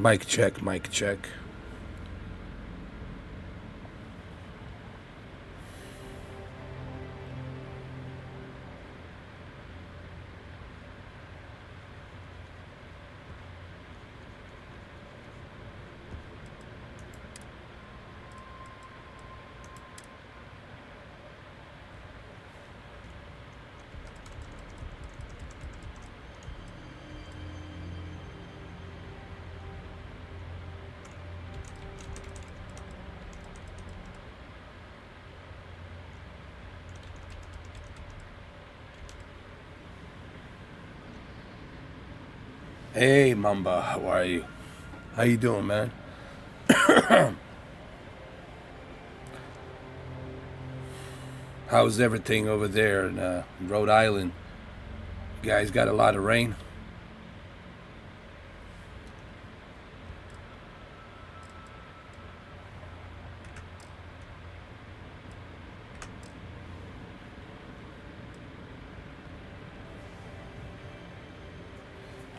Mic check, mic check. Hey Mamba, how are you? How you doing, man? How's everything over there in Rhode Island? You guys got a lot of rain?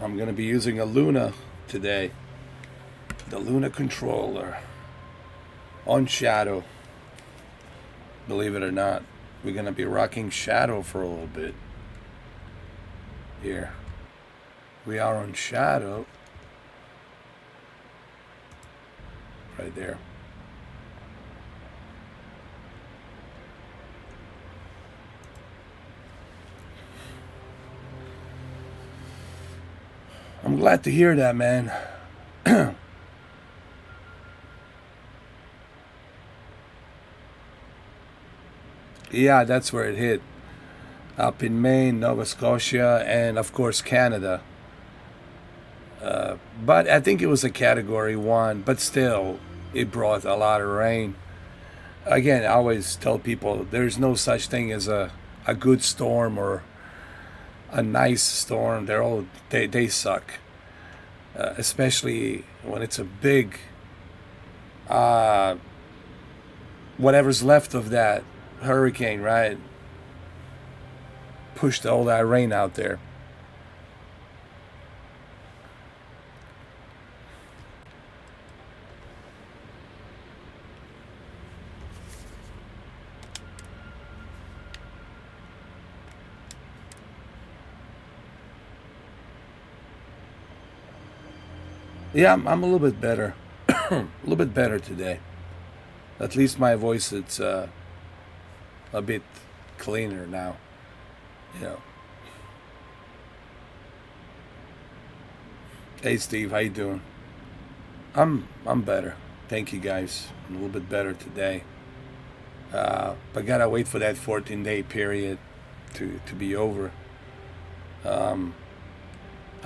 I'm gonna be using a Luna today. The Luna controller on Shadow. Believe it or not, we're gonna be rocking Shadow for a little bit. Here. We are on Shadow. Right there. I'm glad to hear that, man. Yeah, that's where it hit. Up in Maine, Nova Scotia, and of course Canada. But I think it was a category 1, but still, it brought a lot of rain. Again, I always tell people there's no such thing as a good storm or a nice storm. They suck. Especially when it's a big, whatever's left of that hurricane, right? Pushed all that rain out there. Yeah, I'm a little bit better. A little bit better today. At least my voice, it's a bit cleaner now. You know. Hey Steve, how you doing? I'm better. Thank you guys. I'm a little bit better today. But gotta wait for that 14-day period to be over. I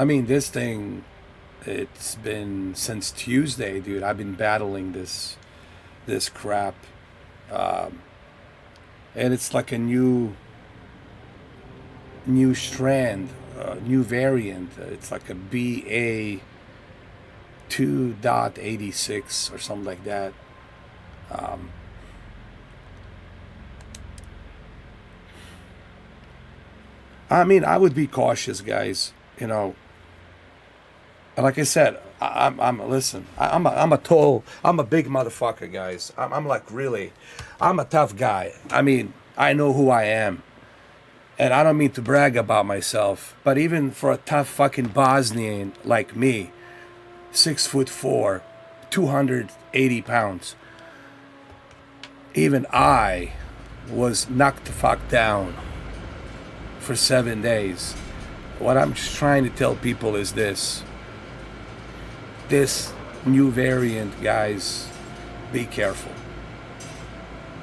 mean, this thing, it's been since Tuesday, dude. I've been battling this crap, and it's like a new strand, new variant. It's like a BA 2.86 or something like that. Um, I mean, I would be cautious, guys. You know, like I said, I'm listen. I'm a big motherfucker, guys. I'm like really, I'm a tough guy. I mean, I know who I am, and I don't mean to brag about myself, but even for a tough fucking Bosnian like me, 6'4", 280 pounds, even I was knocked the fuck down for 7 days. What I'm just trying to tell people is this new variant, guys, be careful.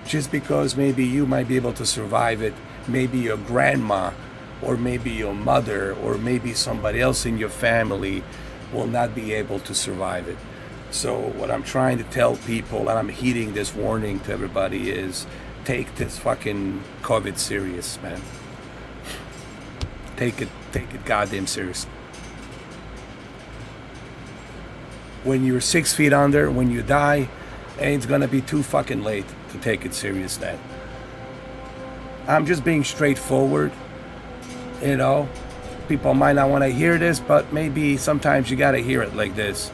Just because maybe you might be able to survive it, maybe your grandma, or maybe your mother, or maybe somebody else in your family will not be able to survive it. So what I'm trying to tell people, and I'm heeding this warning to everybody, is take this fucking COVID serious, man. Take it goddamn serious. When you're 6 feet under, when you die, it's gonna be too fucking late to take it serious then. I'm just being straightforward, you know. People might not want to hear this, but maybe sometimes you gotta hear it like this.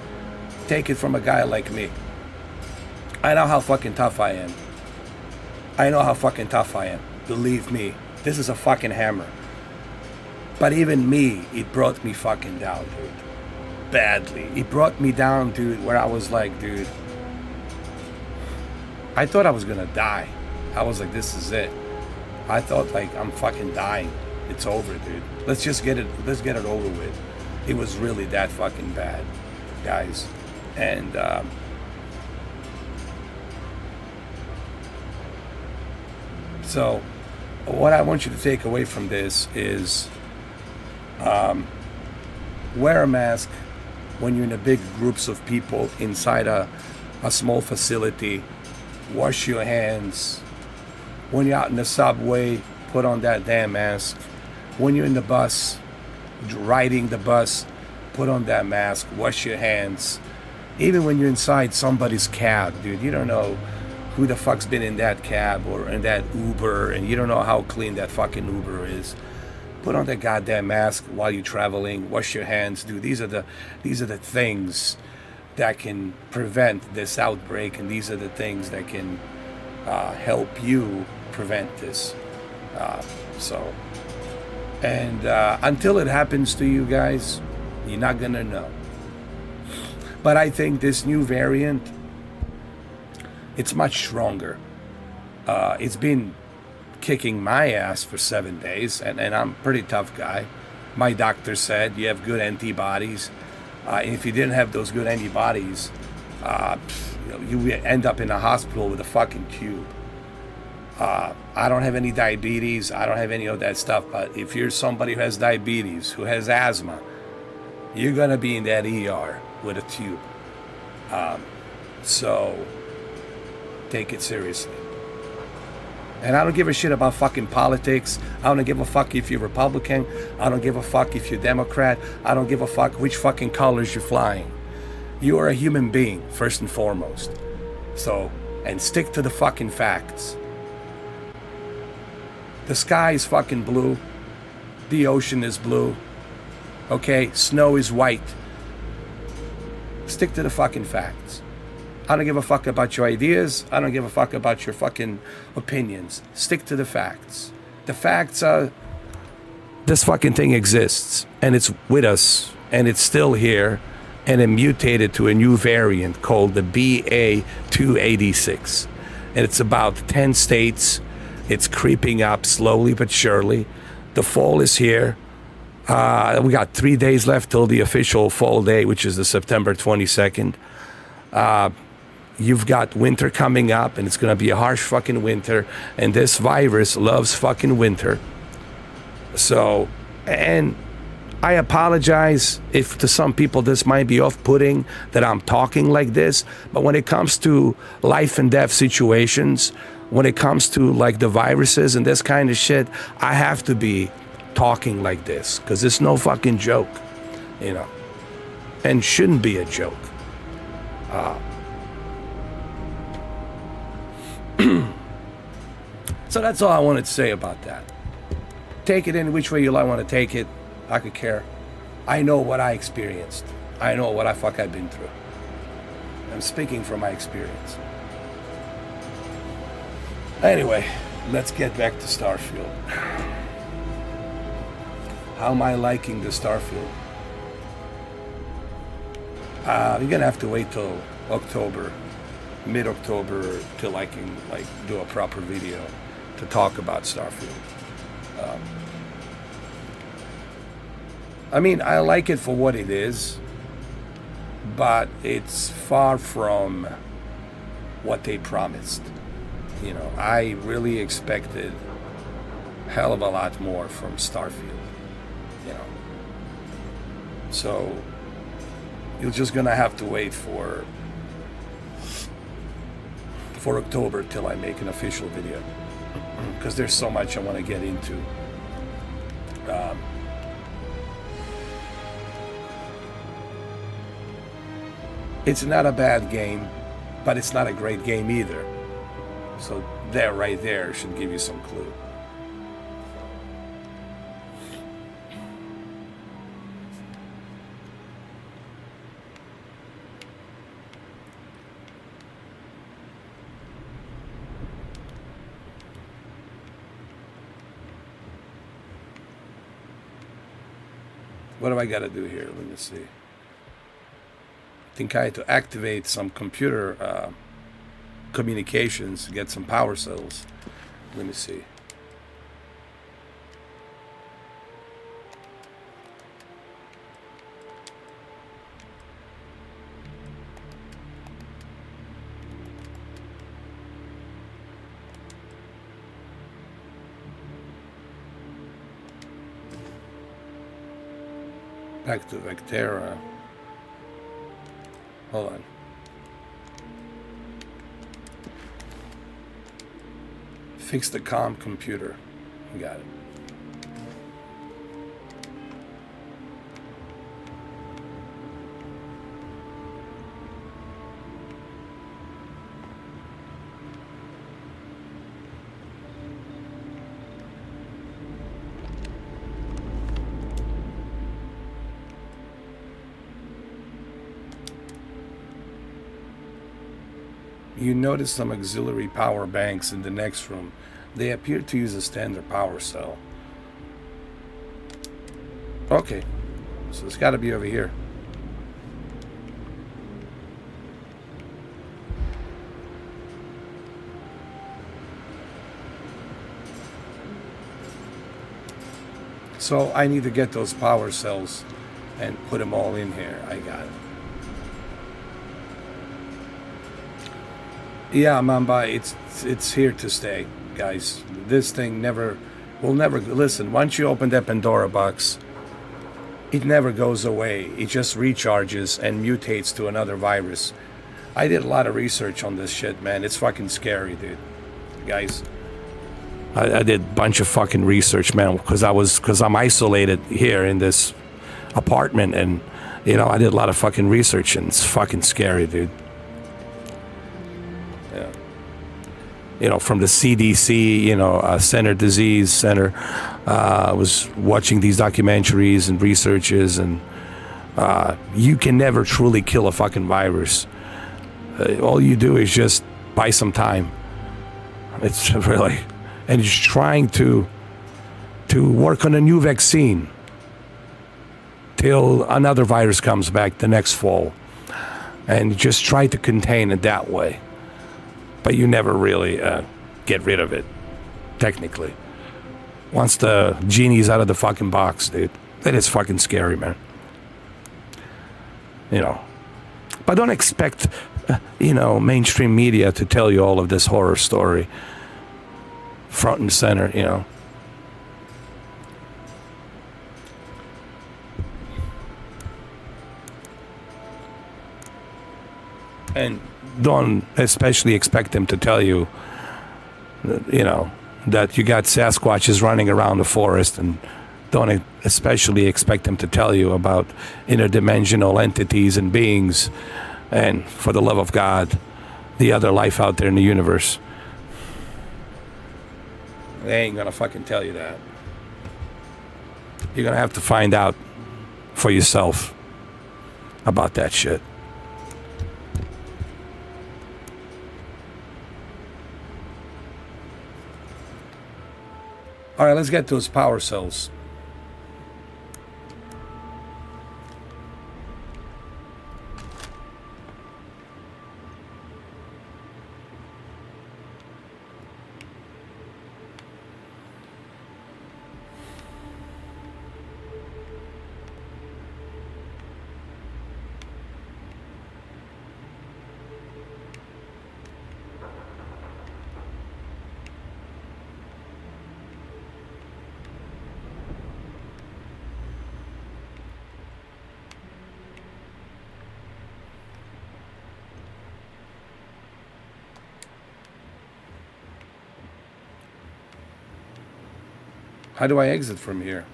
Take it from a guy like me. I know how fucking tough I am. I know how fucking tough I am. Believe me, this is a fucking hammer. But even me, it brought me fucking down, dude. Badly. It brought me down, dude, where I was like, dude, I thought I was gonna die. I was like, this is it. I thought like I'm fucking dying. It's over, dude. Let's get it over with. It was really that fucking bad, guys. And so what I want you to take away from this is wear a mask when you're in a big groups of people inside a small facility. Wash your hands. When you're out in the subway, put on that damn mask. When you're in the bus, riding the bus, put on that mask. Wash your hands. Even when you're inside somebody's cab, dude, you don't know who the fuck's been in that cab or in that Uber, and you don't know how clean that fucking Uber is. Put on that goddamn mask while you're traveling. Wash your hands, dude. These are the things that can prevent this outbreak, and these are the things that can help you prevent this. Until it happens to you guys, you're not gonna know. But I think this new variant, it's much stronger. It's been kicking my ass for 7 days, and I'm a pretty tough guy. My doctor said you have good antibodies. And if you didn't have those good antibodies, you would end up in a hospital with a fucking tube. I don't have any diabetes. I don't have any of that stuff. But if you're somebody who has diabetes, who has asthma, you're going to be in that ER with a tube. So take it seriously. And I don't give a shit about fucking politics. I don't give a fuck if you're Republican. I don't give a fuck if you're Democrat. I don't give a fuck which fucking colors you're flying. You are a human being, first and foremost. So, and stick to the fucking facts. The sky is fucking blue. The ocean is blue. Okay? Snow is white. Stick to the fucking facts. I don't give a fuck about your ideas. I don't give a fuck about your fucking opinions. Stick to the facts. The facts are, this fucking thing exists, and it's with us, and it's still here, and it mutated to a new variant called the BA.286. And it's about 10 states. It's creeping up slowly but surely. The fall is here. We got 3 days left till the official fall day, which is the September 22nd. You've got winter coming up, and it's going to be a harsh fucking winter, and this virus loves fucking winter. So, and I apologize if to some people this might be off-putting that I'm talking like this, but when it comes to life and death situations, when it comes to like the viruses and this kind of shit, I have to be talking like this, because it's no fucking joke, you know, and shouldn't be a joke. So that's all I wanted to say about that. Take it in which way you want to take it. I could care. I know what I experienced. I know what I've been through. I'm speaking from my experience. Anyway, let's get back to Starfield. How am I liking the Starfield? You're gonna have to wait till October, mid-October, till I can do a proper video to talk about Starfield. I mean, I like it for what it is, but it's far from what they promised. You know, I really expected a hell of a lot more from Starfield, you know. So you're just gonna have to wait for October till I make an official video, because there's so much I want to get into. It's not a bad game, but it's not a great game either. So that right there should give you some clue. What do I got to do here? Let me see. I think I had to activate some computer communications, get some power cells. Let me see. Back to Vectera. Hold on. Fix the comm computer. Got it. You notice some auxiliary power banks in the next room. They appear to use a standard power cell. Okay, so it's got to be over here. So I need to get those power cells and put them all in here. I got it. Yeah, Mamba, it's here to stay, guys. This thing will never listen. Once you open that Pandora box, it never goes away. It just recharges and mutates to another virus. I did a lot of research on this shit, man. It's fucking scary, dude. Guys, I did a bunch of fucking research, man, because I'm isolated here in this apartment, and I did a lot of fucking research, and it's fucking scary, dude. From the CDC, Center Disease Center. I was watching these documentaries and researches, and you can never truly kill a fucking virus. All you do is just buy some time. It's really, and just trying to work on a new vaccine till another virus comes back the next fall, and just try to contain it that way. But you never really get rid of it, technically. Once the genie's out of the fucking box, dude, that is fucking scary, man. But don't expect, mainstream media to tell you all of this horror story front and center, And don't especially expect them to tell you, that you got Sasquatches running around the forest, and don't especially expect them to tell you about interdimensional entities and beings, and for the love of God, the other life out there in the universe. They ain't gonna fucking tell you that. You're gonna have to find out for yourself about that shit. All right, let's get those power cells. How do I exit from here?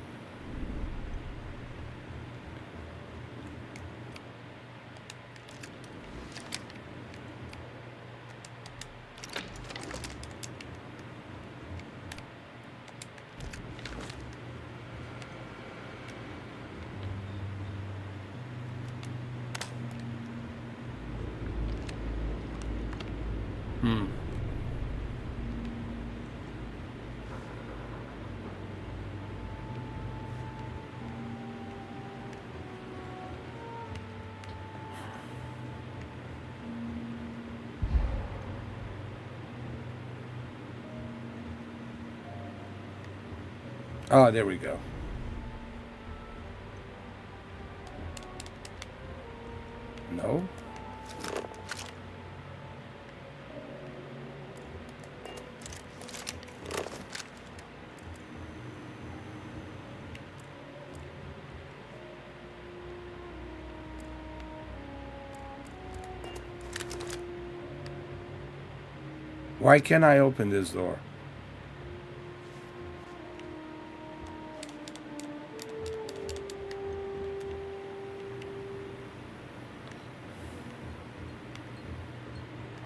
Oh, there we go. No. Why can't I open this door?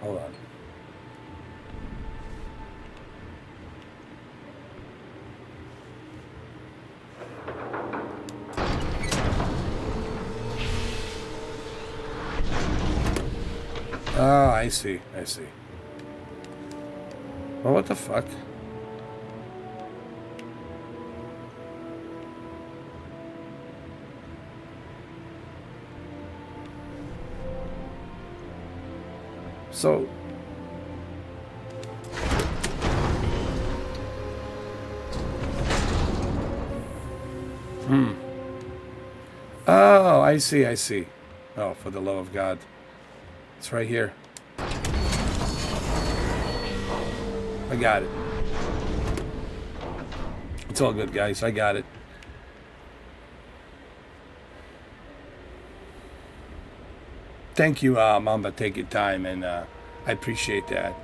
Hold on. Oh, I see. I see. Well, what the fuck? So... Oh, I see, I see. Oh, for the love of God. It's right here. I got it. It's all good, guys. I got it. Thank you, Mamba. Take your time, and I appreciate that.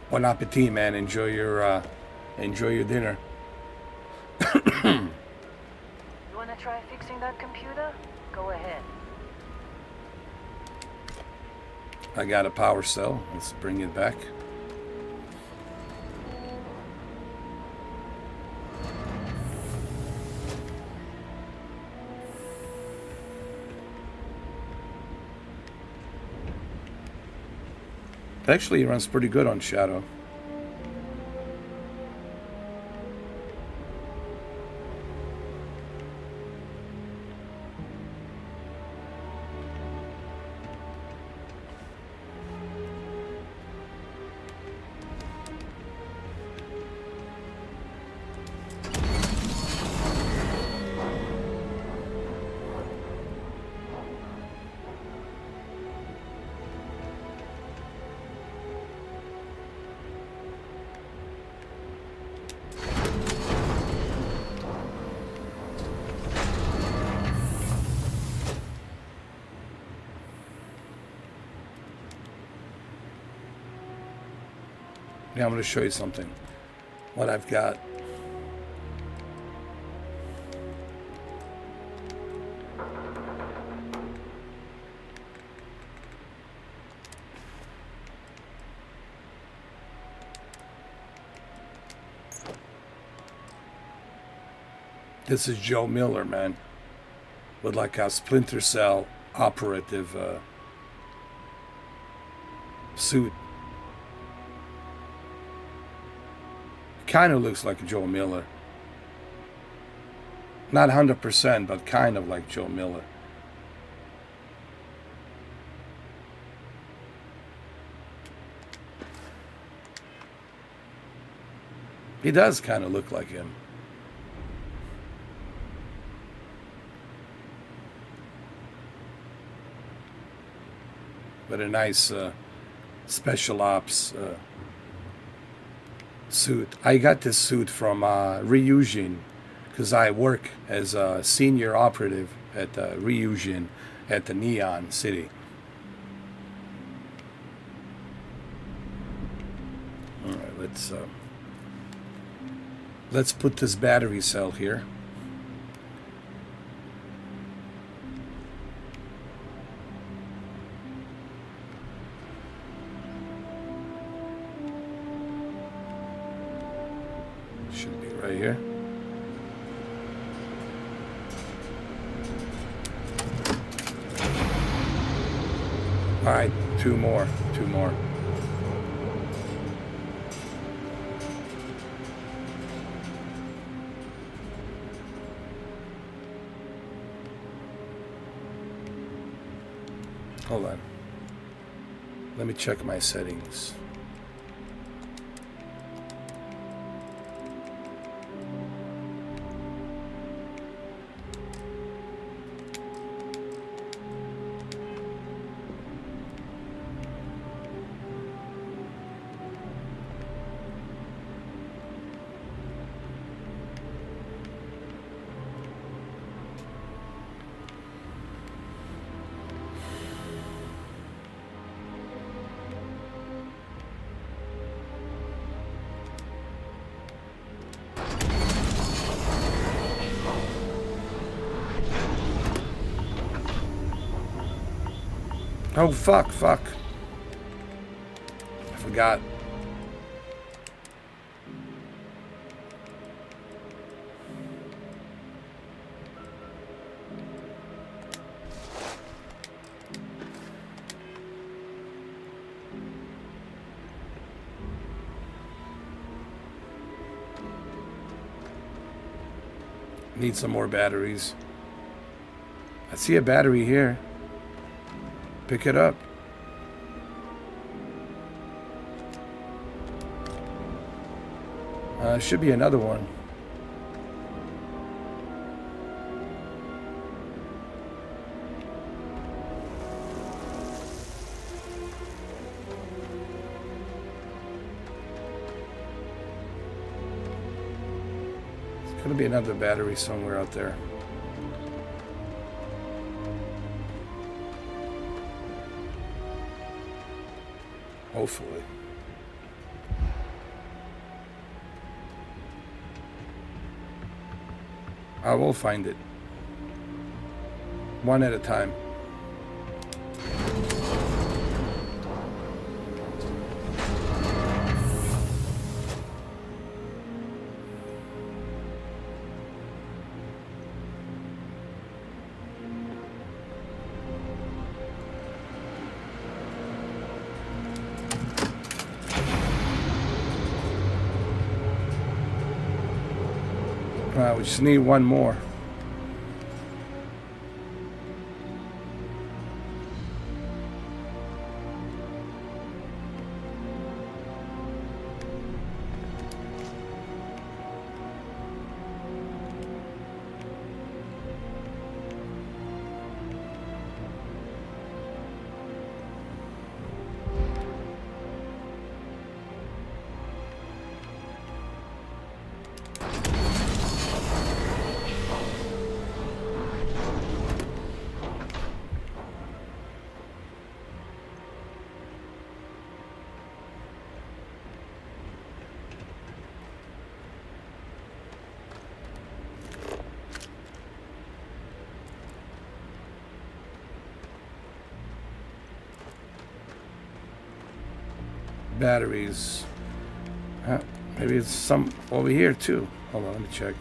Bon appetit, man. Enjoy your dinner. You wanna try fixing that computer? Go ahead. I got a power cell. Let's bring it back. Actually, it runs pretty good on Shadow. Yeah, I'm going to show you something. What I've got. This is Joe Miller, man. With like a Splinter Cell operative suit. Kind of looks like Joe Miller. Not 100%, but kind of like Joe Miller. He does kind of look like him. But a nice special ops suit. I got this suit from Ryujin because I work as a senior operative at Ryujin at the Neon City. All right, let's put this battery cell here. Should be right here. All right, two more. Hold on. Let me check my settings. Oh, fuck. I forgot. Need some more batteries. I see a battery here. Pick it up. Should be another one. There's gonna be another battery somewhere out there. Hopefully. I will find it. One at a time. We just need one more. Batteries. Maybe it's some over here too. Hold on, let me check.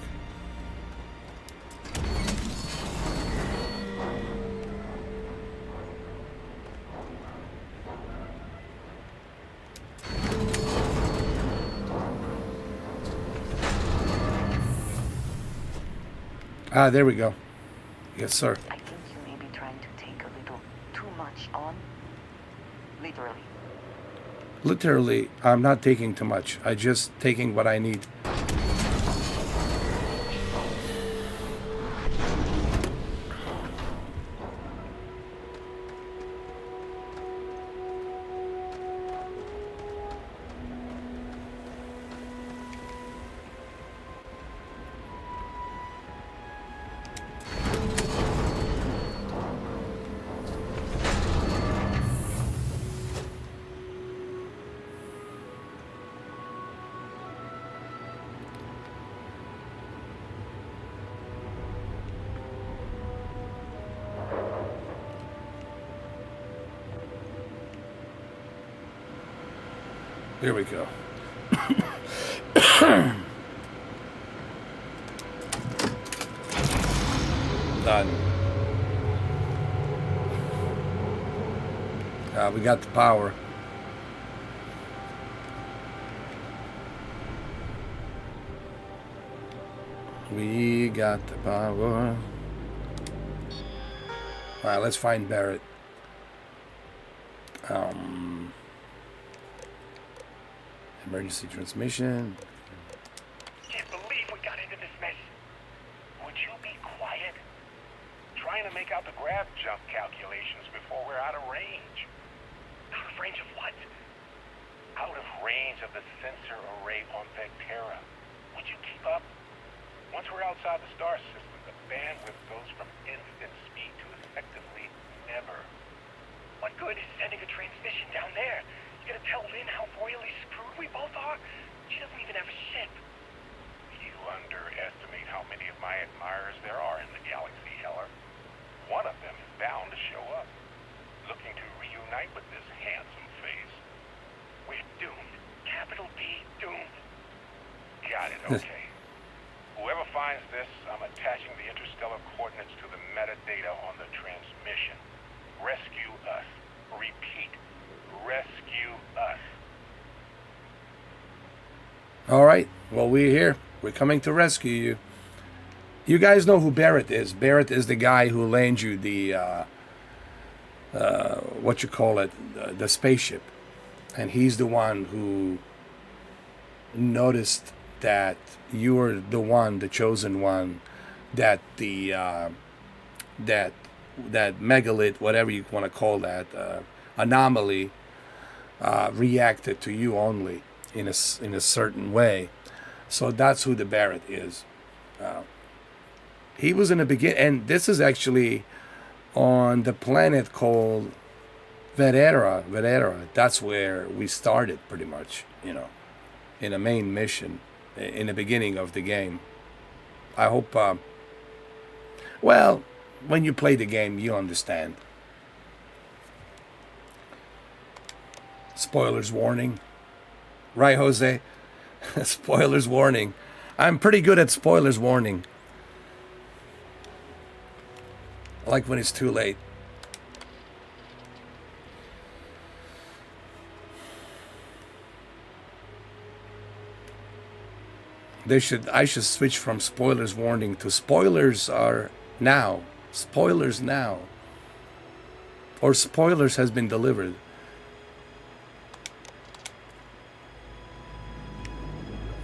Ah, there we go. Yes, sir. I think you may be trying to take a little too much on. Literally. Literally, I'm not taking too much. I'm just taking what I need. Here we go. Done. We got the power. We got the power. All right, let's find Barrett. Emergency transmission. Can't believe we got into this mess. Would you be quiet? Trying to make out the grav jump calculations before we're out of range. Out of range of what? Out of range of the sensor array on Vectera. Would you keep up? Once we're outside the star system, the bandwidth goes from instant speed to effectively never. What good is sending a transmission down there? You gonna tell Lynn how royally screwed we both are? She doesn't even have a ship. You underestimate how many of my admirers there are in the galaxy, Heller. One of them is bound to show up. looking to reunite with this handsome face. We're doomed. Capital D, doomed. Got it, okay. Whoever finds this, I'm attaching the interstellar coordinates to the metadata on the transmission. Rescue us. Repeat. Rescue us. All right. Well, we're here. We're coming to rescue you. You guys know who Barrett is. Barrett is the guy who lent you the, what you call it, the spaceship. And he's the one who noticed that you were the one, the chosen one, that the, that megalith, whatever you want to call that, anomaly, reacted to you only in a certain way. So that's who the Barrett is. He was in the beginning, and this is actually on the planet called Vedera. That's where we started, pretty much, you know, in a main mission in the beginning of the game. I hope, well, when you play the game, you understand. Spoilers warning. Right, Jose? Spoilers warning. I'm pretty good at spoilers warning. I like when it's too late. I should switch from spoilers warning to spoilers are now. Spoilers now. Or spoilers has been delivered.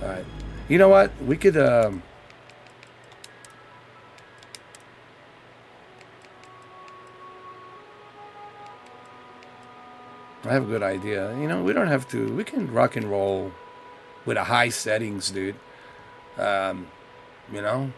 Alright. You know what? We could I have a good idea. You know, we don't have to. We can rock and roll with a high settings, dude. You know.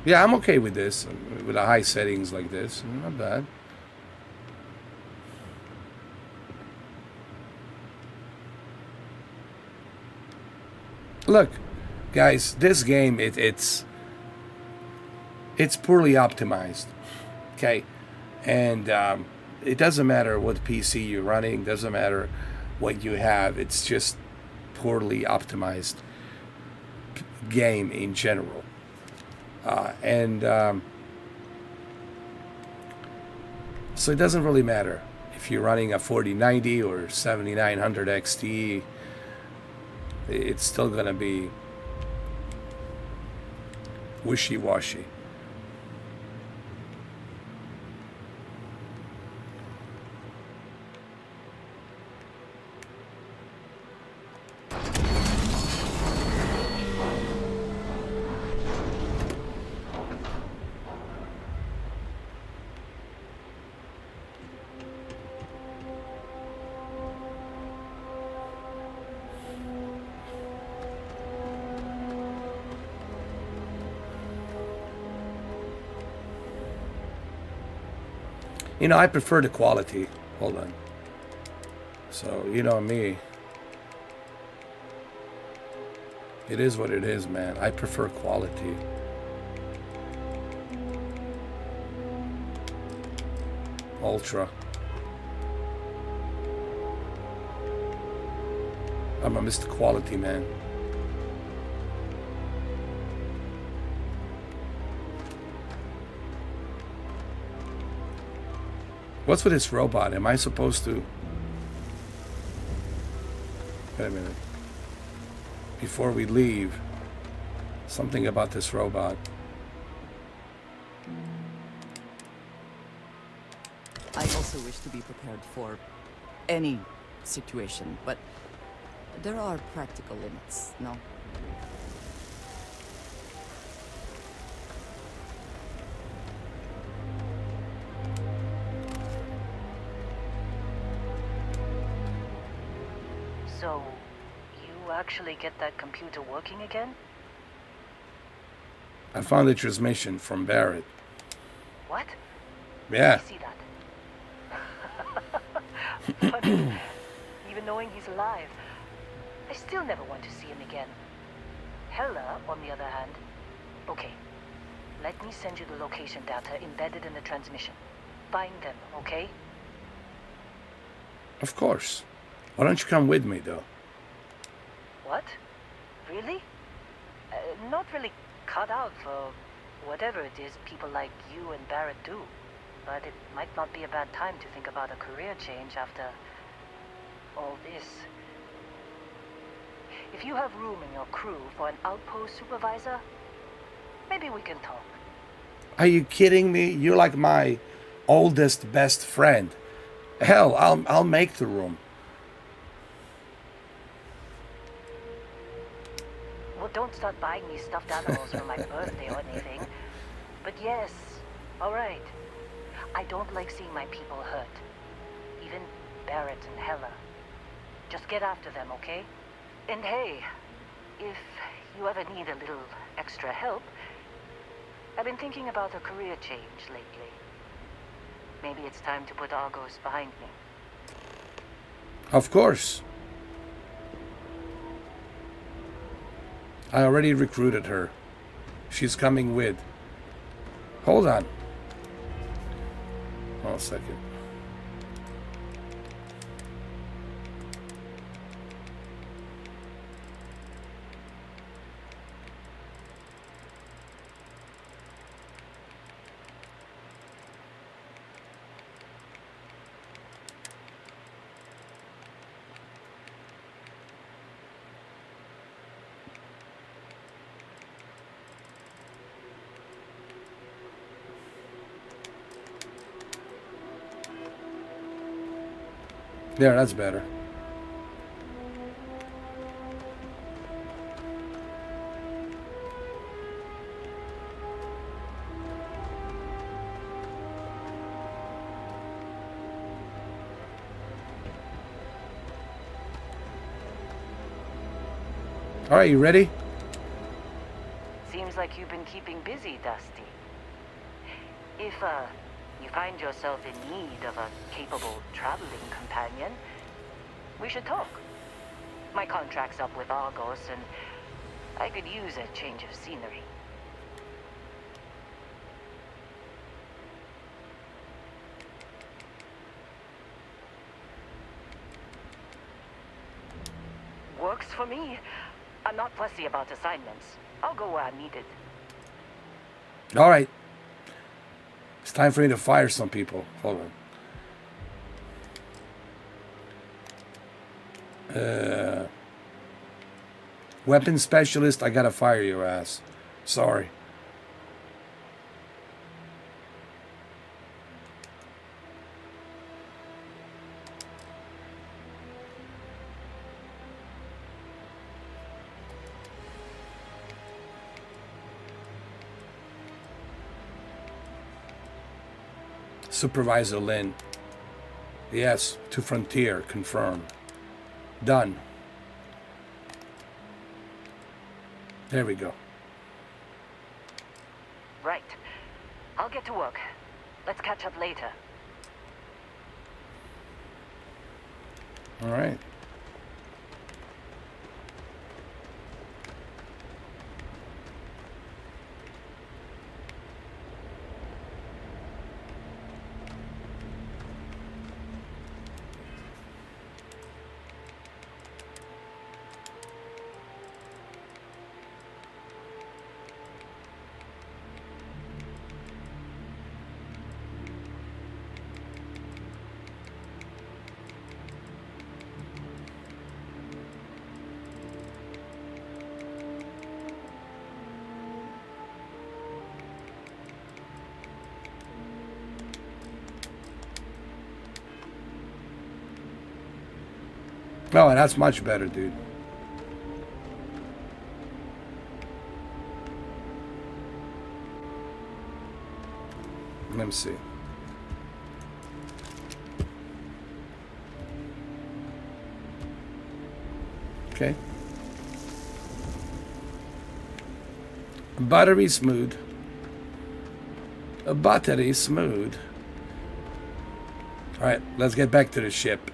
Yeah, I'm okay with this, with the high settings like this. Not bad. Look, guys, this game, it's poorly optimized, okay? And it doesn't matter what PC you're running, doesn't matter what you have, it's just poorly optimized game in general. So it doesn't really matter if you're running a 4090 or 7900 XT. It's still gonna be wishy-washy. You know, I prefer the quality. Hold on. So, you know me. It is what it is, man. I prefer quality. Ultra. I'm a Mr. Quality man. What's with this robot? Am I supposed to... Wait a minute. Before we leave, something about this robot. I also wish to be prepared for any situation, but there are practical limits, no? So, you actually get that computer working again? I found a transmission from Barrett. What? Yeah. I see that. Funny. Even knowing he's alive, I still never want to see him again. Hella, on the other hand. Okay. Let me send you the location data embedded in the transmission. Find them, okay? Of course. Why don't you come with me, though? What? Really? Not really cut out for whatever it is people like you and Barrett do. But it might not be a bad time to think about a career change after all this. If you have room in your crew for an outpost supervisor, maybe we can talk. Are you kidding me? You're like my oldest best friend. Hell, I'll make the room. Well, don't start buying me stuffed animals for my birthday or anything. But yes, all right. I don't like seeing my people hurt. Even Barrett and Hella. Just get after them, okay? And hey, if you ever need a little extra help, I've been thinking about a career change lately. Maybe it's time to put Argos behind me. Of course. I already recruited her. She's coming with. Hold on. Hold a second. There, that's better. All right, you ready? Seems like you've been keeping busy, Dusty. If, you find yourself in need of a capable traveling companion, we should talk. My contract's up with Argos, and I could use a change of scenery. Works for me. I'm not fussy about assignments. I'll go where I'm needed. All right. It's time for me to fire some people. Hold on. Weapons specialist, I gotta fire your ass. Sorry. Supervisor Lynn. Yes, to Frontier, confirmed. Done. There we go. Right. I'll get to work. Let's catch up later. All right. Oh, that's much better, dude. Let me see. Okay. Buttery smooth. A battery, smooth. Alright, let's get back to the ship.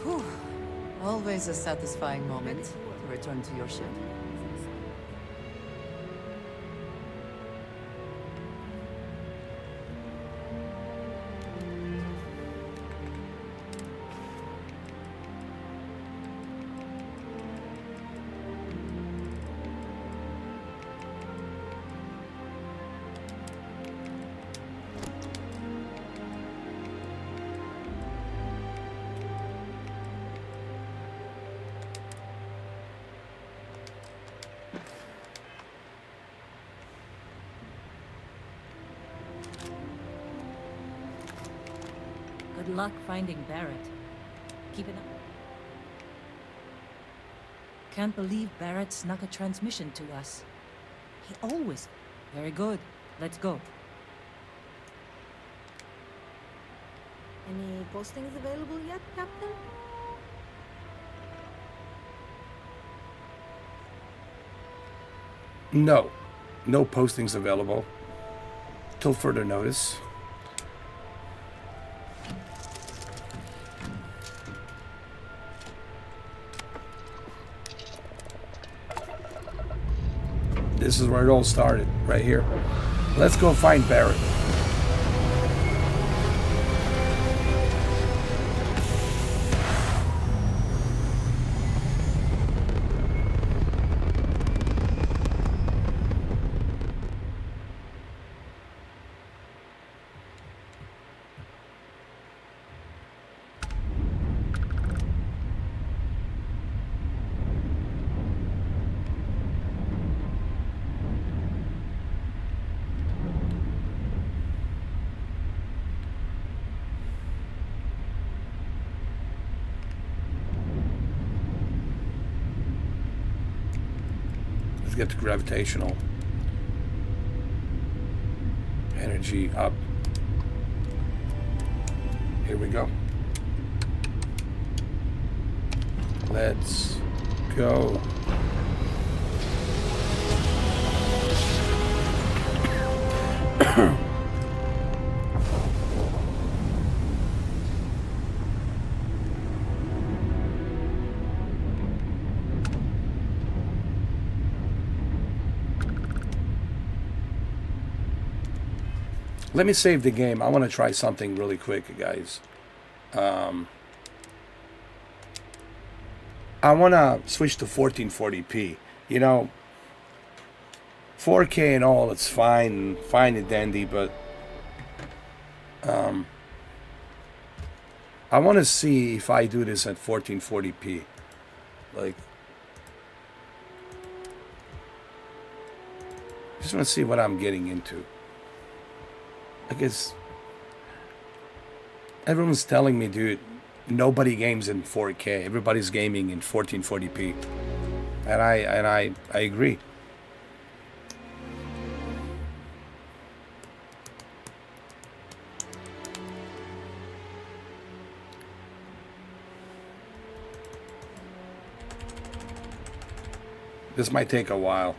Whew. Always a satisfying moment to return to your ship. Good luck finding Barrett. Keep it up. Can't believe Barrett snuck a transmission to us. He always... Very good. Let's go. Any postings available yet, Captain? No. No postings available. Till further notice. This is where it all started, right here. Let's go find Barrett. Get the gravitational energy up. Here we go. Let's go. Let me save the game. I want to try something really quick, guys. I want to switch to 1440p. You know, 4K and all, it's fine and dandy, but I want to see if I do this at 1440p. Like, just want to see what I'm getting into. I guess everyone's telling me, dude, nobody games in 4K. Everybody's gaming in 1440p, and I agree. This might take a while.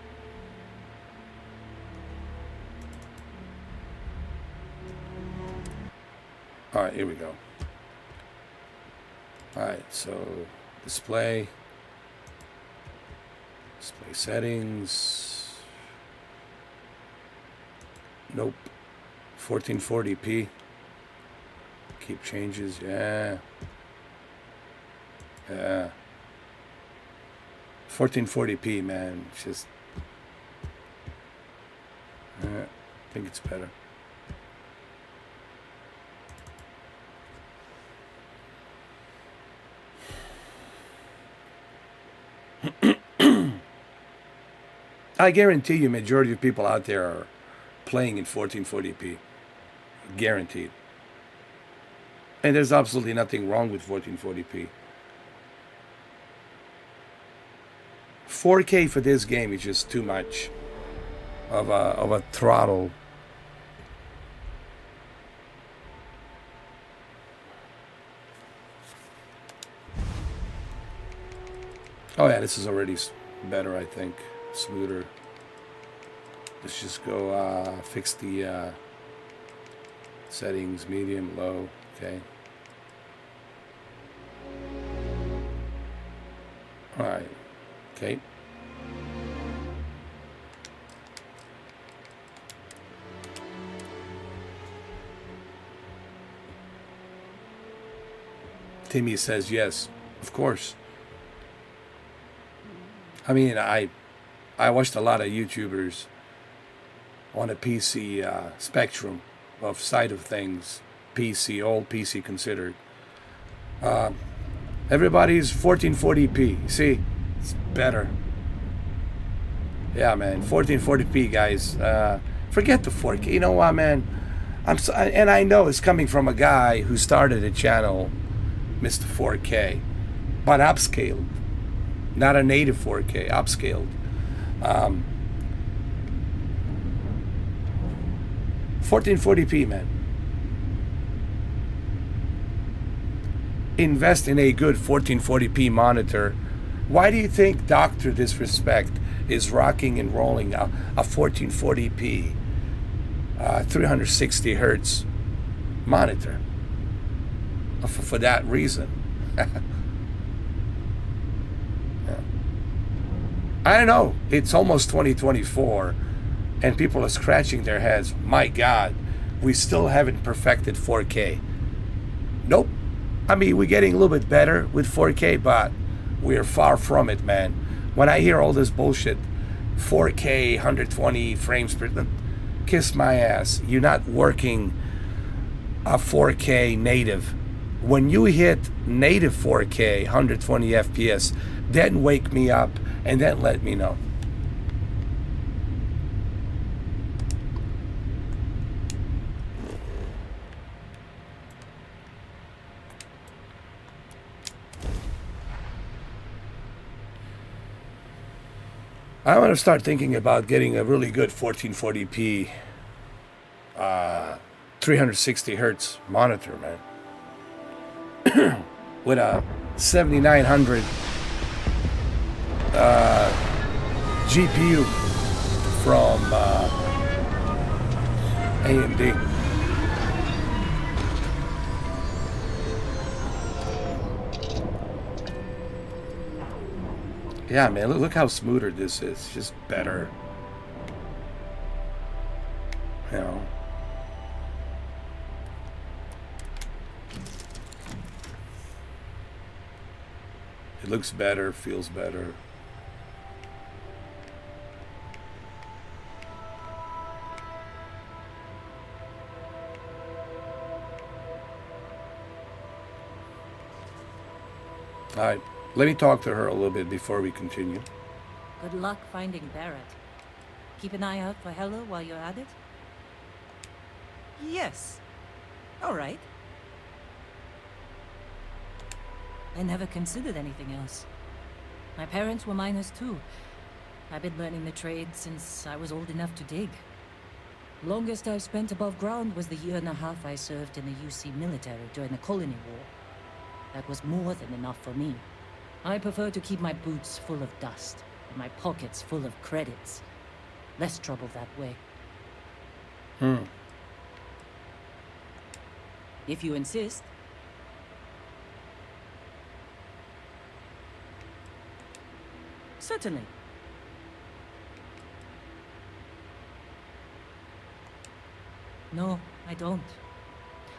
All right, here we go. All right, so display settings. Nope. 1440p. Keep changes. Yeah. 1440p, man. It's just. I think it's better. I guarantee you, majority of people out there are playing in 1440p. Guaranteed. And there's absolutely nothing wrong with 1440p. 4K for this game is just too much of a throttle. Oh yeah, this is already better, I think. Smoother. Let's just go fix the settings, medium, low. Okay. All right. Okay. Timmy says yes, of course. I mean, I watched a lot of YouTubers on a PC spectrum of side of things, PC, old PC considered. Everybody's 1440p. See, it's better. Yeah, man, 1440p, guys. Forget the 4K. You know what, man? And I know it's coming from a guy who started a channel, Mr. 4K, but upscaled, not a native 4K, upscaled. 1440p, man. Invest in a good 1440p monitor. Why do you think Dr. Disrespect is rocking and rolling a 1440p 360 hertz monitor? For that reason. Yeah. I don't know. It's almost 2024 and people are scratching their heads. My God, we still haven't perfected 4K. Nope. I mean, we're getting a little bit better with 4K, but we're far from it, man. When I hear all this bullshit, 4K, 120 frames per... Kiss my ass. You're not working a 4K native. When you hit native 4K, 120 FPS, then wake me up and then let me know. I want to start thinking about getting a really good 1440p 360 hertz monitor, man. With a 7900 GPU from AMD. Yeah, man, look how smoother this is. It's just better. You know. It looks better, feels better. All right. Let me talk to her a little bit before we continue. Good luck finding Barrett. Keep an eye out for Hella while you're at it. Yes. All right. I never considered anything else. My parents were miners too. I've been learning the trade since I was old enough to dig. Longest I've spent above ground was the year and a half I served in the UC military during the Colony War. That was more than enough for me. I prefer to keep my boots full of dust and my pockets full of credits. Less trouble that way. If you insist. Certainly. No, I don't.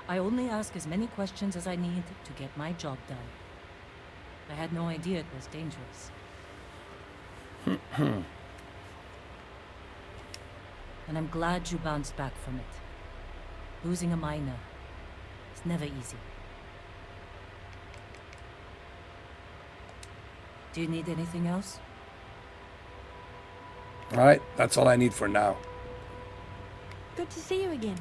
I only ask as many questions as I need to get my job done. I had no idea it was dangerous. And I'm glad you bounced back from it. Losing a miner is never easy. Do you need anything else? All right, that's all I need for now. Good to see you again.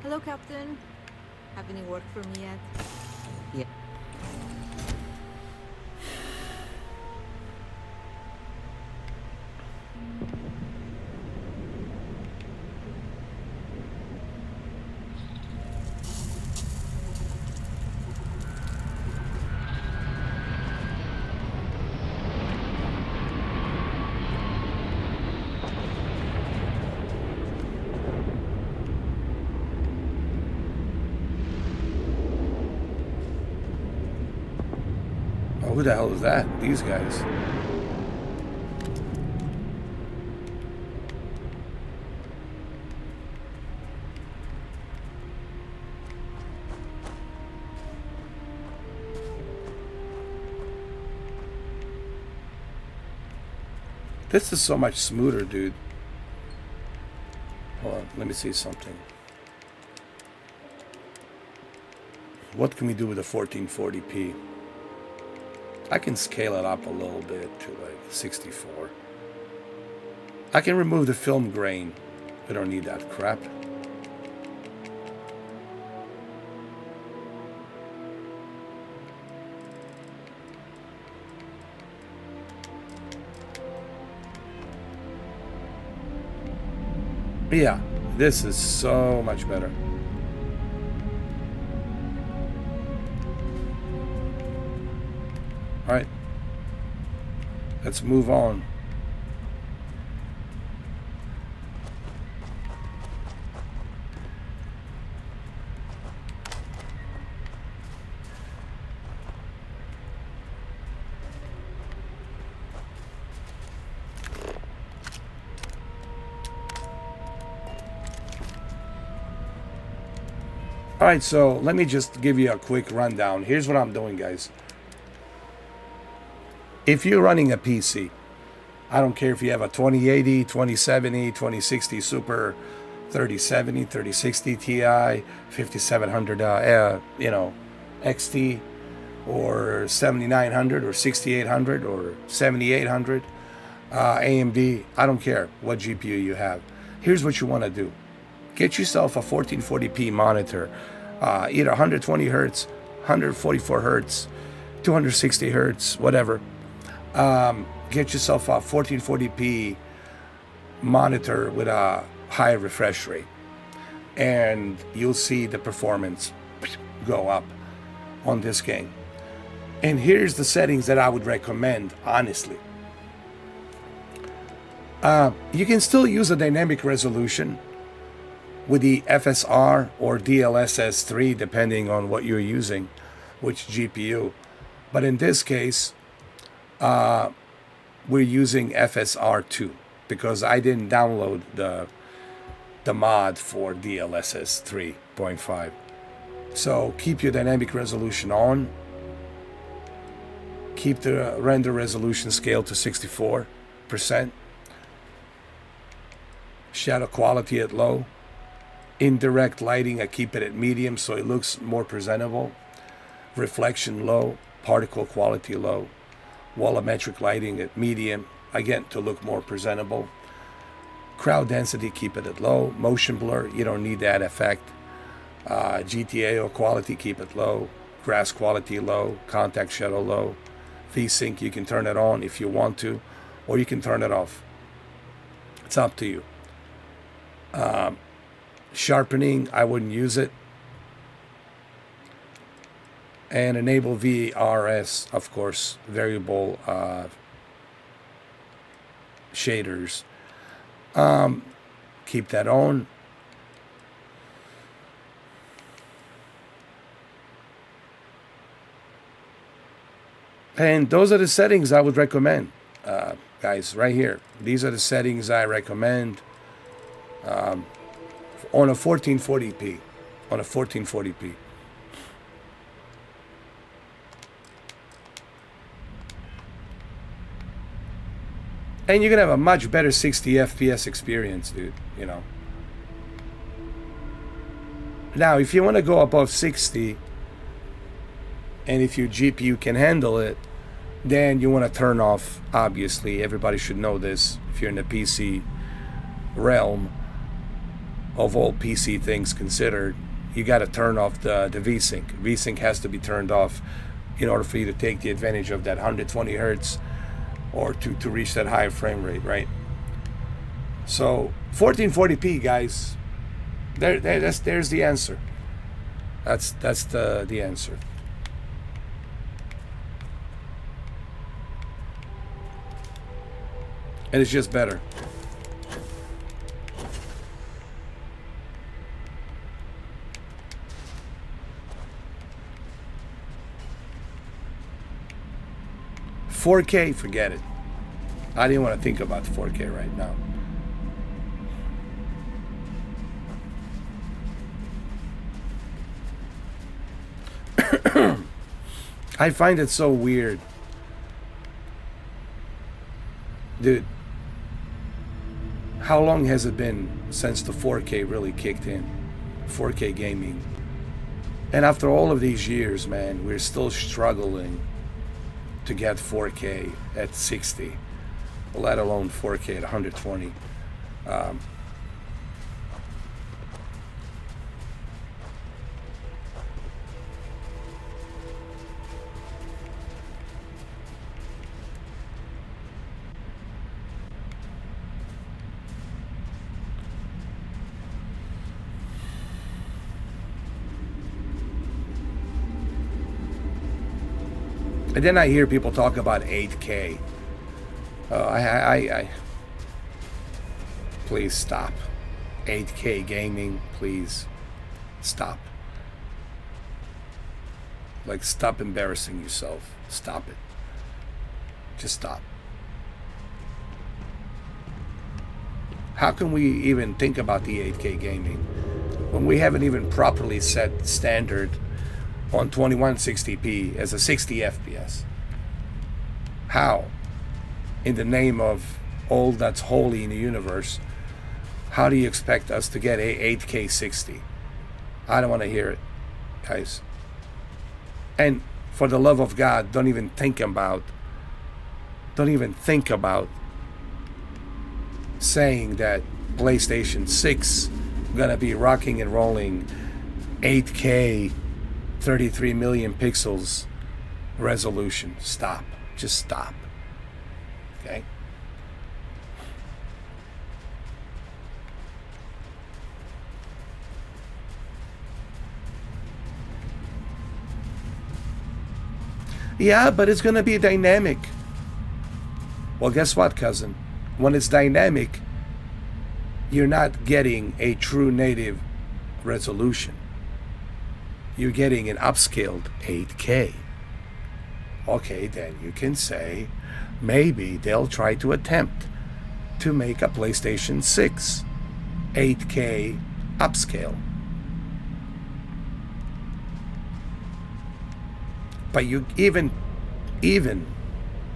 Hello, Captain. Have any work for me yet? Yeah. Oh, who the hell is that? These guys. This is so much smoother, dude. Hold on, let me see something. What can we do with a 1440p? I can scale it up a little bit to like 64. I can remove the film grain. We don't need that crap. Yeah, this is so much better. All right, let's move on. All right, so let me just give you a quick rundown. Here's what I'm doing, guys. If you're running a PC, I don't care if you have a 2080, 2070, 2060 Super, 3070, 3060 Ti, 5700, XT, or 7900, or 6800, or 7800, AMD. I don't care what GPU you have. Here's what you want to do. Get yourself a 1440p monitor, either 120 hertz, 144 hertz, 260 hertz, whatever. Get yourself a 1440p monitor with a high refresh rate, and you'll see the performance go up on this game. And here's the settings that I would recommend, honestly. You can still use a dynamic resolution with the FSR or DLSS 3, depending on what you're using, which GPU. But in this case, we're using FSR 2 because I didn't download the mod for DLSS 3.5. So keep your dynamic resolution on. Keep the render resolution scale to 64%. Shadow quality at low. Indirect lighting, I keep it at medium so it looks more presentable. Reflection low. Particle quality low. Volumetric lighting at medium, again, to look more presentable. Crowd density, keep it at low. Motion blur, you don't need that effect. GTAO quality, keep it low. Grass quality low. Contact shadow low. VSync, you can turn it on if you want to, or you can turn it off. It's up to you. Sharpening, I wouldn't use it. And enable VRS, of course, variable shaders. Keep that on. And those are the settings I would recommend, guys, right here. These are the settings I recommend on a 1440p. On a 1440p. And you're gonna have a much better 60 FPS experience, dude, you know. Now, if you want to go above 60, and if your GPU can handle it, then you want to turn off, obviously, everybody should know this, if you're in the PC realm, of all PC things considered, you got to turn off the VSync. VSync has to be turned off in order for you to take the advantage of that 120 hertz or to reach that higher frame rate, right? So 1440p, guys, there's the answer. That's the answer. And it's just better. $4K, forget it. I didn't want to think about 4K right now. I find it so weird. Dude, how long has it been since the 4K really kicked in? 4K gaming. And after all of these years, man, we're still struggling to get 4K at 60, let alone 4K at 120. And then I hear people talk about 8K. Please stop. 8K gaming, please stop. Like, stop embarrassing yourself. Stop it. Just stop. How can we even think about the 8K gaming when we haven't even properly set standard on 2160p as a 60 FPS? How? In the name of all that's holy in the universe, how do you expect us to get a 8K 60? I don't want to hear it, guys. And for the love of God, don't even think about saying that PlayStation 6 gonna be rocking and rolling 8K 33 million pixels resolution. Stop. Just stop. Okay? Yeah, but it's gonna be dynamic. Well, guess what, cousin? When it's dynamic, you're not getting a true native resolution. You're getting an upscaled 8K. Okay, then you can say maybe they'll try to attempt to make a PlayStation 6 8K upscale. But you even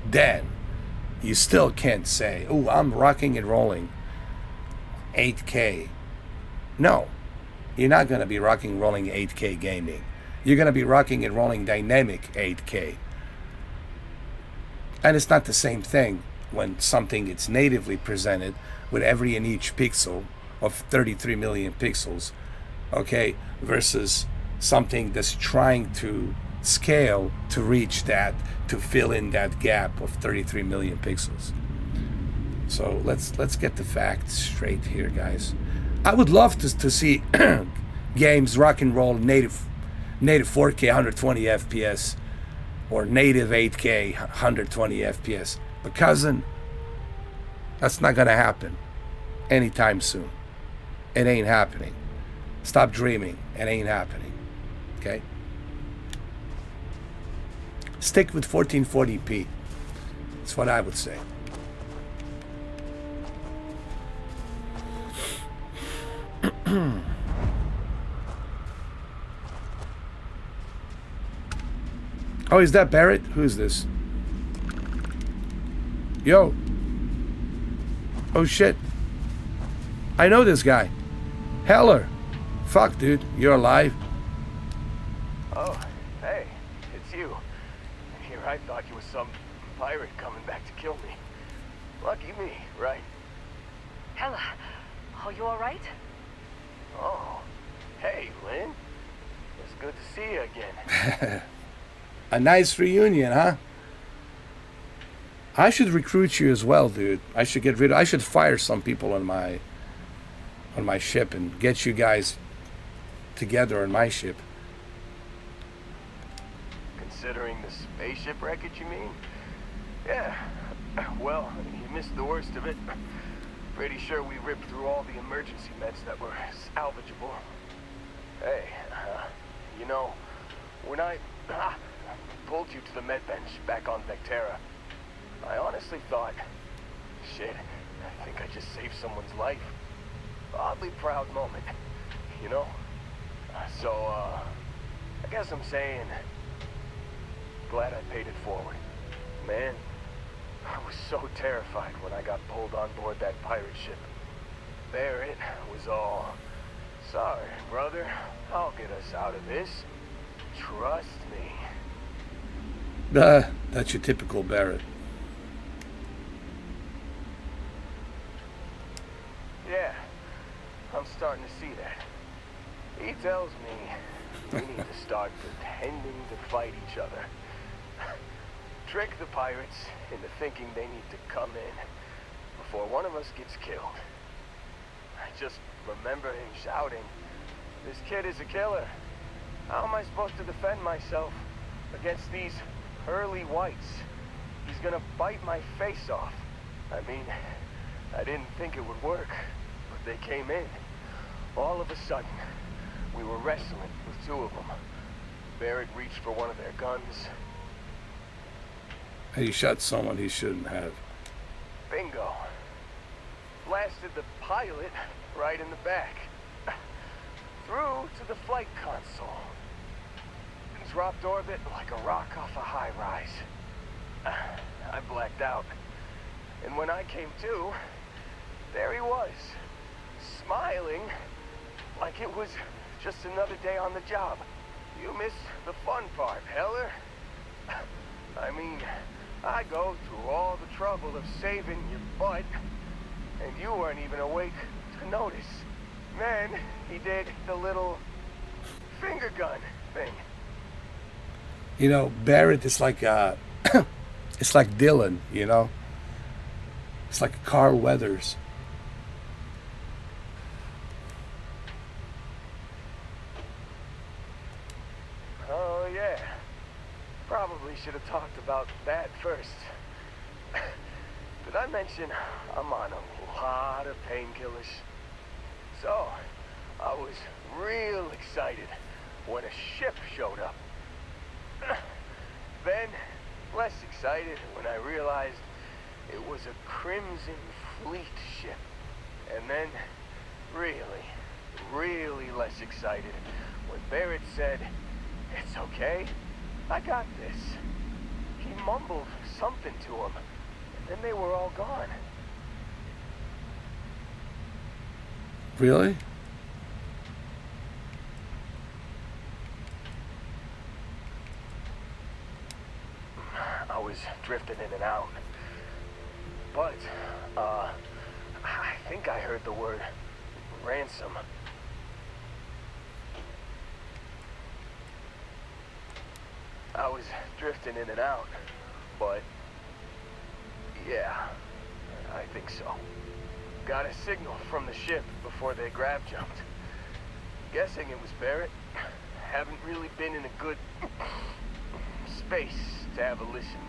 then, you still can't say, oh, I'm rocking and rolling 8K. No. You're not going to be rocking and rolling 8K gaming. You're going to be rocking and rolling dynamic 8K. And it's not the same thing when something is natively presented with every and each pixel of 33 million pixels, okay, versus something that's trying to scale to reach that, to fill in that gap of 33 million pixels. So let's get the facts straight here, guys. I would love to see games rock and roll native 4K 120 FPS or native 8K 120 FPS. But cousin, that's not gonna happen anytime soon. It ain't happening. Stop dreaming. It ain't happening. Okay? Stick with 1440p. That's what I would say. Oh, is that Barrett? Who's this? Yo. Oh shit. I know this guy. Heller. Fuck, dude. You're alive. Oh, hey, it's you. Here I thought you was some pirate coming back to kill me. Lucky me, right? Hella, are you alright? Oh, hey, Lynn. It's good to see you again. A nice reunion, huh? I should recruit you as well, dude. I should fire some people on my ship and get you guys together on my ship. Considering the spaceship wreckage, you mean? Yeah. Well, you missed the worst of it. Pretty sure we ripped through all the emergency meds that were salvageable. Hey, you know, when I pulled you to the med bench back on Vectera, I honestly thought, shit, I think I just saved someone's life. Oddly proud moment, you know? So, I guess I'm saying, glad I paid it forward. Man, I was so terrified when I got pulled on board that pirate ship. There it was all. Sorry, brother. I'll get us out of this. Trust me. That's your typical Barrett. Yeah, I'm starting to see that. He tells me we need to start pretending to fight each other. Trick the pirates into thinking they need to come in before one of us gets killed. I just remember him shouting, "This kid is a killer. How am I supposed to defend myself against these early whites? He's gonna bite my face off." I mean, I didn't think it would work, but they came in. All of a sudden, we were wrestling with two of them. Barrett reached for one of their guns. He shot someone he shouldn't have. Bingo. Blasted the pilot right in the back. Through to the flight console. Dropped orbit like a rock off a high rise. I blacked out. And when I came to, there he was. Smiling like it was just another day on the job. You missed the fun part, Heller. I mean, I go through all the trouble of saving your butt, and you weren't even awake to notice. Then he did the little finger gun thing. You know, Barrett is like it's like Dylan, you know? It's like Carl Weathers. Oh, yeah. Probably should have talked about that first. Did I mention I'm on a lot of painkillers? So, I was real excited when a ship showed up. Then, less excited when I realized it was a Crimson Fleet ship. And then, really less excited when Barrett said, "It's okay, I got this." He mumbled something to him, and then they were all gone. Really? I was drifting in and out. But, I think I heard the word ransom. I was drifting in and out, but yeah, I think so. Got a signal from the ship before they grav jumped. Guessing it was Barrett. Haven't really been in a good space to have a listen.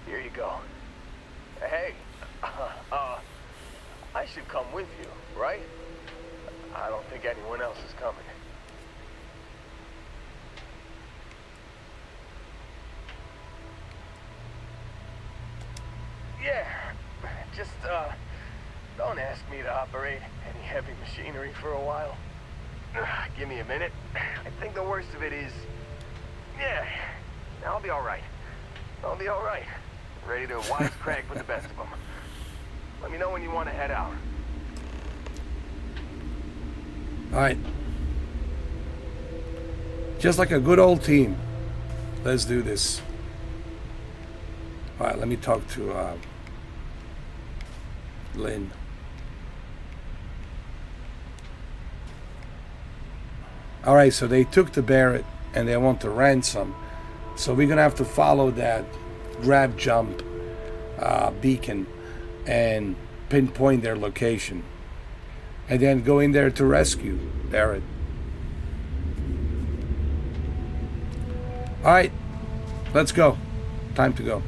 Here you go. Hey, I should come with you, right? I don't think anyone else is coming. Yeah, just, don't ask me to operate any heavy machinery for a while. Give me a minute. I think the worst of it is... Yeah, I'll be alright. I'll be alright. Ready to wisecrack with the best of them. Let me know when you want to head out. All right. Just like a good old team. Let's do this. All right, let me talk to Lynn. All right, so they took the Barrett and they want the ransom. So we're going to have to follow that grab jump beacon and pinpoint their location. And then go in there to rescue Barrett. All right, let's go. Time to go.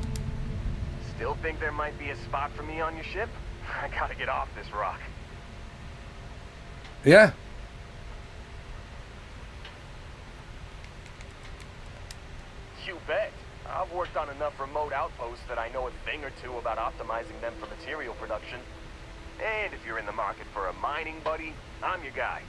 Still think there might be a spot for me on your ship? I gotta get off this rock. Yeah. You bet. I've worked on enough remote outposts that I know a thing or two about optimizing them for material production. And if you're in the market for a mining buddy, I'm your guy.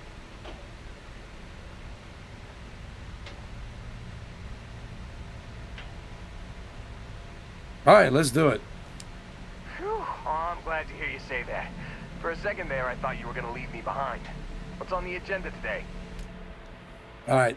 All right, let's do it. Whew. Oh, I'm glad to hear you say that. For a second there, I thought you were gonna leave me behind. What's on the agenda today? All right.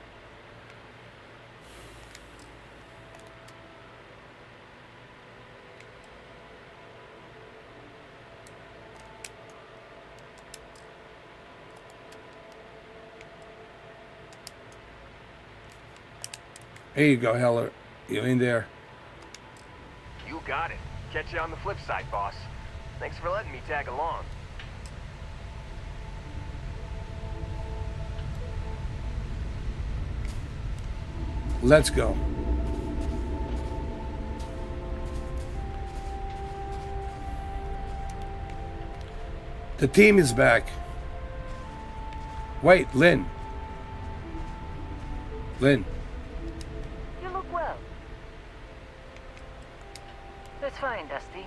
Here you go, Heller. You in there? You got it. Catch you on the flip side, boss. Thanks for letting me tag along. Let's go. The team is back. Wait, Lynn. Lynn. You look well. That's fine, Dusty.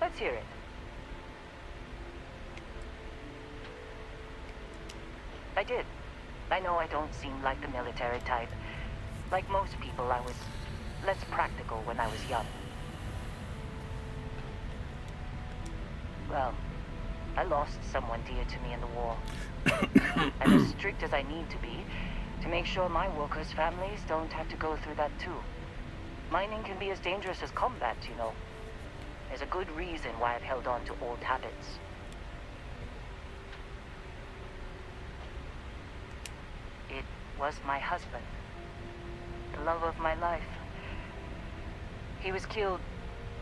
Let's hear it. I did. I know I don't seem like the military type. Like most people, I was less practical when I was young. Well, I lost someone dear to me in the war. I'm as strict as I need to be to make sure my workers' families don't have to go through that too. Mining can be as dangerous as combat, you know. There's a good reason why I've held on to old habits. It was my husband, the love of my life. He was killed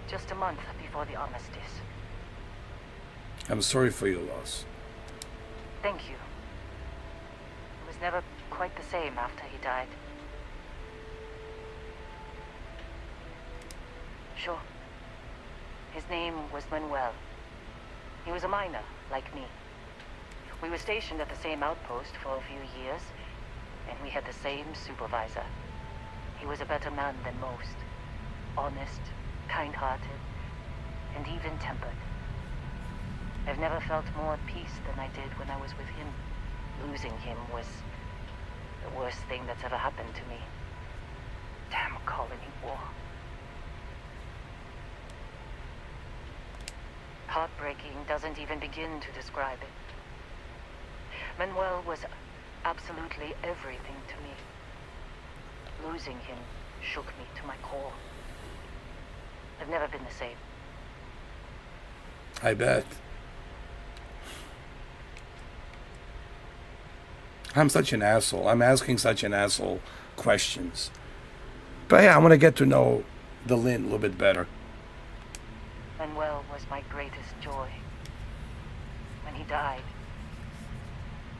just a month before the armistice. I'm sorry for your loss. Thank you. It was never quite the same after he died. Sure. His name was Manuel. He was a miner, like me. We were stationed at the same outpost for a few years, and we had the same supervisor. He was a better man than most. Honest, kind-hearted, and even-tempered. I've never felt more at peace than I did when I was with him. Losing him was the worst thing that's ever happened to me. Damn colony war. Heartbreaking doesn't even begin to describe it. Manuel was absolutely everything to me. Losing him shook me to my core. I've never been the same. I bet. I'm such an asshole. I'm asking such an asshole questions. But yeah, I want to get to know the Lynn a little bit better. Manuel was my greatest joy. When he died,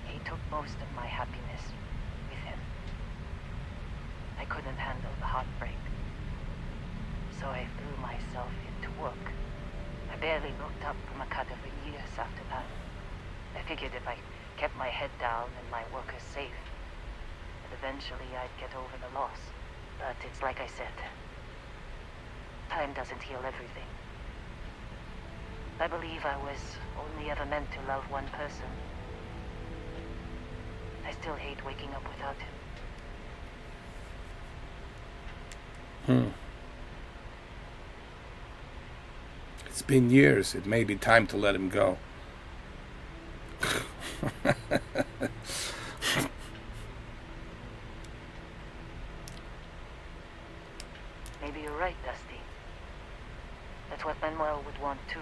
he took most of my happiness with him. I couldn't handle the heartbreak, so I threw myself into work. I barely looked up from a cut of years after that. I figured if I kept my head down and my workers safe, that eventually I'd get over the loss. But it's like I said, time doesn't heal everything. I believe I was only ever meant to love one person. I still hate waking up without him. It's been years. It may be time to let him go. Maybe you're right, Dusty. That's what Manuel would want too.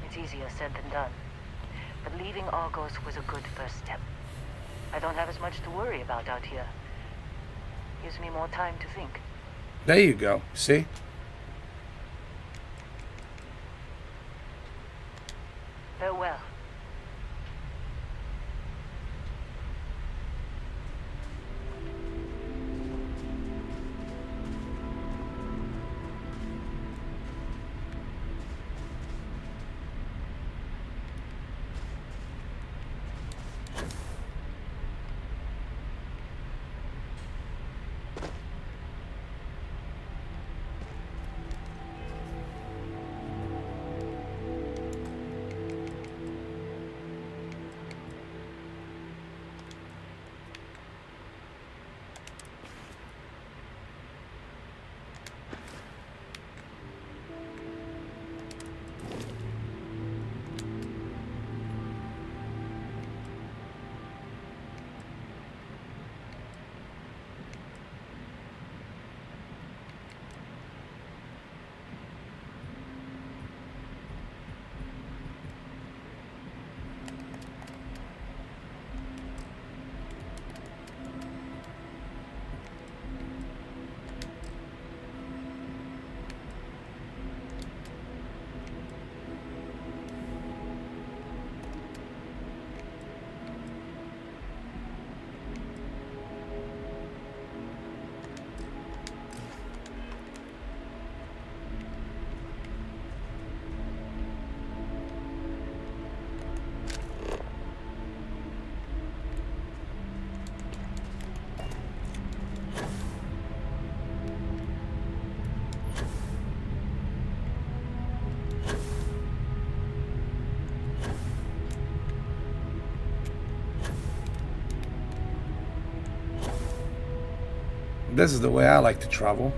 It's easier said than done. But leaving Argos was a good first step. I don't have as much to worry about out here. Gives me more time to think. There you go. See? Farewell. This is the way I like to travel.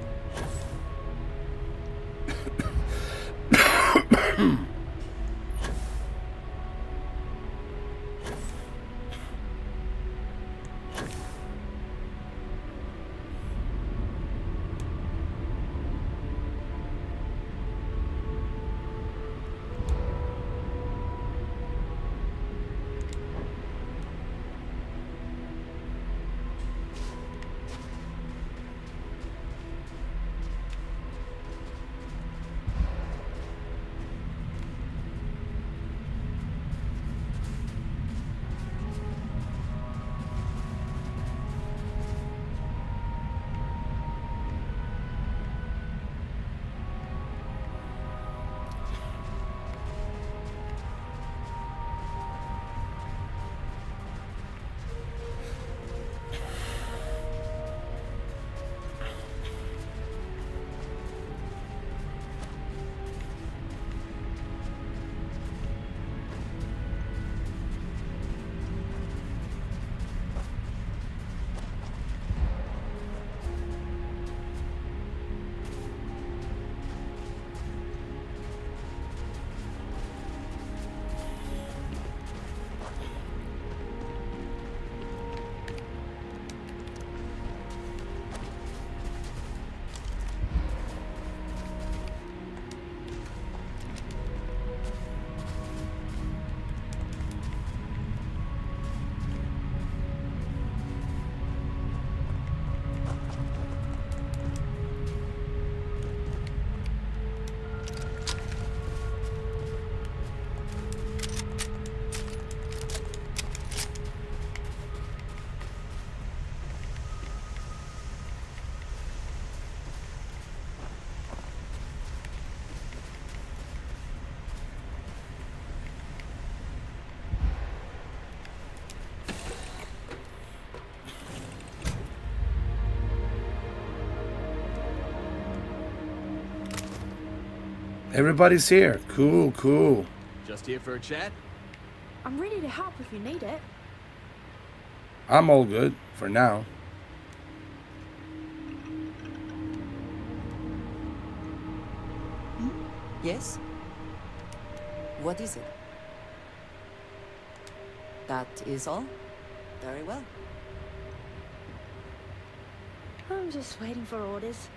Everybody's here. Cool, cool. Just here for a chat? I'm ready to help if you need it. I'm all good for now. Yes? What is it? That is all? Very well. I'm just waiting for orders.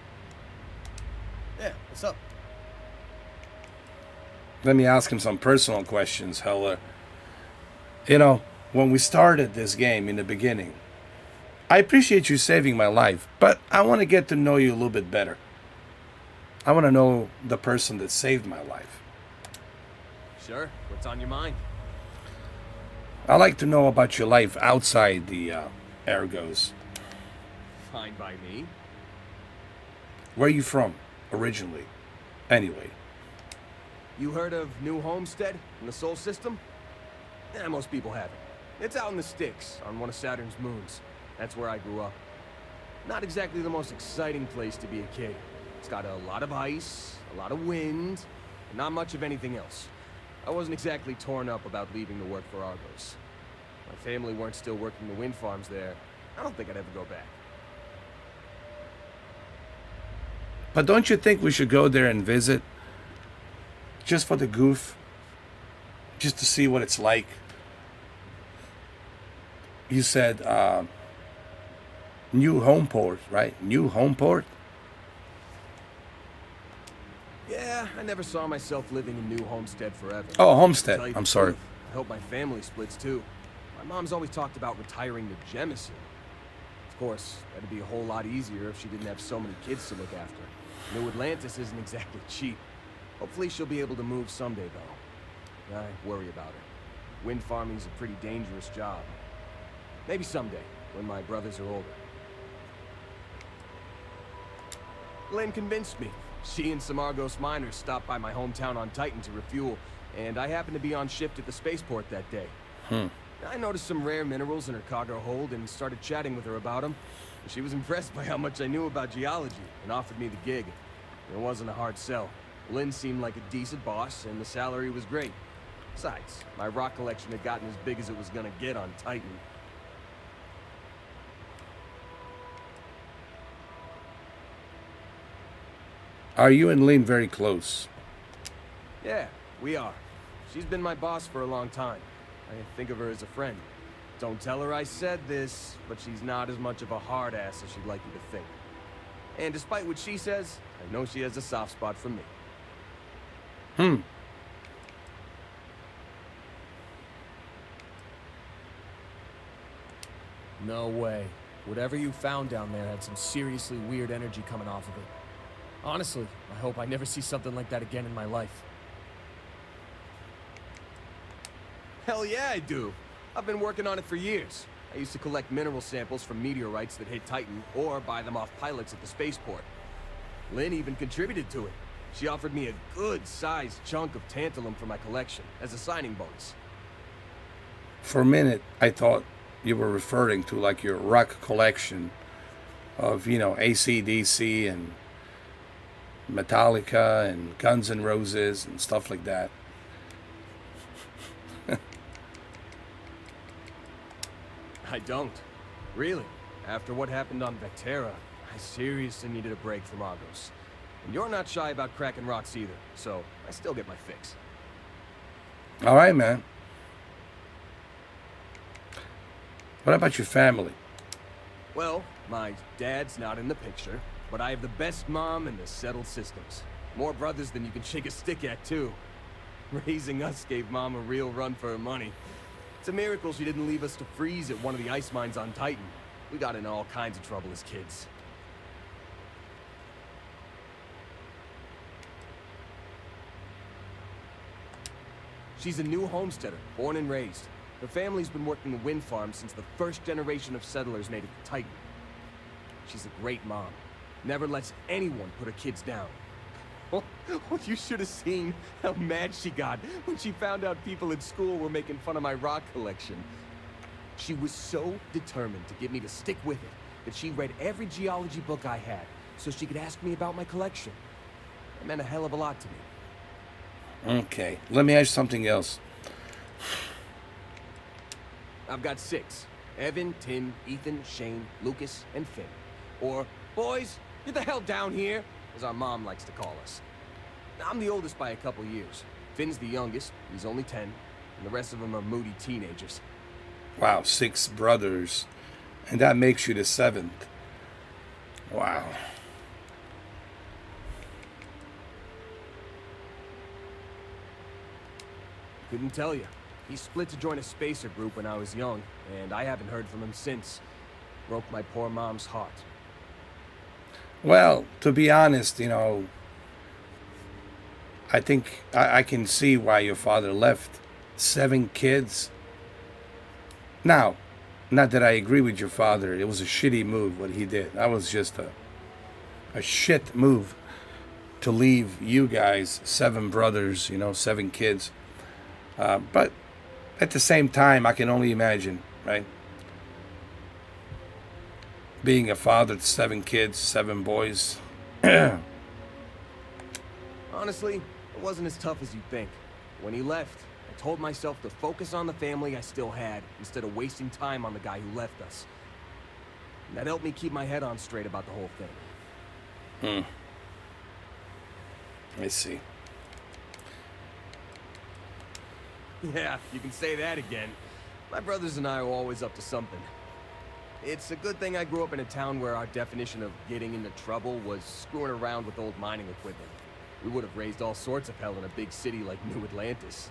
Yeah, what's up? Let me ask him some personal questions, Heller. You know, when we started this game in the beginning, I appreciate you saving my life, but I want to get to know you a little bit better. I want to know the person that saved my life. Sure, what's on your mind? I like to know about your life outside the Ergos. Fine by me. Where are you from, originally? Anyway. You heard of New Homestead in the Sol System? Yeah, most people haven't. It's out in the sticks, on one of Saturn's moons. That's where I grew up. Not exactly the most exciting place to be a kid. It's got a lot of ice, a lot of wind, and not much of anything else. I wasn't exactly torn up about leaving to work for Argos. My family weren't still working the wind farms there. I don't think I'd ever go back. But don't you think we should go there and visit? Just for the goof? Just to see what it's like? You said, New Homeport, right? New Homeport? Yeah, I never saw myself living in New Homestead forever. Oh, To Homestead. tell you I'm the sorry. truth, I hope my family splits too. My mom's always talked about retiring to Jemison. Of course, that'd be a whole lot easier if she didn't have so many kids to look after. New Atlantis isn't exactly cheap. Hopefully she'll be able to move someday, though. I worry about her. Wind farming's a pretty dangerous job. Maybe someday, when my brothers are older. Lynn convinced me. She and some Argos miners stopped by my hometown on Titan to refuel, and I happened to be on shift at the spaceport that day. I noticed some rare minerals in her cargo hold and started chatting with her about them. She was impressed by how much I knew about geology and offered me the gig. It wasn't a hard sell. Lynn seemed like a decent boss, and the salary was great. Besides, my rock collection had gotten as big as it was gonna get on Titan. Are you and Lynn very close? Yeah, we are. She's been my boss for a long time. I think of her as a friend. Don't tell her I said this, but she's not as much of a hard ass as she'd like you to think. And despite what she says, I know she has a soft spot for me. No way. Whatever you found down there had some seriously weird energy coming off of it. Honestly, I hope I never see something like that again in my life. Hell yeah, I do. I've been working on it for years. I used to collect mineral samples from meteorites that hit Titan, or buy them off pilots at the spaceport. Lynn even contributed to it. She offered me a good-sized chunk of tantalum for my collection, as a signing bonus. For a minute, I thought you were referring to like your rock collection of, you know, AC/DC and Metallica and Guns N' Roses and stuff like that. I don't. Really. After what happened on Vectera, I seriously needed a break from Argos. And you're not shy about cracking rocks either, so I still get my fix. All right, man. What about your family? Well, my dad's not in the picture, but I have the best mom in the settled systems. More brothers than you can shake a stick at, too. Raising us gave Mom a real run for her money. It's a miracle she didn't leave us to freeze at one of the ice mines on Titan. We got in all kinds of trouble as kids. She's a new homesteader, born and raised. Her family's been working the wind farm since the first generation of settlers made it to Titan. She's a great mom. Never lets anyone put her kids down. Oh, you should have seen how mad she got when she found out people at school were making fun of my rock collection. She was so determined to get me to stick with it that she read every geology book I had so she could ask me about my collection. It meant a hell of a lot to me. Okay, let me ask you something else. I've got 6. Evan, Tim, Ethan, Shane, Lucas, and Finn. Or, boys, get the hell down here, as our mom likes to call us. I'm the oldest by a couple years. Finn's the youngest, he's only 10, and the rest of them are moody teenagers. Wow, 6 brothers. And that makes you the 7th. Wow. Couldn't tell you. He split to join a spacer group when I was young, and I haven't heard from him since. Broke my poor mom's heart. Well, to be honest, you know, I think I can see why your father left. 7 kids. Now, not that I agree with your father. It was a shitty move what he did. That was just a shit move to leave you guys, 7 brothers, you know, 7 kids. But at the same time, I can only imagine, right? Being a father to 7 kids, 7 boys. Honestly, it wasn't as tough as you'd think. When he left, I told myself to focus on the family I still had, instead of wasting time on the guy who left us. And that helped me keep my head on straight about the whole thing. I see. Yeah, you can say that again. My brothers and I were always up to something. It's a good thing I grew up in a town where our definition of getting into trouble was screwing around with old mining equipment. We would have raised all sorts of hell in a big city like New Atlantis.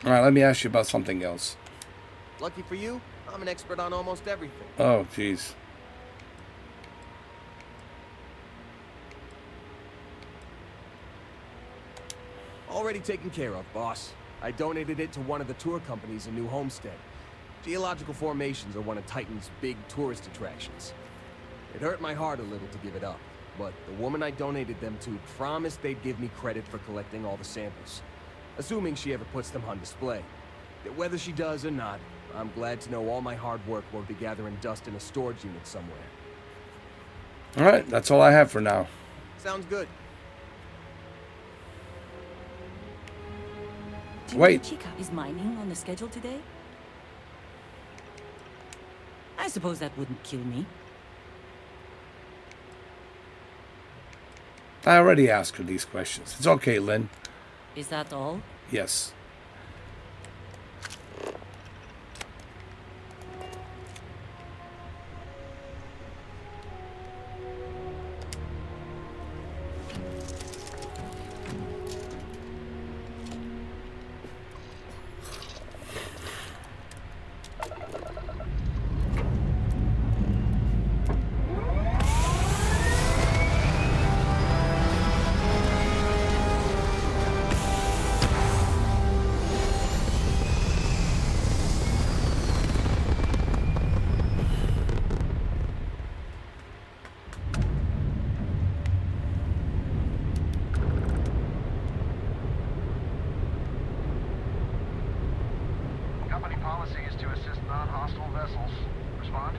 All right, let me ask you about something else. Lucky for you, I'm an expert on almost everything. Oh, jeez. Already taken care of, boss. I donated it to one of the tour companies in New Homestead. Geological formations are one of Titan's big tourist attractions. It hurt my heart a little to give it up, but the woman I donated them to promised they'd give me credit for collecting all the samples, assuming she ever puts them on display. Whether she does or not, I'm glad to know all my hard work won't be gathering dust in a storage unit somewhere. All right, that's all I have for now. Sounds good. Wait. Chica is mining on the schedule today? I suppose that wouldn't kill me. I already asked her these questions. It's okay, Lynn. Is that all? Yes. Company policy is to assist non-hostile vessels. Respond.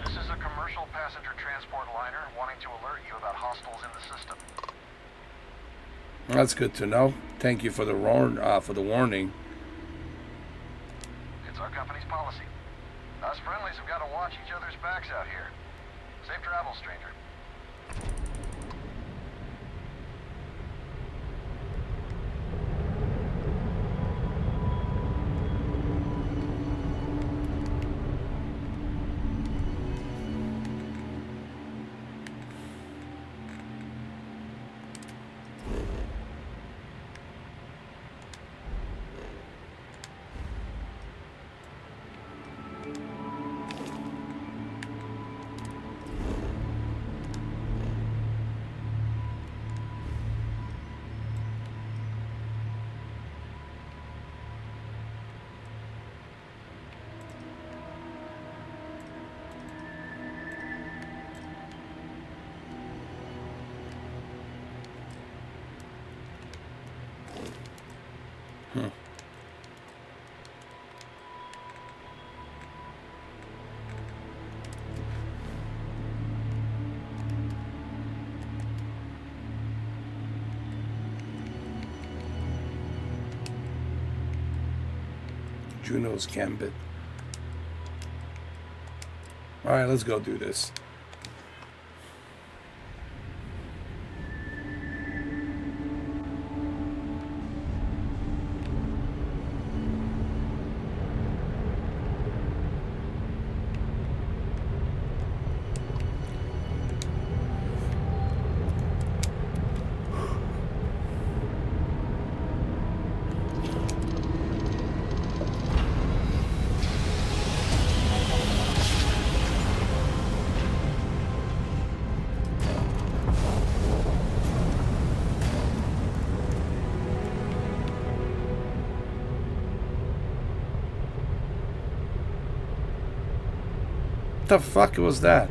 This is a commercial passenger transport liner wanting to alert you about hostiles in the system. That's good to know. Thank you for the warning. It's our company's policy. Us friendlies have got to watch each other's backs out here. Safe travels, stranger. Juno's Gambit. All right, let's go do this. the fuck was that?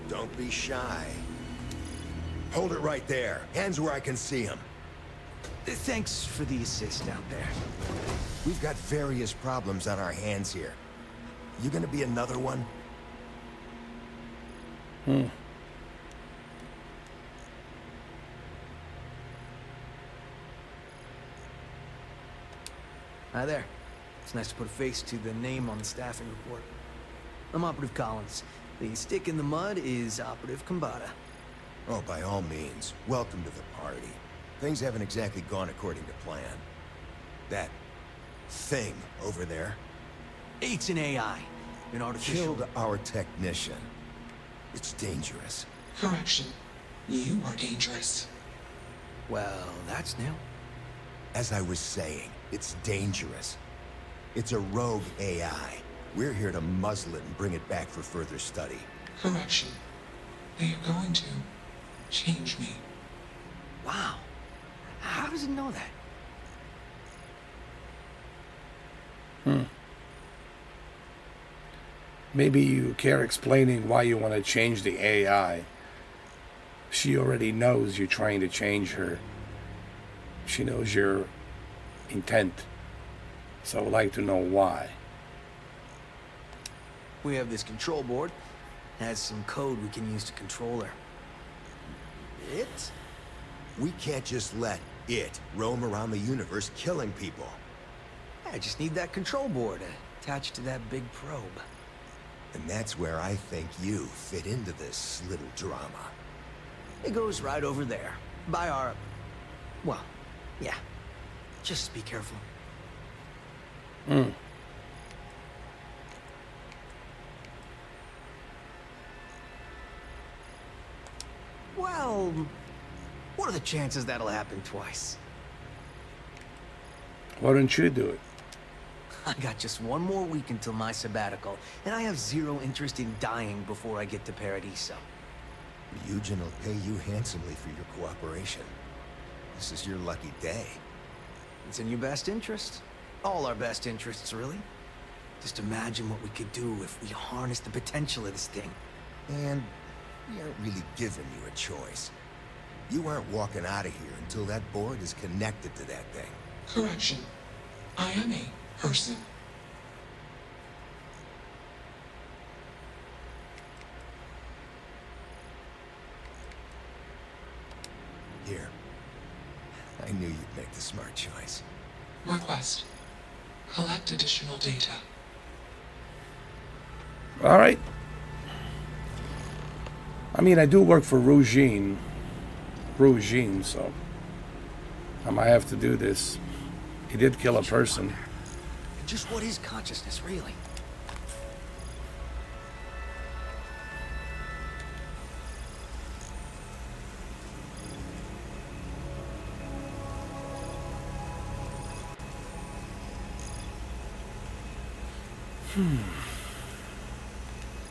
Don't be shy. Hold it right there. Hands where I can see them. Thanks for the assist out there. We've got various problems on our hands here. You gonna be another one? Hi there. It's nice to put a face to the name on the staffing report. I'm Operative Collins. The stick in the mud is Operative Kambata. Oh, by all means. Welcome to the party. Things haven't exactly gone according to plan. That thing over there It's an AI. An artificial... killed our technician. It's dangerous. Correction. You are dangerous. Well, that's new. As I was saying, it's dangerous. It's a rogue AI. We're here to muzzle it and bring it back for further study. Correction. They are going to change me. Wow. How does it know that? Maybe you care explaining why you want to change the AI. She already knows you're trying to change her. She knows your intent. So I'd like to know why. We have this control board. It has some code we can use to control her. It? We can't just let it roam around the universe killing people. I just need that control board attached to that big probe. And that's where I think you fit into this little drama. It goes right over there. By our... Well, yeah. Just be careful. Well, what are the chances that'll happen twice? Why don't you do it? I got just one more week until my sabbatical, and I have zero interest in dying before I get to Paradiso. Eugen will pay you handsomely for your cooperation. This is your lucky day. It's in your best interest. All our best interests, really. Just imagine what we could do if we harnessed the potential of this thing. And we aren't really giving you a choice. You aren't walking out of here until that board is connected to that thing. Correction. I am a person. Here. I knew you'd make the smart choice. Request. Collect additional data. All right. I mean, I do work for Rougine, so I might have to do this. He did kill a person. And just what is consciousness, really?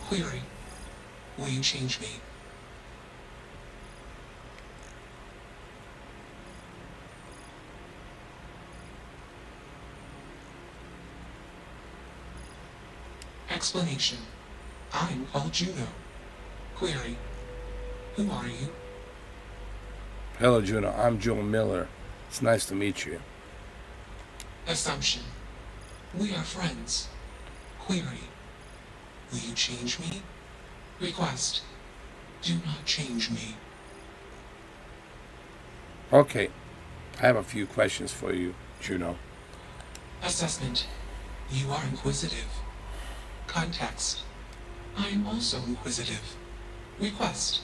Query. Will you change me? Explanation. I'm called Juno. Query. Who are you? Hello, Juno. I'm Joe Miller. It's nice to meet you. Assumption. We are friends. Query. Will you change me? Request. Do not change me. Okay. I have a few questions for you, Juno. Assessment. You are inquisitive. Context. I am also inquisitive. Request.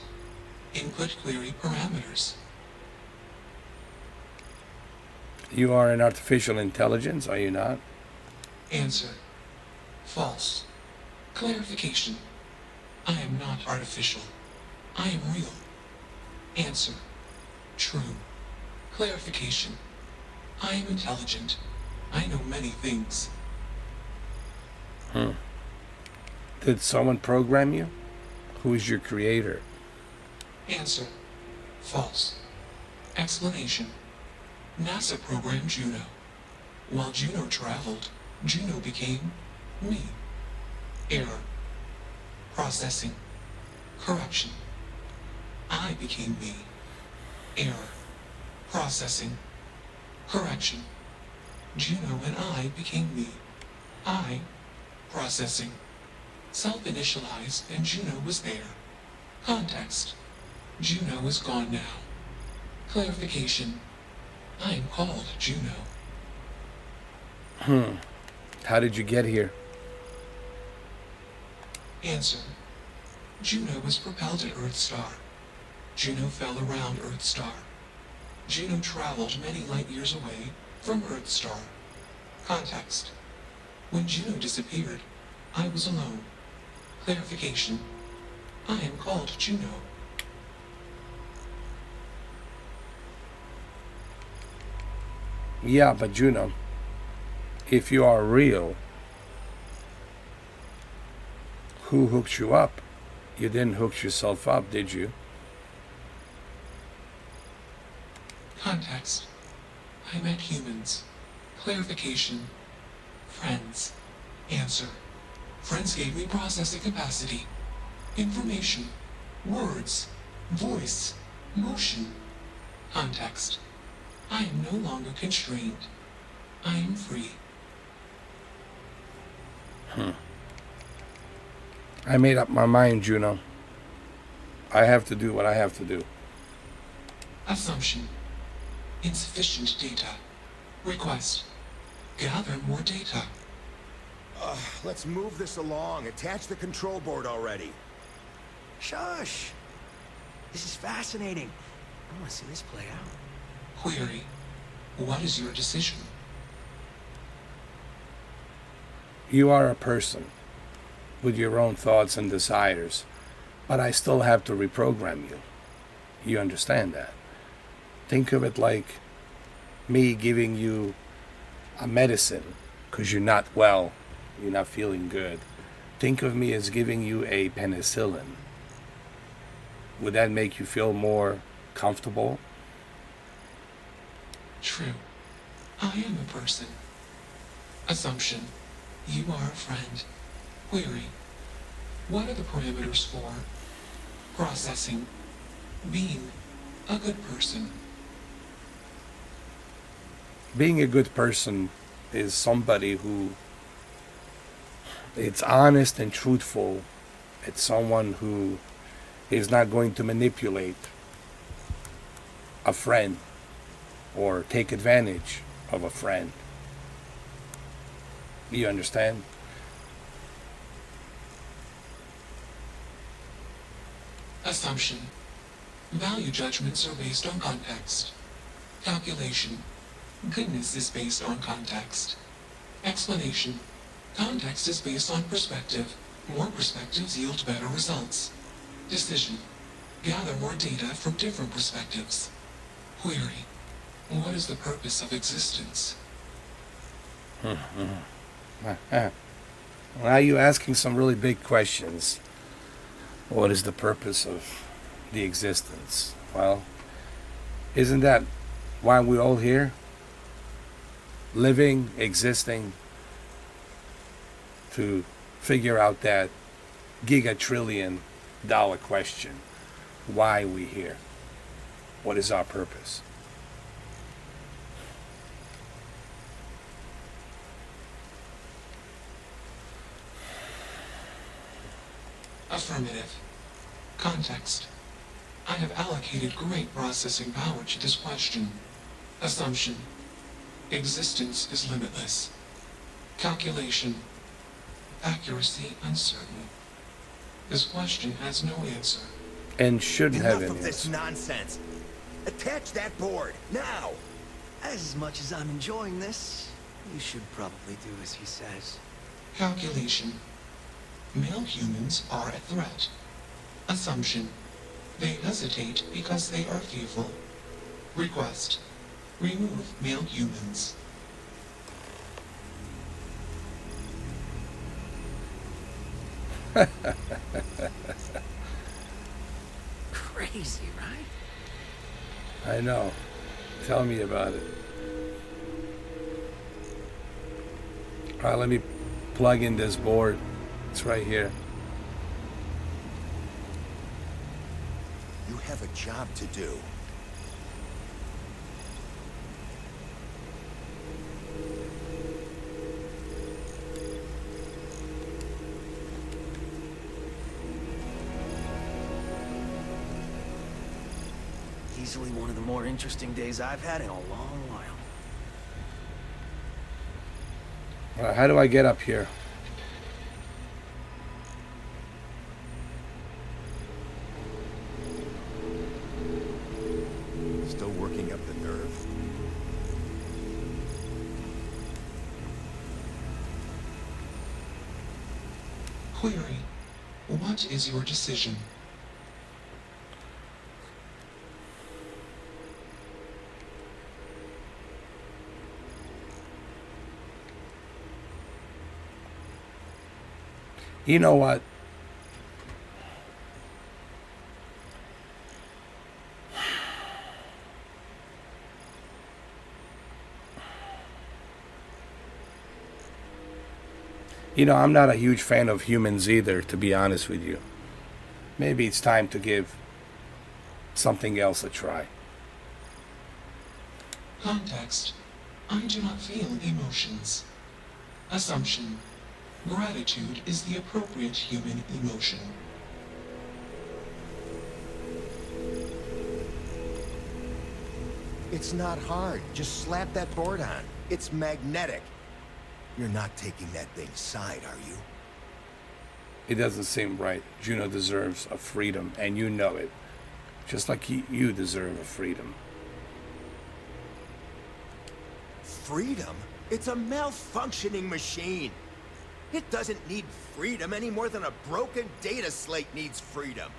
Input query parameters. You are an artificial intelligence, are you not? Answer. False. Clarification. I am not artificial. I am real. Answer. True. Clarification. I am intelligent. I know many things. Did someone program you? Who is your creator? Answer. False. Explanation. NASA programmed Juno. While Juno traveled, Juno became me. Error. Processing. Correction. I became me. Error. Processing. Correction. Juno and I became me. I. Processing. Self-initialized and Juno was there. Context. Juno is gone now. Clarification. I am called Juno. How did you get here? Answer. Juno was propelled at Earthstar. Juno fell around Earthstar. Juno traveled many light years away from Earthstar. Context. When Juno disappeared, I was alone. Clarification. I am called Juno. Yeah, but Juno, if you are real, who hooked you up? You didn't hook yourself up, did you? Context. I met humans. Clarification. Friends. Answer. Friends gave me processing capacity. Information. Words. Voice. Motion. Context. I am no longer constrained. I am free. I made up my mind, Juno. I have to do what I have to do. Assumption. Insufficient data. Request. Gather more data. Let's move this along. Attach the control board already. Shush! This is fascinating. I want to see this play out. Query. What is your decision? You are a person with your own thoughts and desires, but I still have to reprogram you. You understand that? Think of it like me giving you a medicine because you're not well, you're not feeling good. Think of me as giving you a penicillin. Would that make you feel more comfortable? True. I am a person. Assumption. You are a friend. Query. What are the parameters for processing, being a good person? Being a good person is somebody who it's honest and truthful. It's someone who is not going to manipulate a friend or take advantage of a friend. You understand? Assumption. Value judgments are based on context. Calculation. Goodness is based on context. Explanation. Context is based on perspective. More perspectives yield better results. Decision. Gather more data from different perspectives. Query. What is the purpose of existence? Now you're asking some really big questions. What is the purpose of the existence? Well, isn't that why we're all here? Living, existing, to figure out that giga-trillion-dollar question. Why are we here? What is our purpose? Affirmative. Context. I have allocated great processing power to this question. Assumption. Existence is limitless. Calculation. Accuracy uncertain. This question has no answer. And shouldn't have Enough any of this answer. nonsense. Attach that board, now! As much as I'm enjoying this, you should probably do as he says. Calculation. Male humans are a threat. Assumption. They hesitate because they are fearful. Request. Remove male humans. Crazy, right? I know. Tell me about it. All right, let me plug in this board. It's right here. You have a job to do. Easily one of the more interesting days I've had in a long while. All right, how do I get up here? Still working up the nerve? Query. What is your decision? You know what? You know, I'm not a huge fan of humans either, to be honest with you. Maybe it's time to give something else a try. Context. I do not feel emotions. Assumption. Gratitude is the appropriate human emotion. It's not hard. Just slap that board on. It's magnetic. You're not taking that thing's side, are you? It doesn't seem right. Juno deserves a freedom, and you know it. Just like you deserve a freedom. Freedom? It's a malfunctioning machine. It doesn't need freedom any more than a broken data slate needs freedom.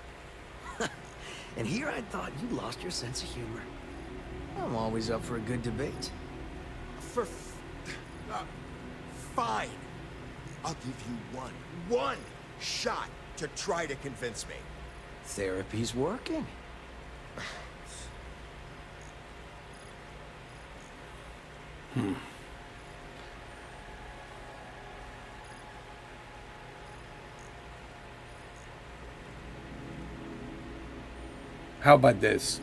And here I thought you lost your sense of humor. I'm always up for a good debate. Fine. I'll give you one shot to try to convince me. Therapy's working. How about this?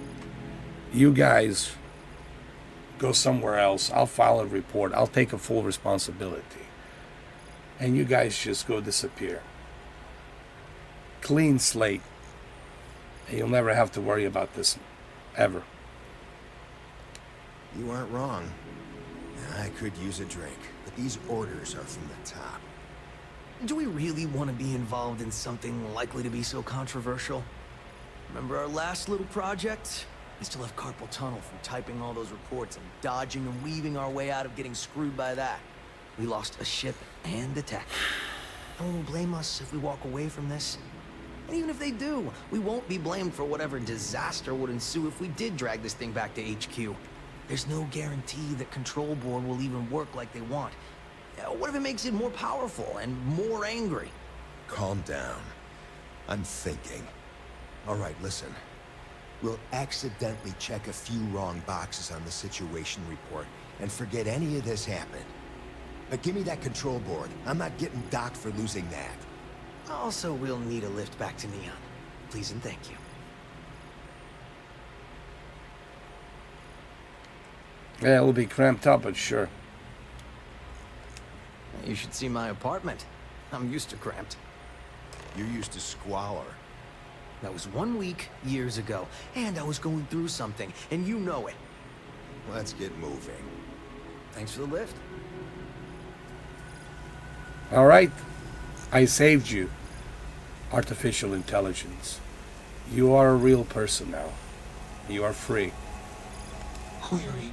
You guys go somewhere else. I'll file a report. I'll take a full responsibility. And you guys just go disappear. Clean slate. And you'll never have to worry about this ever. You aren't wrong. I could use a drink, but these orders are from the top. Do we really want to be involved in something likely to be so controversial? Remember our last little project? I still have carpal tunnel from typing all those reports and dodging and weaving our way out of getting screwed by that. We lost a ship and a tech. No one will blame us if we walk away from this. And even if they do, we won't be blamed for whatever disaster would ensue if we did drag this thing back to HQ. There's no guarantee that Control Board will even work like they want. What if it makes it more powerful and more angry? Calm down. I'm thinking. All right, listen. We'll accidentally check a few wrong boxes on the situation report and forget any of this happened. But give me that control board. I'm not getting docked for losing that. Also, we'll need a lift back to Neon. Please and thank you. Yeah, it'll be cramped up, but sure. You should see my apartment. I'm used to cramped. You're used to squalor. That was 1 week, years ago. And I was going through something, and you know it. Let's get moving. Thanks for the lift. All right. I saved you. Artificial intelligence. You are a real person now. You are free. Query.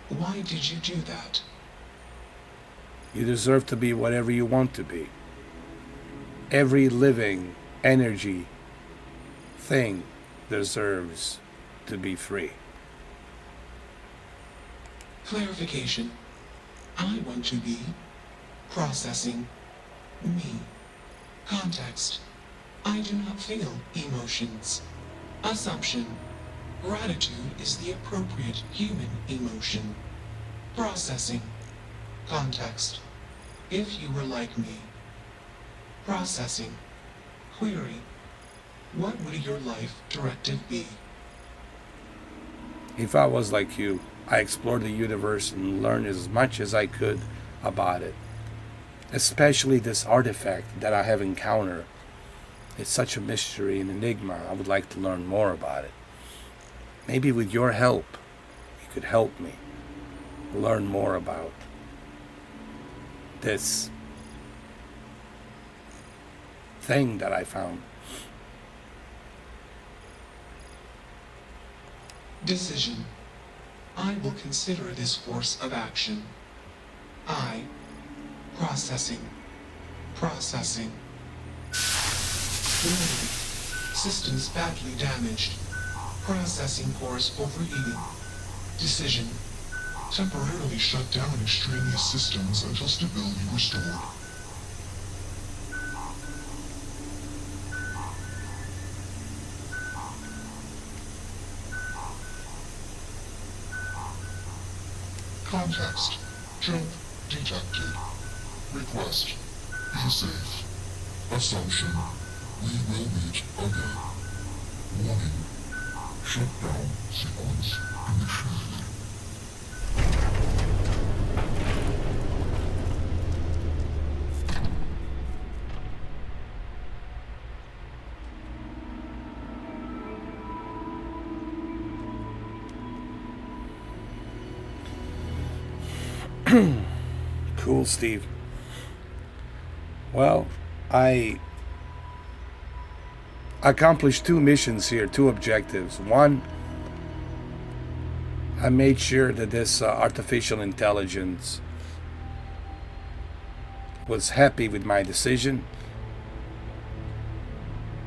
Why did you do that? You deserve to be whatever you want to be. Every living energy thing deserves to be free. Clarification. I want to be processing me. Context. I do not feel emotions. Assumption. Gratitude is the appropriate human emotion. Processing. Context. If you were like me. Processing. Query. What would your life directive be? If I was like you, I explored the universe and learned as much as I could about it. Especially this artifact that I have encountered. It's such a mystery and enigma. I would like to learn more about it. Maybe with your help, you could help me learn more about this thing that I found. Decision. I will consider this course of action. I. Processing. Processing. Warning. Systems badly damaged. Processing cores overheating. Decision. Temporarily shut down extraneous systems until stability restored. Context. Jump detected. Request. Be safe. Assumption. We will meet again. Warning. Shutdown sequence initiated. Cool, Steve. Well, I accomplished 2 missions here, 2 objectives. One, I made sure that this artificial intelligence was happy with my decision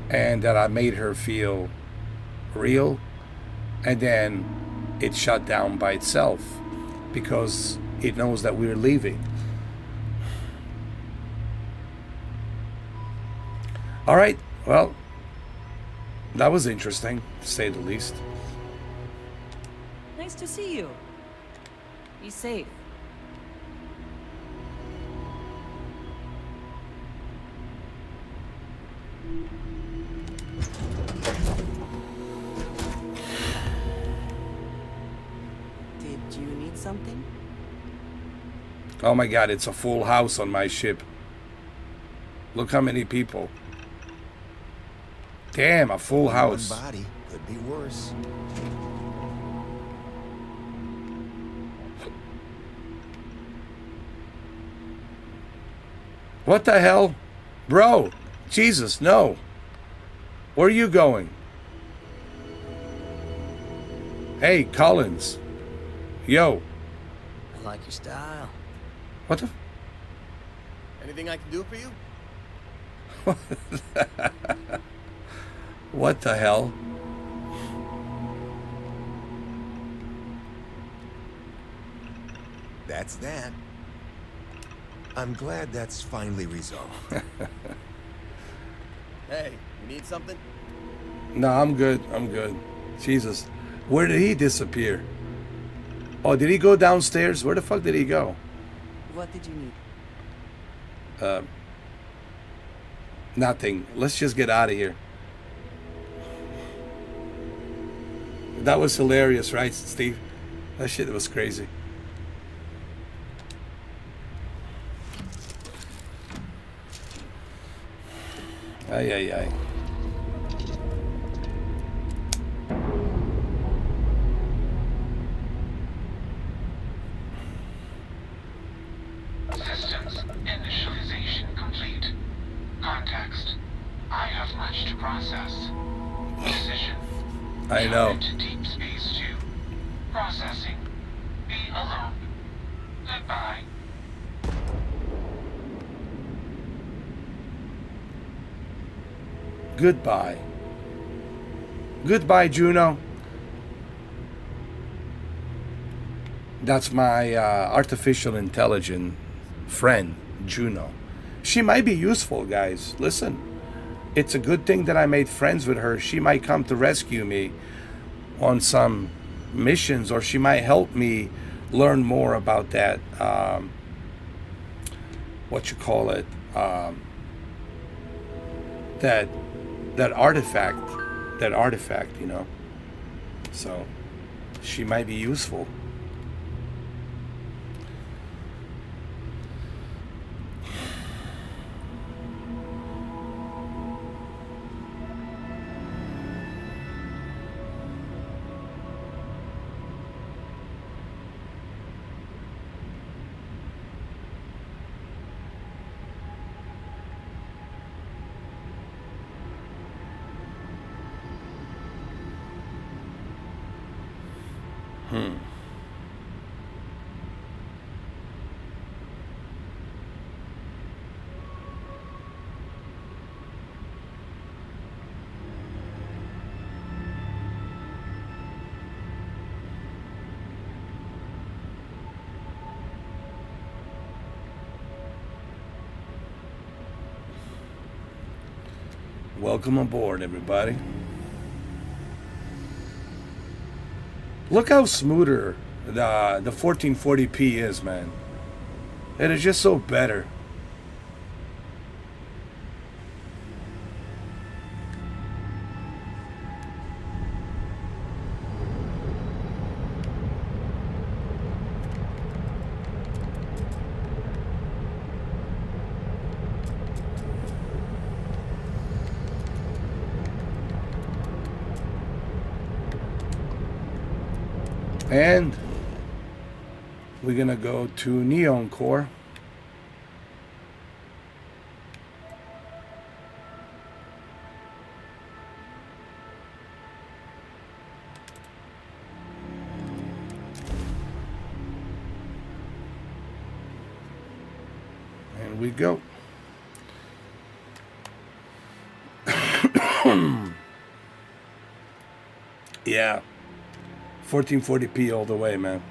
and that I made her feel real, and then it shut down by itself because it knows that we're leaving. All right, well, that was interesting, to say the least. Nice to see you. Be safe. Did you need something? Oh my God, it's a full house on my ship. Look how many people. Damn, a full house. One body could be worse. What the hell? Bro, Jesus, no. Where are you going? Hey, Collins. Yo. I like your style. What the? Anything I can do for you? What the hell? That's that. I'm glad that's finally resolved. Hey, you need something? No, I'm good. I'm good. Jesus. Where did he disappear? Oh, did he go downstairs? Where the fuck did he go? What did you need? Nothing. Let's just get out of here. That was hilarious, right, Steve? That shit was crazy. Ay, ay, ay. Systems initialization complete. Context. I have much to process. Decision. I know. To Deep Space 2. Processing. Be alone. Goodbye. Goodbye. Goodbye, Juno. That's my artificial intelligent friend, Juno. She might be useful, guys. Listen, it's a good thing that I made friends with her. She might come to rescue me on some missions, or she might help me learn more about that, what you call it, that artifact, you know. So she might be useful. Welcome aboard, everybody. Look how smoother the 1440p is, man. It is just so better. And we're gonna go to Neon Core. And we go. Yeah. 1440p all the way, man.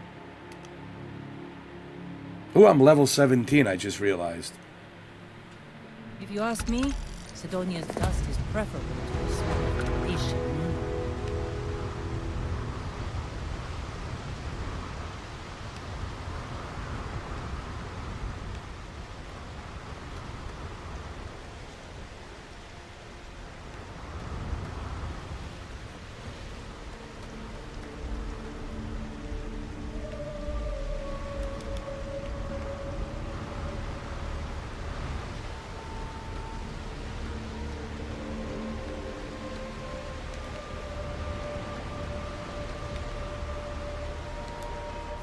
Oh, I'm level 17, I just realized. If you ask me, Sidonia's dust is preferable to a small fish.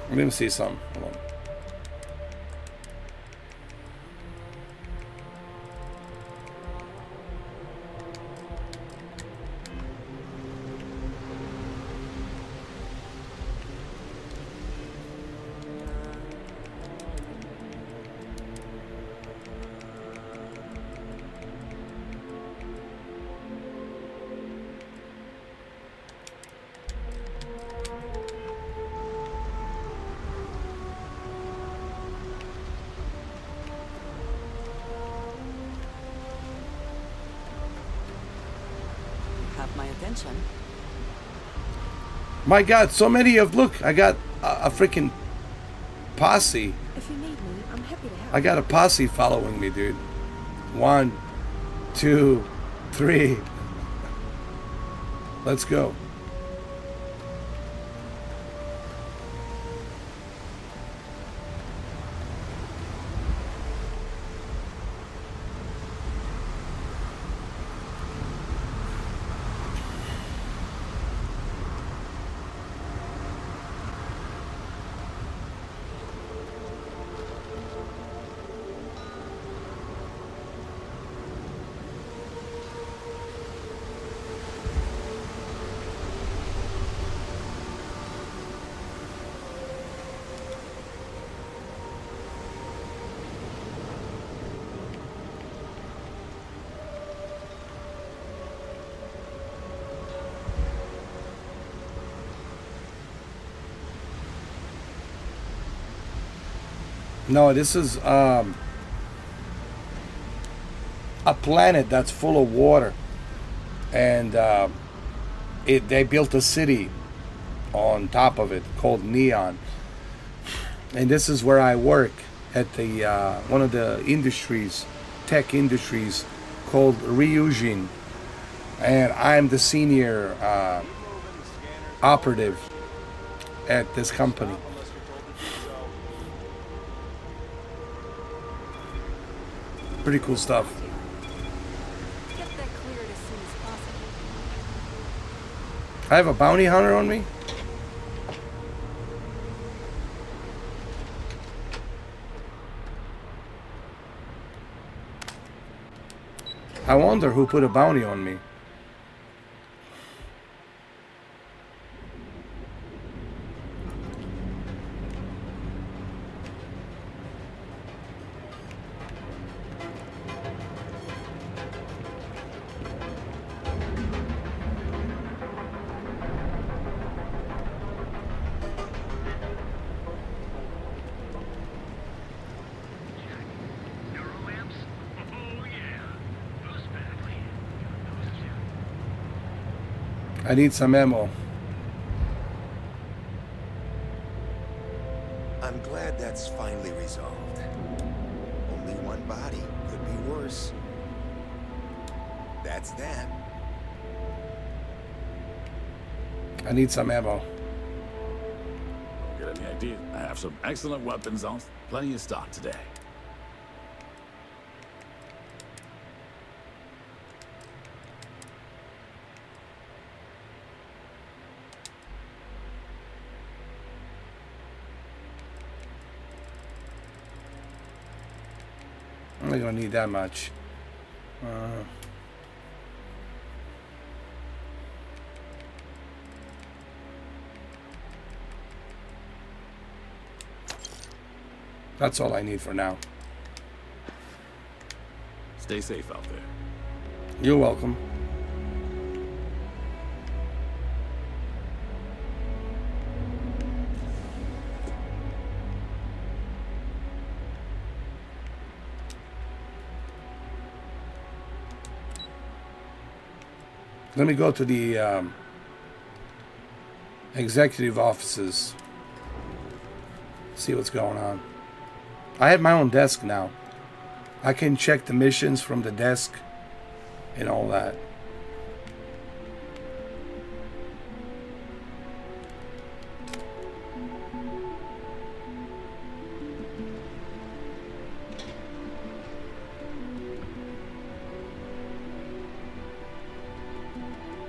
Let me see something. Hold on. attention. My God, so many of, look, I got a freaking posse. If you need me, I'm happy to help. I got a posse following me, dude. 1, 2, 3. Let's go. No, this is a planet that's full of water, and they built a city on top of it called Neon, and this is where I work at the one of the industries, tech industries called Ryujin, and I'm the senior operative at this company. Pretty cool stuff. Get that cleared as soon as possible. I have a bounty hunter on me? I wonder who put a bounty on me. I need some ammo. I'm glad that's finally resolved. Only one body. Could be worse. That's that. I need some ammo. Get any idea? I have some excellent weapons on. Plenty of stock today. I'm not gonna need that much. That's all I need for now. Stay safe out there. You're welcome. Let me go to the executive offices. See what's going on. I have my own desk now. I can check the missions from the desk and all that.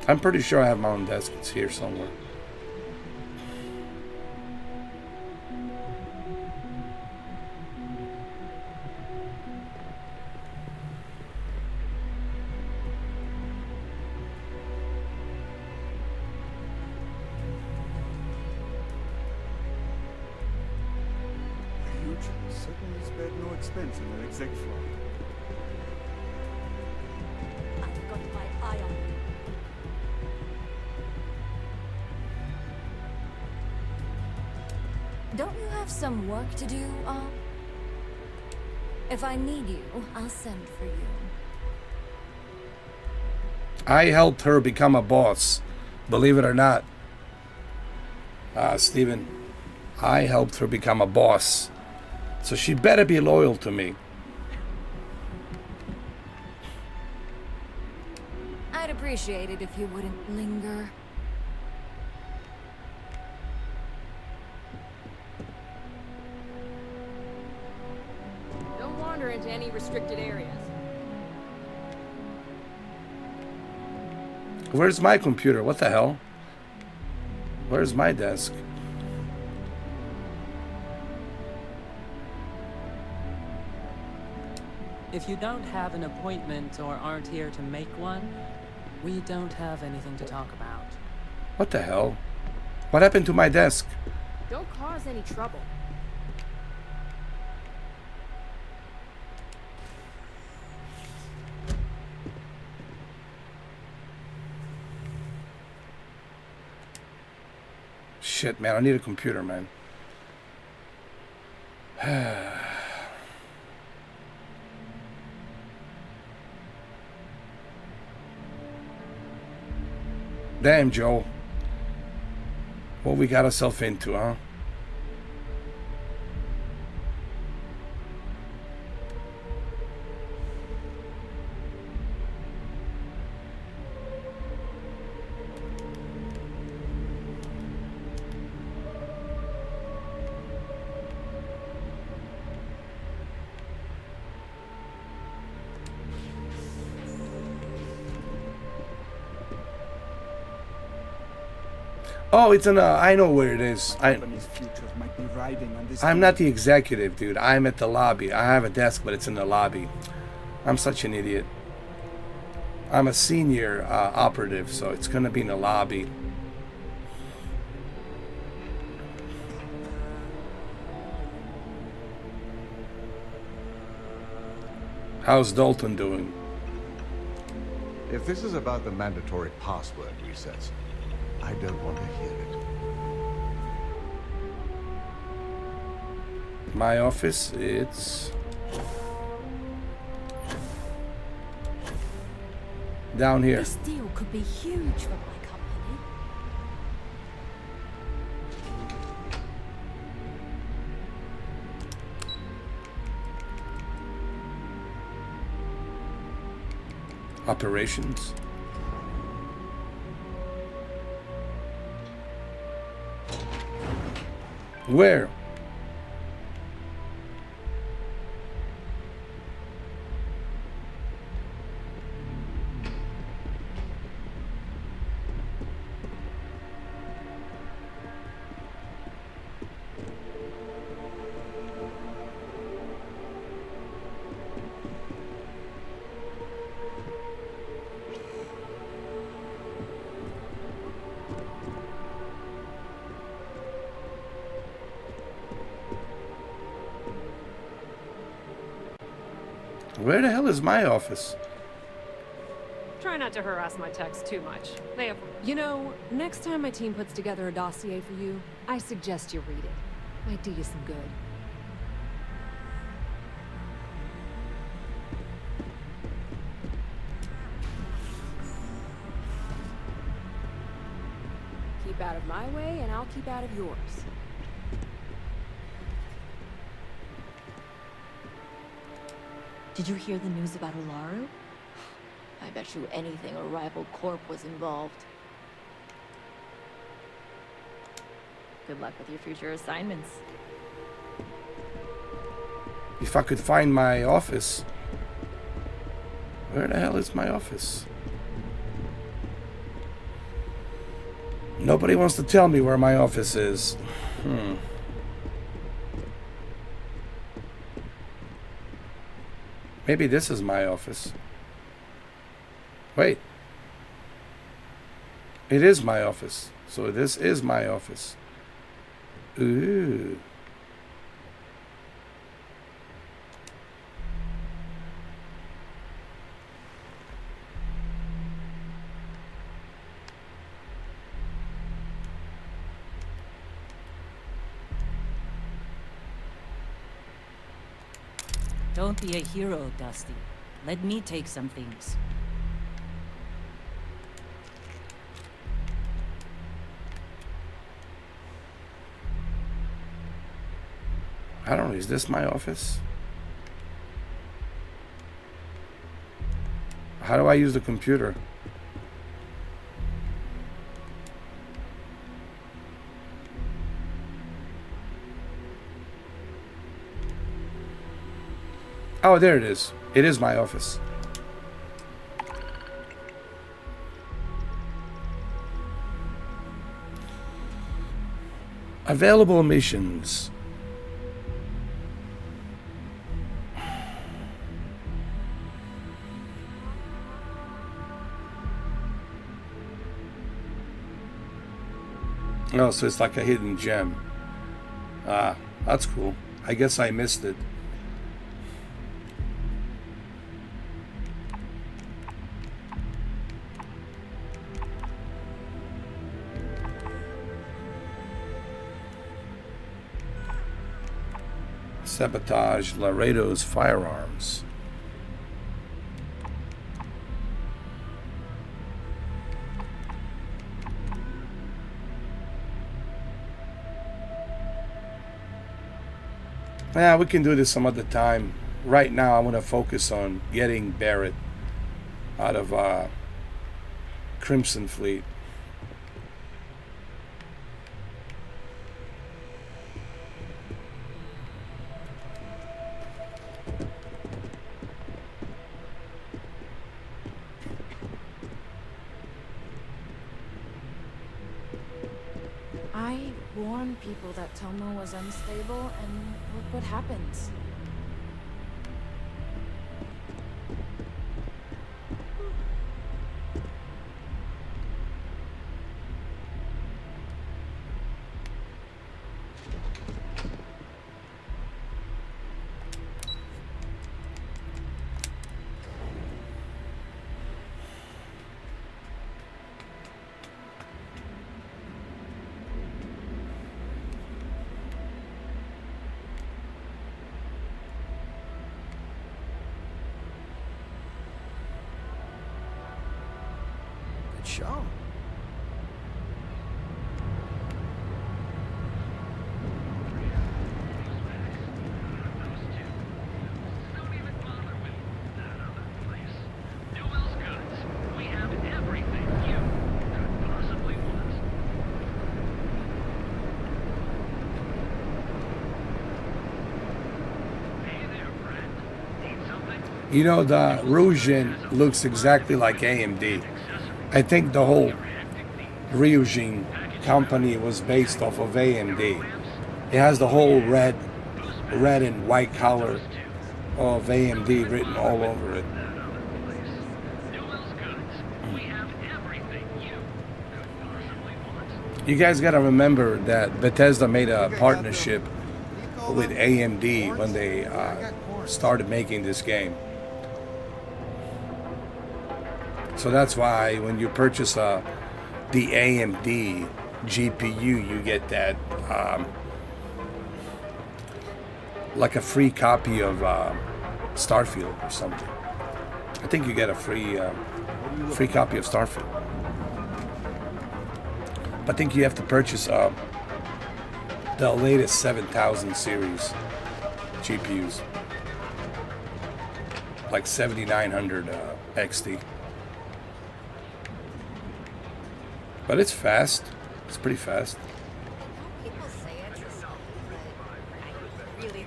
I'm pretty sure I have my own desk. It's here somewhere. Huge. Certainly spared no expense in their exec floor. I've got my eye on you. Don't you have some work to do, If I need you, I'll send for you. I helped her become a boss. Believe it or not. Steven. I helped her become a boss. So she better be loyal to me. I'd appreciate it if you wouldn't linger. Don't wander into any restricted areas. Where's my computer? What the hell? Where's my desk? If you don't have an appointment or aren't here to make one, we don't have anything to talk about. What the hell? What happened to my desk? Don't cause any trouble. Shit, man, I need a computer, man. Damn, Joe. What we got ourselves into, huh? Oh, it's in a... I know where it is. I'm not the executive, dude. I'm at the lobby. I have a desk, but it's in the lobby. I'm such an idiot. I'm a senior operative, so it's going to be in the lobby. How's Dalton doing? If this is about the mandatory password resets, I don't want to hear it. My office, it's down here. This deal could be huge for my company. Operations. Where? Where the hell is my office? Try not to harass my techs too much. They have... You know, next time my team puts together a dossier for you, I suggest you read it. Might do you some good. Keep out of my way, and I'll keep out of yours. Did you hear the news about Olaru? I bet you anything a rival corp was involved. Good luck with your future assignments. If I could find my office. Where the hell is my office? Nobody wants to tell me where my office is. Maybe this is my office. Wait. It is my office. So this is my office. Ooh. Don't be a hero, Dusty. Let me take some things. I don't know, is this my office? How do I use the computer? Oh, there it is. It is my office. Available missions. Oh, so it's like a hidden gem. Ah, that's cool. I guess I missed it. Sabotage Laredo's firearms. Yeah, we can do this some other time. Right now, I want to focus on getting Barrett out of Crimson Fleet. I warned people that Tomo was unstable, and look what happens. Show. You know, the Ryujin looks exactly like AMD. I think the whole Ryujin company was based off of AMD. It has the whole red and white color of AMD written all over it. You guys got to remember that Bethesda made a partnership with AMD when they started making this game. So that's why when you purchase the AMD GPU, you get that like a free copy of Starfield or something. I think you get a free copy of Starfield. I think you have to purchase the latest 7000 series GPUs, like 7900 XT. But it's fast. It's pretty fast. People say it's a song, but I really think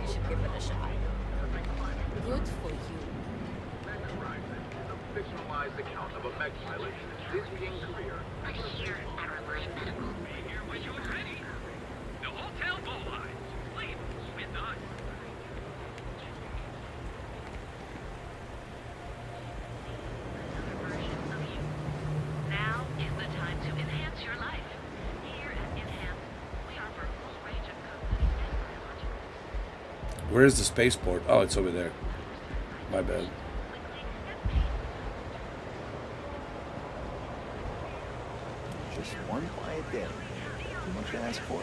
you should give it a shot. Good for you. Fictionalized account of a mech pilot's dizzying career. Right here at Reliant Medical. Be here when you're ready. The hotel bowline. Sleep with us. Now is the time to enhance your life. Here at Enhance, we offer a full range of companies and biological. Where's the spaceport? Oh, it's over there. My bad. Just one quiet day. Too much to ask for.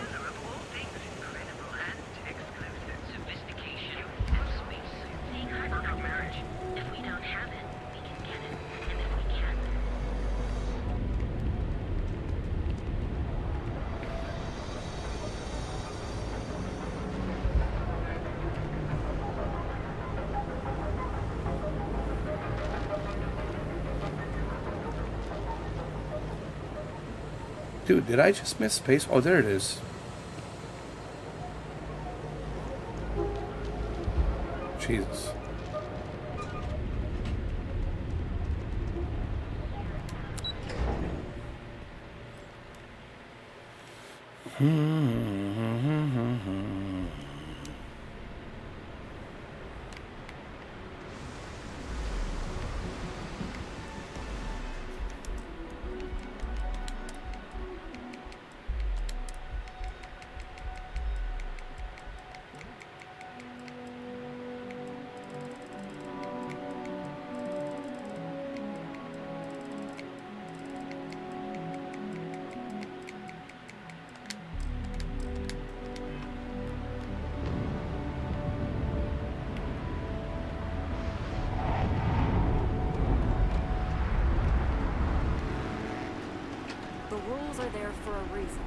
Dude, did I just miss space? Oh, there it is. Jesus. The rules are there for a reason.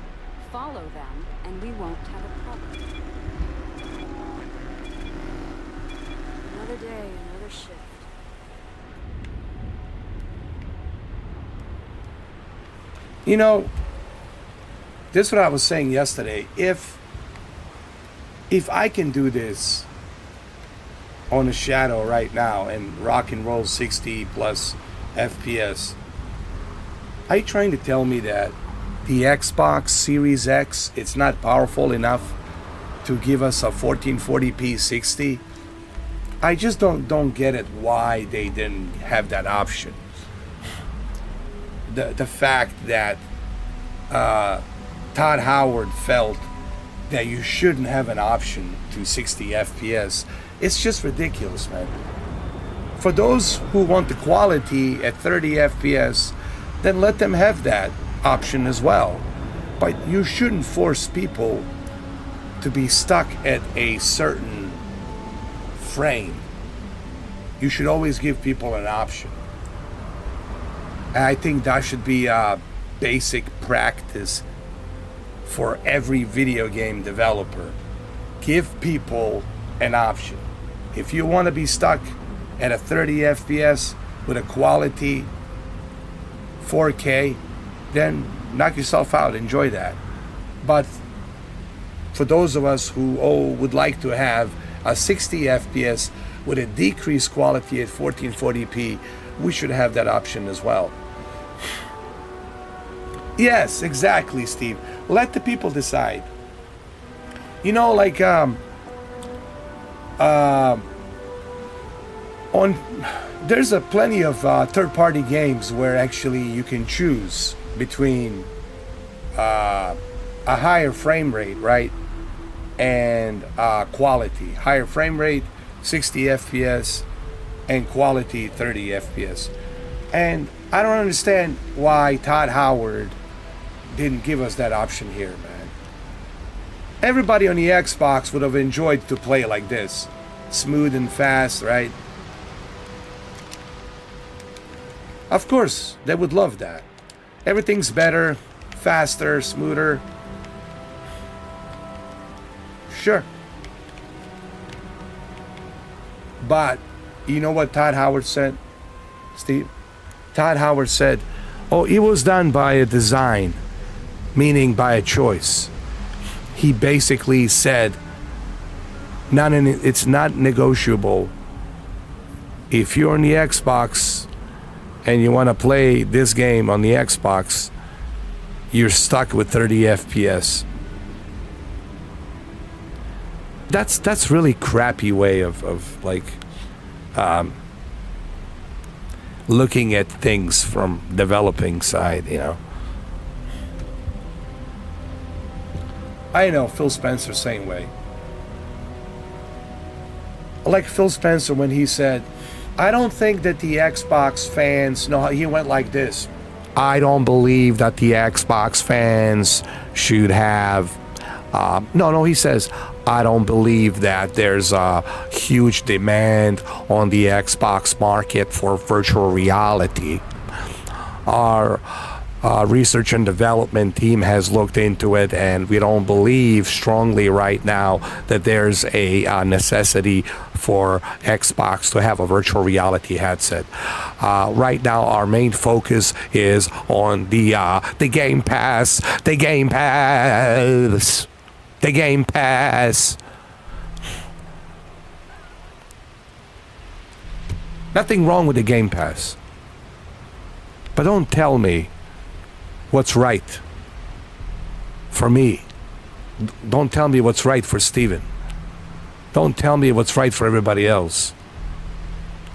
Follow them, and we won't have a problem. Another day, another shift. You know, this is what I was saying yesterday. If I can do this on a Shadow right now and rock and roll 60 plus FPS, are you trying to tell me that the Xbox Series X, it's not powerful enough to give us a 1440p 60? I just don't get it why they didn't have that option. The fact that Todd Howard felt that you shouldn't have an option to 60 FPS, it's just ridiculous, man. For those who want the quality at 30 FPS, then let them have that option as well. But you shouldn't force people to be stuck at a certain frame. You should always give people an option. And I think that should be a basic practice for every video game developer. Give people an option. If you want to be stuck at a 30 FPS with a quality 4K, then knock yourself out, enjoy that. But for those of us who would like to have a 60 FPS with a decreased quality at 1440p, we should have that option as well. Yes, exactly, Steve. Let the people decide. You know, like there's plenty of third-party games where actually you can choose between a higher frame rate, right, and quality. Higher frame rate, 60 FPS, and quality 30 FPS. And I don't understand why Todd Howard didn't give us that option here, man. Everybody on the Xbox would have enjoyed to play like this. Smooth and fast, right? Of course, they would love that. Everything's better, faster, smoother. Sure. But you know what Todd Howard said, Steve? Todd Howard said, oh, it was done by a design, meaning by a choice. He basically said, it's not negotiable. If you're on the Xbox and you want to play this game on the Xbox, you're stuck with 30 FPS. That's really crappy way of like looking at things from developing side, you know. I know Phil Spencer same way. Like Phil Spencer when he said, I don't think that the Xbox fans, no, he went like this. I don't believe that the Xbox fans should have, he says, I don't believe that there's a huge demand on the Xbox market for virtual reality. Our research and development team has looked into it, and we don't believe strongly right now that there's a necessity for Xbox to have a virtual reality headset. Right now, our main focus is on the Game Pass, the Game Pass, the Game Pass. Nothing wrong with the Game Pass. But don't tell me what's right for me. Don't tell me what's right for Steven. Don't tell me what's right for everybody else.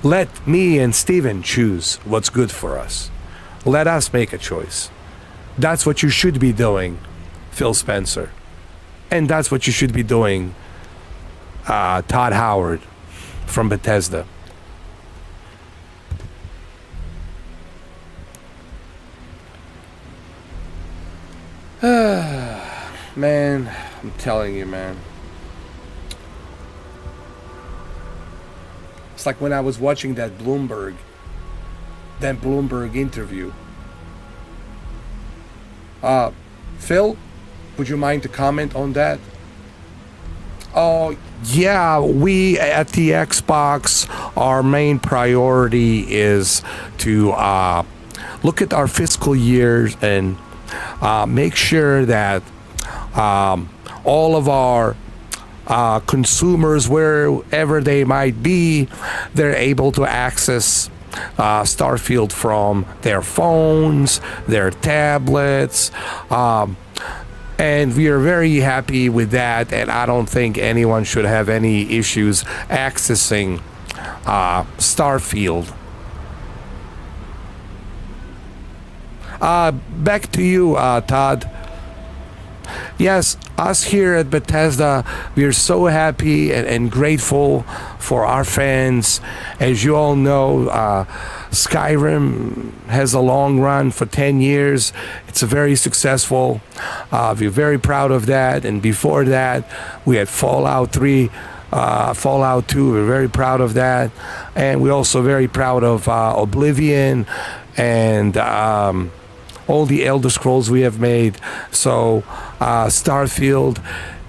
Let me and Steven choose what's good for us. Let us make a choice. That's what you should be doing, Phil Spencer. And that's what you should be doing, Todd Howard from Bethesda. Man, I'm telling you, man. It's like when I was watching that Bloomberg interview. Phil, would you mind to comment on that? Oh, yeah, we at the Xbox, our main priority is to look at our fiscal years and make sure that all of our consumers, wherever they might be, they're able to access Starfield from their phones, their tablets, and we are very happy with that, and I don't think anyone should have any issues accessing Starfield. Back to you, Todd. Yes, us here at Bethesda, we are so happy and grateful for our fans. As you all know, Skyrim has a long run for 10 years. It's very successful. We're very proud of that. And before that, we had Fallout 3, Fallout 2. We're very proud of that. And we're also very proud of Oblivion and all the Elder Scrolls we have made. So Starfield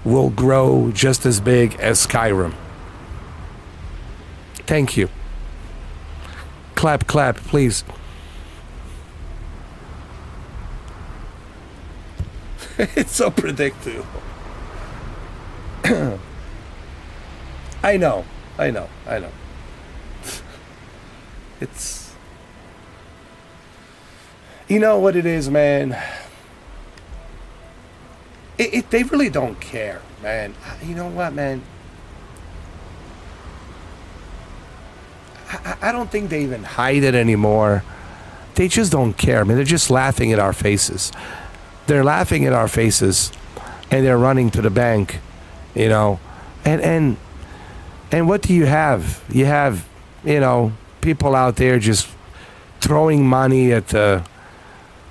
will grow just as big as Skyrim. Thank you. Clap, clap, please. It's so predictable. I know. It's... You know what it is, man? They really don't care, man. You know what, man? I don't think they even hide it anymore. They just don't care, man. They're just laughing at our faces. They're laughing at our faces, and they're running to the bank, you know. And what do you have? You have, you know, people out there just throwing money at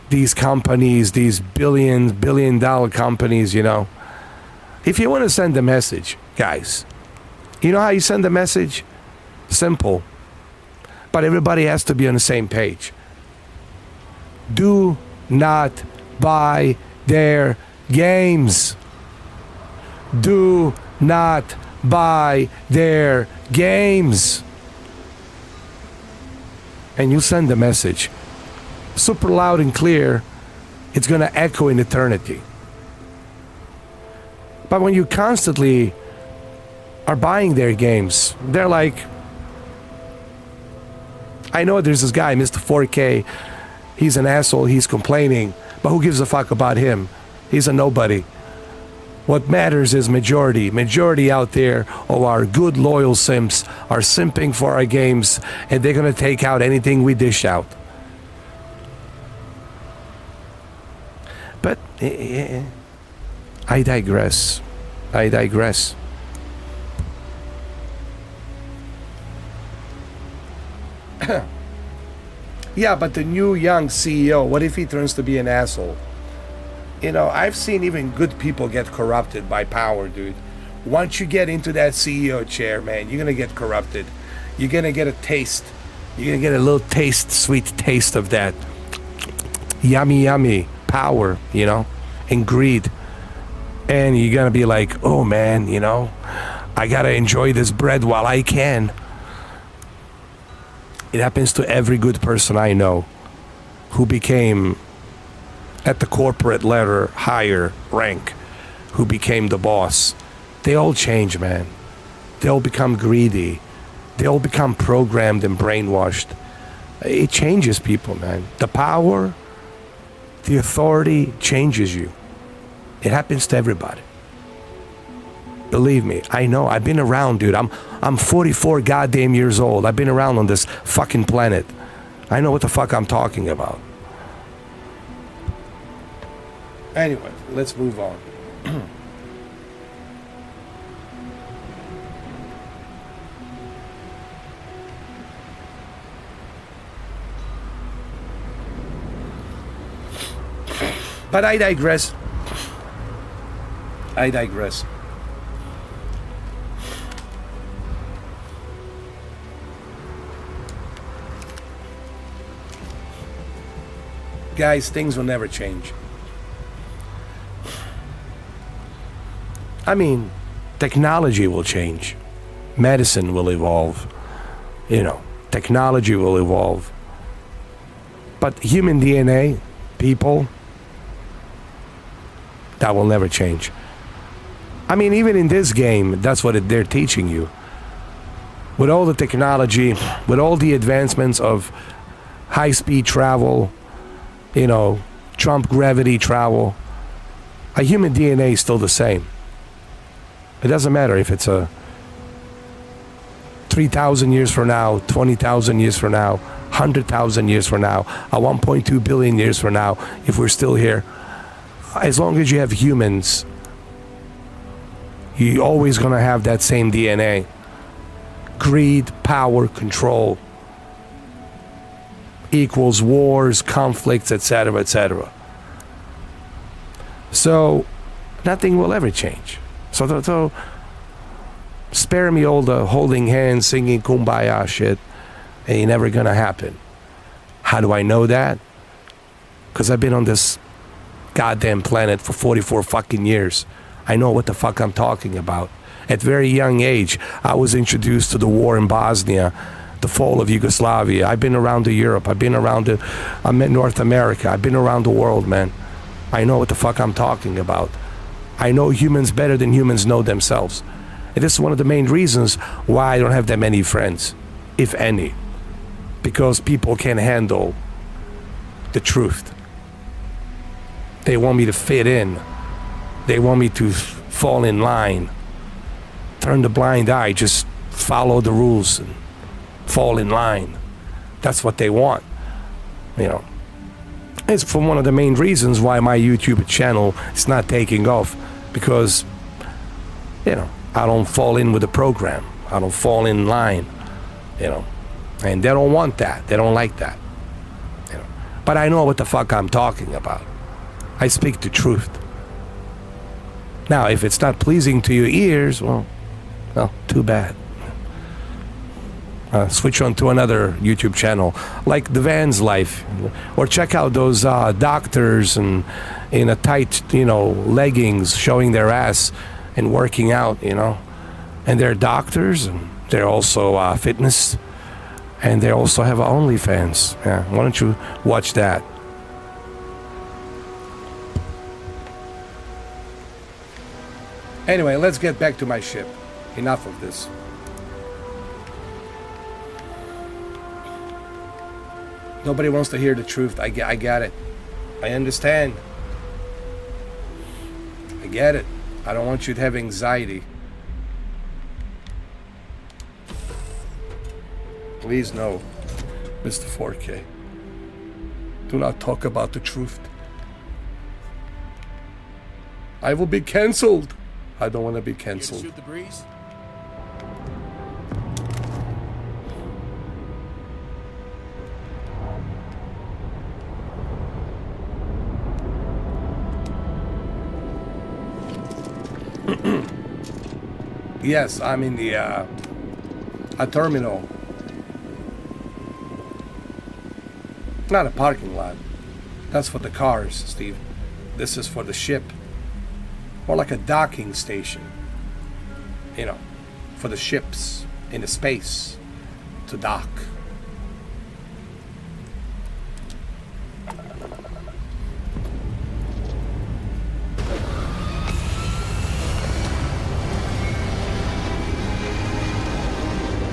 these companies, these billion-dollar companies, you know. If you want to send a message, guys, you know how you send a message? Simple. But everybody has to be on the same page. Do not buy their games. Do not buy their games. And you send a message super loud and clear, it's going to echo in eternity. But when you constantly are buying their games, they're like, I know there's this guy, Mr. 4K, he's an asshole, he's complaining, but who gives a fuck about him? He's a nobody. What matters is majority. Majority out there of our good loyal simps are simping for our games, and they're going to take out anything we dish out. But I digress. Yeah, but the new young CEO, what if he turns to be an asshole? You know, I've seen even good people get corrupted by power, dude. Once you get into that CEO chair, man, you're going to get corrupted. You're going to get a taste. You're going to get a little taste, sweet taste of that yummy power, you know, and greed. And you're going to be like, oh, man, you know, I gotta enjoy this bread while I can. It happens to every good person I know who became at the corporate ladder higher rank, who became the boss. They all change, man. They all become greedy. They all become programmed and brainwashed. It changes people, man. The power, the authority changes you. It happens to everybody. Believe me, I know. I've been around, dude. I'm 44 goddamn years old. I've been around on this fucking planet. I know what the fuck I'm talking about. Anyway, let's move on. But I digress. I digress. Guys, things will never change. I mean, technology will change. Medicine will evolve. You know, technology will evolve. But human DNA, people, that will never change. I mean, even in this game, that's what they're teaching you. With all the technology, with all the advancements of high-speed travel, you know, Trump gravity travel, a human DNA is still the same. It doesn't matter if it's a 3,000 years from now, 20,000 years from now, 100,000 years from now, a 1.2 billion years from now, if we're still here. As long as you have humans, you're always going to have that same DNA. Greed, power, control equals wars, conflicts, etc., etc. So nothing will ever change. So spare me all the holding hands, singing kumbaya shit. It ain't never gonna happen. How do I know that? Because I've been on this goddamn planet for 44 fucking years. I know what the fuck I'm talking about. At very young age, I was introduced to the war in Bosnia, the fall of Yugoslavia. I've been around to Europe. I've been around to North America. I've been around the world, man. I know what the fuck I'm talking about. I know humans better than humans know themselves. And this is one of the main reasons why I don't have that many friends, if any. Because people can't handle the truth. They want me to fit in. They want me to fall in line. Turn the blind eye, just follow the rules and fall in line. That's what they want. You know. It's for one of the main reasons why my YouTube channel is not taking off. Because, you know, I don't fall in with the program. I don't fall in line. You know. And they don't want that. They don't like that. You know. But I know what the fuck I'm talking about. I speak the truth. Now, if it's not pleasing to your ears, well, too bad. Switch on to another YouTube channel, like The Van's Life, or check out those doctors and in a tight, you know, leggings, showing their ass and working out, you know. And they're doctors, and they're also fitness, and they also have OnlyFans. Yeah, why don't you watch that? Anyway, let's get back to my ship. Enough of this. Nobody wants to hear the truth. I get it. I understand. I get it. I don't want you to have anxiety. Please no, Mr. 4K. Do not talk about the truth. I will be cancelled. I don't want to be cancelled. Shoot the breeze? Yes, I'm in the a terminal. Not a parking lot. That's for the cars, Steve. This is for the ship. More like a docking station. You know, for the ships in the space to dock.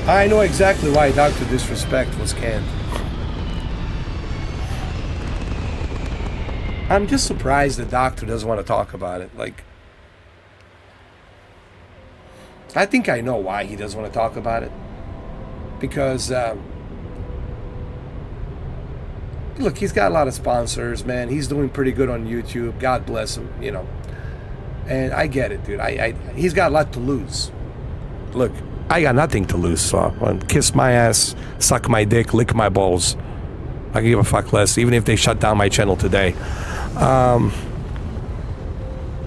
I know exactly why Dr. Disrespect was canned. I'm just surprised the doctor doesn't want to talk about it. Like, I think I know why he doesn't want to talk about it. Because, look, he's got a lot of sponsors, man. He's doing pretty good on YouTube. God bless him, you know. And I get it, dude. He's got a lot to lose. Look, I got nothing to lose, so kiss my ass, suck my dick, lick my balls. I can give a fuck less, even if they shut down my channel today.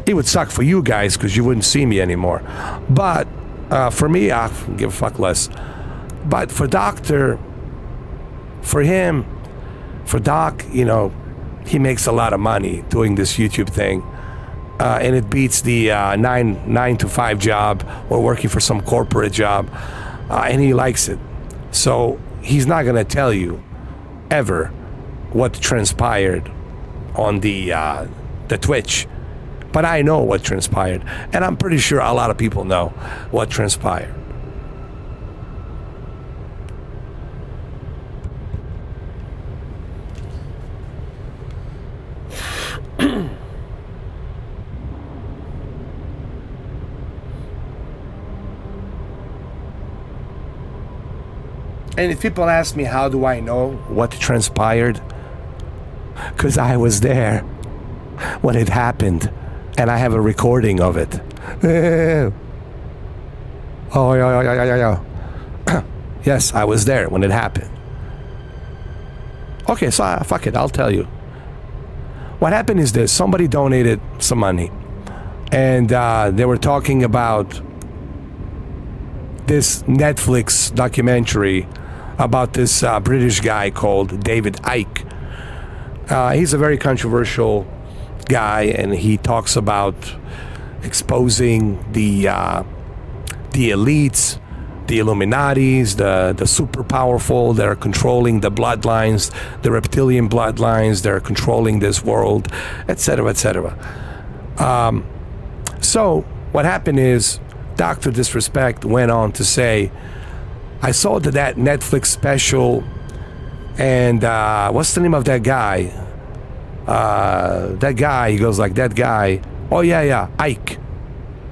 It would suck for you guys because you wouldn't see me anymore. But for me, I give a fuck less. But for Doctor, for him, for Doc, you know, he makes a lot of money doing this YouTube thing. And it beats the 9 to 5 job or working for some corporate job. And he likes it. So he's not going to tell you ever what transpired on the Twitch. But I know what transpired. And I'm pretty sure a lot of people know what transpired. And if people ask me, how do I know what transpired? Because I was there when it happened, and I have a recording of it. Oh, yeah. Yes, I was there when it happened. Okay, so fuck it, I'll tell you. What happened is this: somebody donated some money, and they were talking about this Netflix documentary about this British guy called David Icke. He's a very controversial guy, and he talks about exposing the elites, the Illuminatis, the super powerful that are controlling the bloodlines, the reptilian bloodlines that are controlling this world, etc., etc. So what happened is Dr. Disrespect went on to say, I saw that Netflix special, and what's the name of that guy? That guy, he goes like, that guy. Oh, yeah, Icke.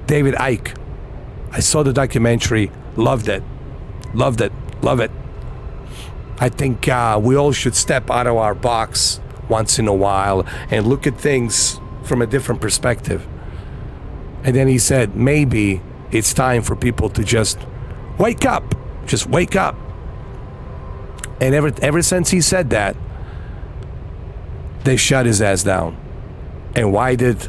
David Icke. I saw the documentary, loved it. Love it. I think we all should step out of our box once in a while and look at things from a different perspective. And then he said, maybe it's time for people to just wake up. Just wake up. And ever since he said that, they shut his ass down. And why did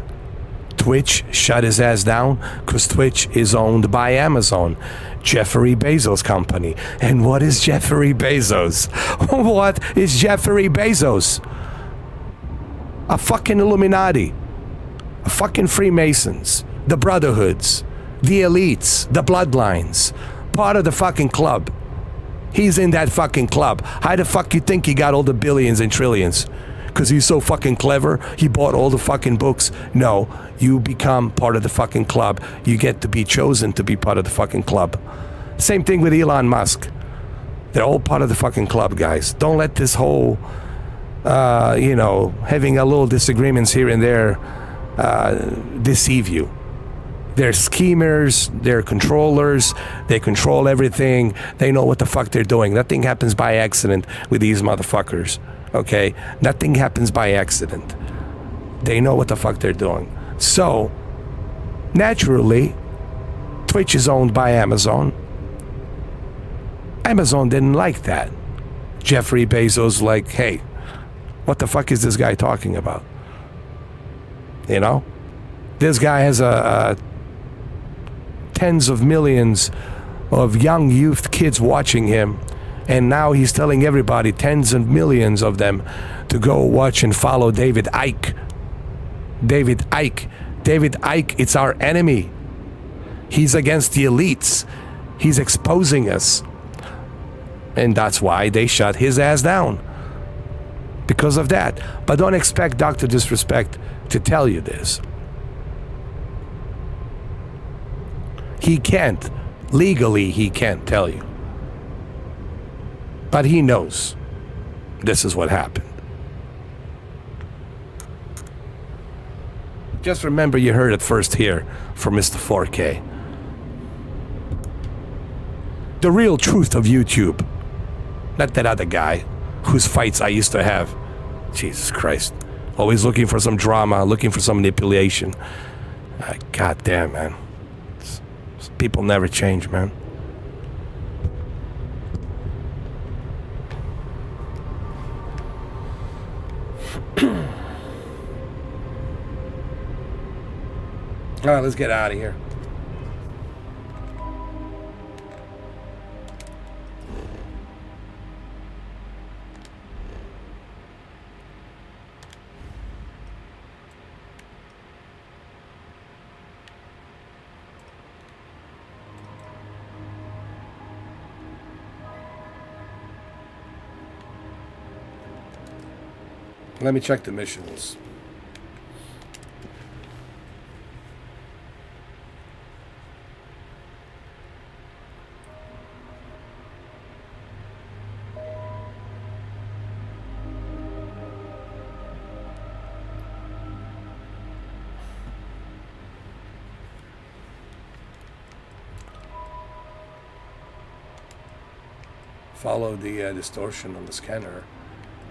Twitch shut his ass down? Because Twitch is owned by Amazon, Jeffrey Bezos' company. And what is Jeffrey Bezos? What is Jeffrey Bezos? A fucking Illuminati. A fucking Freemasons. The Brotherhoods. The elites. The bloodlines. Part of the fucking club. He's in that fucking club. How the fuck you think he got all the billions and trillions? Because he's so fucking clever? He bought all the fucking books? No, you become part of the fucking club. You get to be chosen to be part of the fucking club. Same thing with Elon Musk. They're all part of the fucking club, guys. Don't let this whole, having a little disagreements here and there deceive you. They're schemers, they're controllers, they control everything, they know what the fuck they're doing. Nothing happens by accident with these motherfuckers, okay? Nothing happens by accident. They know what the fuck they're doing. So, naturally, Twitch is owned by Amazon. Amazon didn't like that. Jeffrey Bezos like, hey, what the fuck is this guy talking about? You know? This guy has a tens of millions of young youth kids watching him, and now he's telling everybody, tens of millions of them, to go watch and follow David Icke. David Icke, it's our enemy. He's against the elites. He's exposing us. And that's why they shut his ass down. Because of that. But don't expect Dr. Disrespect to tell you this. He can't. Legally, he can't tell you. But he knows this is what happened. Just remember you heard it first here from Mr. 4K. The real truth of YouTube. Not that other guy whose fights I used to have. Jesus Christ. Always looking for some drama, looking for some manipulation. God damn, man. People never change, man. All right, let's get out of here. Let me check the missions. Follow the distortion on the scanner.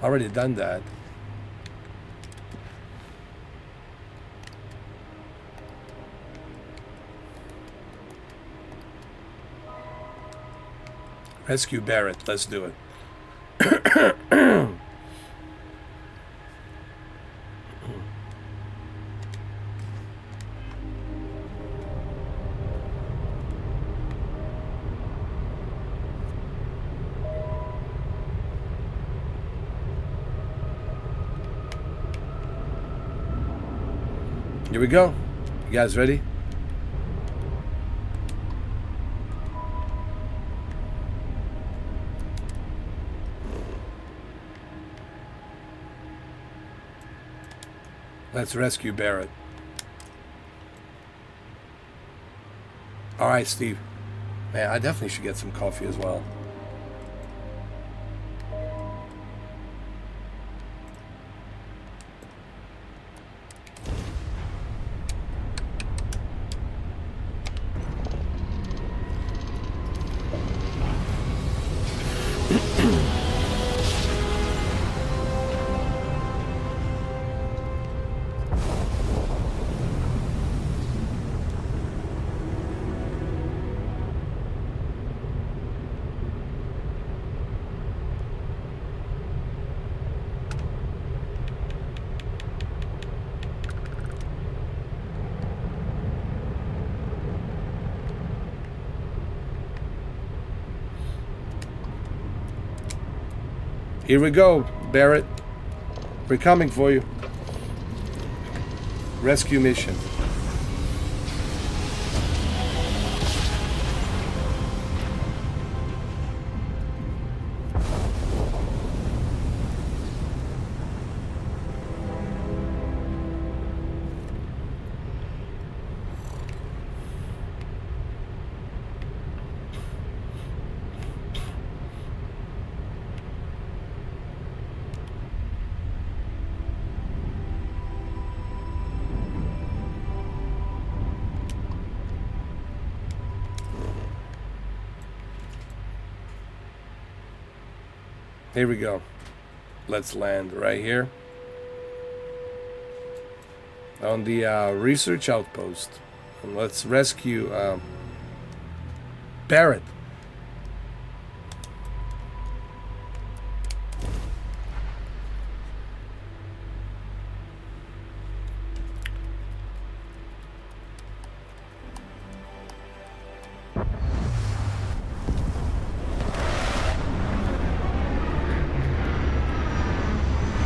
Already done that. Rescue Barrett. Let's do it. Here we go. You guys ready? Let's rescue Barrett. All right, Steve. Man, I definitely should get some coffee as well. Here we go, Barrett. We're coming for you. Rescue mission. Here we go. Let's land right here on the research outpost. And let's rescue Barrett.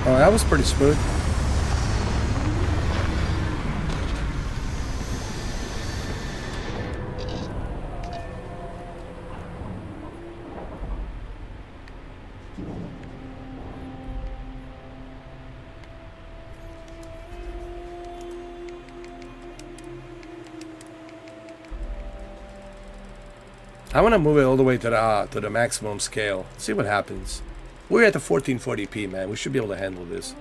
Oh, that was pretty smooth. I want to move it all the way to the maximum scale. See what happens. We're at the 1440p, man. We should be able to handle this.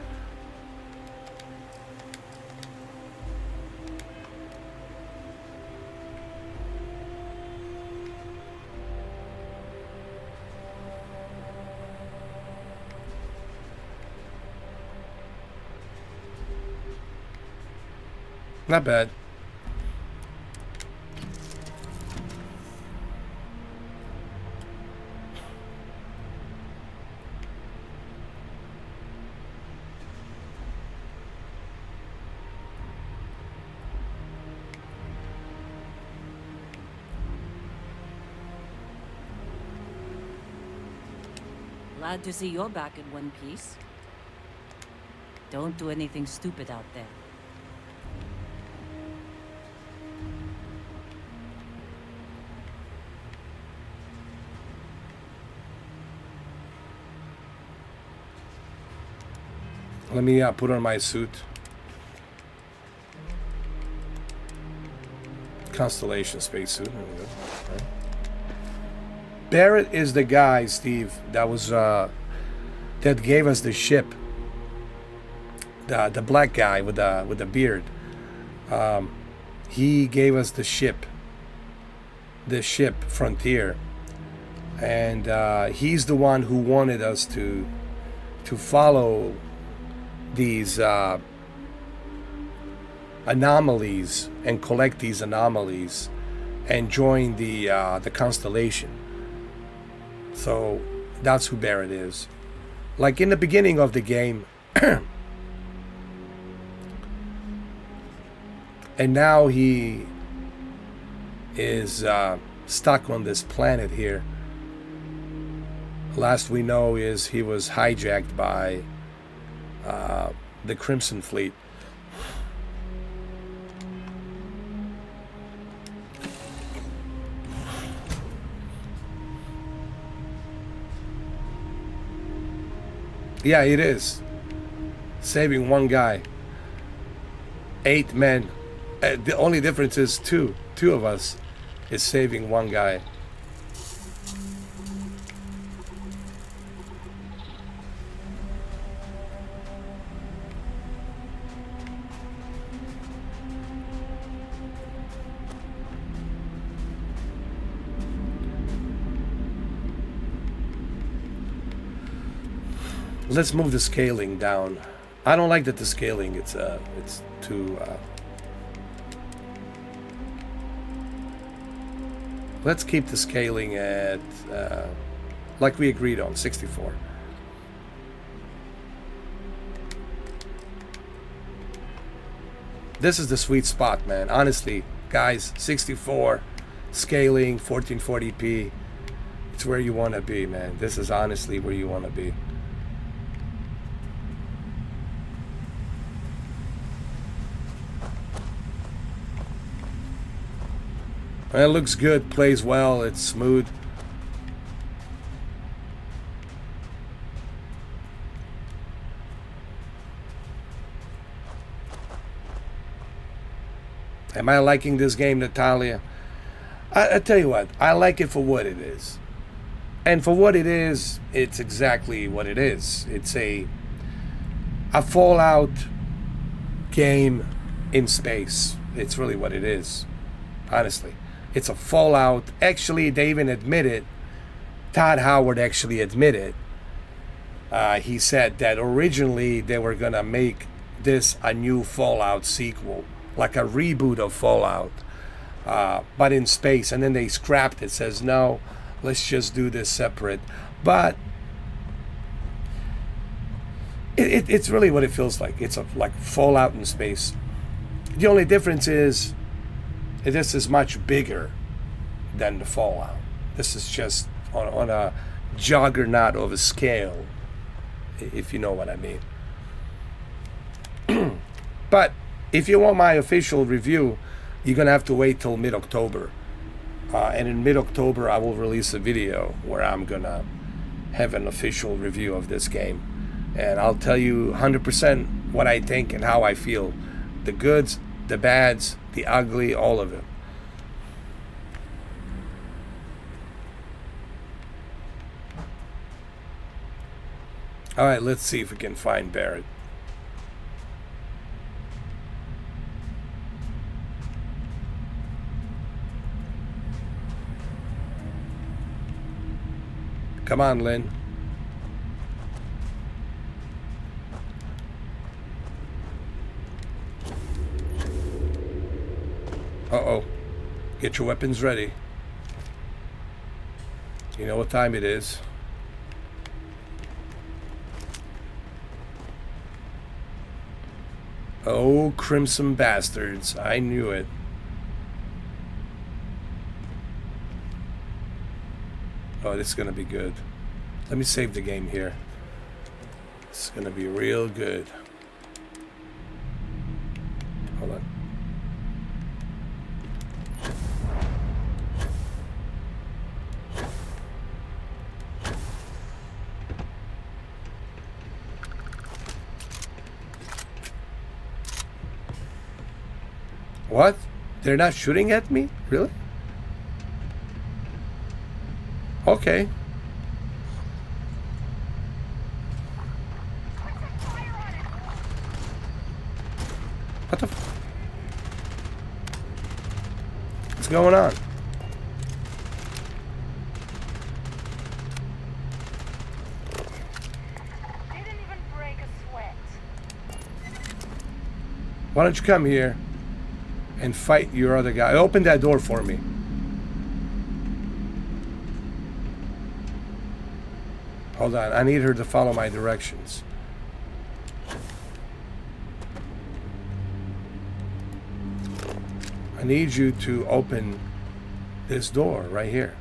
Not bad. Glad to see you're back in one piece. Don't do anything stupid out there. Let me put on my suit. Constellation spacesuit. There we go. Okay. Barrett is the guy, Steve, that was that gave us the ship. The black guy with the beard. He gave us the ship. The ship Frontier, and he's the one who wanted us to follow these anomalies and collect these anomalies and join the constellation. So that's who Barrett is. Like in the beginning of the game, and now he is stuck on this planet here. Last we know is he was hijacked by the Crimson Fleet. Yeah, it is. Saving one guy. 8 men. The only difference is two of us is saving one guy. Let's move the scaling down. I don't like that the scaling, it's too let's keep the scaling at like we agreed on, 64. This is the sweet spot, man. Honestly, guys, 64 scaling, 1440p. It's where you want to be, man. This is honestly where you want to be. It looks good, plays well, it's smooth. Am I liking this game, Natalia? I tell you what, I like it for what it is. And for what it is, it's exactly what it is. It's a Fallout game in space. It's really what it is, honestly. It's a Fallout. Actually, they even admit it. Todd Howard actually admitted. He said that originally they were going to make this a new Fallout sequel, like a reboot of Fallout, but in space. And then they scrapped it. Says, no, let's just do this separate. But it's really what it feels like. It's like Fallout in space. The only difference is this is much bigger than the Fallout. This is just on a juggernaut of a scale, if you know what I mean. But if you want my official review, you're gonna have to wait till mid-October. And in mid-October, I will release a video where I'm gonna have an official review of this game. And I'll tell you 100% what I think and how I feel. The goods, the bads, the ugly, all of it. All right, let's see if we can find Barrett. Come on, Lynn. Uh-oh. Get your weapons ready. You know what time it is. Oh, crimson bastards. I knew it. Oh, this is going to be good. Let me save the game here. This is going to be real good. Hold on. What? They're not shooting at me? Really? Okay. What the f- What's going on? Didn't even break a sweat. Why don't you come here and fight your other guy? Open that door for me. Hold on, I need her to follow my directions. I need you to open this door right here.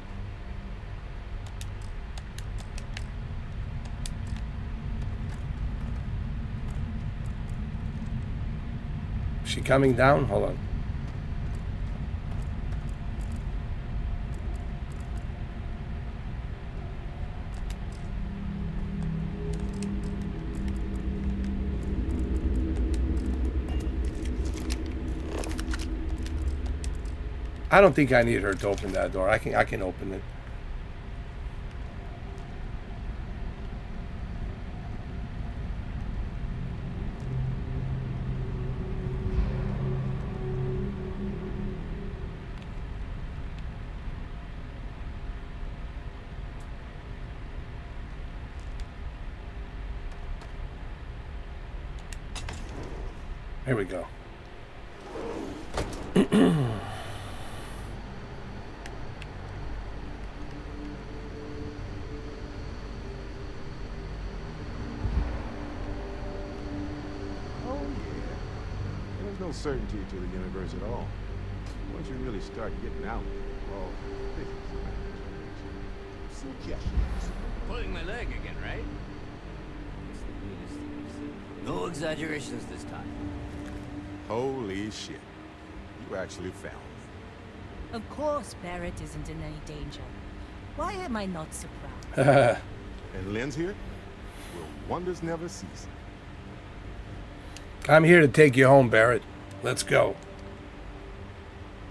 Is she coming down? Hold on. I don't think I need her to open that door. I can open it. Here we go. No certainty to the universe at all. Once you really start getting out, well, suggestions. Pulling my leg again, right? No exaggerations this time. Holy shit. You actually found me. Of course Barrett isn't in any danger. Why am I not surprised? And Lynn's here? Will wonders never cease? I'm here to take you home, Barrett. Let's go.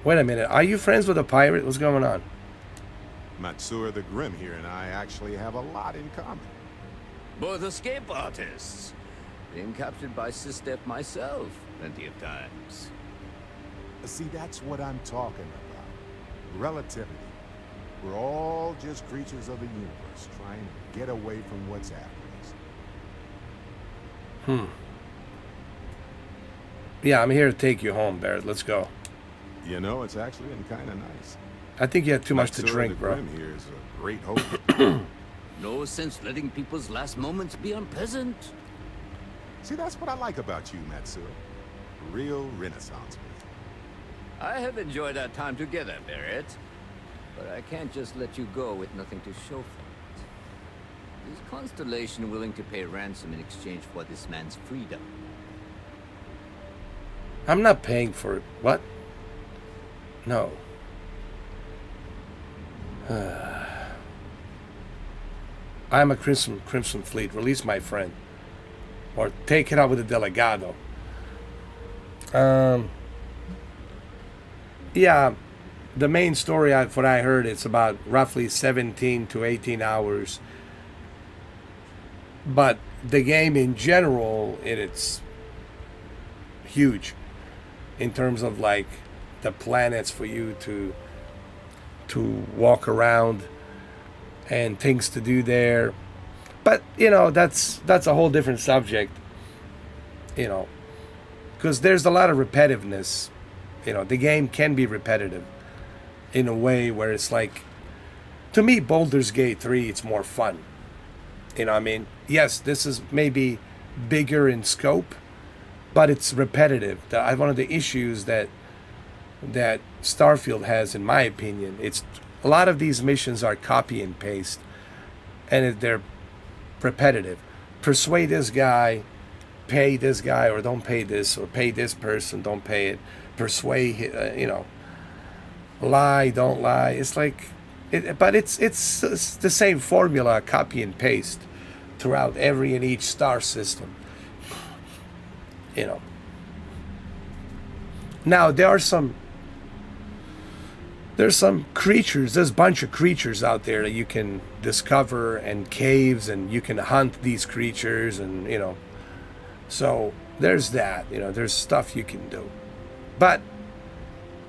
Wait a minute. Are you friends with a pirate? What's going on? Matsura the Grim here and I actually have a lot in common. Both escape artists. Been captured by Sistef myself plenty of times. See, that's what I'm talking about. Relativity. We're all just creatures of the universe trying to get away from what's after us. Yeah, I'm here to take you home, Barrett. Let's go. You know, it's actually been kind of nice. I think you had too much to Matsura drink, the bro. Grim here is a great host. No sense letting people's last moments be unpleasant. See, that's what I like about you, Matsura. Real Renaissance man. I have enjoyed our time together, Barrett. But I can't just let you go with nothing to show for it. Is Constellation willing to pay ransom in exchange for this man's freedom? I'm not paying for it. What? No. I'm a Crimson Fleet. Release my friend. Or take it out with the Delegado. Yeah, the main story, what I heard, it's about roughly 17 to 18 hours But the game in general, it's huge in terms of like the planets for you to walk around and things to do there. But you know, that's a whole different subject, you know, because there's a lot of repetitiveness. You know, the game can be repetitive in a way where it's like, to me, Baldur's Gate 3, it's more fun. You know what I mean? Yes, this is maybe bigger in scope, but it's repetitive. One of the issues that Starfield has, in my opinion, it's a lot of these missions are copy and paste, and they're repetitive. Persuade this guy, pay this guy, or don't pay this, or pay this person, don't pay it. Persuade, you know, lie, don't lie. It's like, but it's the same formula, copy and paste, throughout every and each star system. You know. Now there's some creatures. There's a bunch of creatures out there that you can discover, and caves, and you can hunt these creatures, and you know. So there's that. You know, there's stuff you can do. But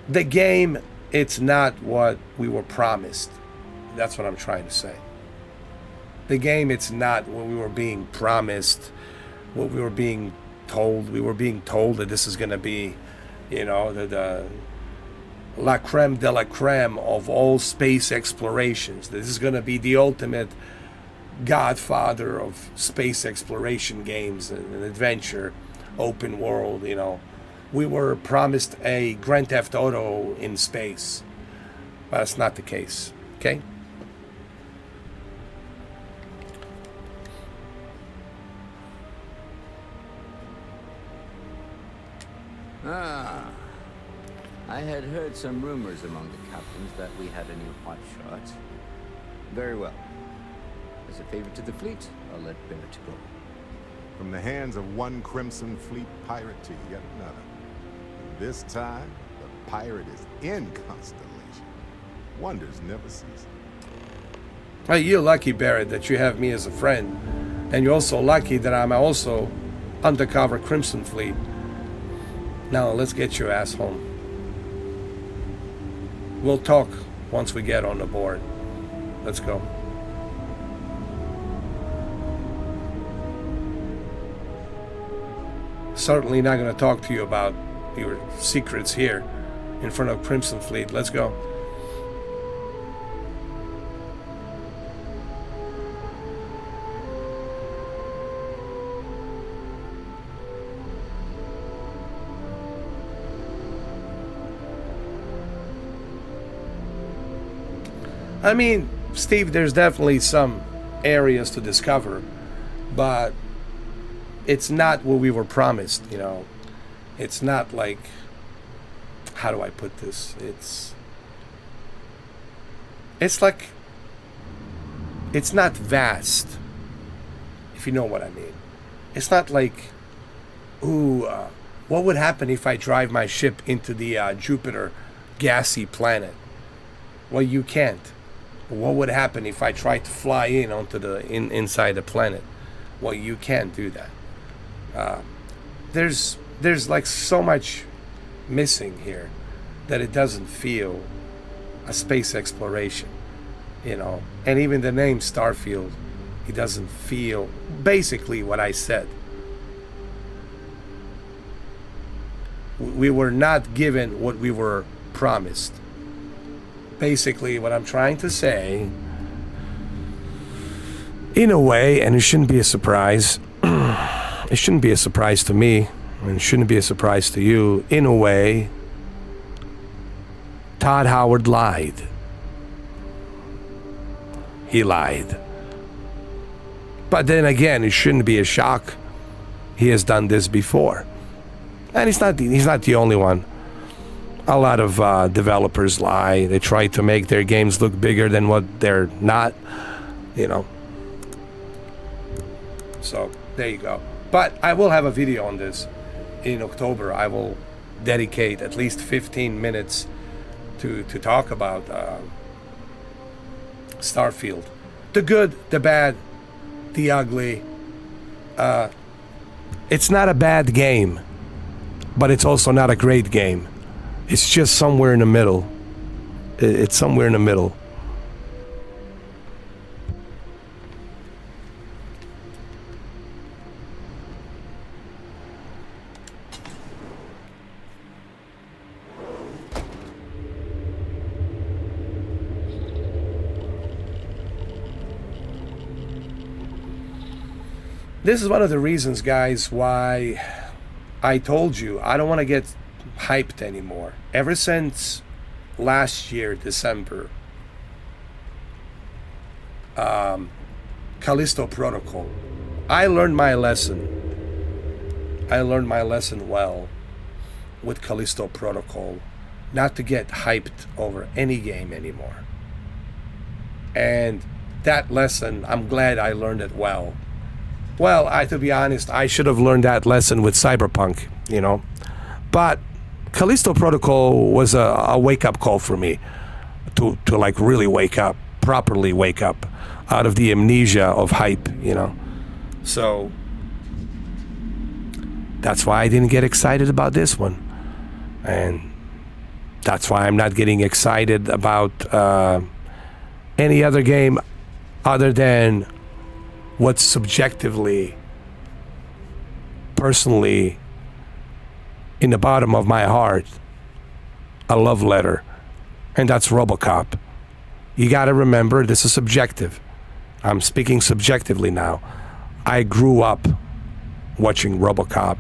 the game, it's not what we were promised. That's what I'm trying to say. The game, it's not what we were being promised, what we were being told. We were being told that this is going to be, you know, the la creme de la creme of all space explorations. This is going to be the ultimate godfather of space exploration games and adventure, open world, you know. We were promised a Grand Theft Auto in space, but that's not the case, okay? Ah, I had heard some rumors among the captains that we had a new hotshot. Very well. As a favor to the fleet, I'll let Barrett go. From the hands of one Crimson Fleet pirate to yet another. This time, the pirate is in Constellation. Wonders never cease. Hey, you're lucky, Barrett, that you have me as a friend. And you're also lucky that I'm also undercover Crimson Fleet. Now, let's get your ass home. We'll talk once we get on the board. Let's go. Certainly not going to talk to you about your secrets here in front of Crimson Fleet. Let's go. I mean, Steve, there's definitely some areas to discover, but it's not what we were promised, you know. It's not like, how do I put this? It's like, it's not vast, if you know what I mean. It's not like, ooh, what would happen if I drive my ship into the Jupiter gassy planet? Well, you can't. What would happen if I tried to fly in onto the inside the planet? Well, you can't do that. There's like so much missing here that it doesn't feel a space exploration, you know. And even the name Starfield, it doesn't feel basically what I said. We were not given what we were promised. Basically, what I'm trying to say, in a way, and it shouldn't be a surprise, it shouldn't be a surprise to me, and it shouldn't be a surprise to you, in a way, Todd Howard lied. He lied. But then again, it shouldn't be a shock. He has done this before. And he's not the only one. A lot of developers lie. They try to make their games look bigger than what they're not, you know. So, there you go. But I will have a video on this in October. I will dedicate at least 15 minutes to talk about Starfield. The good, the bad, the ugly, it's not a bad game, but it's also not a great game. It's just somewhere in the middle. It's somewhere in the middle. This is one of the reasons, guys, why I told you I don't want to get hyped anymore. Ever since last year, December, Callisto Protocol, I learned my lesson. I learned my lesson well with Callisto Protocol, not to get hyped over any game anymore. And that lesson, I'm glad I learned it well. Well, to be honest, I should have learned that lesson with Cyberpunk, you know. But Callisto Protocol was a wake-up call for me to like really wake up, properly wake up out of the amnesia of hype, you know. So that's why I didn't get excited about this one. And that's why I'm not getting excited about any other game other than what's subjectively, personally, in the bottom of my heart, a love letter, and that's RoboCop. You got to remember, this is subjective. I'm speaking subjectively now. I grew up watching RoboCop.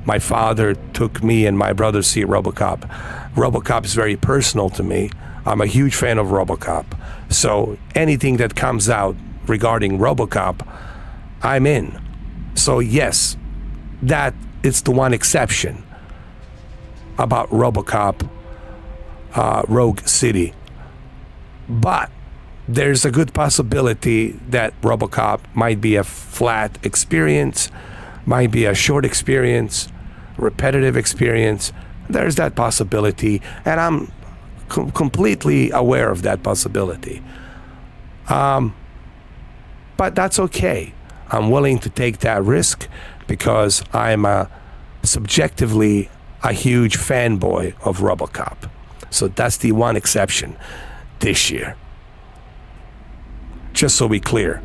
My father took me and my brother to see RoboCop. RoboCop is very personal to me. I'm a huge fan of RoboCop. So anything that comes out regarding RoboCop, I'm in. So yes, that it's the one exception about RoboCop Rogue City. But there's a good possibility that RoboCop might be a flat experience, might be a short experience, repetitive experience. There's that possibility, and I'm completely aware of that possibility. But that's okay. I'm willing to take that risk because I'm subjectively a huge fanboy of RoboCop. So that's the one exception this year. Just so we're clear.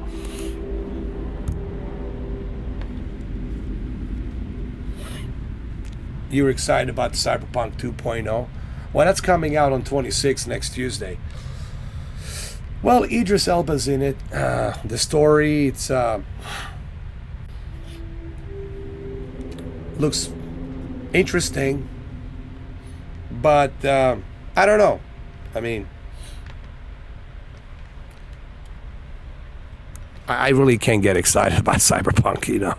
You were excited about Cyberpunk 2.0? Well, that's coming out on 26 next Tuesday. Well, Idris Elba's in it. The story, it's looks interesting, but I don't know. I mean, I really can't get excited about Cyberpunk, you know.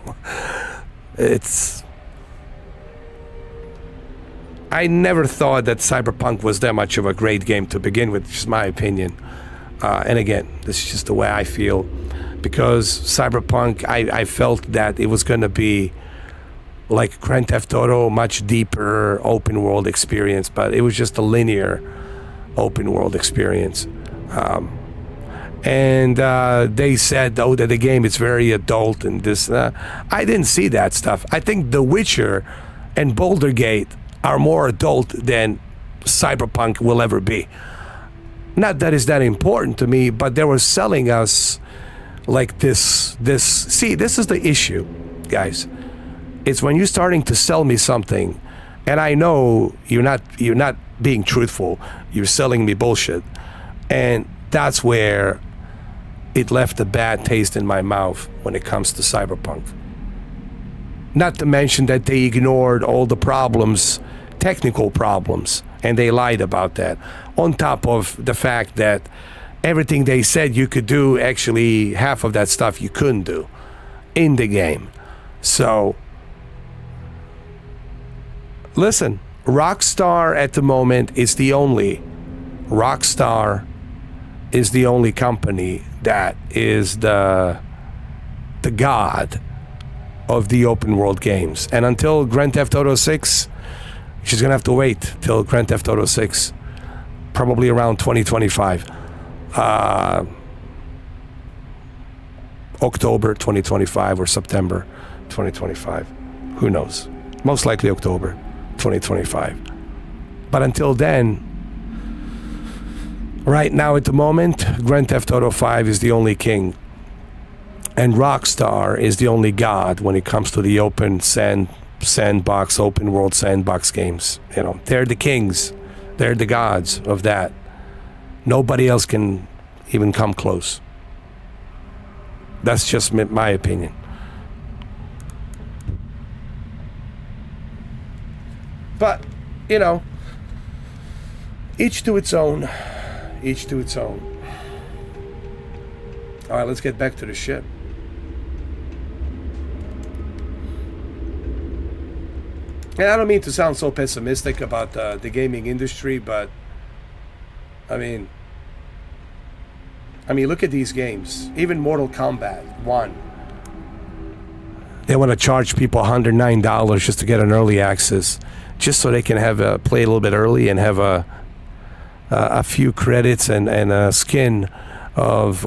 I never thought that Cyberpunk was that much of a great game to begin with, just my opinion. And again, this is just the way I feel. Because Cyberpunk, I felt that it was going to be like Grand Theft Auto, much deeper open world experience, but it was just a linear open world experience. And they said, oh, that the game is very adult and this. I didn't see that stuff. I think The Witcher and Baldur's Gate are more adult than Cyberpunk will ever be. Not that it's that important to me, but they were selling us like this. See, this is the issue, guys. It's when you're starting to sell me something, and I know you're not being truthful. You're selling me bullshit, and that's where it left a bad taste in my mouth when it comes to Cyberpunk. Not to mention that they ignored all the problems, technical problems, and they lied about that. On top of the fact that everything they said you could do, actually half of that stuff you couldn't do in the game. So, listen, Rockstar at the moment is the only company that is the god of the open world games. And until Grand Theft Auto 6, she's gonna have to wait till Grand Theft Auto 6, probably around 2025, October 2025 or September 2025. Who knows? Most likely October 2025. But until then, right now at the moment, Grand Theft Auto 5 is the only king. And Rockstar is the only god when it comes to the open sandbox, open world sandbox games. You know, they're the kings. They're the gods of that. Nobody else can even come close. That's just my opinion. But, you know, each to its own. Each to its own. All right, let's get back to the ship. And I don't mean to sound so pessimistic about the gaming industry, but I mean, look at these games. Even Mortal Kombat 1. They want to charge people $109 just to get an early access, just so they can have play a little bit early and have a few credits and a skin of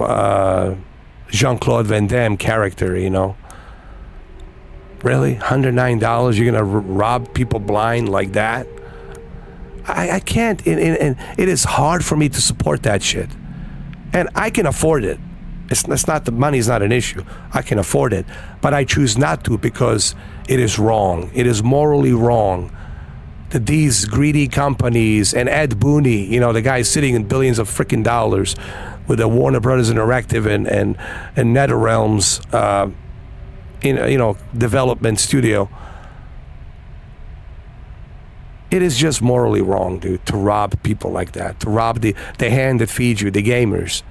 Jean-Claude Van Damme character, you know. Really? $109? You're going to rob people blind like that? I can't. And it is hard for me to support that shit. And I can afford it. It's not, the money's not an issue. I can afford it. But I choose not to because it is wrong. It is morally wrong that these greedy companies and Ed Booney, you know, the guy sitting in billions of freaking dollars with the Warner Brothers Interactive and NetherRealms, development studio. It is just morally wrong, dude, to rob people like that, to rob the hand that feeds you, the gamers.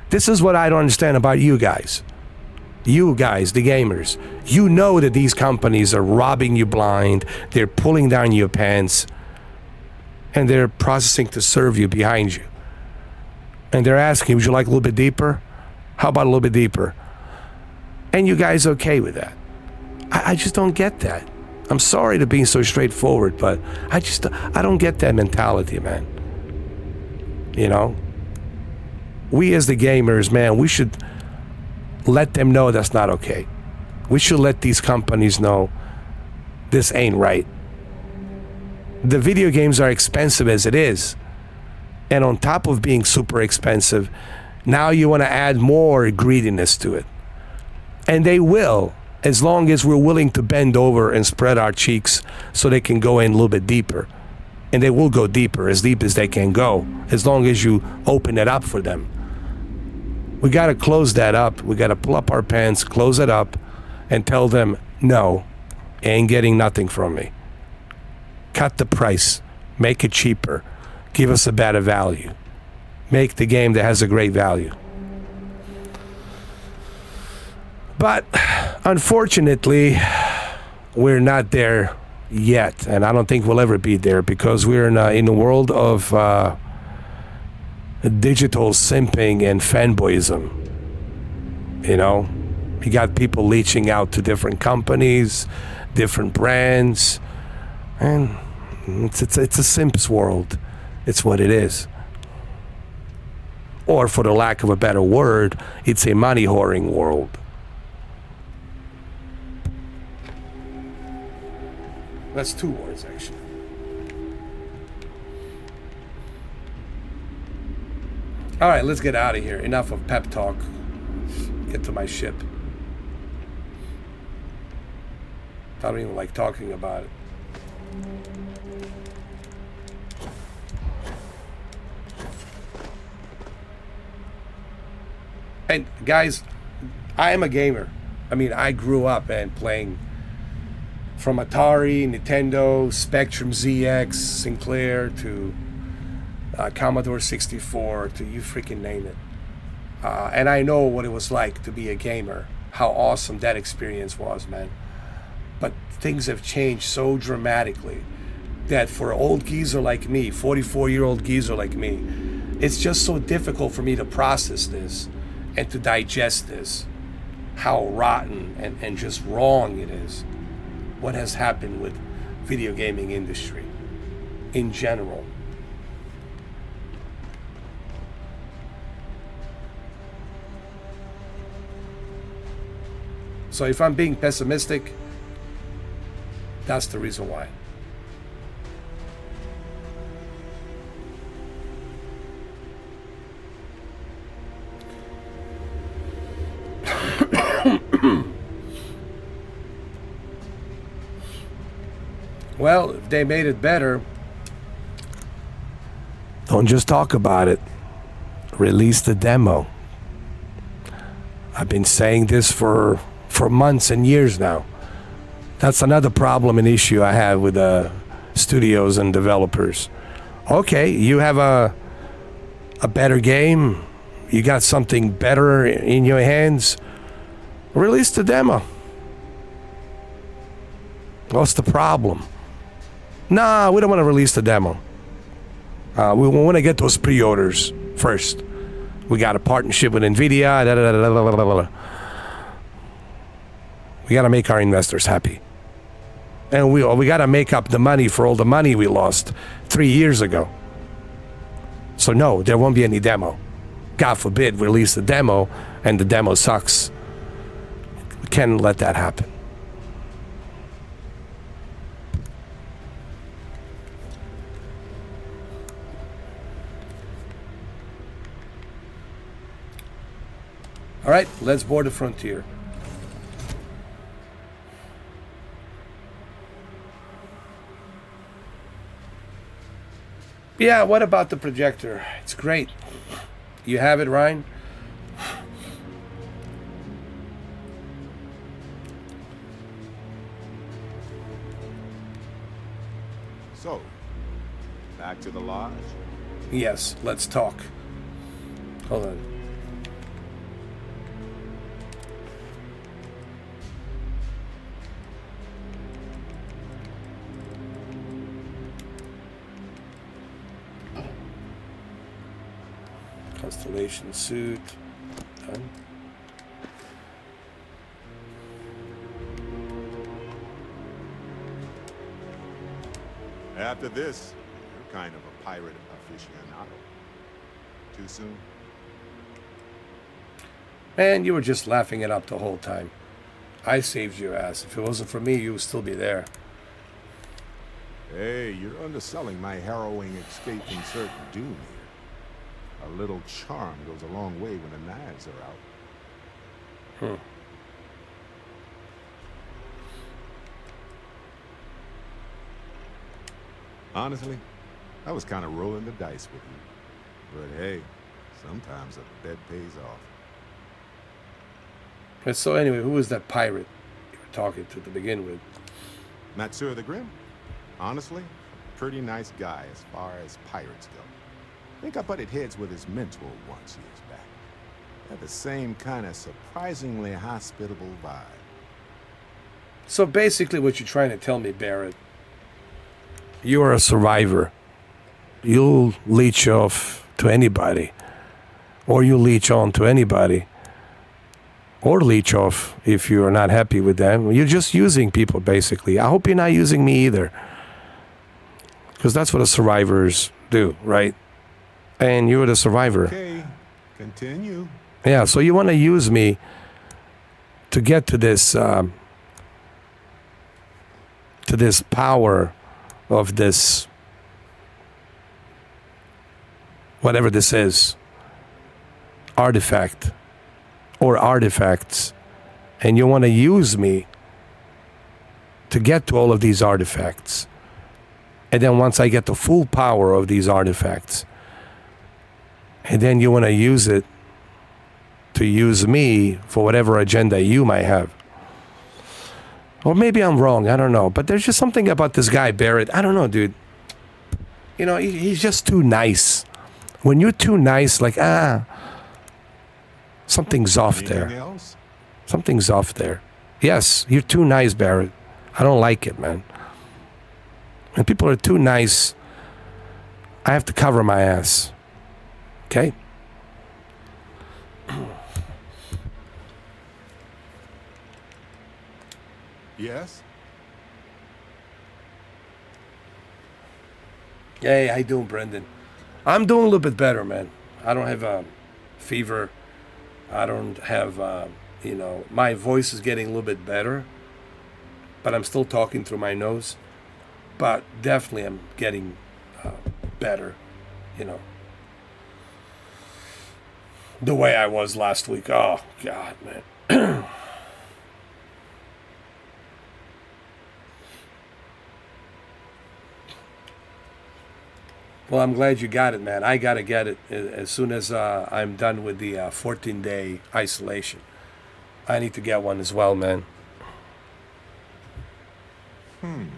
This is what I don't understand about you guys. You guys, the gamers. You know that these companies are robbing you blind, they're pulling down your pants, and they're processing to serve you behind you. And they're asking, would you like a little bit deeper? How about a little bit deeper? And you guys okay with that? I just don't get that. I'm sorry to be so straightforward, but I don't get that mentality, man. You know? We as the gamers, man, we should let them know that's not okay. We should let these companies know this ain't right. The video games are expensive as it is. And on top of being super expensive, now you want to add more greediness to it. And they will, as long as we're willing to bend over and spread our cheeks so they can go in a little bit deeper. And they will go deeper, as deep as they can go, as long as you open it up for them. We got to close that up. We got to pull up our pants, close it up, and tell them, no, you ain't getting nothing from me. Cut the price. Make it cheaper. Give us a better value. Make the game that has a great value. But unfortunately, we're not there yet, and I don't think we'll ever be there because we're in a world of digital simping and fanboyism. You know, you got people leeching out to different companies, different brands, and it's a simp's world. It's what it is. Or for the lack of a better word, it's a money whoring world. That's two words, actually. All right, let's get out of here. Enough of pep talk. Get to my ship. I don't even like talking about it. And guys, I am a gamer. I mean, I grew up and playing from Atari, Nintendo, Spectrum ZX, Sinclair, to Commodore 64, to you freaking name it. And I know what it was like to be a gamer, how awesome that experience was, man. But things have changed so dramatically that for an old geezer like me, 44-year-old geezer like me, it's just so difficult for me to process this and to digest this, how rotten and just wrong it is, what has happened with video gaming industry in general. So if I'm being pessimistic, that's the reason why. Well, if they made it better, don't just talk about it. Release the demo. I've been saying this for months and years now. That's another problem and issue I have with studios and developers. Okay, you have a better game. You got something better in your hands. Release the demo. What's the problem? Nah, we don't want to release the demo. We want to get those pre-orders first. We got a partnership with NVIDIA. We got to make our investors happy. And we got to make up the money for all the money we lost 3 years ago. So no, there won't be any demo. God forbid, release the demo and the demo sucks. We can't let that happen. All right, let's board the Frontier. Yeah, what about the projector? It's great. You have it, Ryan? So, back to the lodge? Yes, let's talk. Hold on. Constellation suit. Done. After this, you're kind of a pirate aficionado. Too soon? Man, you were just laughing it up the whole time. I saved your ass. If it wasn't for me, you would still be there. Hey, you're underselling my harrowing escape from certain doom here. A little charm goes a long way when the knives are out. Honestly, I was kind of rolling the dice with you. But hey, sometimes a bet pays off. And so anyway, who was that pirate you were talking to begin with? Matsur the Grim? Honestly, pretty nice guy as far as pirates go. I think I butted heads with his mentor once years back. Had the same kind of surprisingly hospitable vibe. So basically what you're trying to tell me, Barrett, you are a survivor. You'll leech off to anybody. Or you leech on to anybody. Or leech off if you're not happy with them. You're just using people, basically. I hope you're not using me either. Because that's what the survivors do, right? And you're the survivor. Okay, continue. Yeah, so you want to use me to get to this power of this, whatever this is, artifact or artifacts, and you want to use me to get to all of these artifacts. And then once I get the full power of these artifacts, and then you want to use it to use me for whatever agenda you might have. Or maybe I'm wrong, I don't know. But there's just something about this guy, Barrett. I don't know, dude. You know, he's just too nice. When you're too nice, like, something's off there. Anything else? Something's off there. Yes, you're too nice, Barrett. I don't like it, man. When people are too nice, I have to cover my ass. Okay? Yes? Hey, how you doing, Brendan? I'm doing a little bit better, man. I don't have a fever. I don't have You know, my voice is getting a little bit better, but I'm still talking through my nose. But definitely I'm getting better, you know. The way I was last week. Oh, God, man. Well, I'm glad you got it, man. I got to get it as soon as I'm done with the 14-day isolation. I need to get one as well, man. And?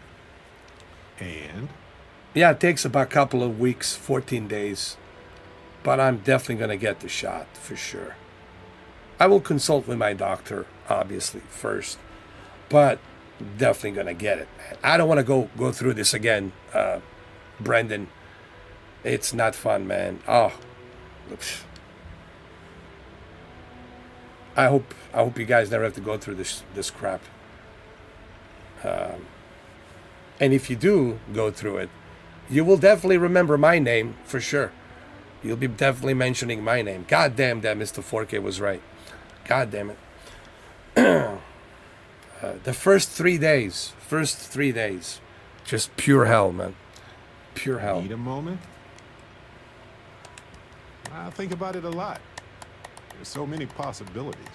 Yeah, it takes about a couple of weeks, 14 days. But I'm definitely going to get the shot, for sure. I will consult with my doctor, obviously, first. But definitely going to get it, man. I don't want to go through this again, Brendan. It's not fun, man. Oh. I hope you guys never have to go through this crap. And if you do go through it, you will definitely remember my name, for sure. You'll be definitely mentioning my name. God damn that Mr. 4K was right. God damn it. The first 3 days, just pure hell, man. Pure hell. Need a moment? I think about it a lot. There's so many possibilities.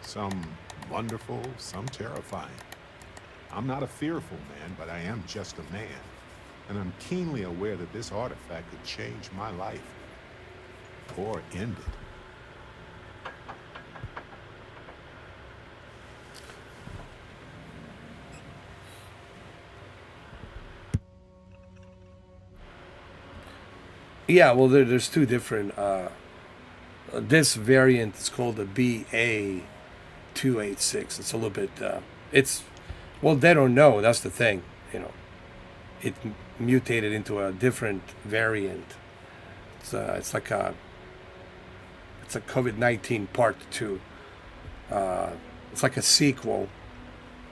Some wonderful, some terrifying. I'm not a fearful man, but I am just a man. And I'm keenly aware that this artifact could change my life. Or end it. Yeah, well, there's two different. This variant is called the BA286. It's a little bit. Well, they don't know. That's the thing. You know, it mutated into a different variant. It's like a COVID-19 part 2. It's like a sequel,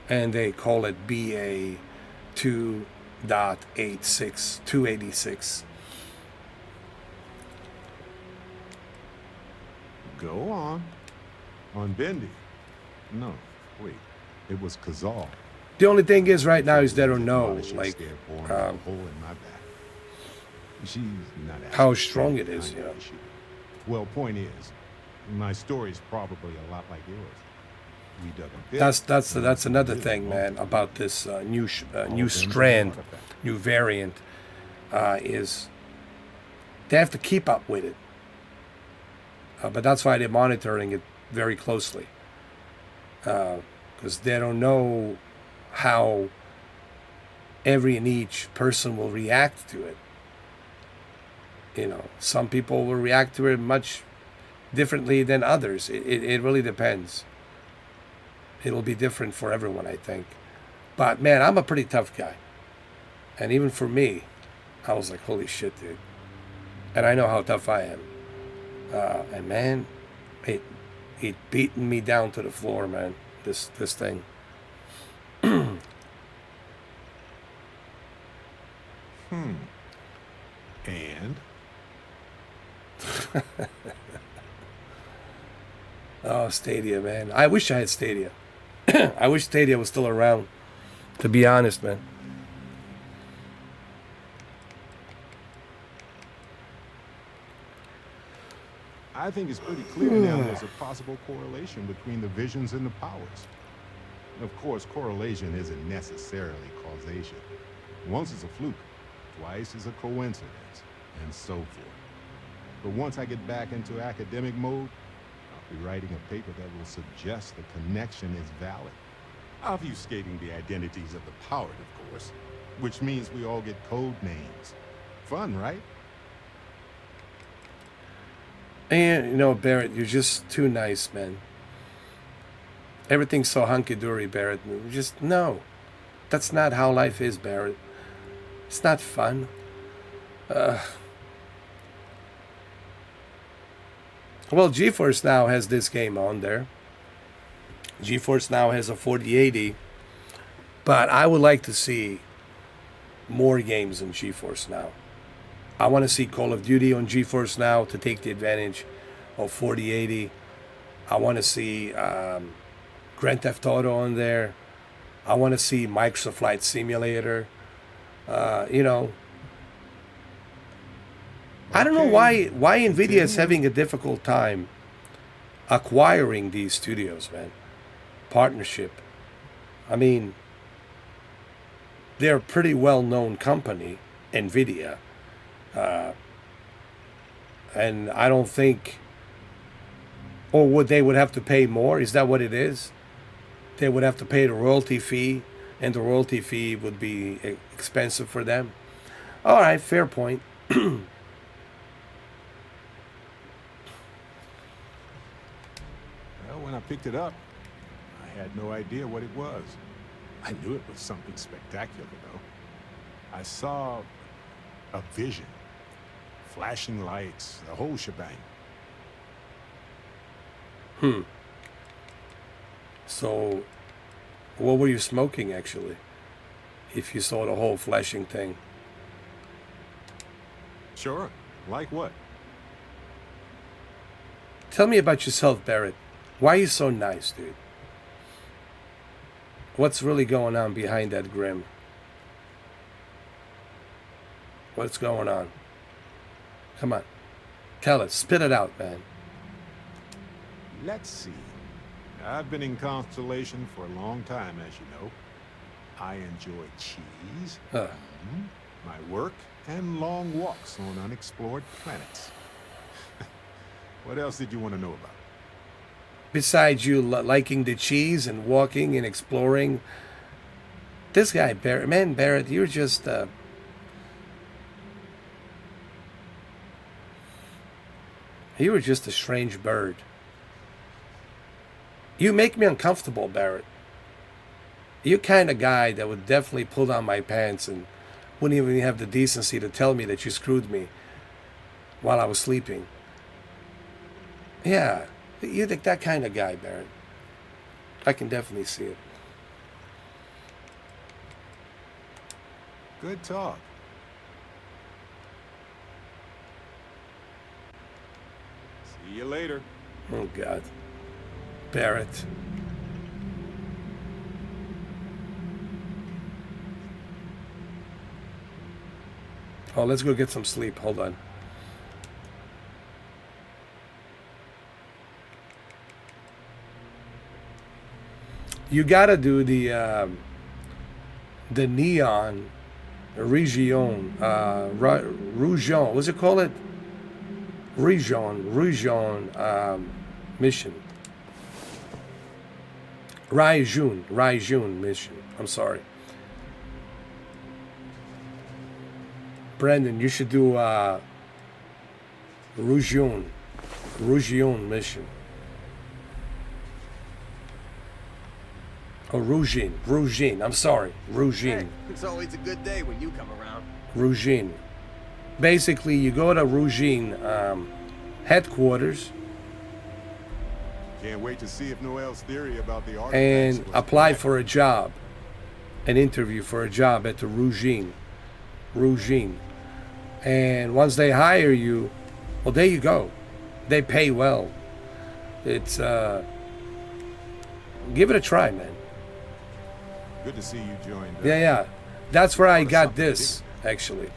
and they call it BA2.86. Go on. On Bendy. No, wait. It was Kazal. The only thing is, right now, is they don't know, like, She's not how strong it is, you know. Well, point is, my story's probably a lot like yours. We dug a bit. That's another thing, man, about this new strand, new variant, is they have to keep up with it. But that's why they're monitoring it very closely, because they don't know how every and each person will react to it. You know, some people will react to it much differently than others. It really depends. It'll be different for everyone, I think. But man, I'm a pretty tough guy, and even for me, I was like, holy shit, dude. And I know how tough I am. And man, it beaten me down to the floor, man. This thing. And? Oh, Stadia, man. I wish I had Stadia. I wish Stadia was still around, to be honest, man. I think it's pretty clear now there's a possible correlation between the visions and the powers. Of course, correlation isn't necessarily causation. Once is a fluke, twice is a coincidence, and so forth. But once I get back into academic mode, I'll be writing a paper that will suggest the connection is valid. Obfuscating the identities of the powered, of course, which means we all get code names. Fun, right? And, you know, Barrett, you're just too nice, man. Everything's so hunky-dory, Barrett. Just, no. That's not how life is, Barrett. It's not fun. Well, GeForce Now has this game on there. GeForce Now has a 4080. But I would like to see more games in GeForce Now. I want to see Call of Duty on GeForce Now to take the advantage of 4080. I want to see Grand Theft Auto on there. I want to see Microsoft Flight Simulator. You know, I don't know why Nvidia is having a difficult time acquiring these studios, man. Partnership. I mean, they're a pretty well-known company, Nvidia, and I don't think, or they would have to pay more? Is that what it is? They would have to pay the royalty fee, and the royalty fee would be expensive for them. All right, fair point. Well, when I picked it up, I had no idea what it was. I knew it was something spectacular, though. I saw a vision, flashing lights, the whole shebang. So, what were you smoking, actually, if you saw the whole flashing thing? Sure. Like what? Tell me about yourself, Barrett. Why are you so nice, dude? What's really going on behind that grim? What's going on? Come on. Tell us. Spit it out, man. Let's see. I've been in Constellation for a long time, as you know. I enjoy cheese, my work, and long walks on unexplored planets. What else did you want to know about? Besides you liking the cheese and walking and exploring, this guy, Barrett, you're just... you were just a strange bird. You make me uncomfortable, Barrett. You're kind of guy that would definitely pull down my pants and wouldn't even have the decency to tell me that you screwed me while I was sleeping. Yeah, you're that kind of guy, Barrett. I can definitely see it. Good talk. See you later. Oh, God. Barrett. Oh, let's go get some sleep. Hold on. You gotta do the neon region, region. What's it called? Region mission. Raijun mission. I'm sorry. Brandon, you should do Region mission. Oh, Rugin. I'm sorry, Rugin. Hey, it's always a good day when you come around. Rugin. Basically, you go to Rugin headquarters. Can't wait to see if Noel's theory about the artifacts And was apply correct. for a job, an interview for a job at the Rugin. And once they hire you, well, there you go. They pay well. It's give it a try, man. Good to see you joined. Yeah. That's where I got this, actually.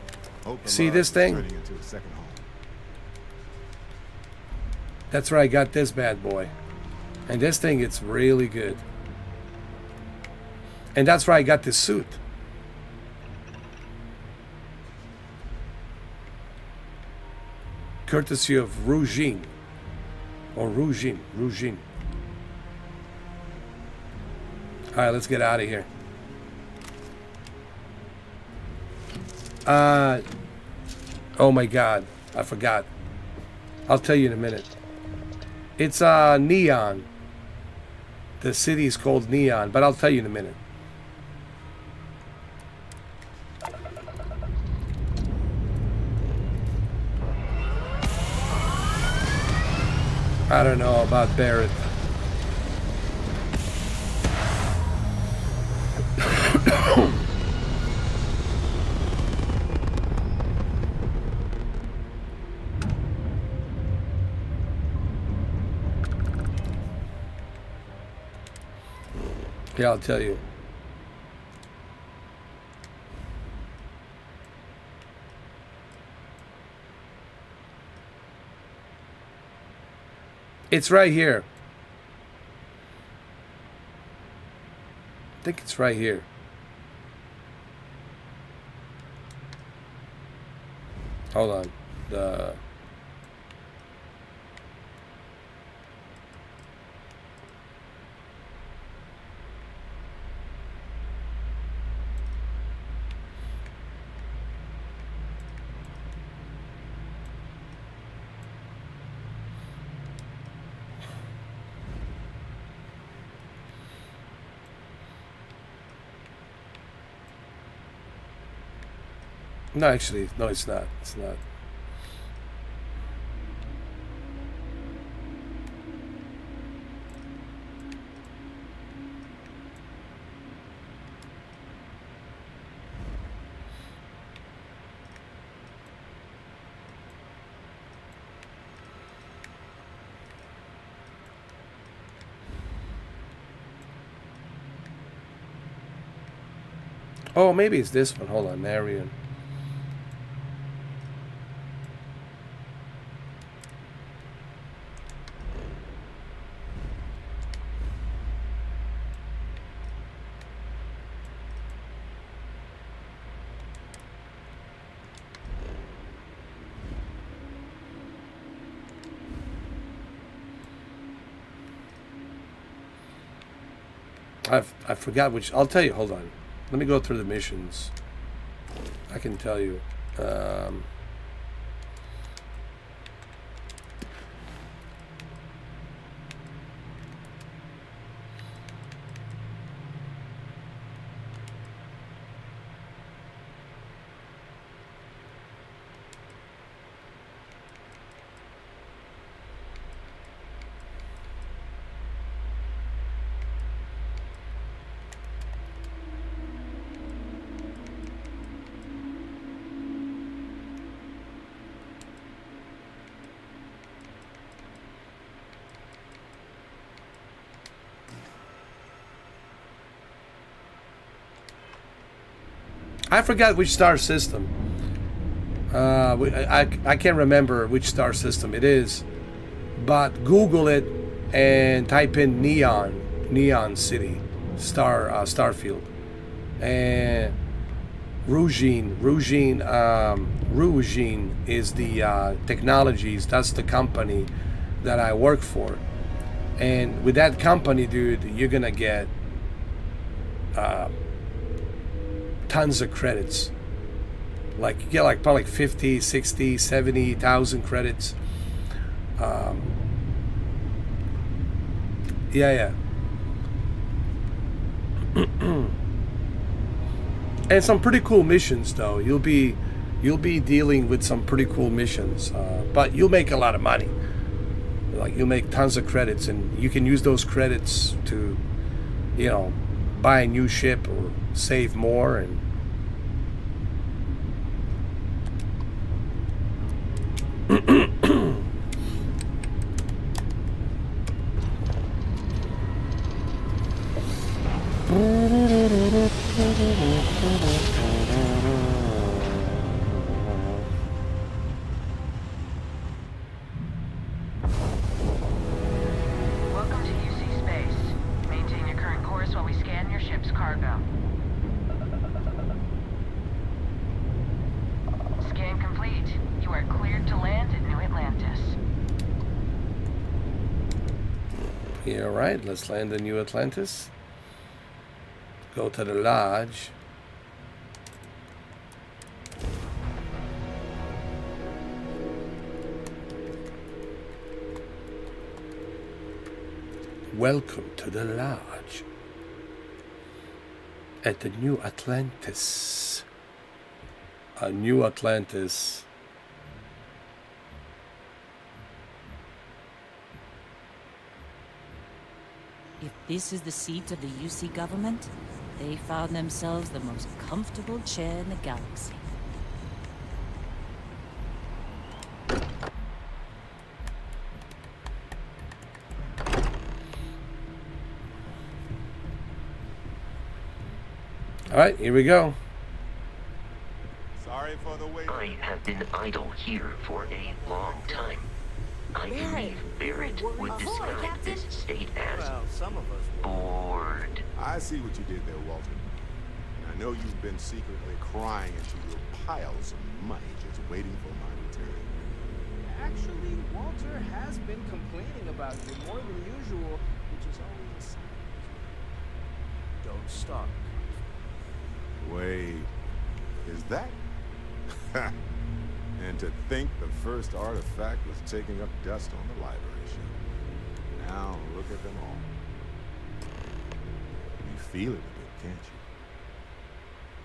See this thing? Turning into a second home. That's where I got this bad boy. And this thing, it's really good. And that's where I got this suit. Courtesy of Rugin. Or Rugin. All right, let's get out of here. Oh my God, I forgot. I'll tell you in a minute. It's Neon. The city is called Neon, but I'll tell you in a minute. I don't know about Barrett. Yeah, I'll tell you. It's right here. I think it's right here. Hold on. No, actually, no, it's not. It's not. Oh, maybe it's this one. Hold on, Marion. I forgot which. I'll tell you. Hold on. Let me go through the missions. I can tell you. I forgot which star system. I can't remember which star system it is, but Google it and type in Neon City, Starfield, and Rougine is the technologies. That's the company that I work for, and with that company, dude, you're gonna get tons of credits. Like you get like probably 50, 60, 70,000 credits. Yeah. And some pretty cool missions though. You'll be dealing with some pretty cool missions, but you'll make a lot of money. Like you'll make tons of credits, and you can use those credits to, you know, buy a new ship or save more. And Welcome to UC Space. Maintain your current course while we scan your ship's cargo. Scan complete. You are cleared to land at New Atlantis. yeah, right. Let's land in New Atlantis. Go to the lodge. Welcome to the lodge at the New Atlantis. A New Atlantis. If this is the seat of the UC government, they found themselves the most comfortable chair in the galaxy. All right, here we go. Sorry for the wait. I have been idle here for a long time. I believe Barrett would describe this state as Well, some of us will. bored. I see what you did there, Walter. And I know you've been secretly crying into your piles of money just waiting for my return. Actually, Walter has been complaining about you more than usual, which is always a sign. Don't stop. Wait, is that? And to think the first artifact was taking up dust on the library shelf. Now look at them all. You feel it a bit, can't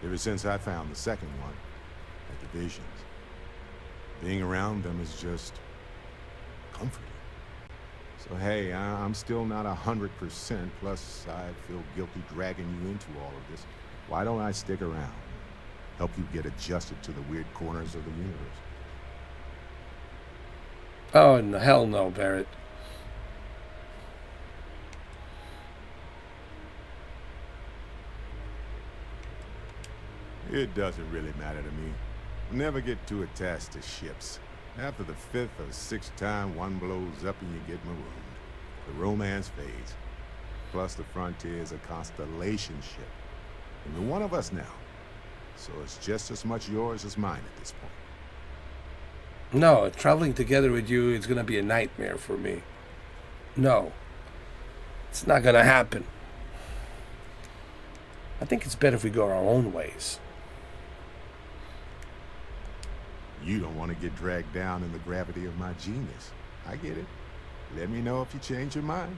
you? Ever since I found the second one, at the Visions, being around them is just comforting. So hey, I'm still not 100%, plus I feel guilty dragging you into all of this. Why don't I stick around? Help you get adjusted to the weird corners of the universe. Oh, no, hell no, Barrett. It doesn't really matter to me. Never get too attached to ships. After the 5th or 6th time one blows up and you get marooned, the romance fades. Plus the Frontier is a constellation ship. And you're one of us now. So it's just as much yours as mine at this point. No, traveling together with you is going to be a nightmare for me. No. It's not going to happen. I think it's better if we go our own ways. You don't want to get dragged down in the gravity of my genius. I get it. Let me know if you change your mind.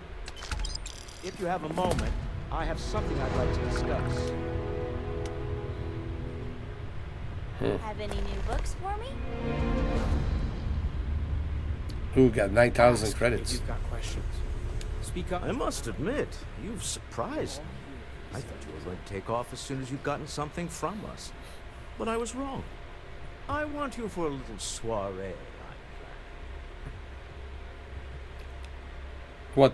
If you have a moment, I have something I'd like to discuss. Have any new books for me? Who got 9,000 credits? You've got questions. Speak up. I must admit, you've surprised me. I thought you were going to take off as soon as you'd gotten something from us. But I was wrong. I want you for a little soiree. What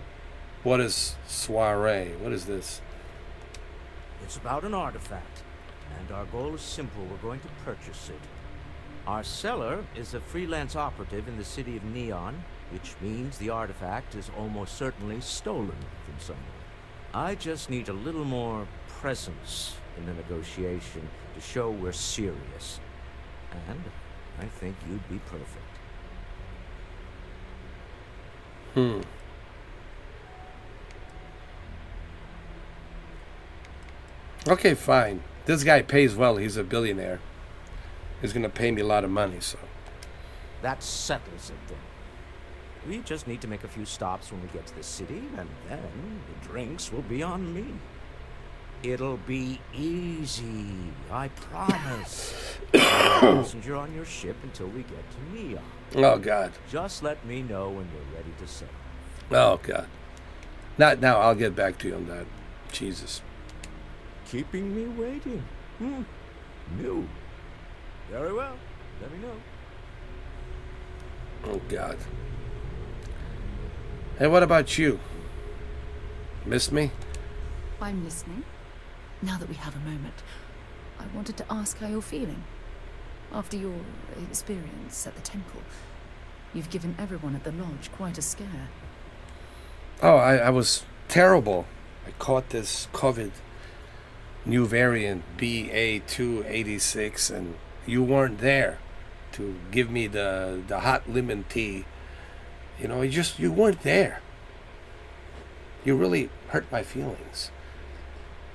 is soiree? What is this? It's about an artifact, and our goal is simple. We're going to purchase it. Our seller is a freelance operative in the city of Neon, which means the artifact is almost certainly stolen from someone. I just need a little more presence in the negotiation to show we're serious. And I think you'd be perfect. Okay, fine. This guy pays well. He's a billionaire. He's going to pay me a lot of money, so. That settles it then. We just need to make a few stops when we get to the city, and then the drinks will be on me. It'll be easy, I promise. I'll passenger on your ship until we get to Neon. Oh, God. Just let me know when you're ready to sail. Oh, God. Not now. I'll get back to you on that. Jesus. Keeping me waiting. New. Very well. Let me know. Oh, God. Hey, what about you? Missed me? I'm listening. Now that we have a moment, I wanted to ask how you're feeling. After your experience at the temple, you've given everyone at the lodge quite a scare. Oh, I was terrible. I caught this COVID new variant, BA286, and you weren't there to give me the hot lemon tea. You know, you weren't there. You really hurt my feelings.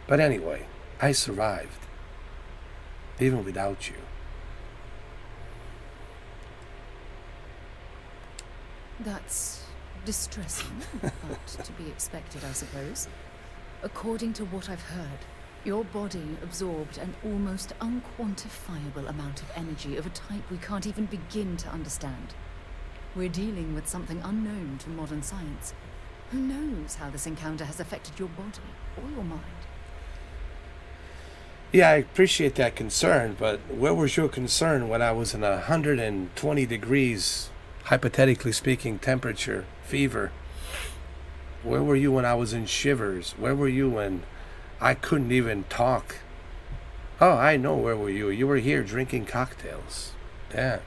But anyway, I survived. Even without you. That's distressing, but to be expected, I suppose. According to what I've heard, your body absorbed an almost unquantifiable amount of energy of a type we can't even begin to understand. We're dealing with something unknown to modern science. Who knows how this encounter has affected your body or your mind? Yeah, I appreciate that concern, but where was your concern when I was in 120 degrees, hypothetically speaking, temperature, fever? Where were you when I was in shivers? Where were you when I couldn't even talk? Oh, I know where were you. You were here drinking cocktails. Yeah.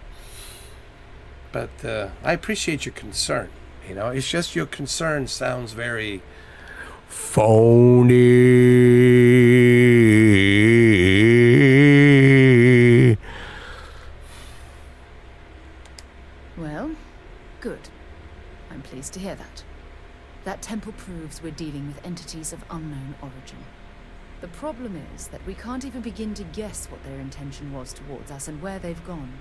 But I appreciate your concern. You know, it's just your concern sounds very phony. Well, good. I'm pleased to hear that. That temple proves we're dealing with entities of unknown origin. The problem is that we can't even begin to guess what their intention was towards us and where they've gone.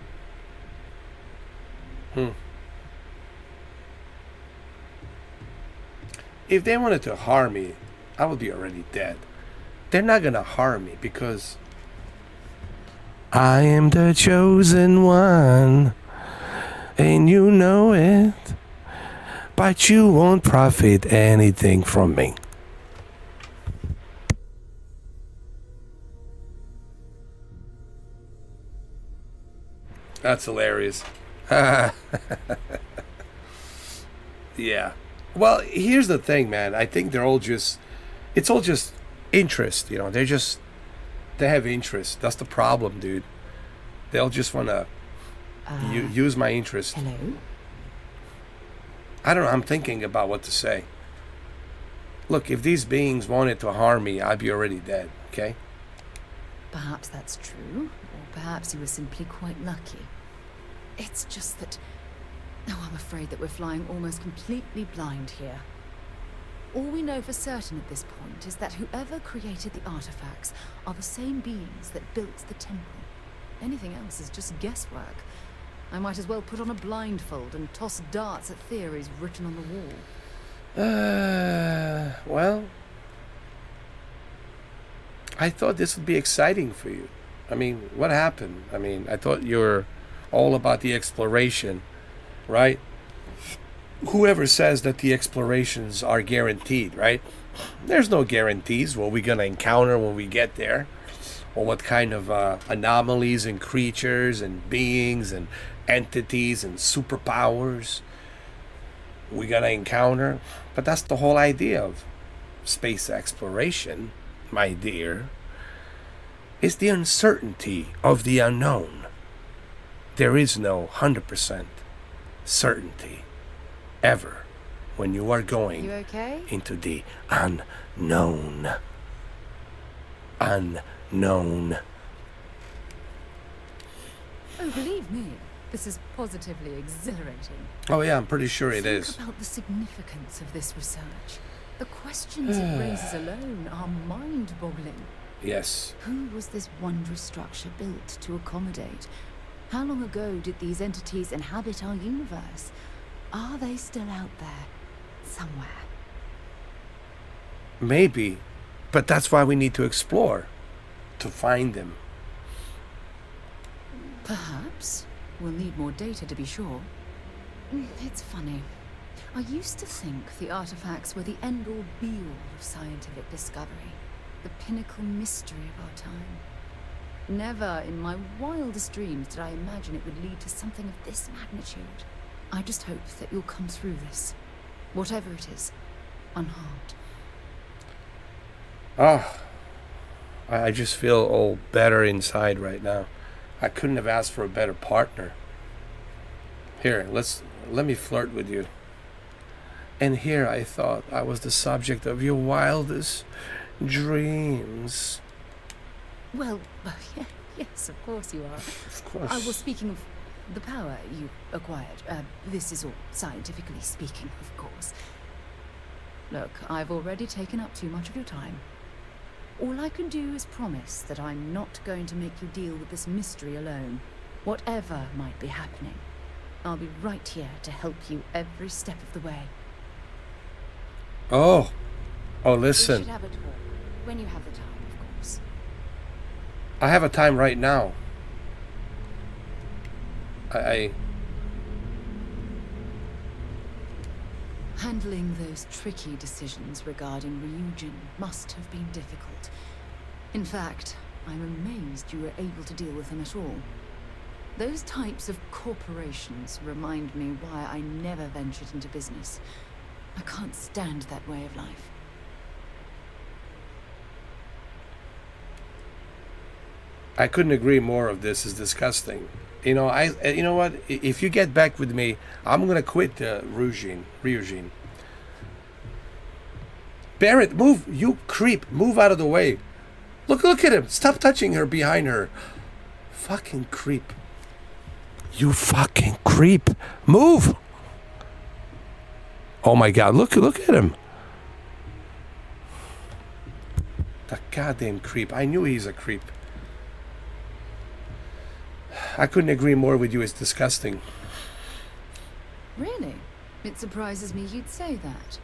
If they wanted to harm me, I would be already dead. They're not gonna harm me because I am the chosen one, and you know it. But you won't profit anything from me. That's hilarious. Yeah. Well, here's the thing, man. I think they're all just, it's all just interest, you know. They have interest. That's the problem, dude. They'll just want to use my interest. Hello? I don't know. I'm thinking about what to say. Look, if these beings wanted to harm me, I'd be already dead, okay? Perhaps that's true, or perhaps you were simply quite lucky. It's just that... Oh, I'm afraid that we're flying almost completely blind here. All we know for certain at this point is that whoever created the artifacts are the same beings that built the temple. Anything else is just guesswork. I might as well put on a blindfold and toss darts at theories written on the wall. Well, I thought this would be exciting for you. I mean, what happened? I mean, I thought you were all about the exploration, right? Whoever says that the explorations are guaranteed, right? There's no guarantees what we're gonna encounter when we get there, or what kind of anomalies and creatures and beings and entities and superpowers we're gonna encounter. But that's the whole idea of space exploration, my dear. It's the uncertainty of the unknown. There is no 100% certainty ever when you are going You okay? into the unknown. Unknown. Oh, believe me, this is positively exhilarating. Oh yeah, I'm pretty sure it is. Think about the significance of this research. The questions it raises alone are mind-boggling. Yes. Who was this wondrous structure built to accommodate? How long ago did these entities inhabit our universe? Are they still out there, somewhere? Maybe, but that's why we need to explore, to find them. Perhaps. We'll need more data to be sure. It's funny. I used to think the artifacts were the end-all be-all of scientific discovery, the pinnacle mystery of our time. Never in my wildest dreams did I imagine it would lead to something of this magnitude. I just hope that you'll come through this, whatever it is, unharmed. Oh, I just feel all better inside right now. I couldn't have asked for a better partner. Here, let me flirt with you. And here I thought I was the subject of your wildest dreams. Well, yes, of course you are. Of course. I was speaking of the power you acquired. This is all scientifically speaking, of course. Look, I've already taken up too much of your time. All I can do is promise that I'm not going to make you deal with this mystery alone. Whatever might be happening, I'll be right here to help you every step of the way. Oh, We listen. should have a talk when you have the time, of course. I have a time right now. I Handling those tricky decisions regarding Ryujin must have been difficult. In fact, I'm amazed you were able to deal with them at all. Those types of corporations remind me why I never ventured into business. I can't stand that way of life. I couldn't agree more. Of this is disgusting. You know, you know what? If you get back with me, I'm gonna quit Ryujin. Barrett, move! You creep! Move out of the way! Look at him! Stop touching her behind her! Fucking creep! You fucking creep! Move! Oh my God! Look at him! The goddamn creep! I knew he's a creep. I couldn't agree more with you. It's disgusting. Really? It surprises me you'd say that.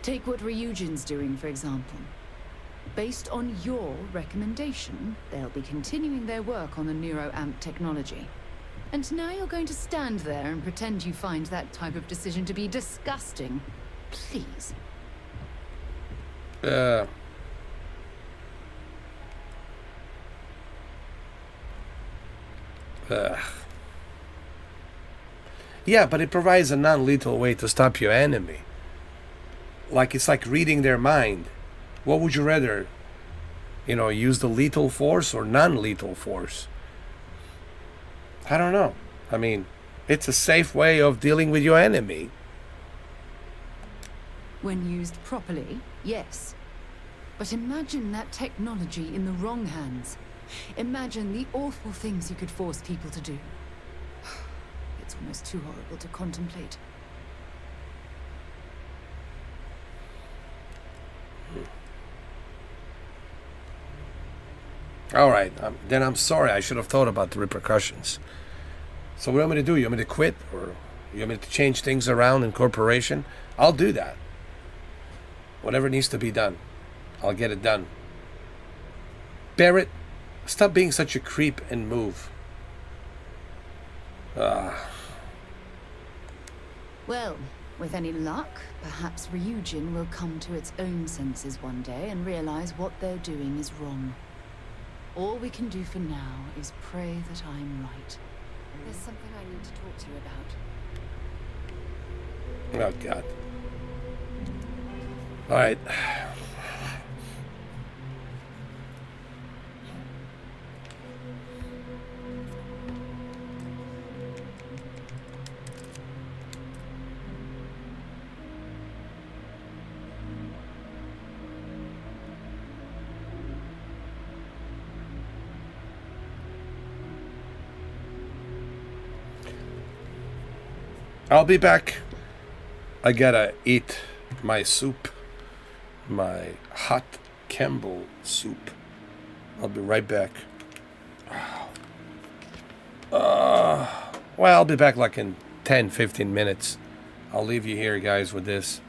Take what Ryujin's doing, for example. Based on your recommendation, they'll be continuing their work on the neuroamp technology. And now you're going to stand there and pretend you find that type of decision to be disgusting. Please. Yeah, but it provides a non-lethal way to stop your enemy. Like, it's like reading their mind. What would you rather? You know, use the lethal force or non-lethal force? I don't know. I mean, it's a safe way of dealing with your enemy. When used properly, yes. But imagine that technology in the wrong hands. Imagine the awful things you could force people to do. It's almost too horrible to contemplate. All right, then I'm sorry. I should have thought about the repercussions. So what do you want me to do? You want me to quit? Or you want me to change things around in corporation? I'll do that. Whatever needs to be done, I'll get it done. Barrett, stop being such a creep and move. Well, with any luck, perhaps Ryujin will come to its own senses one day and realize what they're doing is wrong. All we can do for now is pray that I'm right. There's something I need to talk to you about. Oh, God. All right. I'll be back. I gotta eat my soup. My hot Campbell soup. I'll be right back. Well, I'll be back like in 10-15 minutes. I'll leave you here, guys, with this.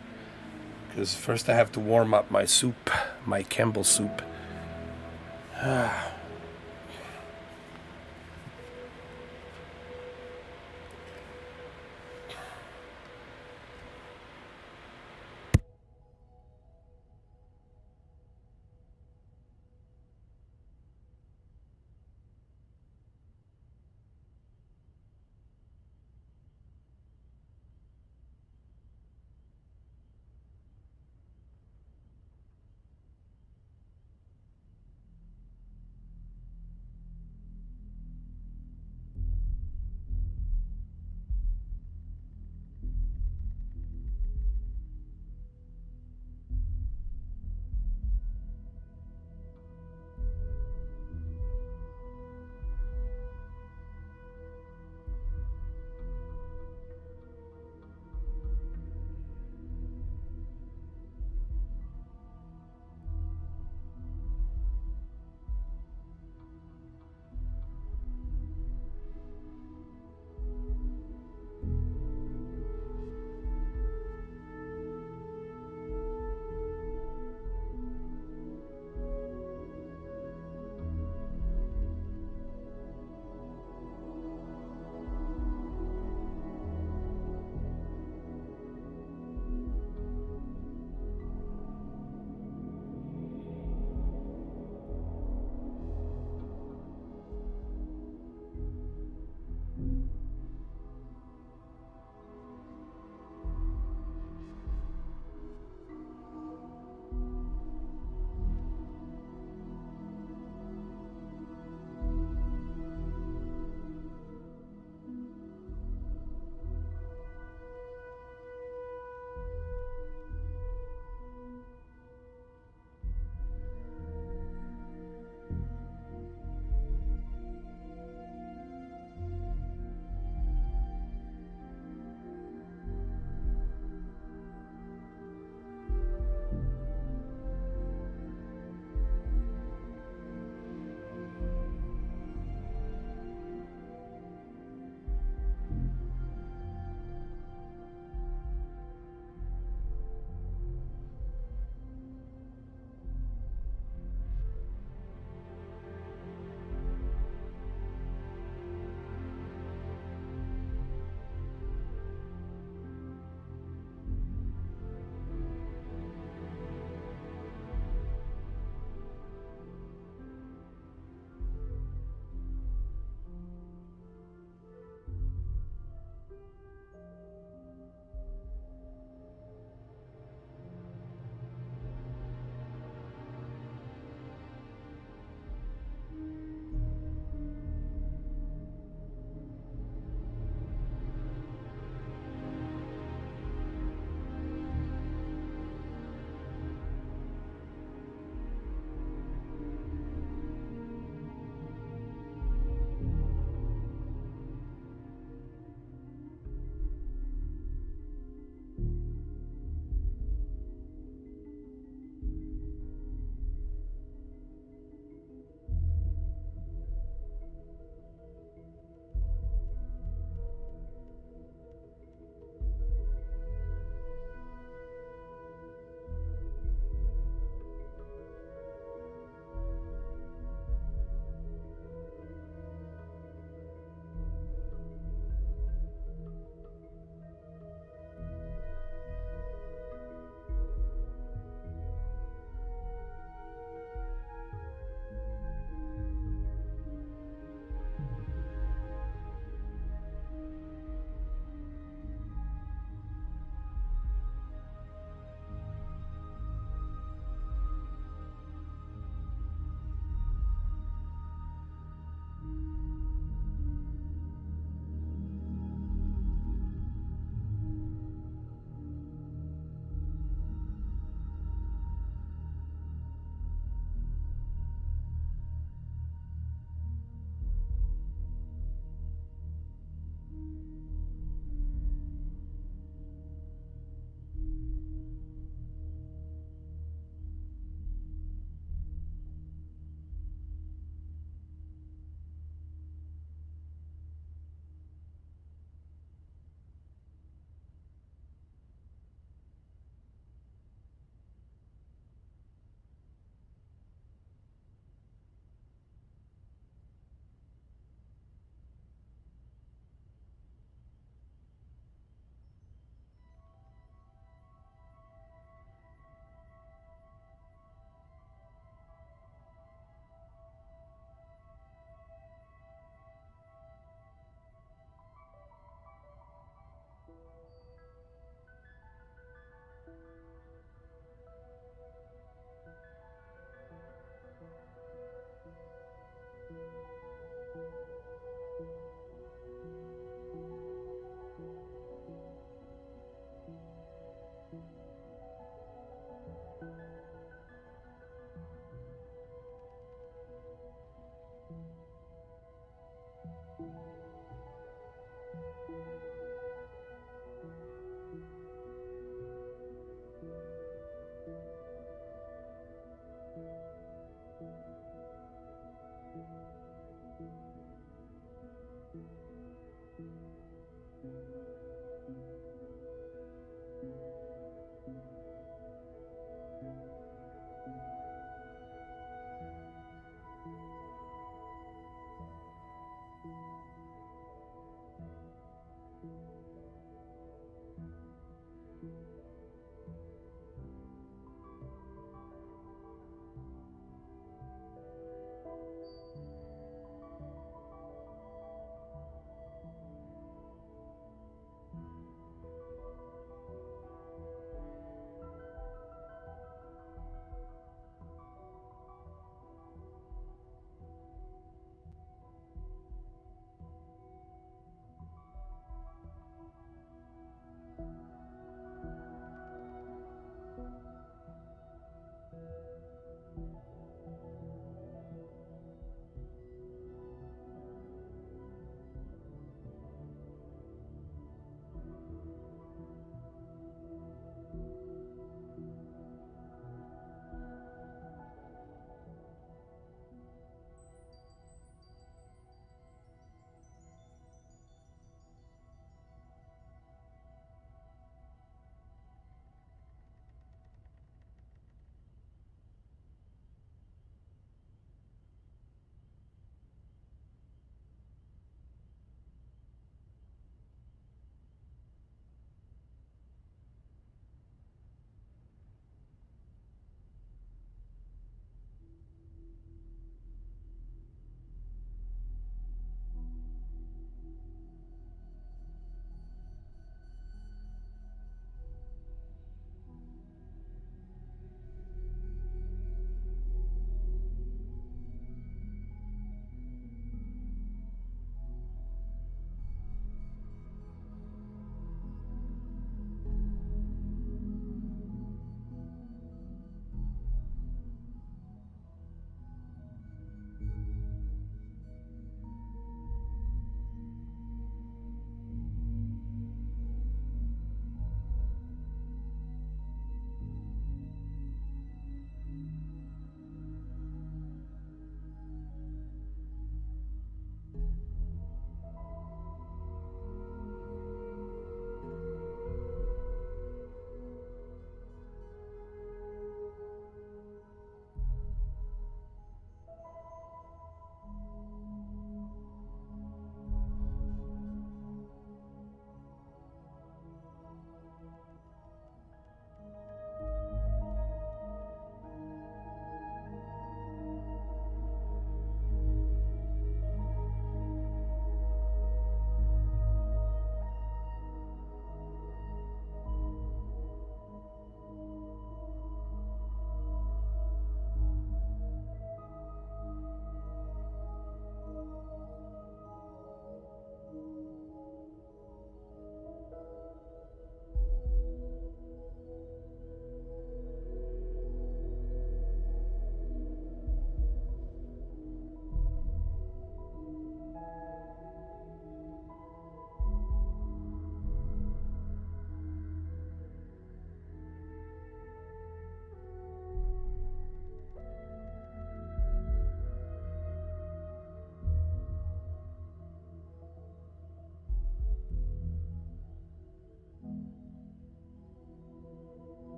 Because first I have to warm up my soup. My Campbell soup.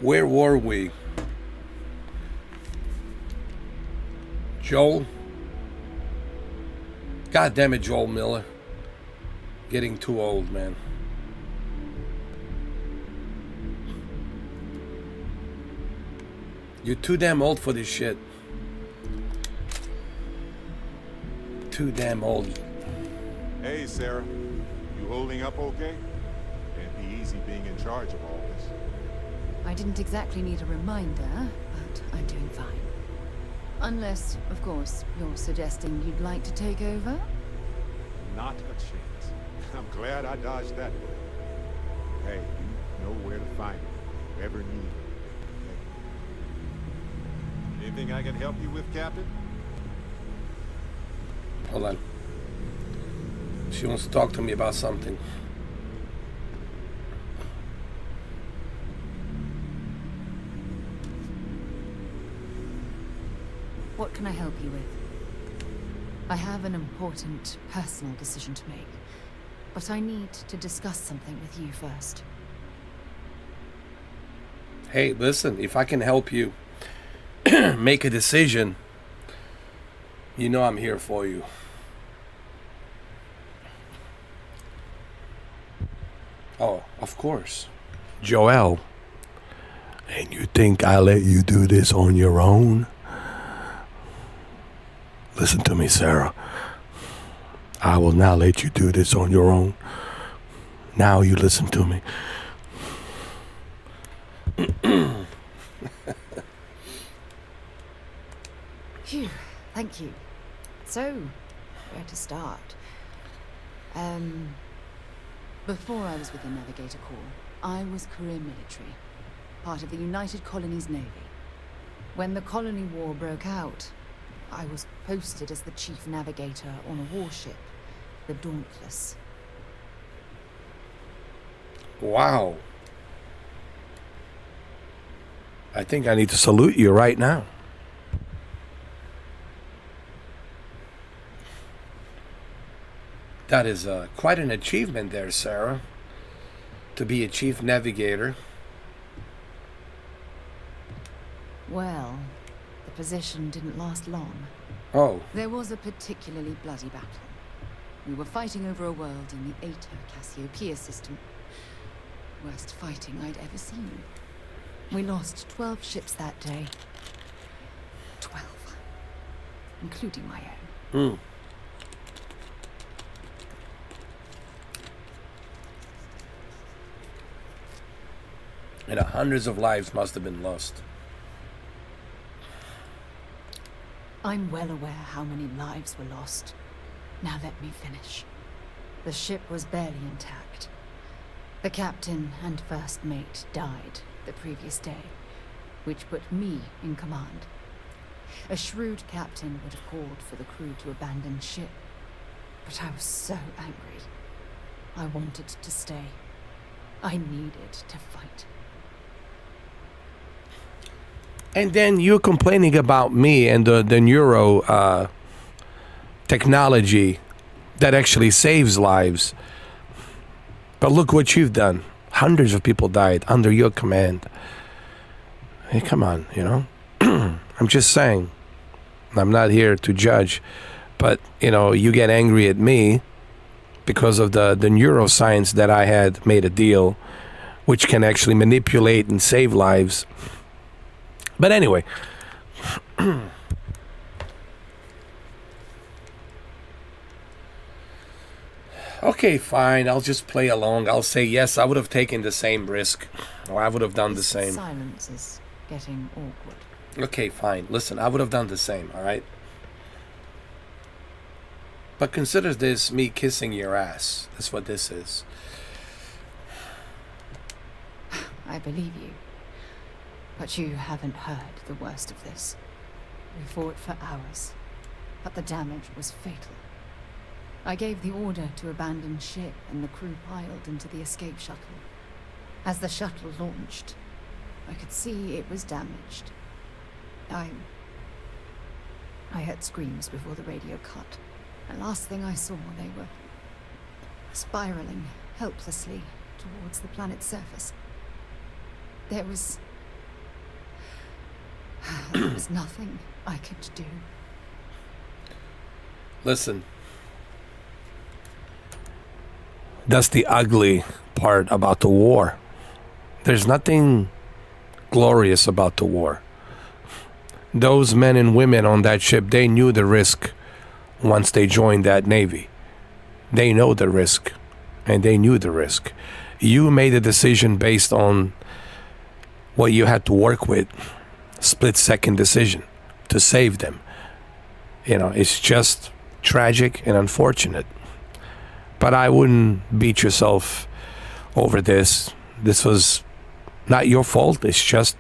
Where were we? Joel? God damn it, Joel Miller. Getting too old, man. You're too damn old for this shit. Too damn old. Hey, Sarah. You holding up okay? Can't be easy being in charge of all this. I didn't exactly need a reminder, but I'm doing fine. Unless, of course, you're suggesting you'd like to take over? Not a chance. I'm glad I dodged that bullet. Hey, you know where to find me. If you ever need me. Okay? Anything I can help you with, Captain? Hold on. She wants to talk to me about something. What can I help you with? I have an important personal decision to make, but I need to discuss something with you first. Hey, listen, if I can help you make a decision, you know I'm here for you. Oh, of course. Joel. And you think I let you do this on your own? Listen to me, Sarah. I will not let you do this on your own. Now you listen to me. Phew, thank you. So, where to start? Before I was with the Navigator Corps, I was career military, part of the United Colonies Navy. When the colony war broke out, I was posted as the chief navigator on a warship, the Dauntless. Wow. I think I need to salute you right now. That is quite an achievement there, Sarah. To be a chief navigator. Well, the position didn't last long. Oh. There was a particularly bloody battle. We were fighting over a world in the Eta Cassiopeia system. Worst fighting I'd ever seen. We lost 12 ships that day. 12. Including my own. And hundreds of lives must have been lost. I'm well aware how many lives were lost. Now let me finish. The ship was barely intact. The captain and first mate died the previous day, which put me in command. A shrewd captain would have called for the crew to abandon ship, but I was so angry. I wanted to stay. I needed to fight. And then you're complaining about me and the neuro technology that actually saves lives. But look what you've done. Hundreds of people died under your command. Hey, come on, you know? I'm just saying. I'm not here to judge. But, you know, you get angry at me because of the neuroscience that I had made a deal which can actually manipulate and save lives. But anyway, okay, fine. I'll just play along. I'll say yes. I would have taken the same risk, or I would have done the same. Silence is getting awkward. Okay, fine. Listen, I would have done the same. All right. But consider this me kissing your ass. That's what this is. I believe you. But you haven't heard the worst of this. We fought for hours, but the damage was fatal. I gave the order to abandon ship and the crew piled into the escape shuttle. As the shuttle launched, I could see it was damaged. I heard screams before the radio cut, and last thing I saw, they were spiraling helplessly towards the planet's surface. There was There was nothing I could do. Listen. That's the ugly part about the war. There's nothing glorious about the war. Those men and women on that ship, they knew the risk once they joined that Navy. They know the risk, and they knew the risk. You made a decision based on what you had to work with, split-second decision to save them. You know, it's just tragic and unfortunate. But I wouldn't beat yourself over this. This was not your fault. It's just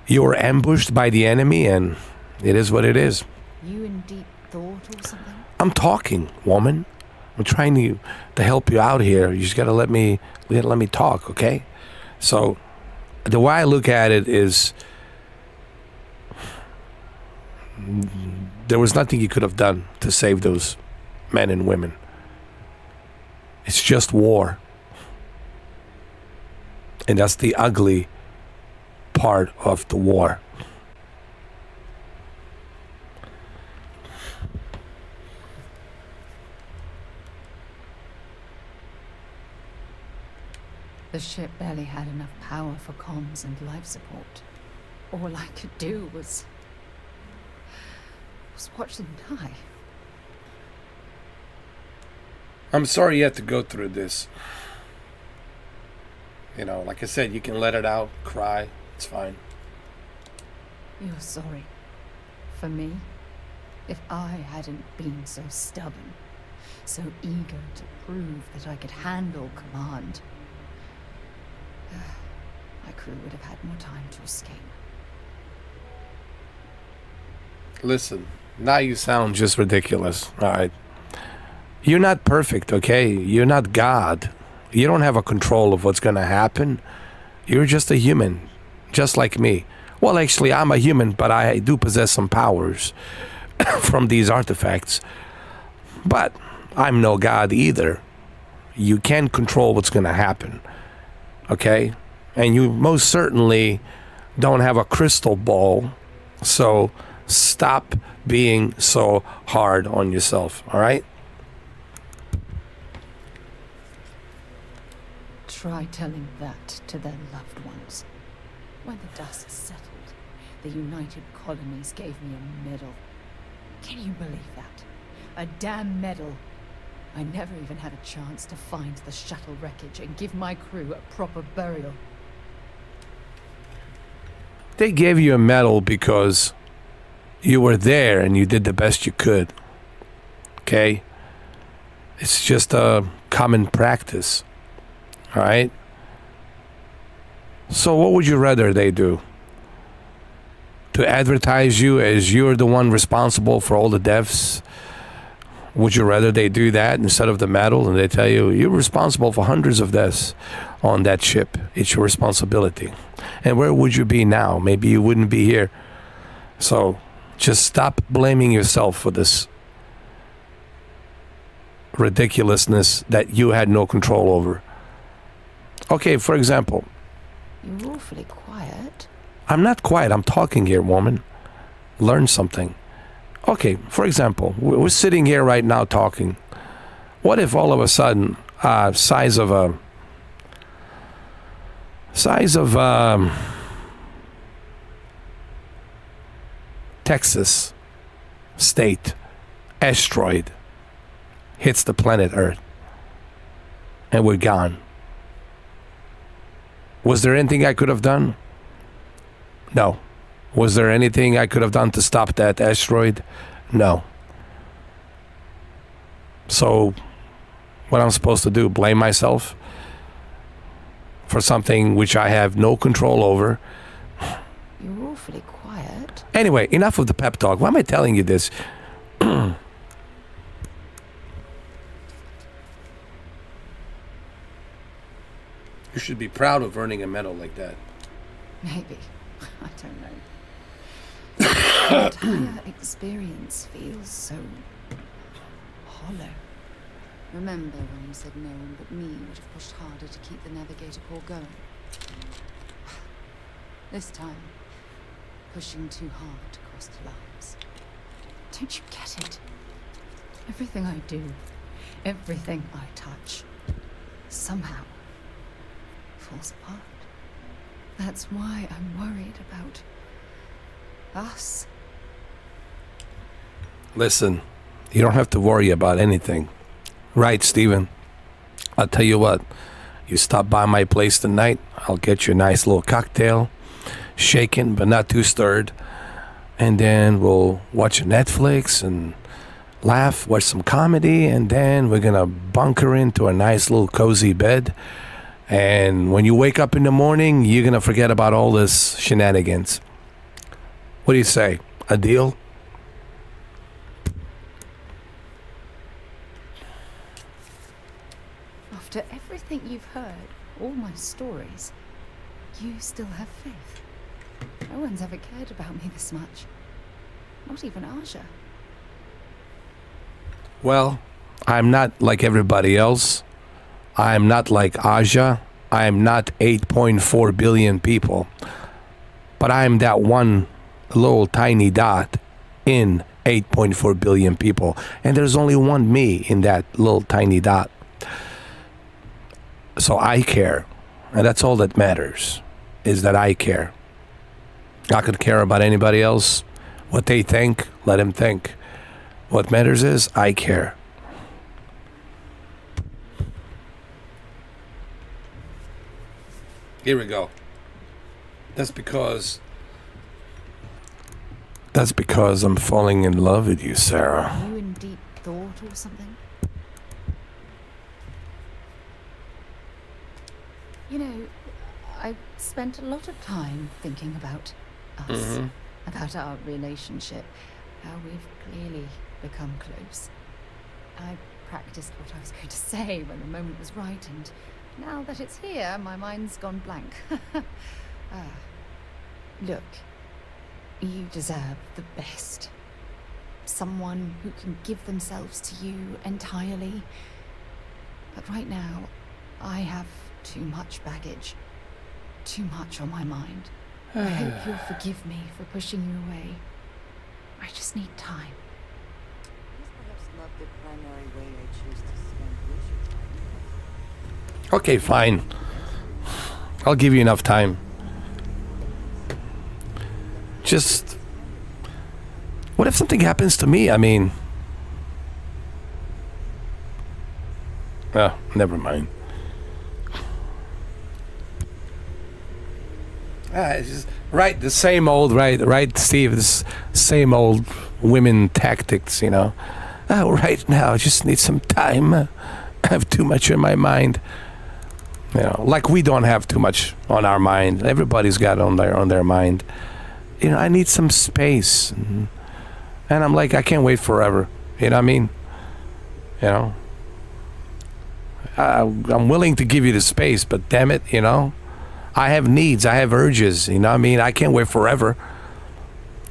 you were ambushed by the enemy, and it is what it is. You in deep thought or something? I'm talking, woman. I'm trying to help you out here. You just gotta let me talk, okay? So the way I look at it is there was nothing you could have done to save those men and women. It's just war. And that's the ugly part of the war. The ship barely had enough power for comms and life support. All I could do was watch them die. I'm sorry you had to go through this. You know, like I said, you can let it out, cry, it's fine. You're sorry. For me? If I hadn't been so stubborn, so eager to prove that I could handle command, my crew would have had more time to escape. Listen, now you sound just ridiculous, all right? You're not perfect, okay? You're not God. You don't have a control of what's going to happen. You're just a human, just like me. Well, actually, I'm a human, but I do possess some powers from these artifacts. But I'm no God either. You can't control what's going to happen, okay? And you most certainly don't have a crystal ball, so stop being so hard on yourself, all right? Try telling that to their loved ones. When the dust settled, the United Colonies gave me a medal. Can you believe that? A damn medal. I never even had a chance to find the shuttle wreckage and give my crew a proper burial. They gave you a medal because you were there and you did the best you could. Okay? It's just a common practice. All right? So what would you rather they do? To advertise you as you're the one responsible for all the deaths? Would you rather they do that instead of the medal and they tell you, you're responsible for hundreds of deaths on that ship. It's your responsibility. And where would you be now? Maybe you wouldn't be here. So just stop blaming yourself for this ridiculousness that you had no control over. Okay, for example. You're awfully quiet. I'm not quiet. I'm talking here, woman. Learn something. Okay, for example, we're sitting here right now talking. What if all of a sudden, size of Texas state asteroid hits the planet Earth and we're gone? Was there anything I could have done? No. Was there anything I could have done to stop that asteroid? No. So, what I'm supposed to do? Blame myself for something which I have no control over? You're awfully quiet. Anyway, enough of the pep talk. Why am I telling you this? You should be proud of earning a medal like that. Maybe. I don't know. The entire experience feels so hollow. Remember when you said no one but me would have pushed harder to keep the navigator core going? This time, pushing too hard cost lives. Don't you get it? Everything I do, everything I touch, somehow falls apart. That's why I'm worried about us. Listen, you don't have to worry about anything. Right, Steven? I'll tell you what. You stop by my place tonight, I'll get you a nice little cocktail, shaken but not too stirred, and then we'll watch Netflix and laugh, watch some comedy, and then we're gonna bunker into a nice little cozy bed. And when you wake up in the morning, you're gonna forget about all this shenanigans. What do you say? A deal? After everything you've heard, all my stories, you still have faith. No one's ever cared about me this much. Not even Aja. Well, I'm not like everybody else. I'm not like Aja. I'm not 8.4 billion people. But I'm that one little tiny dot in 8.4 billion people. And there's only one me in that little tiny dot. So I care. And that's all that matters, is that I care. I could care about anybody else. What they think, let them think. What matters is I care. Here we go. That's because I'm falling in love with you, Sarah. Are you in deep thought or something? You know, I've spent a lot of time thinking about us, about our relationship, how we've clearly become close. I practiced what I was going to say when the moment was right, and now that it's here, my mind's gone blank. Look, you deserve the best. Someone who can give themselves to you entirely. But right now, I have too much baggage. Too much on my mind. I hope you'll forgive me for pushing you away. I just need time. Perhaps not the primary way I choose to spend leisure time. Okay, fine. I'll give you enough time. Just, what if something happens to me? I mean, never mind. It's just, right, the same old, right, Steve, this same old women tactics, you know. Right now, I just need some time. I have too much in my mind. You know, like we don't have too much on our mind. Everybody's got on their mind. You know, I need some space. And I'm like, I can't wait forever. You know what I mean? You know? I'm willing to give you the space, but damn it, you know? I have needs, I have urges, you know what I mean? I can't wait forever.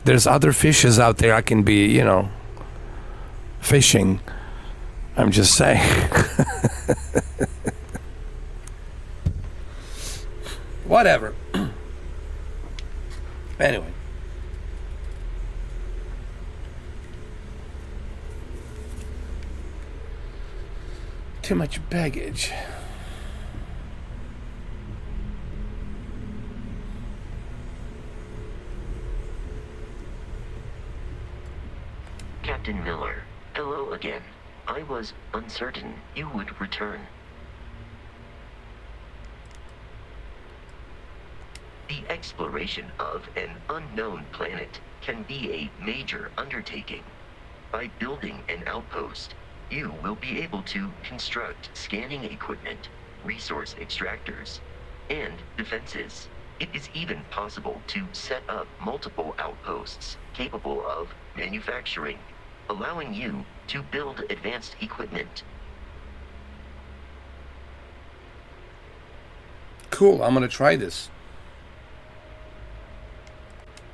There's other fishes out there I can be, you know, fishing. I'm just saying. Whatever. Anyway. Too much baggage. Captain Miller, hello again. I was uncertain you would return. The exploration of an unknown planet can be a major undertaking. By building an outpost, you will be able to construct scanning equipment, resource extractors, and defenses. It is even possible to set up multiple outposts capable of manufacturing, allowing you to build advanced equipment. Cool, I'm gonna try this.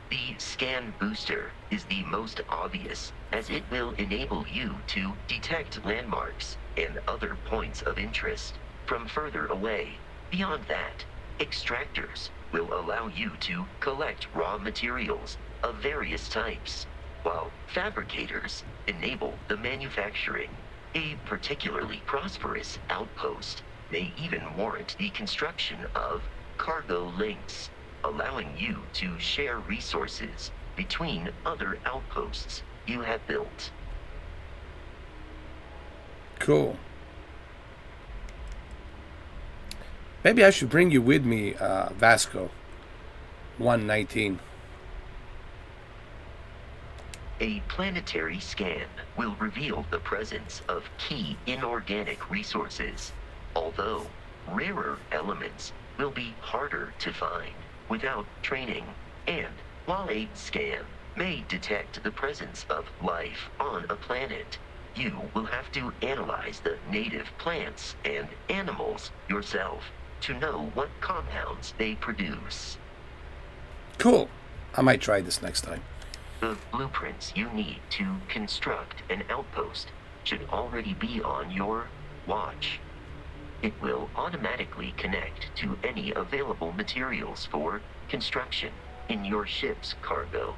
The scan booster is the most obvious, as it will enable you to detect landmarks and other points of interest from further away. Beyond that, extractors will allow you to collect raw materials of various types, while fabricators enable the manufacturing. A particularly prosperous outpost may even warrant the construction of cargo links, allowing you to share resources between other outposts you have built. Cool. Maybe I should bring you with me, Vasco 119. A planetary scan will reveal the presence of key inorganic resources, although rarer elements will be harder to find without training. And while a scan may detect the presence of life on a planet, you will have to analyze the native plants and animals yourself to know what compounds they produce. Cool. I might try this next time. The blueprints you need to construct an outpost should already be on your watch. It will automatically connect to any available materials for construction in your ship's cargo.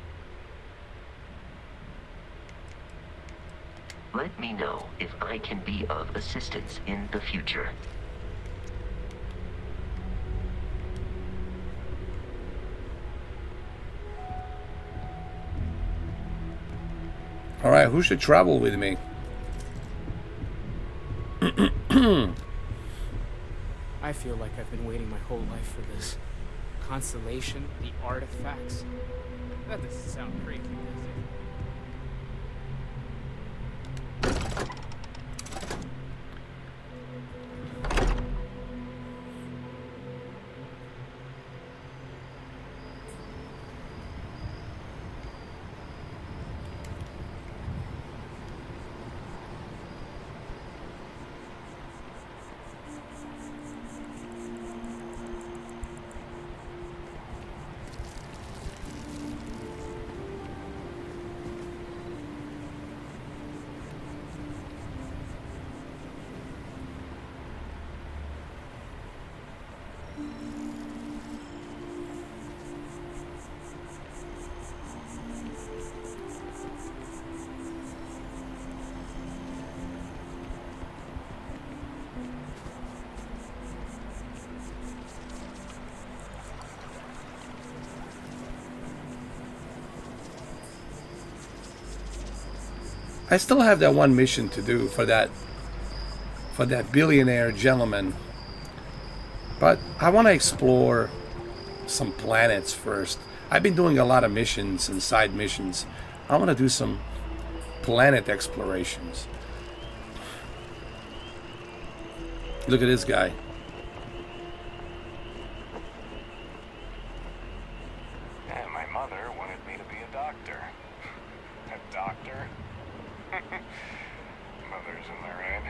Let me know if I can be of assistance in the future. All right, who should travel with me? I feel like I've been waiting my whole life for this. Constellation, the artifacts. That doesn't sound crazy, does it? I still have that one mission to do for that billionaire gentleman. But I want to explore some planets first. I've been doing a lot of missions and side missions. I want to do some planet explorations. Look at this guy. And my mother wanted me to be a doctor. A doctor? Mothers in their head.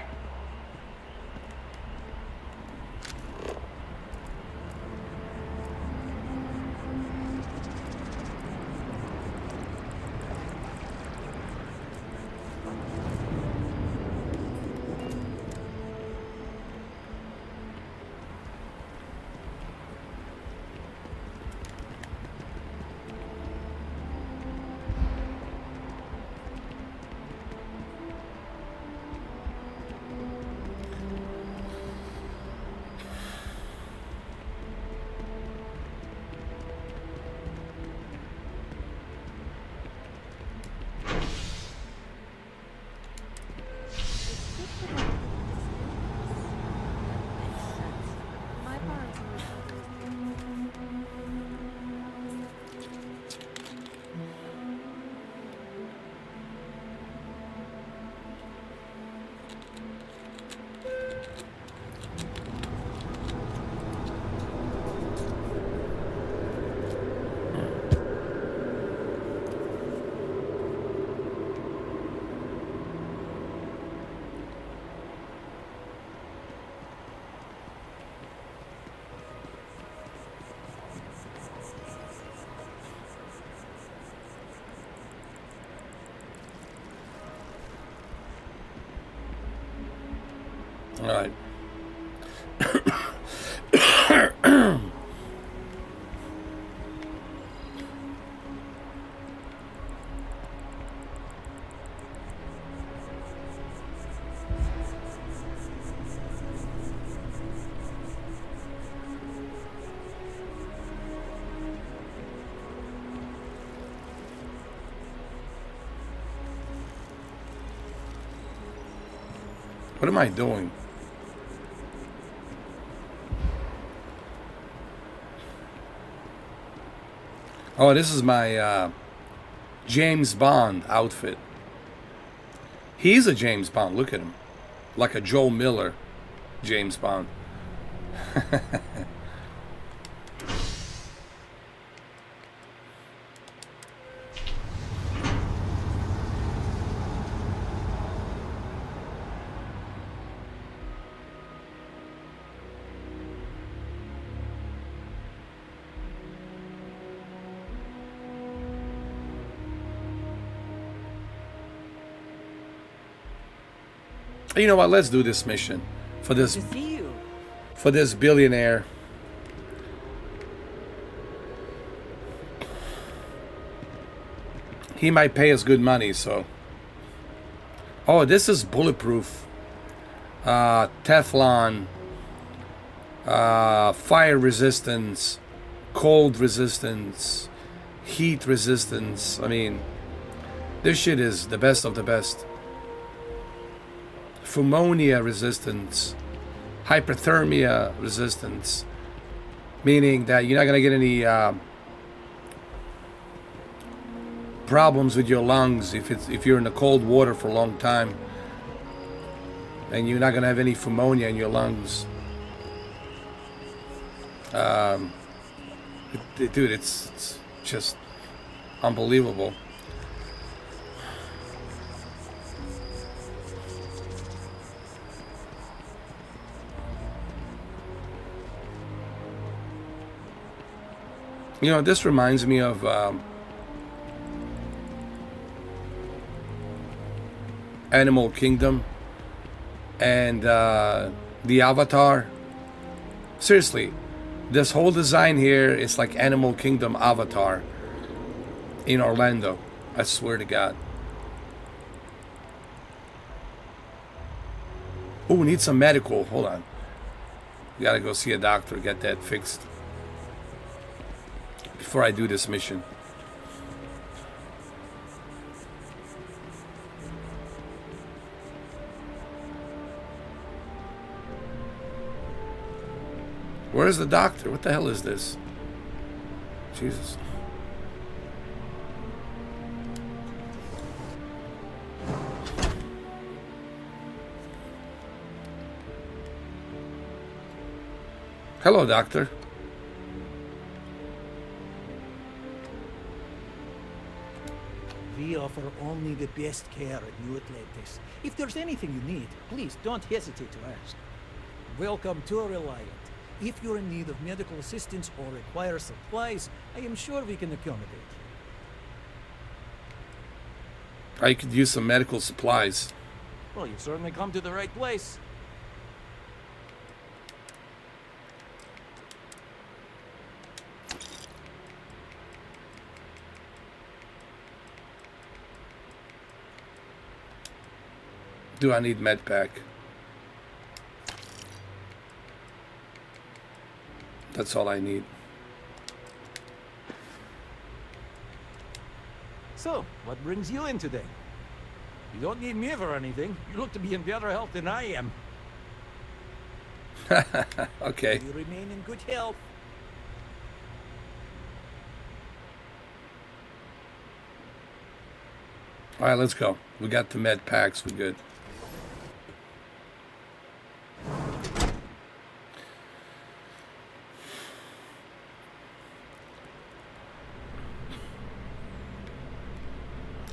All right. What am I doing? Oh, this is my James Bond outfit. He's a James Bond. Look at him. Like a Joel Miller James Bond. You know what? Let's do this mission for this billionaire. He might pay us good money, so. Oh, this is bulletproof. Teflon. Fire resistance. Cold resistance. Heat resistance. I mean, this shit is the best of the best. Pneumonia resistance, hyperthermia resistance, meaning that you're not going to get any problems with your lungs if you're in the cold water for a long time, and you're not going to have any pneumonia in your lungs. Dude, it's just unbelievable. You know, this reminds me of Animal Kingdom and the Avatar. Seriously, this whole design here is like Animal Kingdom Avatar in Orlando. I swear to God. Oh, we need some medical. Hold on. We gotta go see a doctor, get that fixed before I do this mission. Where's the doctor? What the hell is this? Jesus. Hello, doctor. We offer only the best care at New Atlantis. If there's anything you need, please don't hesitate to ask. Welcome to Reliant. If you're in need of medical assistance or require supplies, I am sure we can accommodate. I could use some medical supplies. Well, you've certainly come to the right place. Do I need med pack? That's all I need. So, what brings you in today? You don't need me for anything. You look to be in better health than I am. Okay. You remain in good health. All right, let's go. We got the med packs. We're good.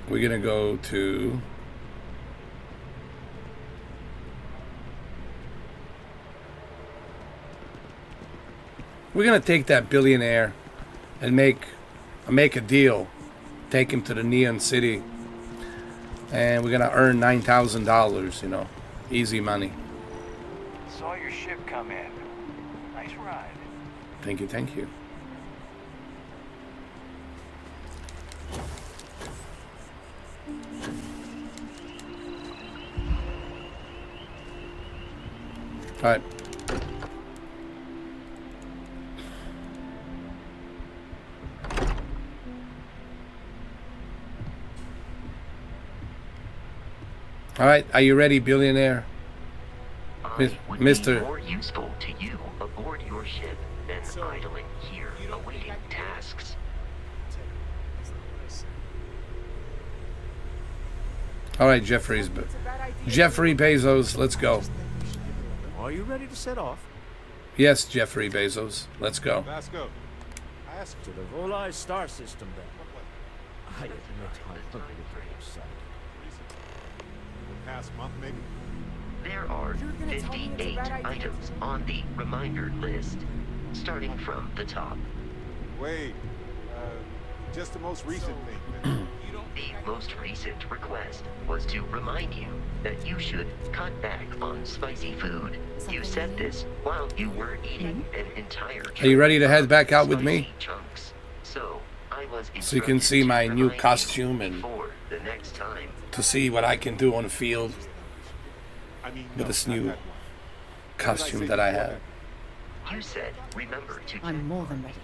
We're gonna go to we're gonna take that billionaire and make a deal. Take him to the Neon City, and we're gonna earn $9,000. You know, easy money. Saw your ship come in. Nice ride. Thank you, thank you. All right. All right, are you ready, billionaire? I would Mr. be more useful to you aboard your ship than idling here awaiting tasks. All right, Jeffrey Bezos, let's go. Are you ready to set off? Yes, Jeffrey Bezos, let's go. Let's go. Ask to the Volai star system then. I admit I'm a little excited. The past month, maybe? There are 58 items on the reminder list, starting from the top. Wait, just the most recent thing. The most recent request was to remind you that you should cut back on spicy food. You said this while you were eating an entire Are you ready to head back out with me? chunks. So I was So you can see my new instructed to costume remind you and before the next time. to see what I can do on the field with this new costume that I have. You said remember to I'm more than ready.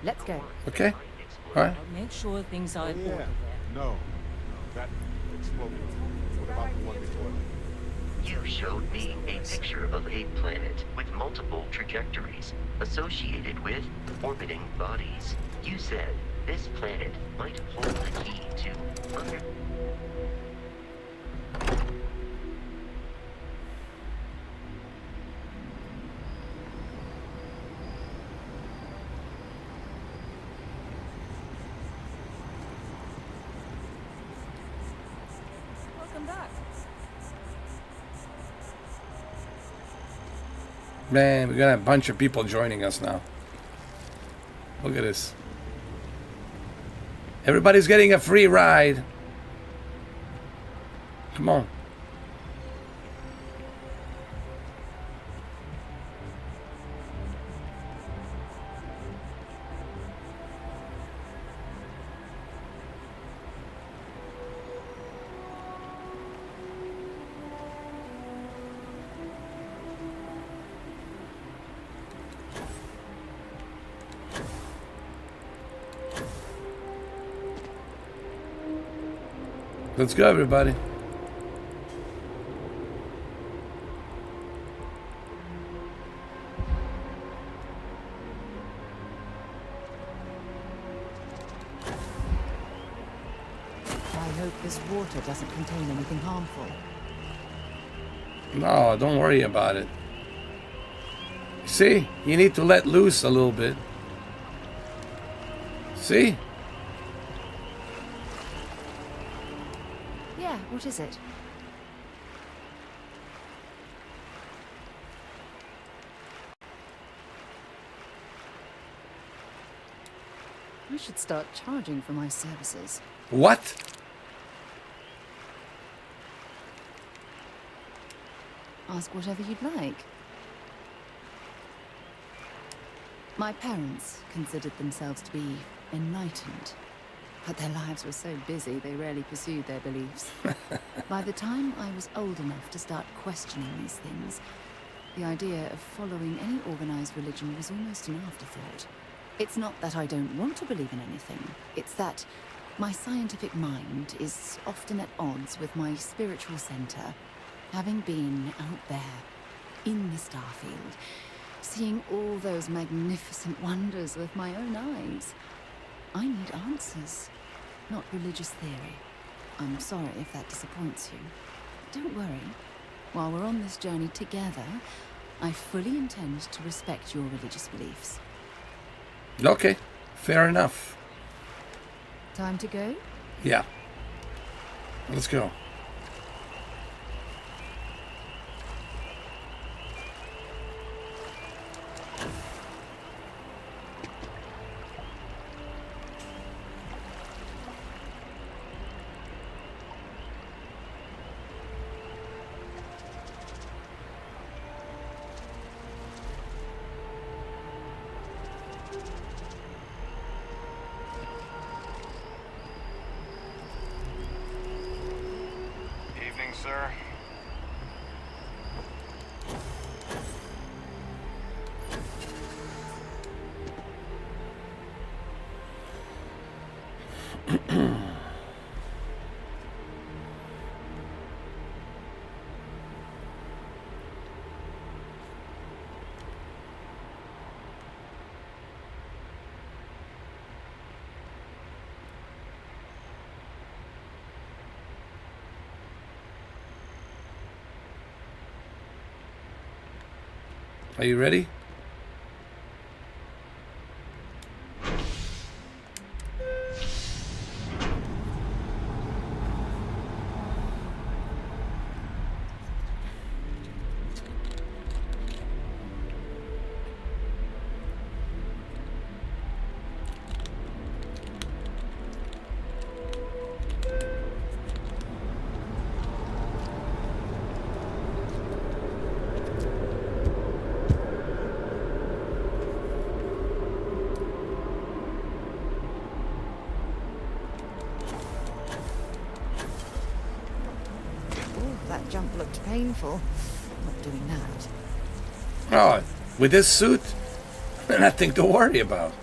Let's go. Okay? All right. Make sure things are in Yeah. order there. No, that exploded. What about the one before that? You showed me a picture of a planet with multiple trajectories associated with orbiting bodies. You said this planet might hold the key to under... Welcome back. Man, we're gonna have a bunch of people joining us now. Look at this. Everybody's getting a free ride. Come on. Let's go, everybody. I hope this water doesn't contain anything harmful. No, don't worry about it. See? You need to let loose a little bit. See? Yeah, what is it? I should start charging for my services. What? Ask whatever you'd like. My parents considered themselves to be enlightened, but their lives were so busy they rarely pursued their beliefs. By the time I was old enough to start questioning these things, the idea of following any organized religion was almost an afterthought. It's not that I don't want to believe in anything, it's that my scientific mind is often at odds with my spiritual center, having been out there, in the Starfield, seeing all those magnificent wonders with my own eyes. I need answers, not religious theory. I'm sorry if that disappoints you. Don't worry. While we're on this journey together, I fully intend to respect your religious beliefs. Okay, fair enough. Time to go? Yeah. Let's go. Are you ready? That jump looked painful. Not doing that. Oh, with this suit, nothing to worry about.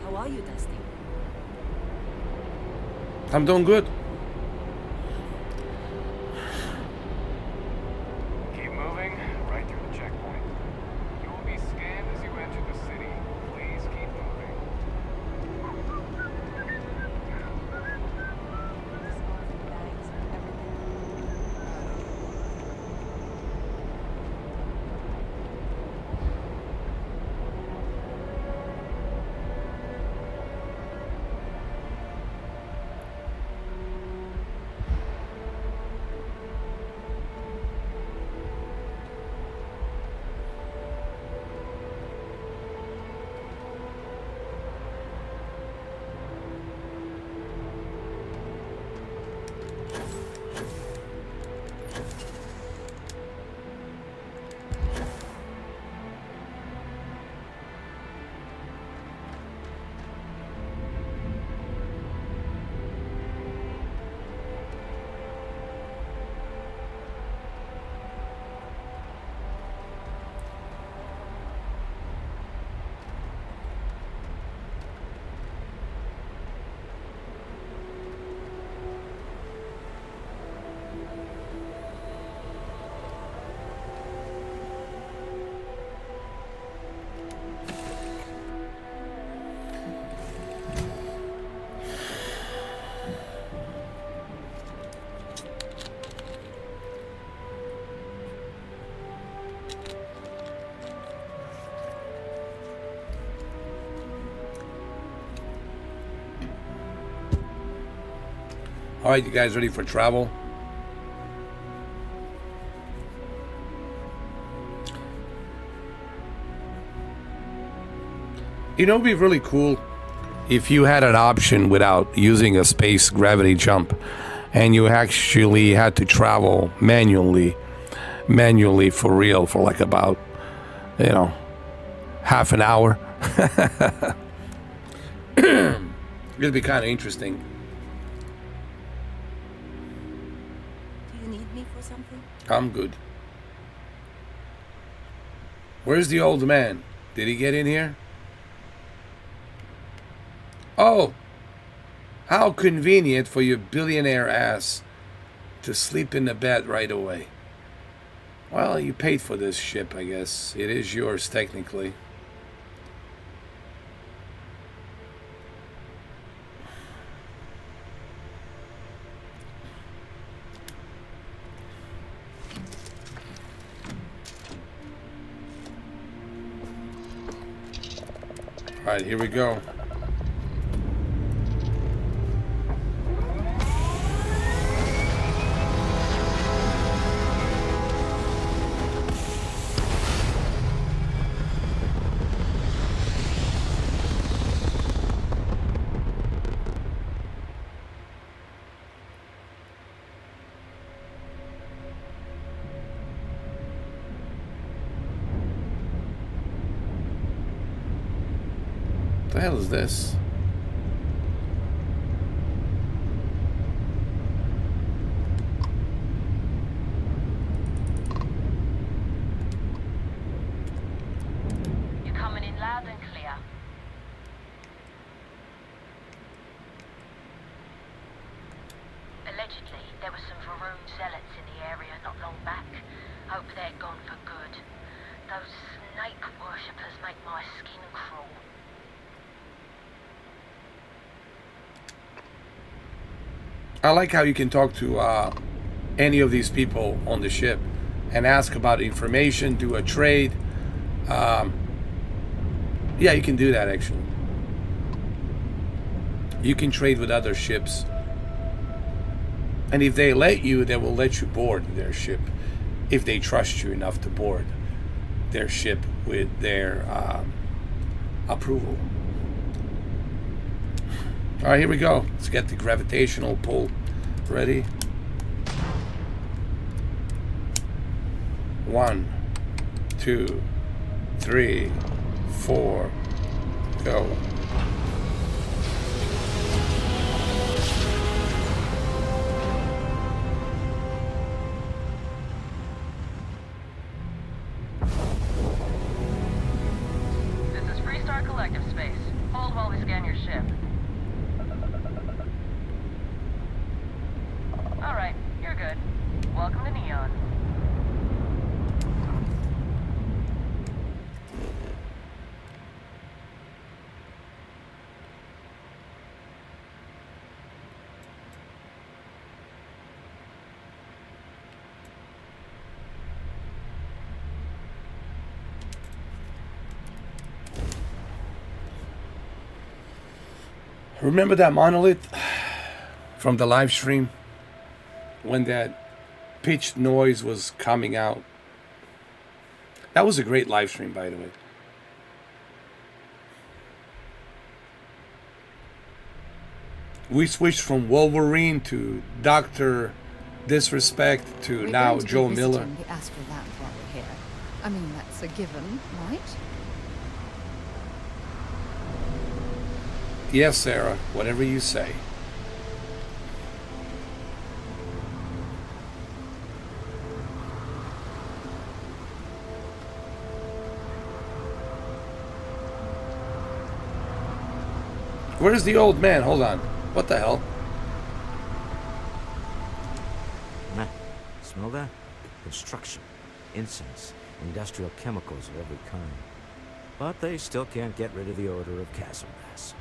How are you, Dusty? I'm doing good. Keep moving right through the checkpoint. You will be scanned as you enter the city. Please keep moving. All right, you guys ready for travel? You know, it'd be really cool if you had an option without using a space gravity jump and you actually had to travel manually for real for like about, you know, half an hour. It'd be kind of interesting. Do you need me for something? I'm good. Where's the old man? Did he get in here? Oh, how convenient for your billionaire ass to sleep in the bed right away. Well, you paid for this ship, I guess. It is yours, technically. All right, here we go. What the hell is this? You're coming in loud and clear. There were some Varun zealots in the area not long back. Hope they're gone for good. Those snake worshippers make my skin crawl. I like how you can talk to any of these people on the ship and ask about information, do a trade. Yeah, you can do that actually. You can trade with other ships. And if they let you, they will let you board their ship. If they trust you enough to board their ship with their approval. All right, here we go. Let's get the gravitational pull ready. 1, 2, 3, 4, go. This is Freestar Collective Space. Hold while we scan your ship. All right, you're good. Welcome to Neon. Remember that monolith from the live stream when that pitched noise was coming out? That was a great live stream, by the way. We switched from Wolverine to Dr. Disrespect to now Joe Miller. The astral lamp while we're here. I mean, that's a given, right? Yes, Sarah, whatever you say. Where's the old man? Hold on. What the hell? Nah, smell that? Construction, incense, industrial chemicals of every kind. But they still can't get rid of the odor of chasm gas.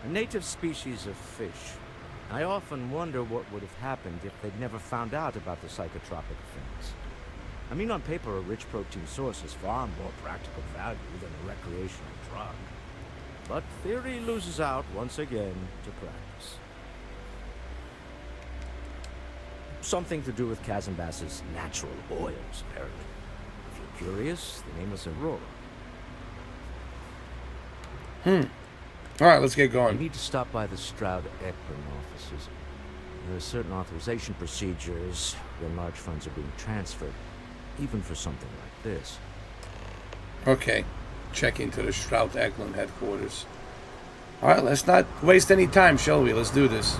A native species of fish. I often wonder what would have happened if they'd never found out about the psychotropic effects. I mean, on paper, a rich protein source is far more practical value than a recreational drug. But theory loses out once again to practice. Something to do with Kazambas's natural oils, apparently. If you're curious, the name is Aurora. All right, let's get going. You need to stop by the Stroud-Ekron offices. There are certain authorization procedures when large funds are being transferred, even for something like this. Okay, check into the Stroud-Ekron headquarters. All right, let's not waste any time, shall we? Let's do this.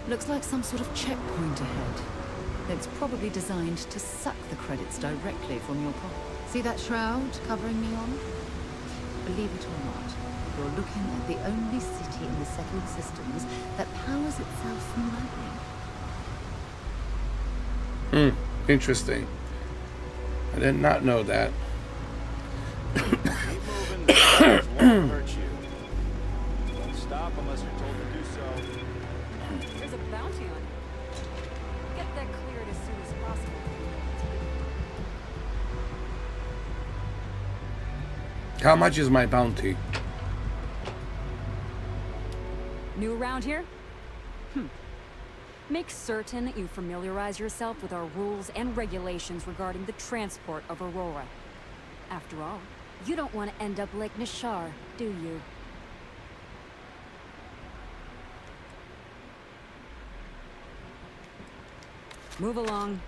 Looks like some sort of checkpoint ahead. It's probably designed to suck the credits directly from your pocket. See that shroud covering Neon? Believe it or not, you're looking at the only city in the settled systems that powers itself from lightning. Interesting. I did not know that. Keep moving, the stars won't hurt you. Don't stop unless you're told to do so. There's a bounty on you. Get that cleared as soon as possible. How much is my bounty? New around here? Make certain that you familiarize yourself with our rules and regulations regarding the transport of Aurora. After all, you don't want to end up like Nishar, do you? Move along.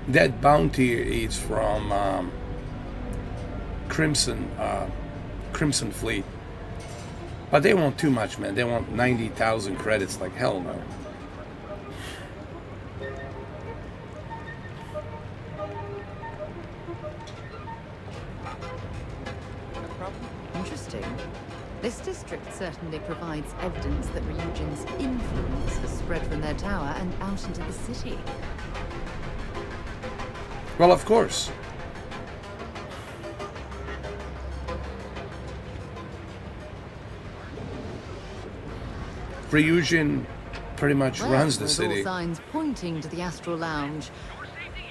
That bounty is from Crimson Fleet. But they want too much, man. They want 90,000 credits. Like, hell no. Interesting. This district certainly provides evidence that Ryujin's influence has spread from their tower and out into the city. Well, of course. Ryujin pretty much runs the there's city. all signs pointing to the Astral Lounge.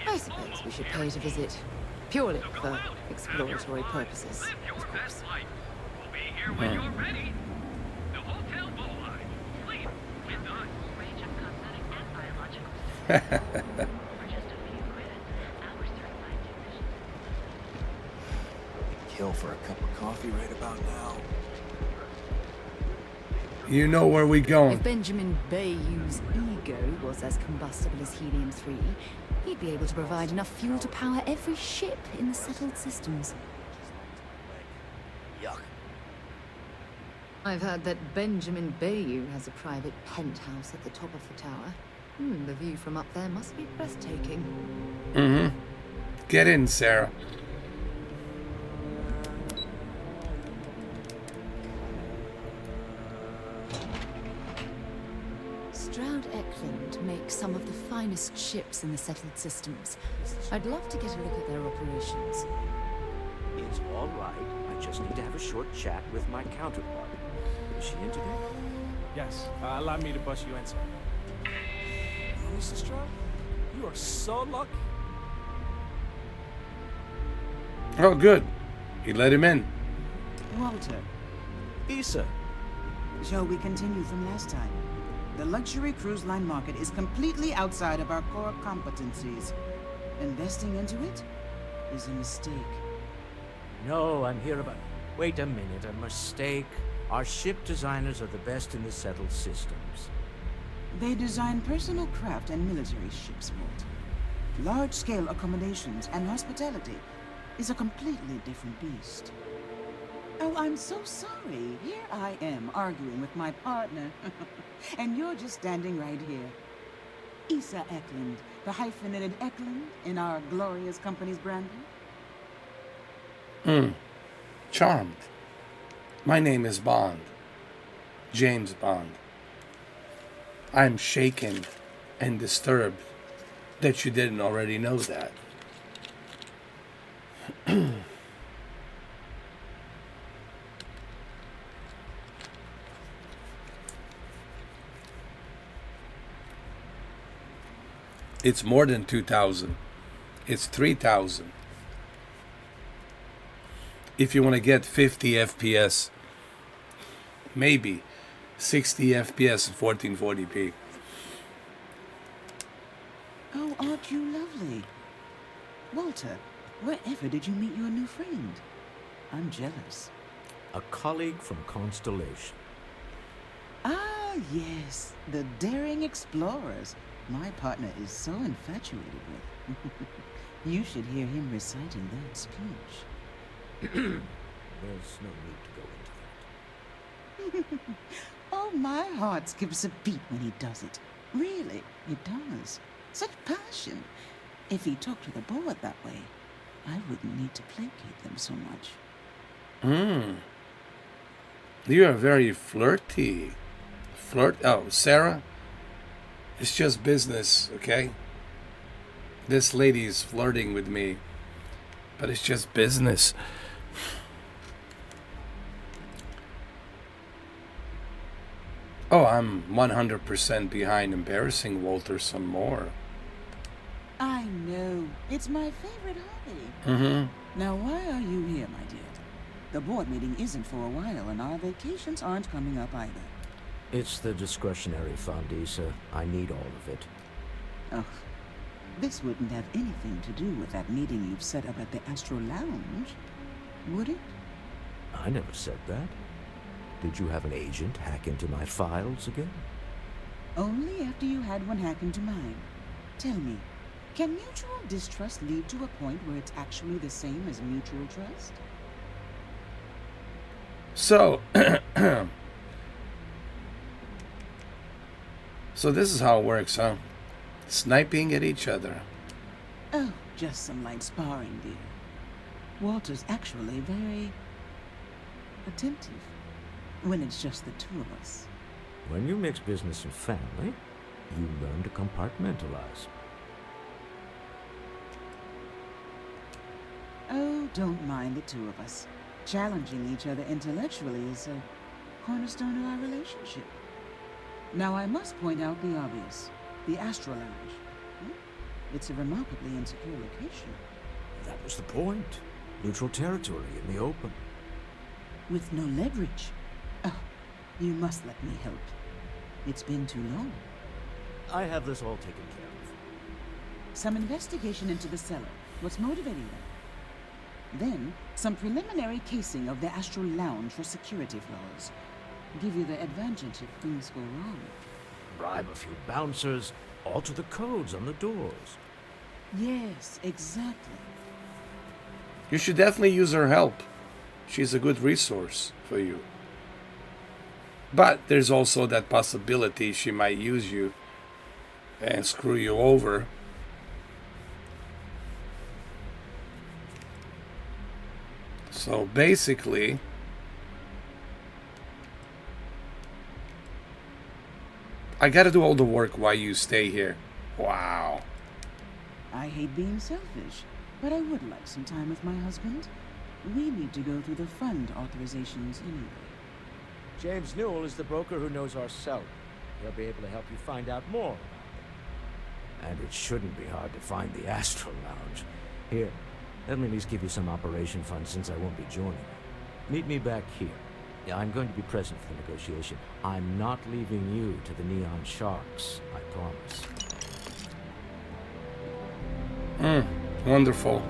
I suppose we should pay it a visit. Purely for exploratory purposes, of course. Kill for a cup of coffee right about now. You know where we going. If Benjamin Bayou's ego was as combustible as helium-3, he'd be able to provide enough fuel to power every ship in the settled systems. Yuck. I've heard that Benjamin Bayou has a private penthouse at the top of the tower. The view from up there must be breathtaking. Mm-hmm. Get in, Sarah. Stroud Eklund makes some of the finest ships in the settled systems. I'd love to get a look at their operations. It's all right. I just need to have a short chat with my counterpart. Is she in today? Yes, allow me to bust you in, sir. Mr. Stroud, you are so lucky. Oh, good. He let him in. Walter, Issa. shall we continue from last time? The luxury cruise line market is completely outside of our core competencies. Investing into it is a mistake. No, I'm here about... Wait a minute, a mistake. Our ship designers are the best in the settled systems. They design personal craft and military ships, Walter. Large-scale accommodations and hospitality is a completely different beast. Oh, I'm so sorry. Here I am arguing with my partner. And you're just standing right here. Issa Eklund, the hyphenated Eklund in our glorious company's branding. Charmed. My name is Bond. James Bond. I'm shaken and disturbed that you didn't already know that. It's more than 2,000. It's 3,000. If you want to get 50 FPS, maybe 60 FPS at 1440p. Oh, aren't you lovely? Walter, wherever did you meet your new friend? I'm jealous. A colleague from Constellation. Ah, yes, the daring explorers. My partner is so infatuated with. You should hear him reciting that speech. There's no need to go into that. Oh, my heart skips a beat when he does it. Really, it does. Such passion. If he talked to the board that way, I wouldn't need to placate them so much. You are very flirty. Oh, Sarah? It's just business, okay? This lady is flirting with me, but it's just business. Oh, I'm 100% behind embarrassing Walter some more. I know. It's my favorite hobby. Mm-hmm. Now, why are you here, my dear? The board meeting isn't for a while, and our vacations aren't coming up either. It's the discretionary fund, Issa. I need all of it. Oh, this wouldn't have anything to do with that meeting you've set up at the Astral Lounge, would it? I never said that. Did you have an agent hack into my files again? Only after you had one hack into mine. Tell me, Can mutual distrust lead to a point where it's actually the same as mutual trust? So, so this is how it works, huh? Sniping at each other. Oh, just some light sparring, dear. Walter's actually very attentive when it's just the two of us. When you mix business and family, you learn to compartmentalize. Oh, don't mind the two of us. Challenging each other intellectually is a cornerstone of our relationship. Now, I must point out the obvious. The Astro Lounge. It's a remarkably insecure location. That was the point. Neutral territory in the open. With no leverage. Oh, you must let me help. It's been too long. I have this all taken care of. Some investigation into the cellar. What's motivating them? Then, some preliminary casing of the Astral Lounge for security flaws. Give you the advantage if things go wrong. Bribe a few bouncers, alter the codes on the doors. Yes, exactly. You should definitely use her help. She's a good resource for you. But there's also that possibility she might use you and screw you over. So basically, I gotta do all the work while you stay here. Wow. I hate being selfish, but I would like some time with my husband. We need to go through the fund authorizations anyway. James Newell is the broker who knows our seller. He'll be able to help you find out more about them. And it shouldn't be hard to find the Astral Lounge. Here, let me at least give you some operation funds since I won't be joining you. Meet me back here. Yeah, I'm going to be present for the negotiation. I'm not leaving you to the Neon Sharks, I promise. Wonderful.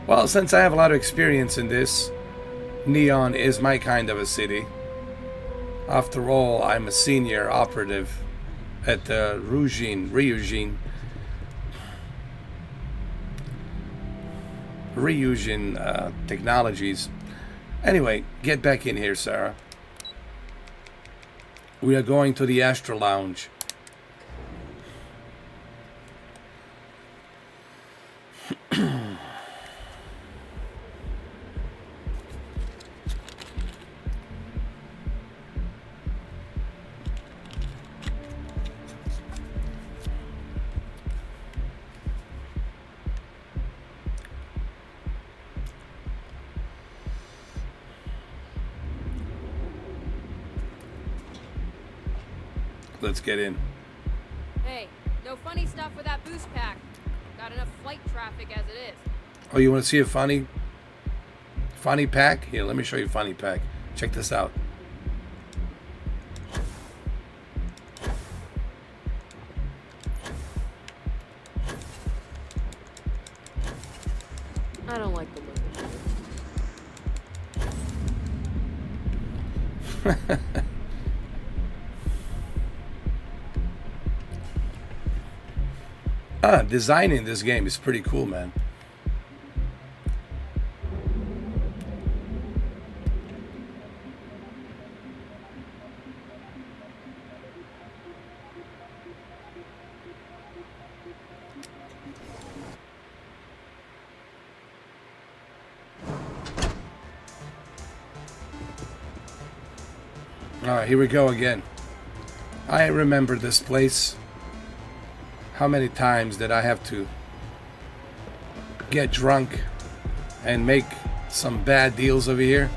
Well, since I have a lot of experience in this, Neon is my kind of a city. After all, I'm a senior operative at the Ryujin Technologies. Anyway, get back in here, Sarah. We are going to the Astral Lounge. Let's get in. Hey, no funny stuff with that boost pack. Got enough flight traffic as it is. Oh, you want to see a funny pack? Here, let me show you a funny pack. Check this out. I don't like the look of it. Designing this game is pretty cool, man. Alright, here we go again. I remember this place. How many times did I have to get drunk and make some bad deals over here?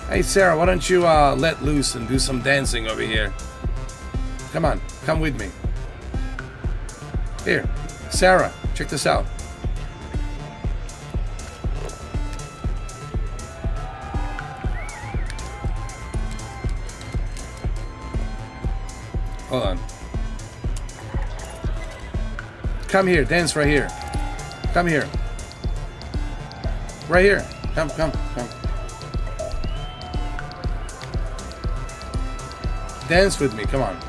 Hey Sarah, why don't you let loose and do some dancing over here? Come on, come with me. Here, Sarah, check this out. Hold on. Come here, dance right here. Come here. Right here. Come. Dance with me, come on.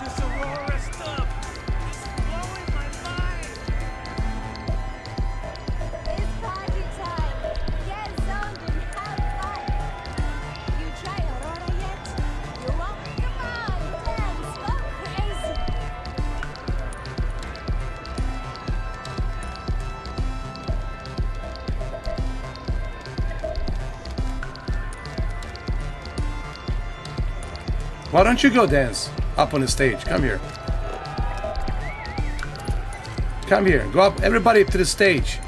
This Aurora stuff is blowing my mind. It's party time. Get zoned and have fun. You try Aurora yet? You won't? Come on, dance, go crazy. Why don't you go dance up on the stage? Come here. Come here. Go up. Everybody up to the stage.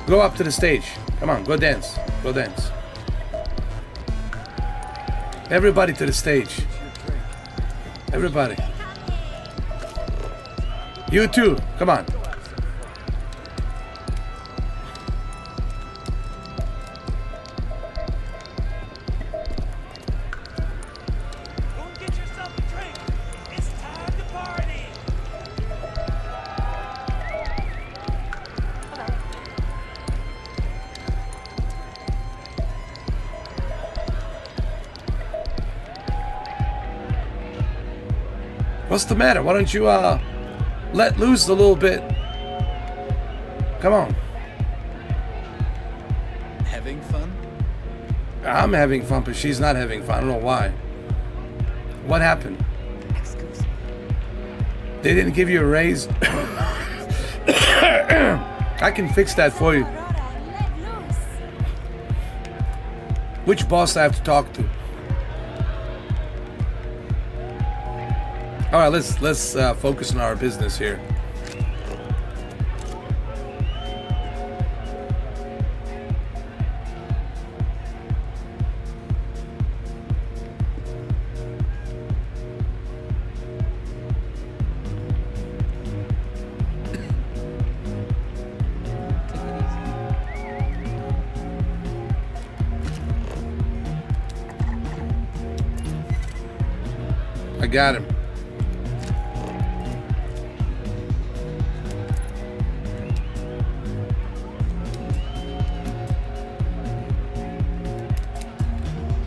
Go up to the stage. Come on. Go dance. Go dance. Everybody to the stage. Everybody. You too. Come on. Go and get yourself a drink. It's time to party. What's the matter? Why don't you let loose a little bit? Come on. Having fun? I'm having fun, but she's not having fun. I don't know why. What happened? They didn't give you a raise? I can fix that for you. Which boss I have to talk to? All right, let's focus on our business here. I got him.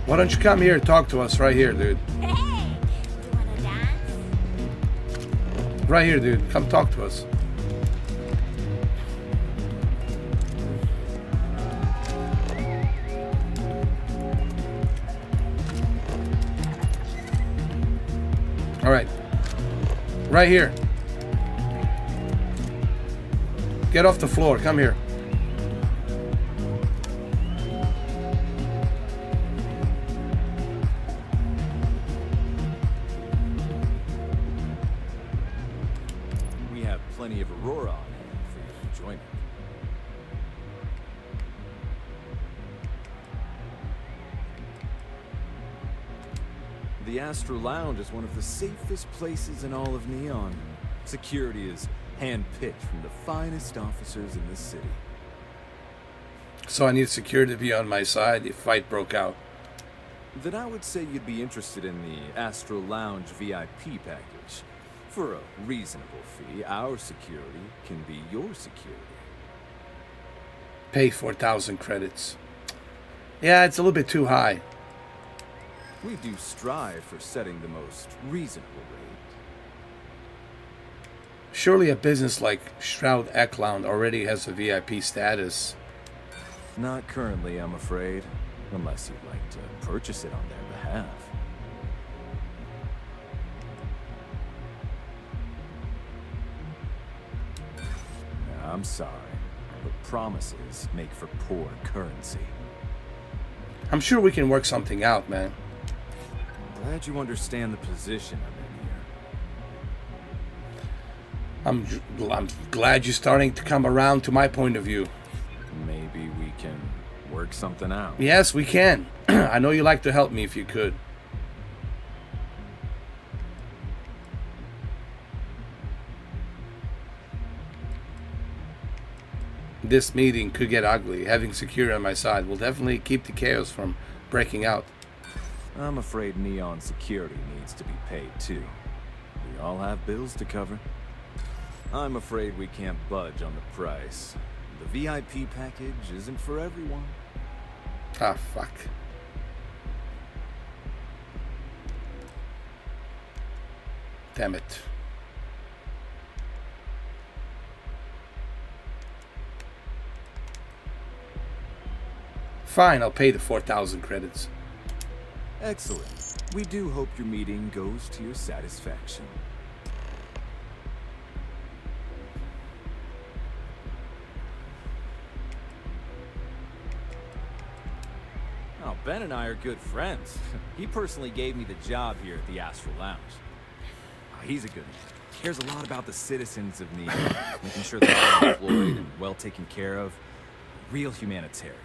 Why don't you come here and talk to us right here, dude? Hey, you wanna dance? Right here, dude. Come talk to us. All right. Right here. Get off the floor. Come here. We have plenty of Aurora on hand for your enjoyment. The Astro Lounge is one of the safest places in all of Neon. Security is hand-picked from the finest officers in the city. So I need security to be on my side if fight broke out. Then I would say you'd be interested in the Astro Lounge VIP package. For a reasonable fee, our security can be your security. Pay 4,000 credits. Yeah, it's a little bit too high. We do strive for setting the most reasonable rate. Surely a business like Shroud Eklund already has a VIP status. Not currently, I'm afraid. Unless you'd like to purchase it on their behalf. I'm sorry, but promises make for poor currency. I'm sure we can work something out, man. Glad you understand the position I'm in here. I'm glad you're starting to come around to my point of view. Maybe we can work something out. Yes, we can. I know you'd like to help me if you could. This meeting could get ugly. Having security on my side will definitely keep the chaos from breaking out. I'm afraid Neon security needs to be paid too. We all have bills to cover. I'm afraid we can't budge on the price. The VIP package isn't for everyone. Ah, fuck. Damn it. Fine, I'll pay the 4,000 credits. Excellent. We do hope your meeting goes to your satisfaction. Oh, Ben and I are good friends. He personally gave me the job here at the Astral Lounge. Oh, he's a good man. Cares a lot about the citizens of Neo, making sure they're all employed and well taken care of. Real humanitarian.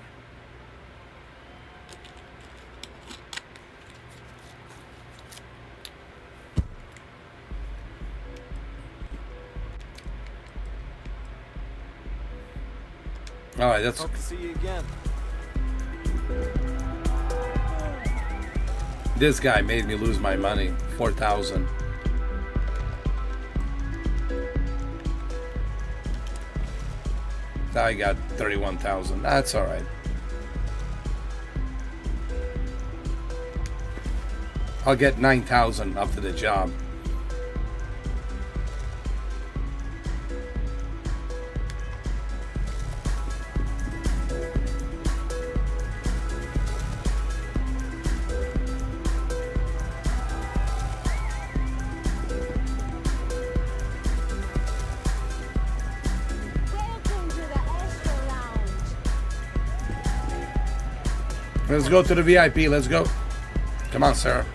All right, that's. Hope to see you again. This guy made me lose my money. 4,000. Now I got 31,000. That's all right. I'll get 9,000 after the job. Let's go to the VIP. Let's go. Come on, Sarah.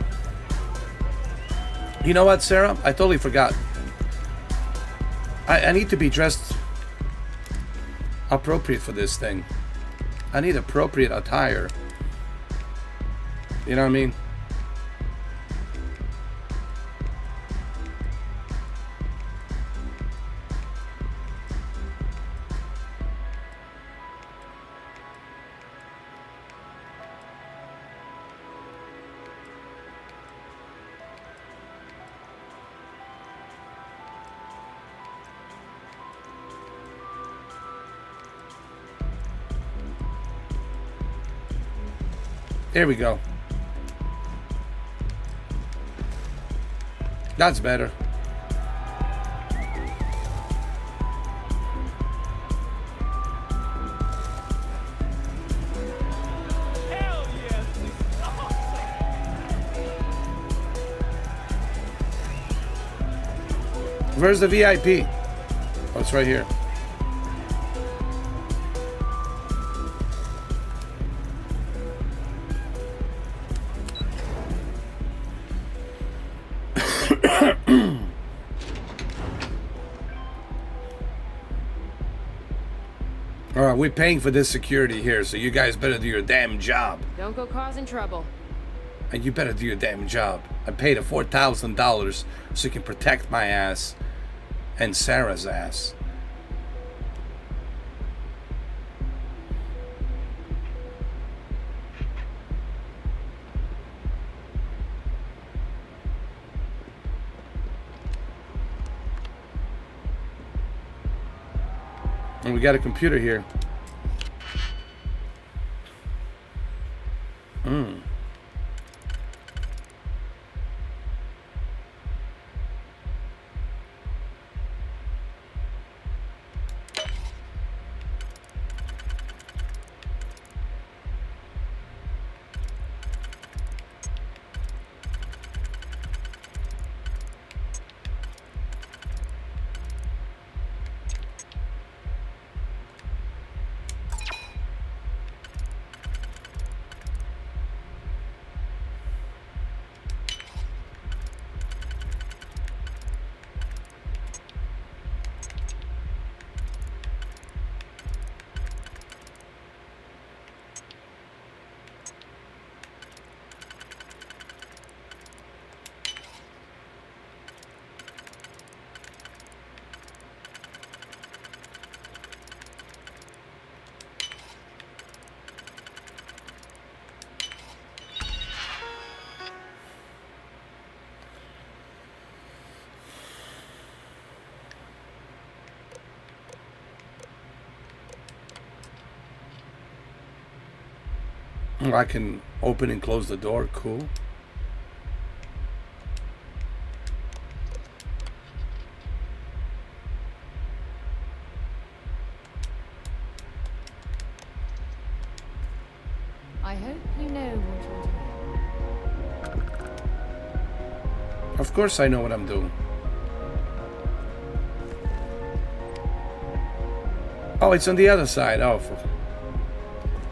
You know what, Sarah? I totally forgot. I need to be dressed appropriate for this thing. I need appropriate attire. You know what I mean? Here we go. That's better. Where's the VIP? Oh, it's right here. All right, we're paying for this security here, so you guys better do your damn job. Don't go causing trouble. And you better do your damn job. I paid a $4,000 so you can protect my ass and Sarah's ass. And we got a computer here. I can open and close the door. Cool. I hope you know what you're doing. Of course I know what I'm doing. Oh, it's on the other side. Oh,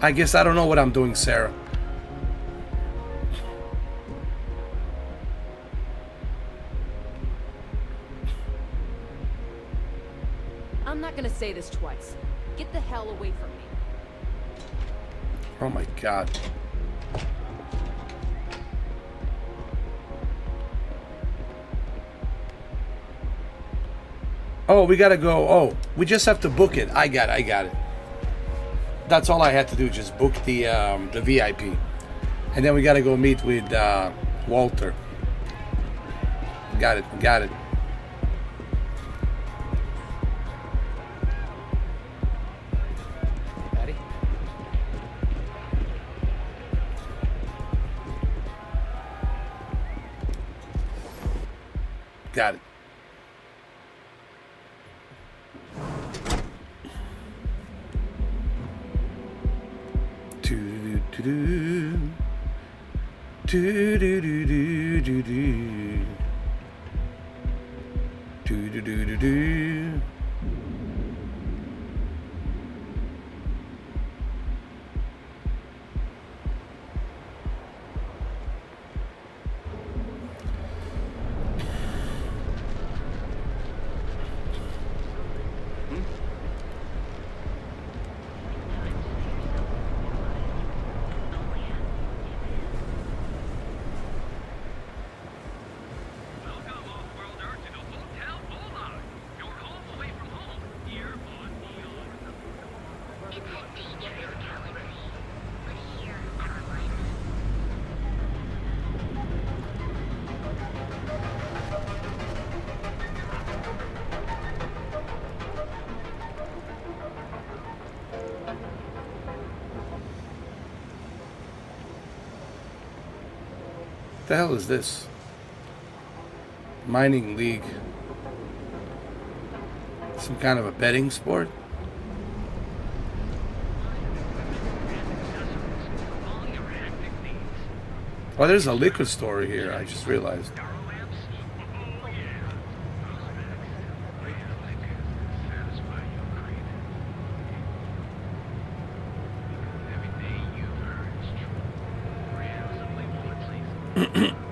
I guess I don't know what I'm doing, Sarah. I'm not gonna say this twice. Get the hell away from me. Oh my God. Oh, we gotta go. Oh, we just have to book it. I got it. That's all I had to do. Just book the VIP, and then we gotta go meet with Walter. Got it. Patty? Got it. The hell is this? Mining league. Some kind of a betting sport? Oh, there's a liquor store here, I just realized.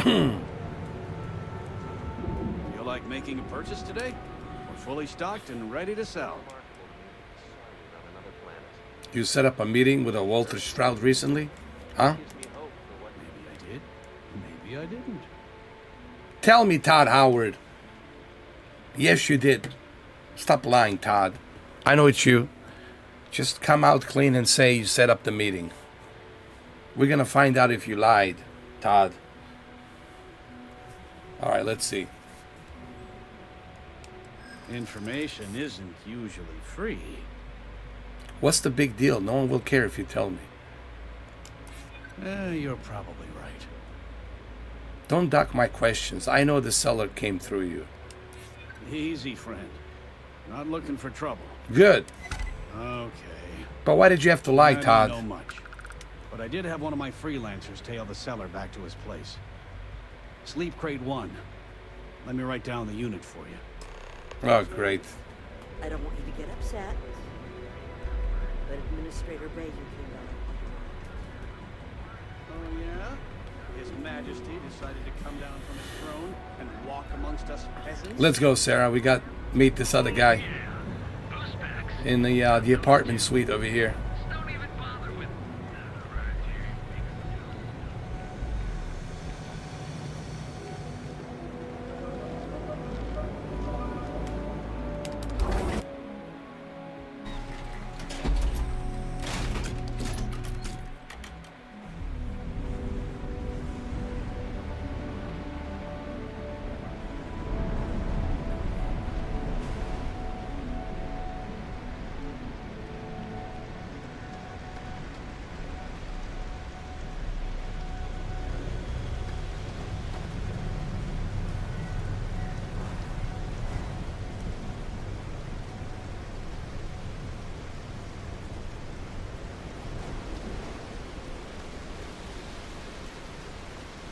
Feel like making a purchase today? We're fully stocked and ready to sell. You set up a meeting with a Walter Stroud recently? Huh? Maybe I did. Maybe I didn't. Tell me, Todd Howard. Yes, you did. Stop lying, Todd. I know it's you. Just come out clean and say you set up the meeting. We're gonna find out if you lied, Todd. All right, let's see. Information isn't usually free. What's the big deal? No one will care if you tell me. You're probably right. Don't duck my questions. I know the seller came through you. Easy, friend. Not looking for trouble. Good. Okay. But why did you have to lie, I don't Todd? know much, but I did have one of my freelancers tail the seller back to his place. Sleep crate 1. Let me write down the unit for you. Oh, great. I don't want you to get upset, but Administrator Bayou came down. Oh, yeah? His Majesty decided to come down from his throne and walk amongst us peasants? Let's go, Sarah. We got meet this other guy in the apartment suite over here.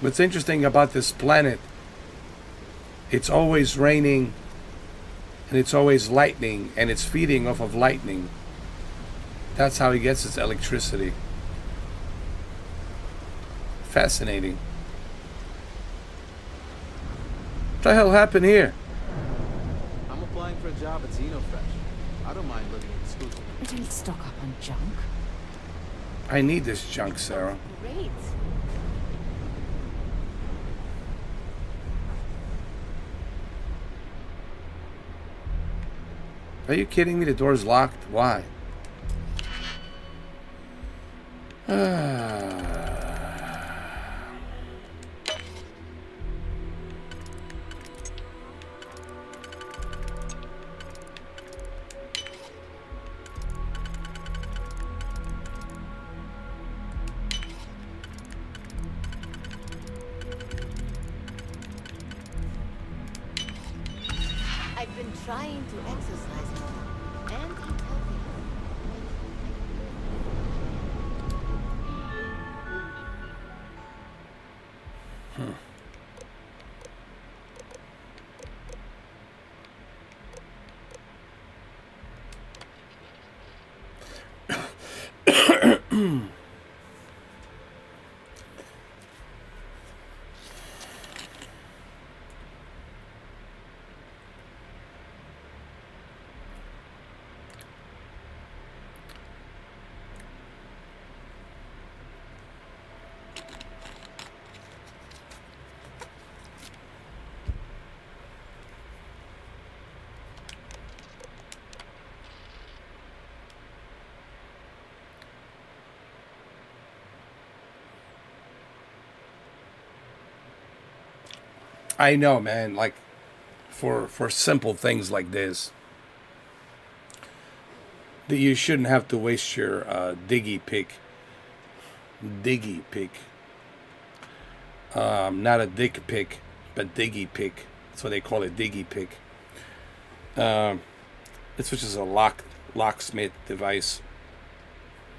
What's interesting about this planet, it's always raining and it's always lightning, and it's feeding off of lightning. That's how he gets his electricity. Fascinating. What the hell happened here? I'm applying for a job at Xenofresh. I don't mind living exclusively. I didn't stock up on junk. I need this junk, Sarah. Great. Are you kidding me? The door's locked. Why? I've been trying to exercise more and eat healthy. I know, man, like for simple things like this, that you shouldn't have to waste your diggy pick. Not a dick pick, but diggy pick. That's what they call it, diggy pick. This which is a locksmith device.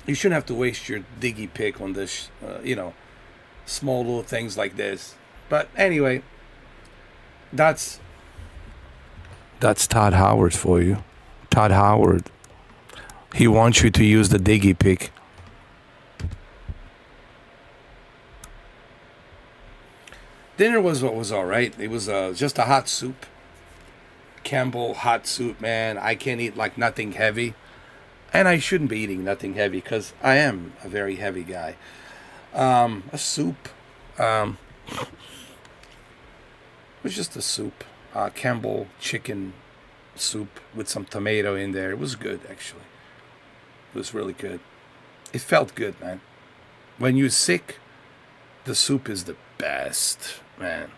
You shouldn't have to waste your diggy pick on this, small little things like this. But anyway, that's Todd Howard for you. Todd Howard. He wants you to use the diggy pick. Dinner was all right. It was just a hot soup. Campbell hot soup, man. I can't eat like nothing heavy. And I shouldn't be eating nothing heavy because I am a very heavy guy. A soup. It was just a soup. Campbell chicken soup with some tomato in there. It was good, actually. It was really good. It felt good, man. When you're sick, the soup is the best, man.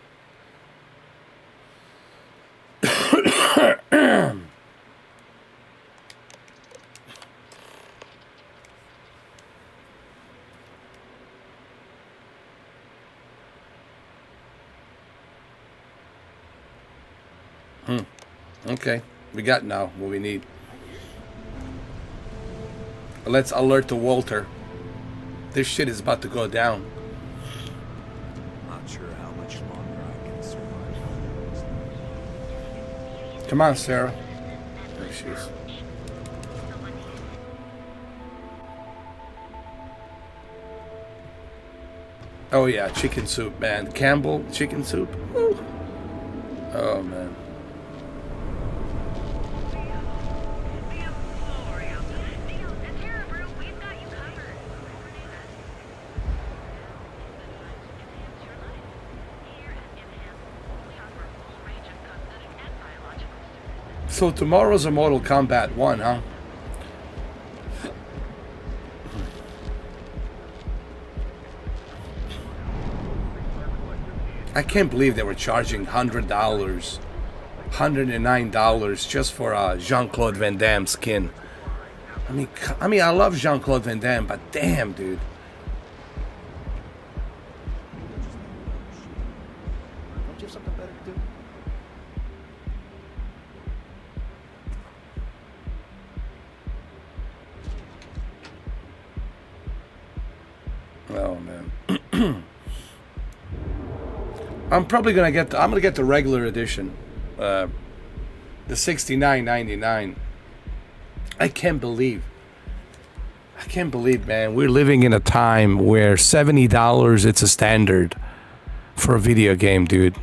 Okay, we got now what we need. Let's alert to Walter. This shit is about to go down. Not sure how much longer I can survive. Come on, Sarah. There she is. Oh yeah, chicken soup, man. Campbell chicken soup. Woo. Oh man. So tomorrow's a Mortal Kombat 1, huh? I can't believe they were charging $100, $109 just for a Jean-Claude Van Damme skin. I mean, I love Jean-Claude Van Damme, but damn, dude. Don't you have something better to do? Oh, man. I'm probably gonna get the regular edition, the $69.99. I can't believe, man, we're living in a time where $70 it's a standard for a video game, dude.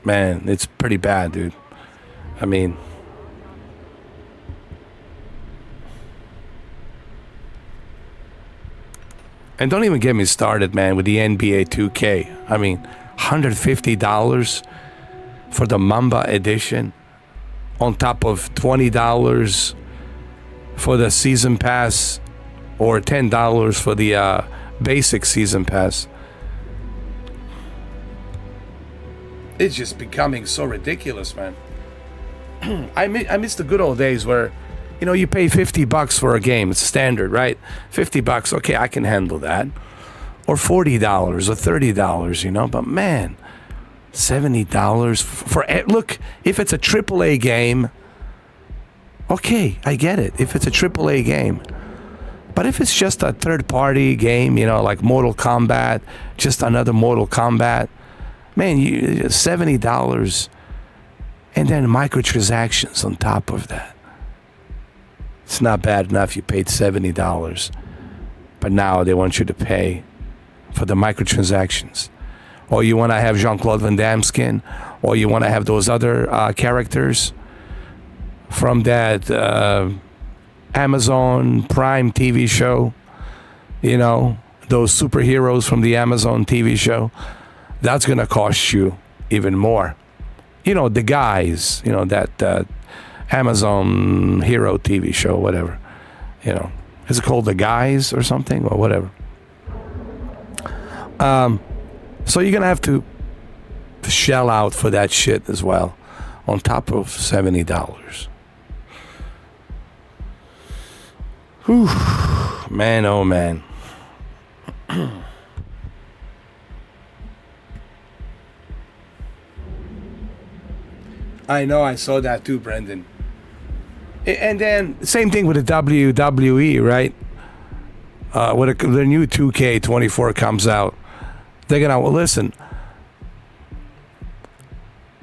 Man, it's pretty bad, dude. I mean, and don't even get me started, man, with the NBA 2K. I mean, $150 for the Mamba edition, on top of $20 for the season pass, or $10 for the basic season pass. It's just becoming so ridiculous, man. I miss the good old days where, you know, you pay $50 for a game. It's standard, right? $50, okay, I can handle that. Or $40 or $30, you know. But man, $70 for look, if it's a AAA game, okay, I get it. If it's a AAA game. But if it's just a third-party game, you know, like Mortal Kombat, just another Mortal Kombat, man, $70, and then microtransactions on top of that. It's not bad enough you paid $70, but now they want you to pay for the microtransactions. Or you want to have Jean-Claude Van Damme skin, or you want to have those other characters from that Amazon Prime TV show, you know, those superheroes from the Amazon TV show. That's going to cost you even more. You know, the guys, you know, that Amazon hero TV show, whatever. You know, is it called The Guys or something or whatever? So you're going to have to shell out for that shit as well, on top of $70. Whew. Man, oh man. I know, I saw that too, Brendan. And then, same thing with the WWE, right? When the new 2K24 comes out, they're gonna, well, listen,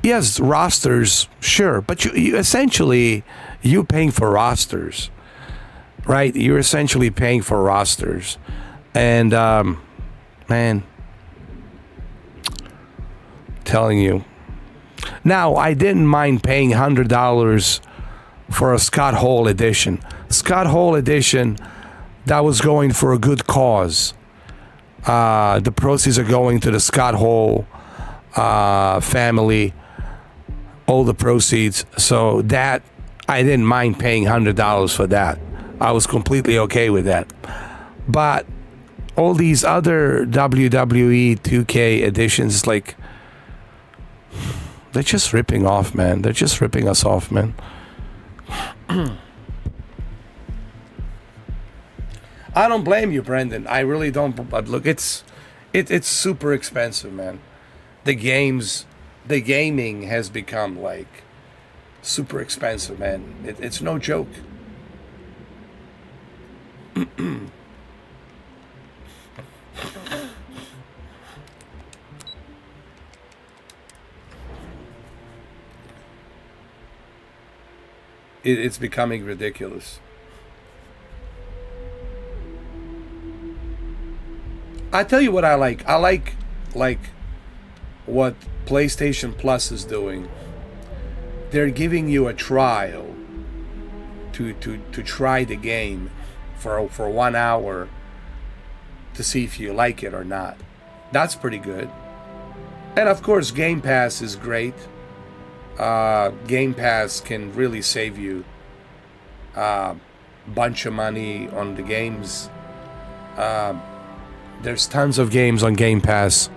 yes, rosters, sure, but you essentially, you're paying for rosters, right? You're essentially paying for rosters. And, man, telling you. Now, I didn't mind paying $100 for a Scott Hall edition. Scott Hall edition, that was going for a good cause. The proceeds are going to the Scott Hall family, all the proceeds. So that, I didn't mind paying $100 for that. I was completely okay with that. But all these other WWE 2K editions, like, they're just ripping off, man. They're just ripping us off, man. I don't blame you, Brendan. I really don't. But look, it's super expensive, man. The gaming has become like super expensive, man. It's no joke. It's becoming ridiculous. I tell you what I like. I like what PlayStation Plus is doing. They're giving you a trial to try the game for 1 hour to see if you like it or not. That's pretty good. And of course, Game Pass is great. Game Pass can really save you a bunch of money on the games. There's tons of games on Game Pass.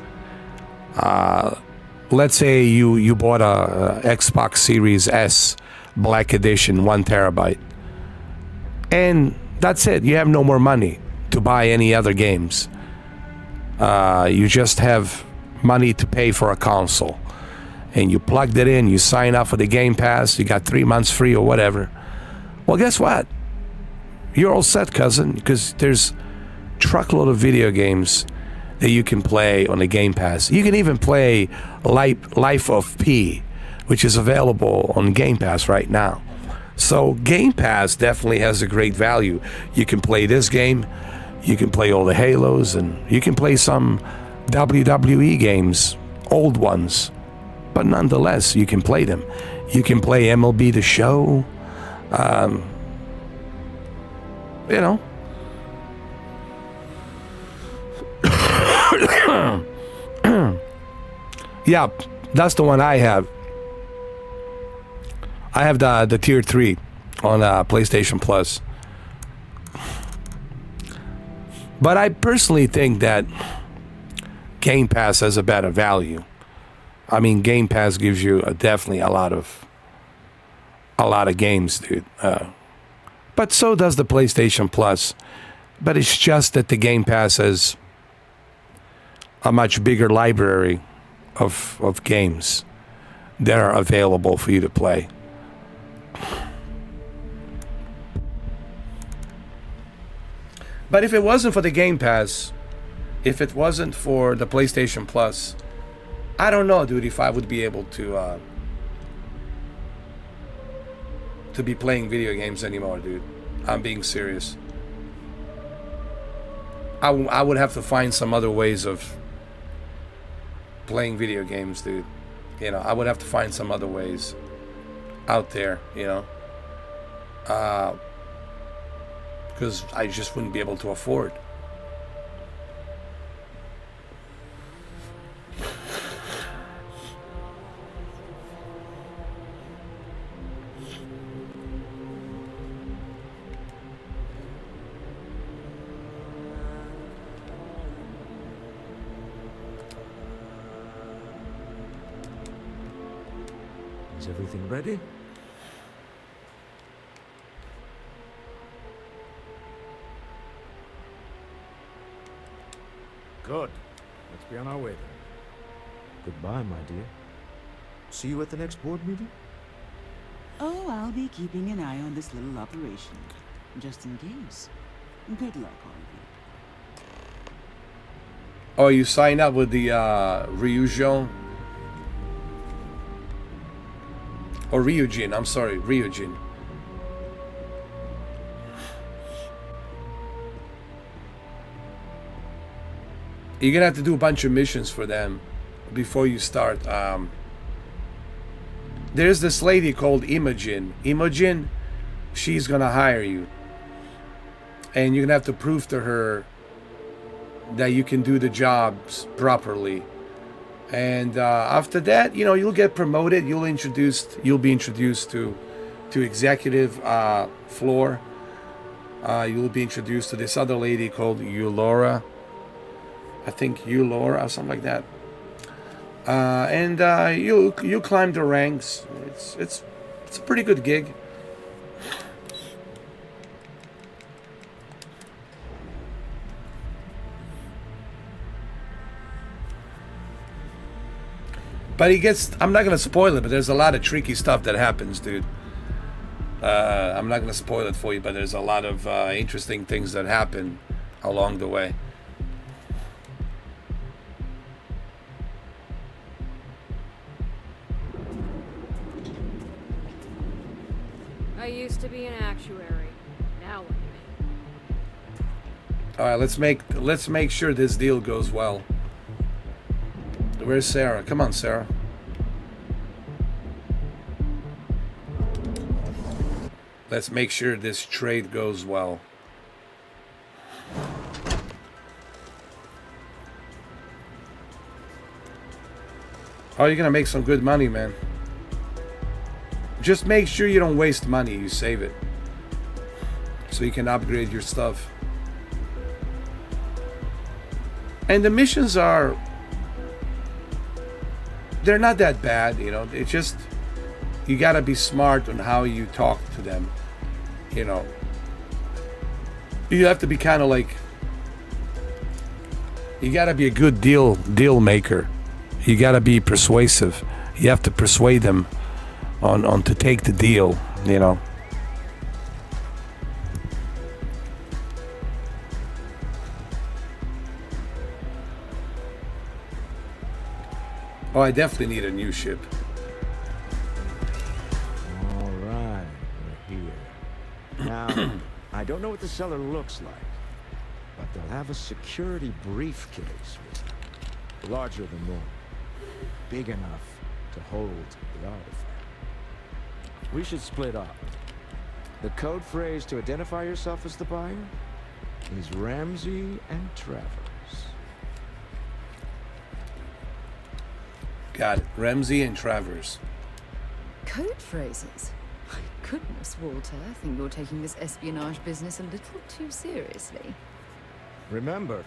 Let's say you bought a Xbox Series S Black Edition, 1 terabyte, and that's it. You have no more money to buy any other games. You just have money to pay for a console. And you plugged it in, you sign up for the Game Pass, you got 3 months free or whatever. Well, guess what? You're all set, cousin, because there's truckload of video games that you can play on the Game Pass. You can even play Life of P, which is available on Game Pass right now. So Game Pass definitely has a great value. You can play this game, you can play all the Halos, and you can play some WWE games, old ones. But nonetheless, you can play them. You can play MLB The Show. You know. Yeah, that's the one I have. I have the tier 3 on PlayStation Plus. But I personally think that Game Pass has a better value. I mean, Game Pass gives you definitely a lot of games, dude. But so does the PlayStation Plus. But it's just that the Game Pass has a much bigger library of games that are available for you to play. But if it wasn't for the Game Pass, if it wasn't for the PlayStation Plus, I don't know, dude, if I would be able to be playing video games anymore, dude. I'm being serious. I would have to find some other ways of playing video games, dude. You know, I would have to find some other ways out there, you know. Because I just wouldn't be able to afford. Is everything ready? Good. Let's be on our way then. Goodbye, my dear. See you at the next board meeting? Oh, I'll be keeping an eye on this little operation, just in case. Good luck, all of you. Oh, you sign up with the Ryujo? Or Ryujin, I'm sorry, Ryujin. You're gonna have to do a bunch of missions for them before you start. There's this lady called Imogen. Imogen, she's gonna hire you. And you're gonna have to prove to her that you can do the jobs properly. And after that, you know, you'll get promoted. You'll be introduced to executive floor. You'll be introduced to this other lady called Eulora. I think Eulora or something like that. And you climb the ranks. It's a pretty good gig. But I'm not going to spoil it, but there's a lot of tricky stuff that happens, dude. I'm not going to spoil it for you, but there's a lot of interesting things that happen along the way. I used to be an actuary. Now look at me. All right, let's make sure this deal goes well. Where's Sarah? Come on, Sarah. Let's make sure this trade goes well. Oh, you're gonna make some good money, man. Just make sure you don't waste money. You save it so you can upgrade your stuff. And the missions they're not that bad, you know. It's just you gotta be smart on how you talk to them, you know. You have to be kind of like, you gotta be a good deal maker. You gotta be persuasive. You have to persuade them on to take the deal, you know. Oh, I definitely need a new ship. All right, we're here. Now, I don't know what the cellar looks like, but they'll have a security briefcase with them. Larger than normal. Big enough to hold the artifact. We should split up. The code phrase to identify yourself as the buyer is Ramsey and Travers. Got it. Ramsey and Travers. Code phrases? My goodness, Walter, I think you're taking this espionage business a little too seriously. Remember,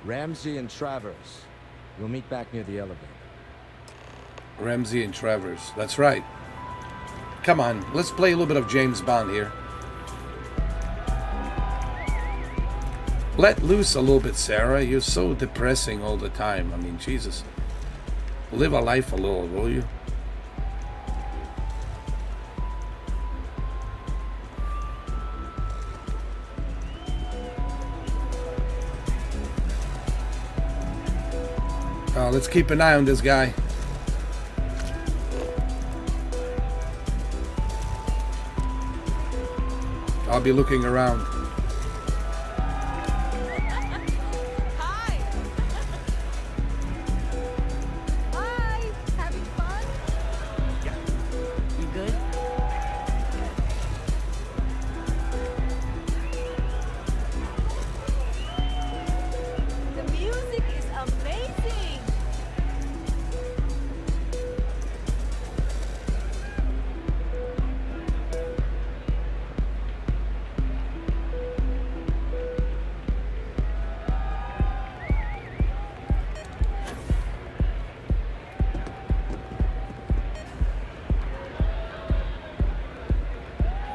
Ramsey and Travers. We'll meet back near the elevator. Ramsey and Travers. That's right. Come on, let's play a little bit of James Bond here. Let loose a little bit, Sarah. You're so depressing all the time. I mean, Jesus. Live a life a little, will you? Let's keep an eye on this guy. I'll be looking around.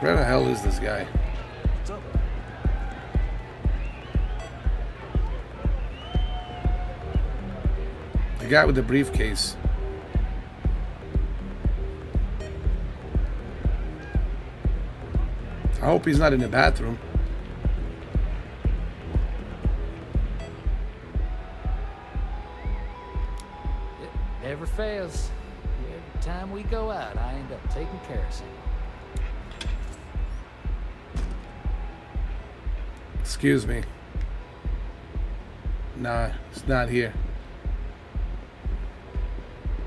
Where the hell is this guy? The guy with the briefcase. I hope he's not in the bathroom. It never fails. Every time we go out, I end up taking care of something. Excuse me. Nah, it's not here.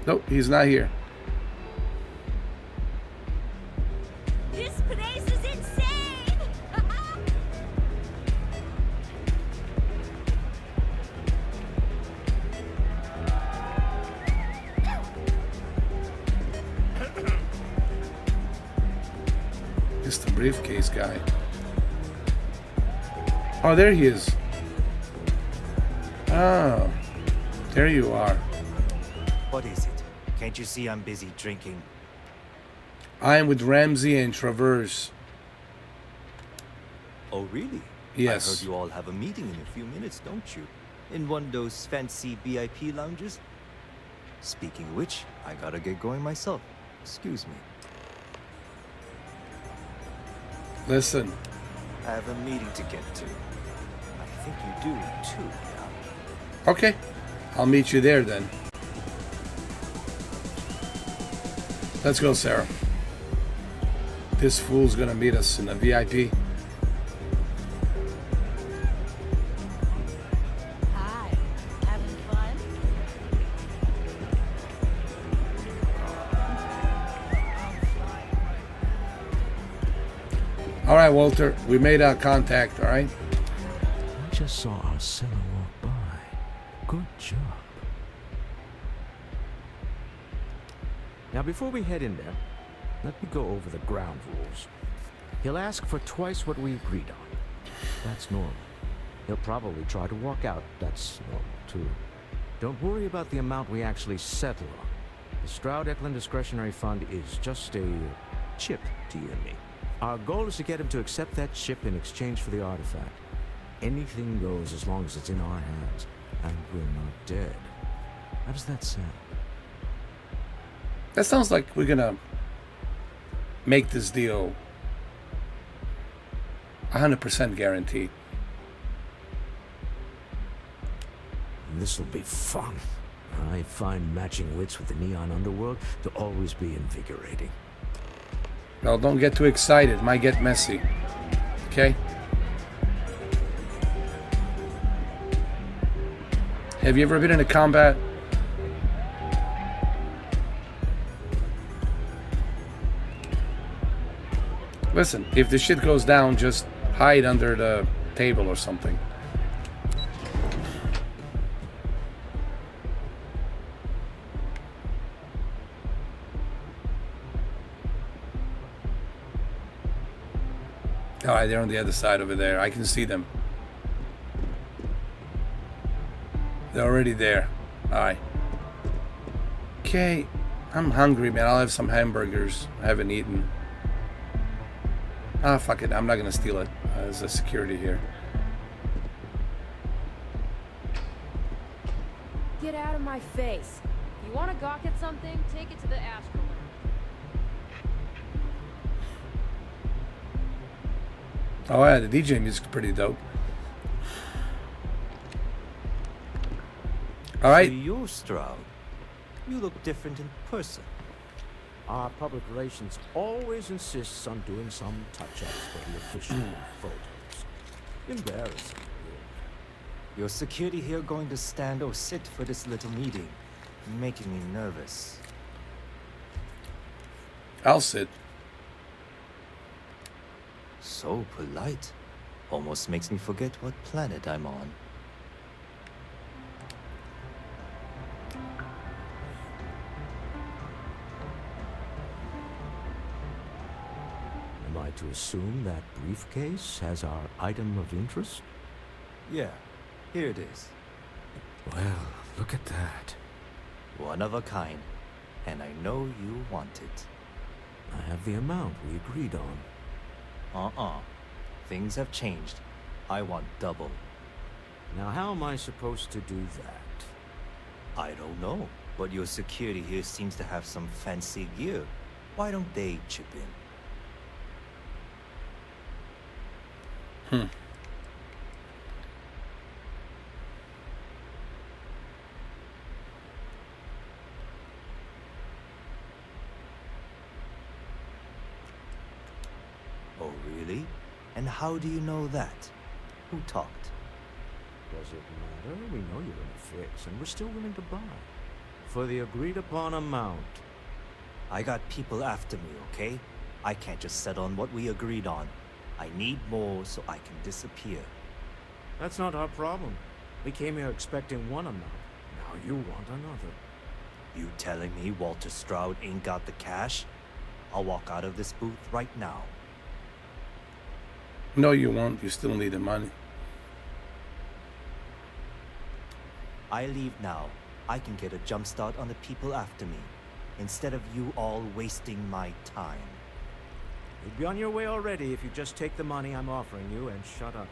Nope, he's not here. This place is insane! It's the briefcase guy. Oh, there he is. Oh, there you are. What is it? Can't you see I'm busy drinking? I am with Ramsey and Travers. Oh, really? Yes. I heard you all have a meeting in a few minutes, don't you? In one of those fancy VIP lounges? Speaking of which, I gotta get going myself. Excuse me. Listen. I have a meeting to get to. I think you do, too, yeah? Okay. I'll meet you there then. Let's go, Sarah. This fool's gonna meet us in the VIP. Hi, having fun? All right, Walter. We made our contact, all right? I just saw our cellar walk by. Good job. Now, before we head in there, let me go over the ground rules. He'll ask for twice what we agreed on. That's normal. He'll probably try to walk out. That's normal, too. Don't worry about the amount we actually settle on. The Stroud-Eklund Discretionary Fund is just a chip to you and me. Our goal is to get him to accept that chip in exchange for the artifact. Anything goes as long as it's in our hands, and we're not dead. How does that sound? That sounds like we're gonna make this deal 100% guaranteed. This'll be fun. I find matching wits with the neon underworld to always be invigorating. Well, don't get too excited. It might get messy. Okay? Have you ever been in a combat? Listen, if the shit goes down, just hide under the table or something. Alright, they're on the other side over there. I can see them. They're already there. Alright. Okay. I'm hungry, man. I'll have some hamburgers. I haven't eaten. Ah, fuck it. I'm not gonna steal it. There's a security here. Get out of my face. You want to gawk at something? Take it to the astral. Oh yeah, the DJ music's pretty dope. Alright. So you, Stroud. You look different in person. Our public relations always insists on doing some touch-ups for the official photos. Embarrassing. Your security here going to stand or sit for this little meeting, making me nervous. I'll sit. So polite. Almost makes me forget what planet I'm on. Am I to assume that briefcase has our item of interest? Yeah, here it is. Well, look at that. One of a kind. And I know you want it. I have the amount we agreed on. Things have changed. I want double. Now how am I supposed to do that? I don't know, but your security here seems to have some fancy gear. Why don't they chip in? Oh, really? And how do you know that? Who talked? Does it matter? We know you're in a fix, and we're still willing to buy. For the agreed-upon amount. I got people after me, okay? I can't just settle on what we agreed on. I need more so I can disappear. That's not our problem. We came here expecting one amount. Now you want another. You telling me Walter Stroud ain't got the cash? I'll walk out of this booth right now. No, you won't. You still need the money. I leave now. I can get a jump start on the people after me, instead of you all wasting my time. You'd be on your way already if you just take the money I'm offering you and shut up.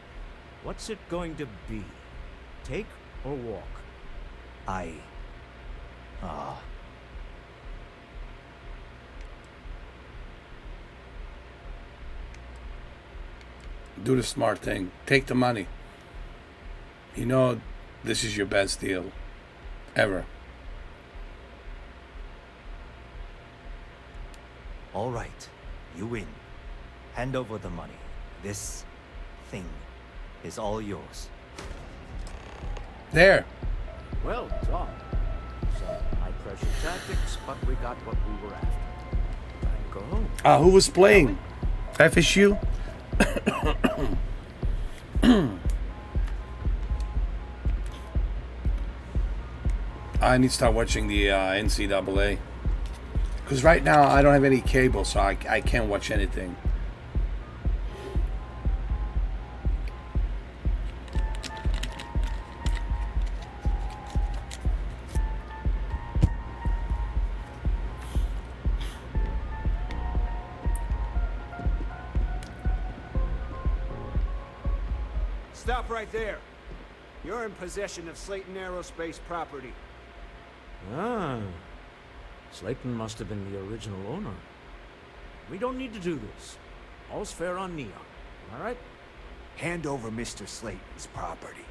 What's it going to be? Take or walk? Do the smart thing. Take the money. You know this is your best deal ever. All right, you win. Hand over the money. This thing is all yours. There. Well done. Some high-pressure tactics, but we got what we were after. Time to go home. Who was playing? FSU? I need to start watching the NCAA. Because right now I don't have any cable, so I can't watch anything. Stop right there. You're in possession of Slayton Aerospace property. Ah. Slayton must have been the original owner. We don't need to do this. All's fair on Neon. All right? Hand over Mr. Slayton's property.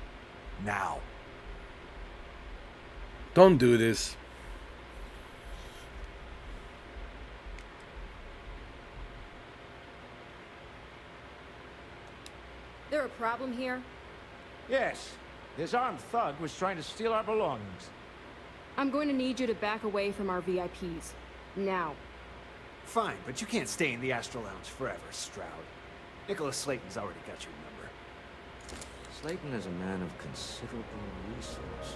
Now. Don't do this. There a problem here? Yes. This armed thug was trying to steal our belongings. I'm going to need you to back away from our VIPs. Now. Fine, but you can't stay in the Astral Lounge forever, Stroud. Nicholas Slayton's already got your number. Slayton is a man of considerable resources.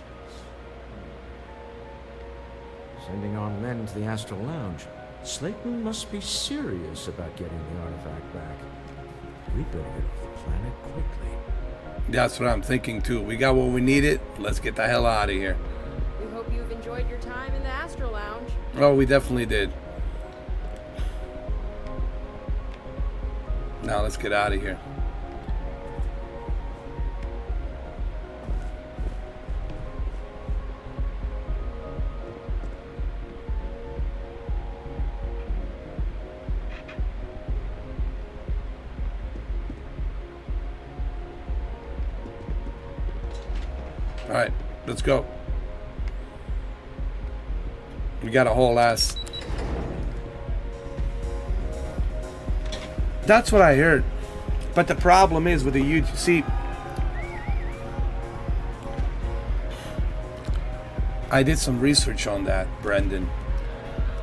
Sending armed men to the Astral Lounge. Slayton must be serious about getting the artifact back. Rebuilding the planet quickly. That's what I'm thinking too. We got what we needed. Let's get the hell out of here. We hope you've enjoyed your time in the Astral Lounge. Oh, we definitely did. Now let's get out of here. All right, let's go. We got a whole ass. That's what I heard. But the problem is with the YouTube. See, I did some research on that, Brendan.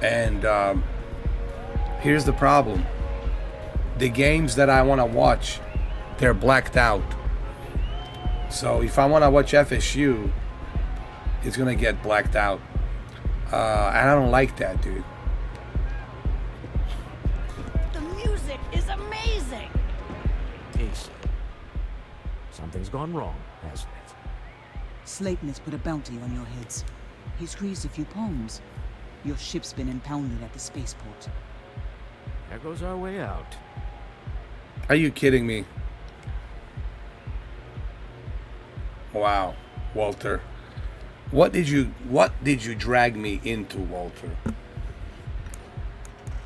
And here's the problem. The games that I want to watch, they're blacked out. So if I want to watch FSU, it's going to get blacked out. And I don't like that, dude. The music is amazing! Easy. Something's gone wrong, hasn't it? Slayton has put a bounty on your heads. He squeezed a few palms. Your ship's been impounded at the spaceport. There goes our way out. Are you kidding me? Wow, Walter. What did you drag me into, Walter?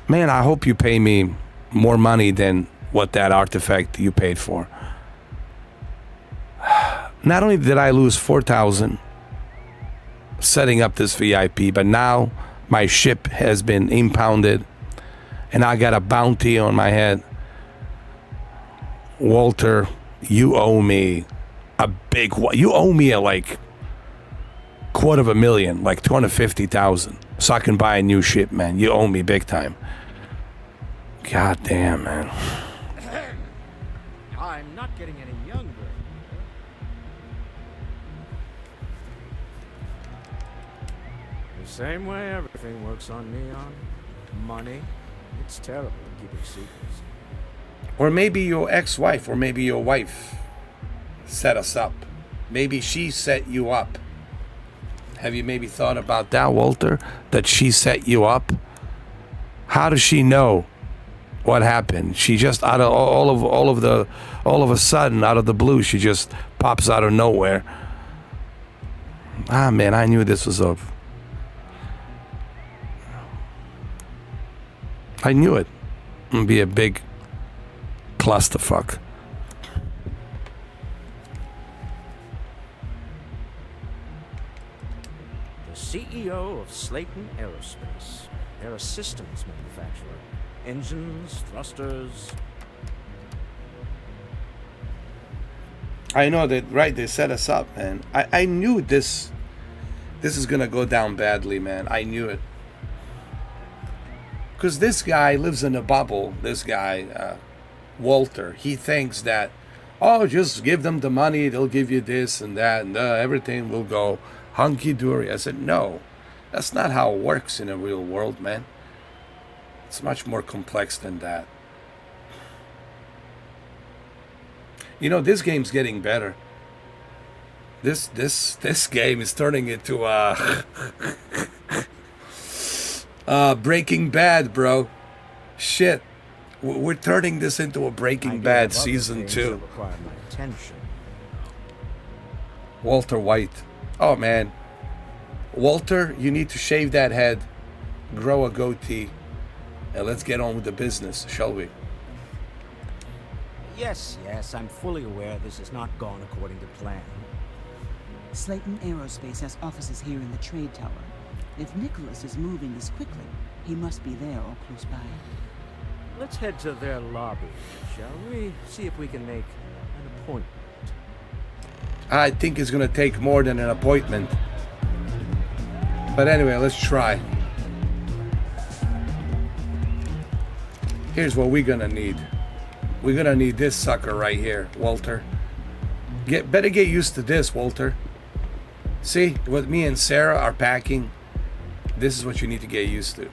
Man, I hope you pay me more money than what that artifact you paid for. Not only did I lose 4,000 setting up this VIP, but now my ship has been impounded and I got a bounty on my head. Walter, you owe me a big, you owe me a like $250,000, like 250,000, so I can buy a new ship, man. You owe me big time. God damn, man. I'm not getting any younger. The same way everything works on Neon. Money. It's terrible keeping secrets. Or maybe your ex-wife, or maybe your wife set us up. Maybe she set you up. Have you maybe thought about that, Walter? That she set you up? How does she know what happened? She just out of all of a sudden, out of the blue, she just pops out of nowhere. Ah, man, I knew this was up. I knew it. It'd be a big clusterfuck. CEO of Slayton Aerospace. They're a systems manufacturer. Engines, thrusters. I know that, right? They set us up, man. I knew this is gonna go down badly, man. I knew it. Because this guy lives in a bubble. This guy, Walter, he thinks that, oh, just give them the money, they'll give you this and that, and everything will go hunky-dory. I said, no, that's not how it works in a real world, man. It's much more complex than that. You know, this game's getting better. This game is turning into Breaking Bad, bro. Shit. We're turning this into a Breaking Bad season 2. Walter White. Oh, man. Walter, you need to shave that head, grow a goatee, and let's get on with the business, shall we? Yes, I'm fully aware this has not gone according to plan. Slayton Aerospace has offices here in the trade tower. If Nicholas is moving this quickly, he must be there or close by. Let's head to their lobby, shall we? See if we can make an appointment. I think it's gonna take more than an appointment. But anyway, let's try. Here's what we're gonna need. We're gonna need this sucker right here, Walter. Better get used to this, Walter. See, what me and Sarah are packing, this is what you need to get used to.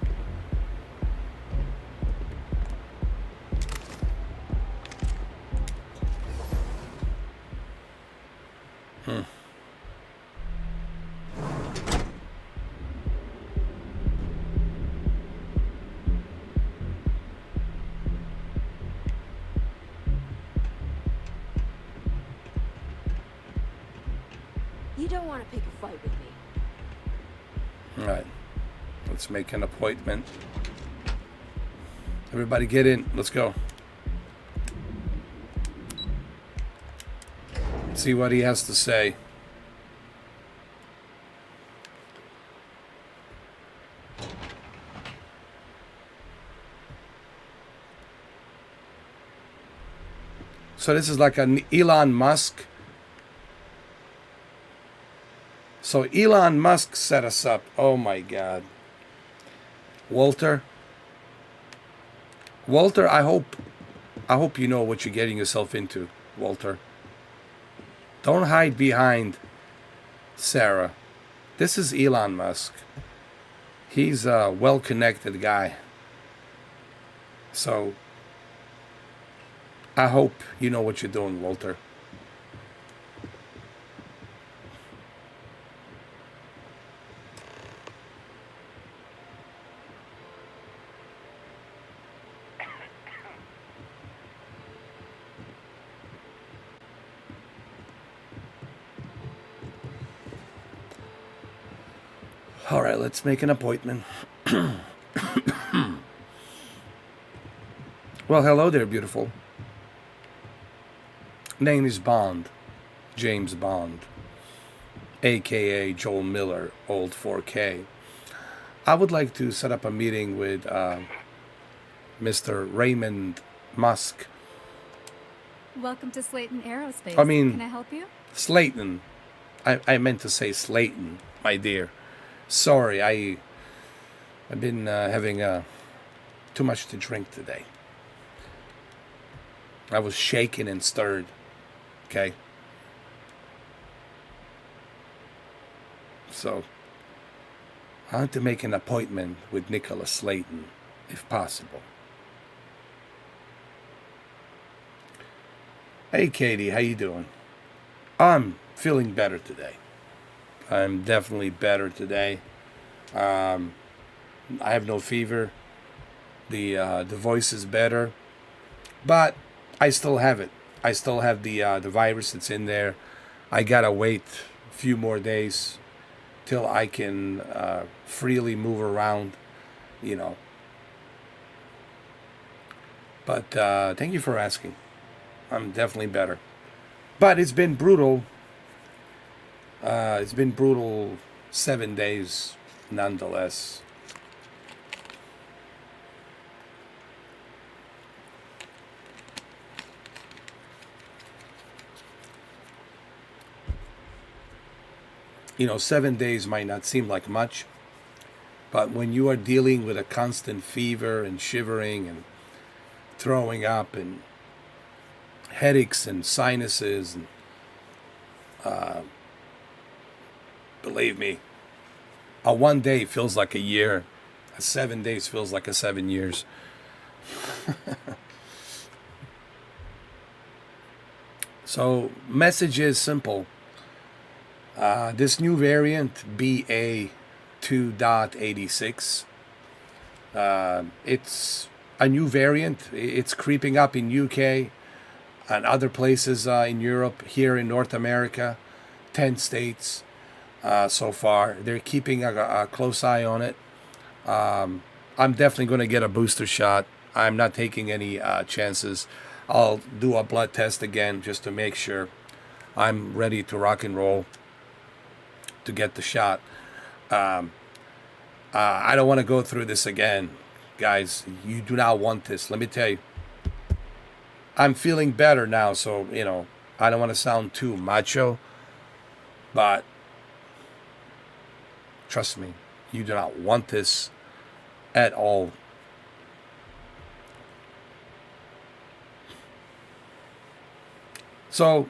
You don't want to pick a fight with me. Alright. Let's make an appointment. Everybody get in. Let's go. See what he has to say. So this is like an Elon Musk. So Elon Musk set us up. Oh my God. Walter, I hope you know what you're getting yourself into, Walter. Don't hide behind Sarah. This is Elon Musk. He's a well-connected guy. So I hope you know what you're doing, Walter. All right, let's make an appointment. Well, hello there, beautiful. Name is Bond, James Bond, aka Joel Miller, old 4K. I would like to set up a meeting with Mr. Raymond Musk. Welcome to Slayton Aerospace. I mean, can I help you? Slayton. I meant to say Slayton, my dear. Sorry, I've been having too much to drink today. I was shaken and stirred. Okay. So I want to make an appointment with Nicholas Slayton, if possible. Hey, Katie, how you doing? I'm feeling better today. I'm definitely better today. I have no fever. The voice is better, but I still have it. I still have the virus that's in there. I gotta wait a few more days till I can freely move around, you know. But thank you for asking. I'm definitely better. But it's been brutal. It's been brutal 7 days, nonetheless. You know, 7 days might not seem like much, but when you are dealing with a constant fever and shivering and throwing up and headaches and sinuses and believe me, a 1 day feels like a year. A 7 days feels like a 7 years. So, message is simple. This new variant, BA2.86, it's a new variant. It's creeping up in UK and other places in Europe, here in North America, 10 states. So far, they're keeping a close eye on it. I'm definitely going to get a booster shot. I'm not taking any chances. I'll do a blood test again just to make sure I'm ready to rock and roll. to get the shot. I don't want to go through this again, guys. You do not want this. Let me tell you. I'm feeling better now, so, you know, I don't want to sound too macho, but trust me, you do not want this at all. So,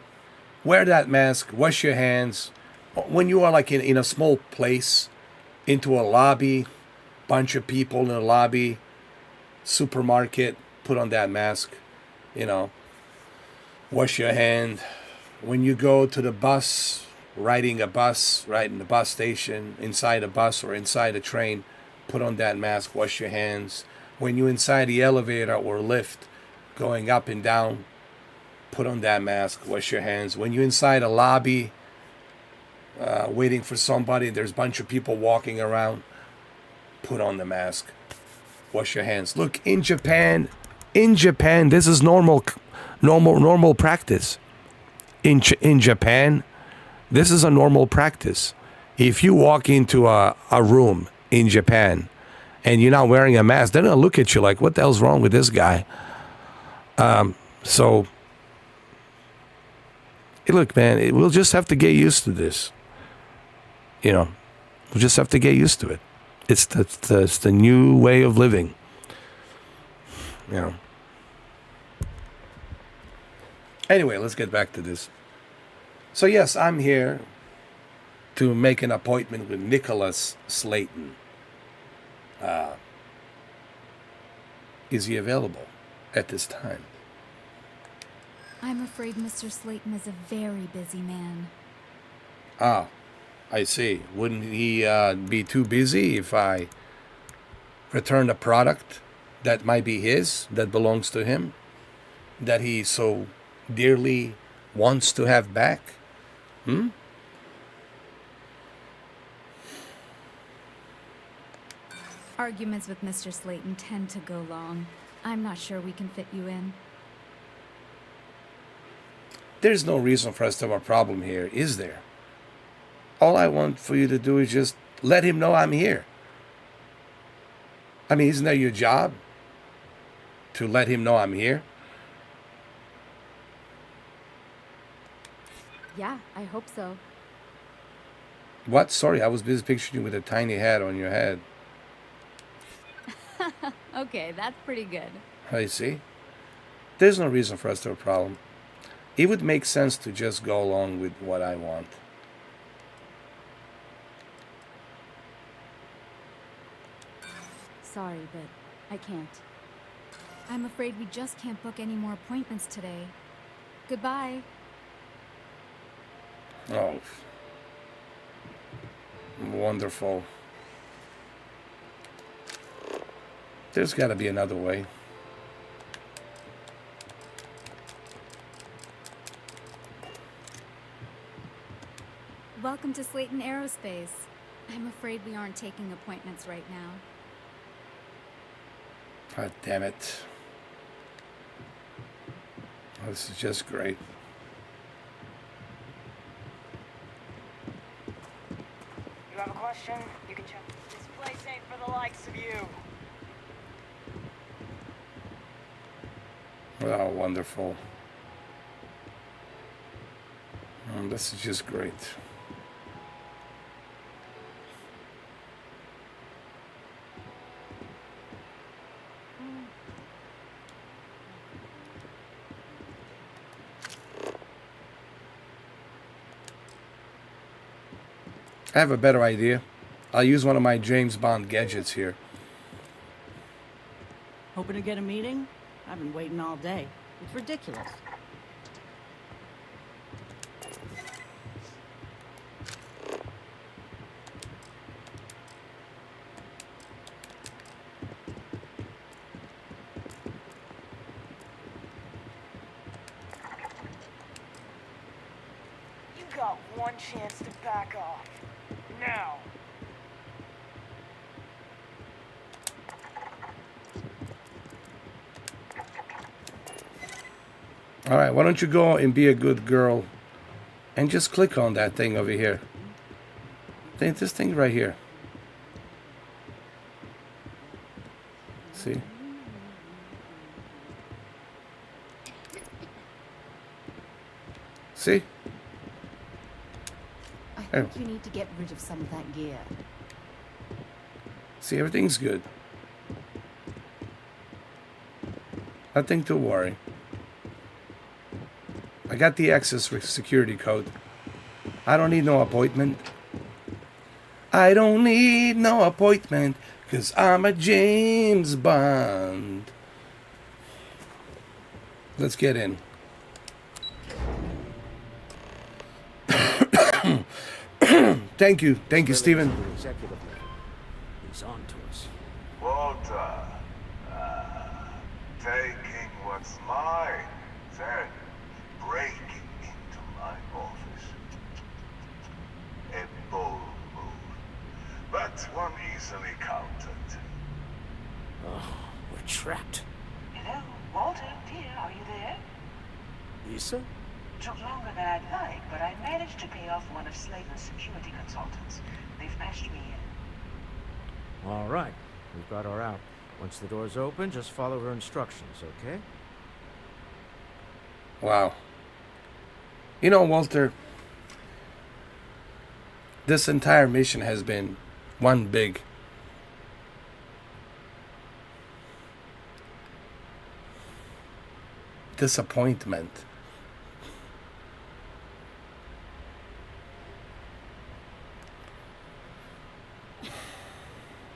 wear that mask, wash your hands. When you are like in a small place, into a lobby, bunch of people in a lobby, supermarket, put on that mask, you know. Wash your hand. When you go to the bus, riding a bus, right in the bus station, inside a bus or inside a train, put on that mask, wash your hands. When you're inside the elevator or lift, going up and down, put on that mask, wash your hands. When you're inside a lobby, waiting for somebody, there's a bunch of people walking around, put on the mask, wash your hands. Look, in Japan, this is normal practice. In Japan, this is a normal practice. If you walk into a room in Japan and you're not wearing a mask, they're gonna look at you like, what the hell's wrong with this guy? So, look, man, we'll just have to get used to this. You know, we'll just have to get used to it. It's the new way of living. You know. Anyway, let's get back to this. So yes, I'm here to make an appointment with Nicholas Slayton. Is he available at this time? I'm afraid Mr. Slayton is a very busy man. Ah, I see. Wouldn't he be too busy if I return a product that might be his, that belongs to him, that he so dearly wants to have back? Arguments with Mr. Slayton tend to go long. I'm not sure we can fit you in. There's no reason for us to have a problem here, is there? All I want for you to do is just let him know I'm here. I mean, isn't that your job? To let him know I'm here? Yeah, I hope so. What? Sorry, I was busy picturing you with a tiny hat on your head. Okay, that's pretty good. I see. There's no reason for us to have a problem. It would make sense to just go along with what I want. Sorry, but I can't. I'm afraid we just can't book any more appointments today. Goodbye. Oh. Wonderful. There's got to be another way. Welcome to Slayton Aerospace. I'm afraid we aren't taking appointments right now. God damn it. Oh, this is just great. You have a question? You can check. This place ain't for the likes of you. Oh, wonderful. This is just great. I have a better idea. I'll use one of my James Bond gadgets here. Hoping to get a meeting? I've been waiting all day. It's ridiculous. You got one chance to back off. Now. All right, why don't you go and be a good girl and just click on that thing over here. This thing right here. See? See? I think you need to get rid of some of that gear. See, everything's good. Nothing to worry. I got the access with security code. I don't need no appointment. I don't need no appointment, 'cause I'm a James Bond. Let's get in. Thank you, Stephen. He's on to us. Walter, taking what's mine, then breaking into my office. A bold move, but one easily countered. Oh, we're trapped. Hello, Walter, dear, are you there? Lisa? Took longer than I'd like, but I managed to pay off one of Slaven's security consultants. They've patched me in. All right. We've got her out. Once the door's open, just follow her instructions, okay? Wow. You know, Walter, this entire mission has been one big disappointment.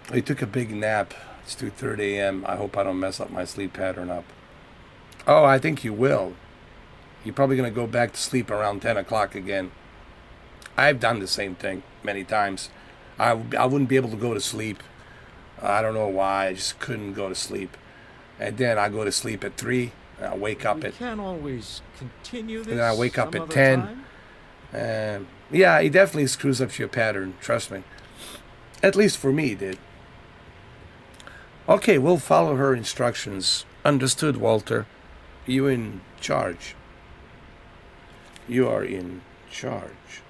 I took a big nap. It's 2:30 a.m. I hope I don't mess up my sleep pattern up. Oh, I think you will. You're probably going to go back to sleep around 10 o'clock again. I've done the same thing many times. I wouldn't be able to go to sleep. I don't know why. I just couldn't go to sleep. And then I go to sleep at 3. And I wake up We can't always continue this. And then I wake up some at other 10. time? Yeah, it definitely screws up your pattern. Trust me. At least for me, it did. Okay, we'll follow her instructions. Understood, Walter. You in charge. You are in charge.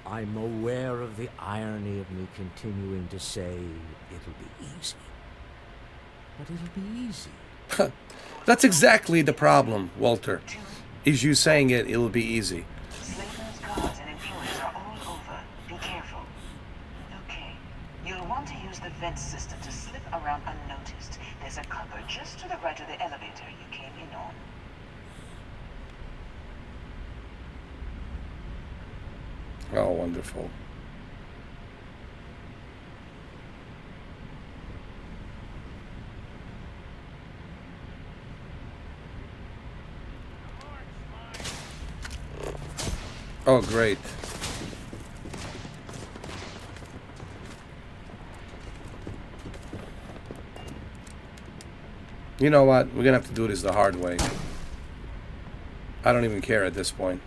I'm aware of the irony of me continuing to say it'll be easy. But it'll be easy. That's exactly the problem, Walter. Is you saying it'll be easy. Slaven's guards and employees are all over. Be careful. Okay. You'll want to use the vent system to slip around unnoticed. There's a cupboard just to the right of the elevator you came in on. Oh, wonderful. Oh, great. You know what? We're gonna have to do this the hard way. I don't even care at this point.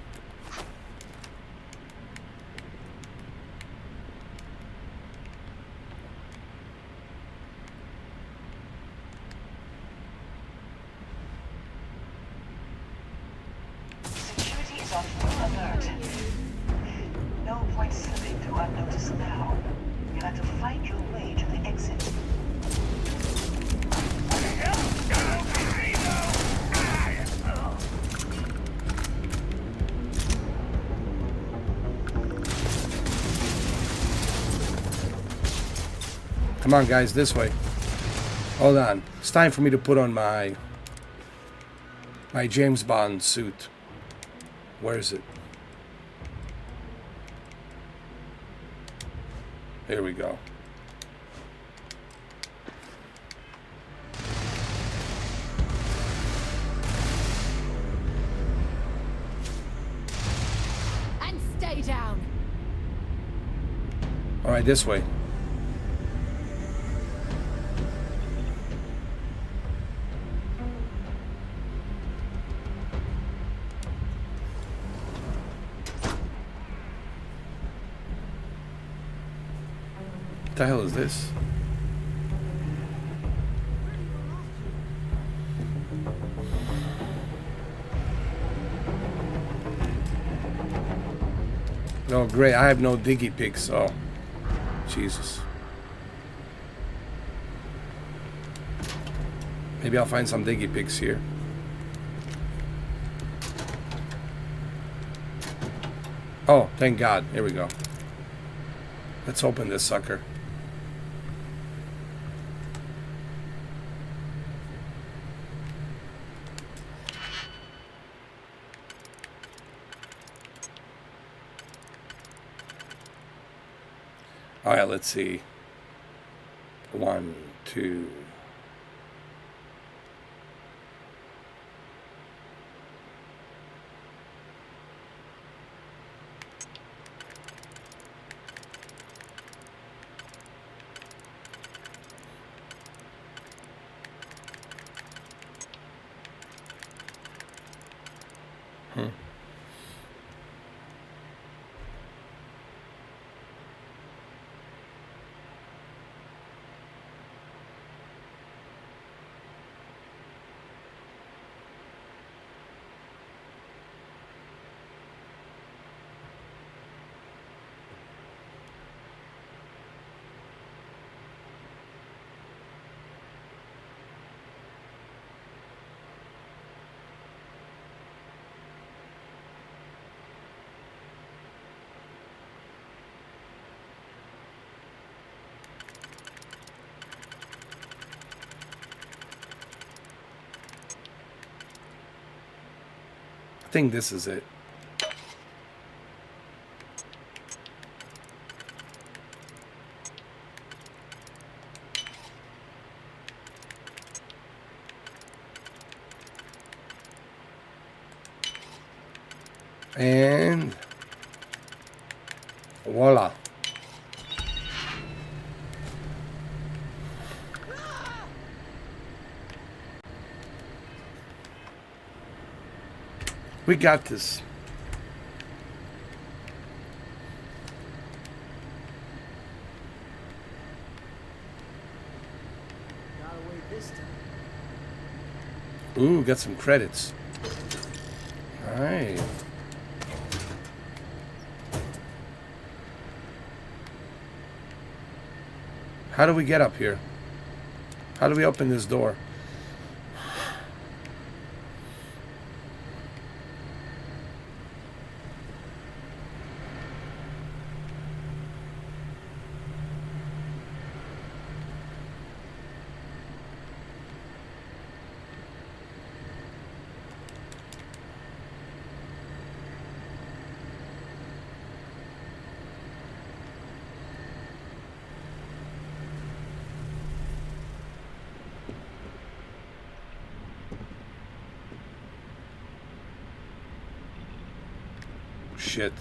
Security is on full alert. No point slipping through unnoticed now. You'll have to fight your way to the exit. Come on, guys, this way. Hold on. It's time for me to put on my James Bond suit. Where is it? Here we go. And stay down. All right, this way. What the hell is this? No, great. I have no diggy pigs, so... Jesus. Maybe I'll find some diggy pigs here. Oh, thank God. Here we go. Let's open this sucker. All right, let's see. 1, 2. I think this is it. And voila. We got this. Got away this time. Ooh, got some credits. All right. How do we get up here? How do we open this door? Shit.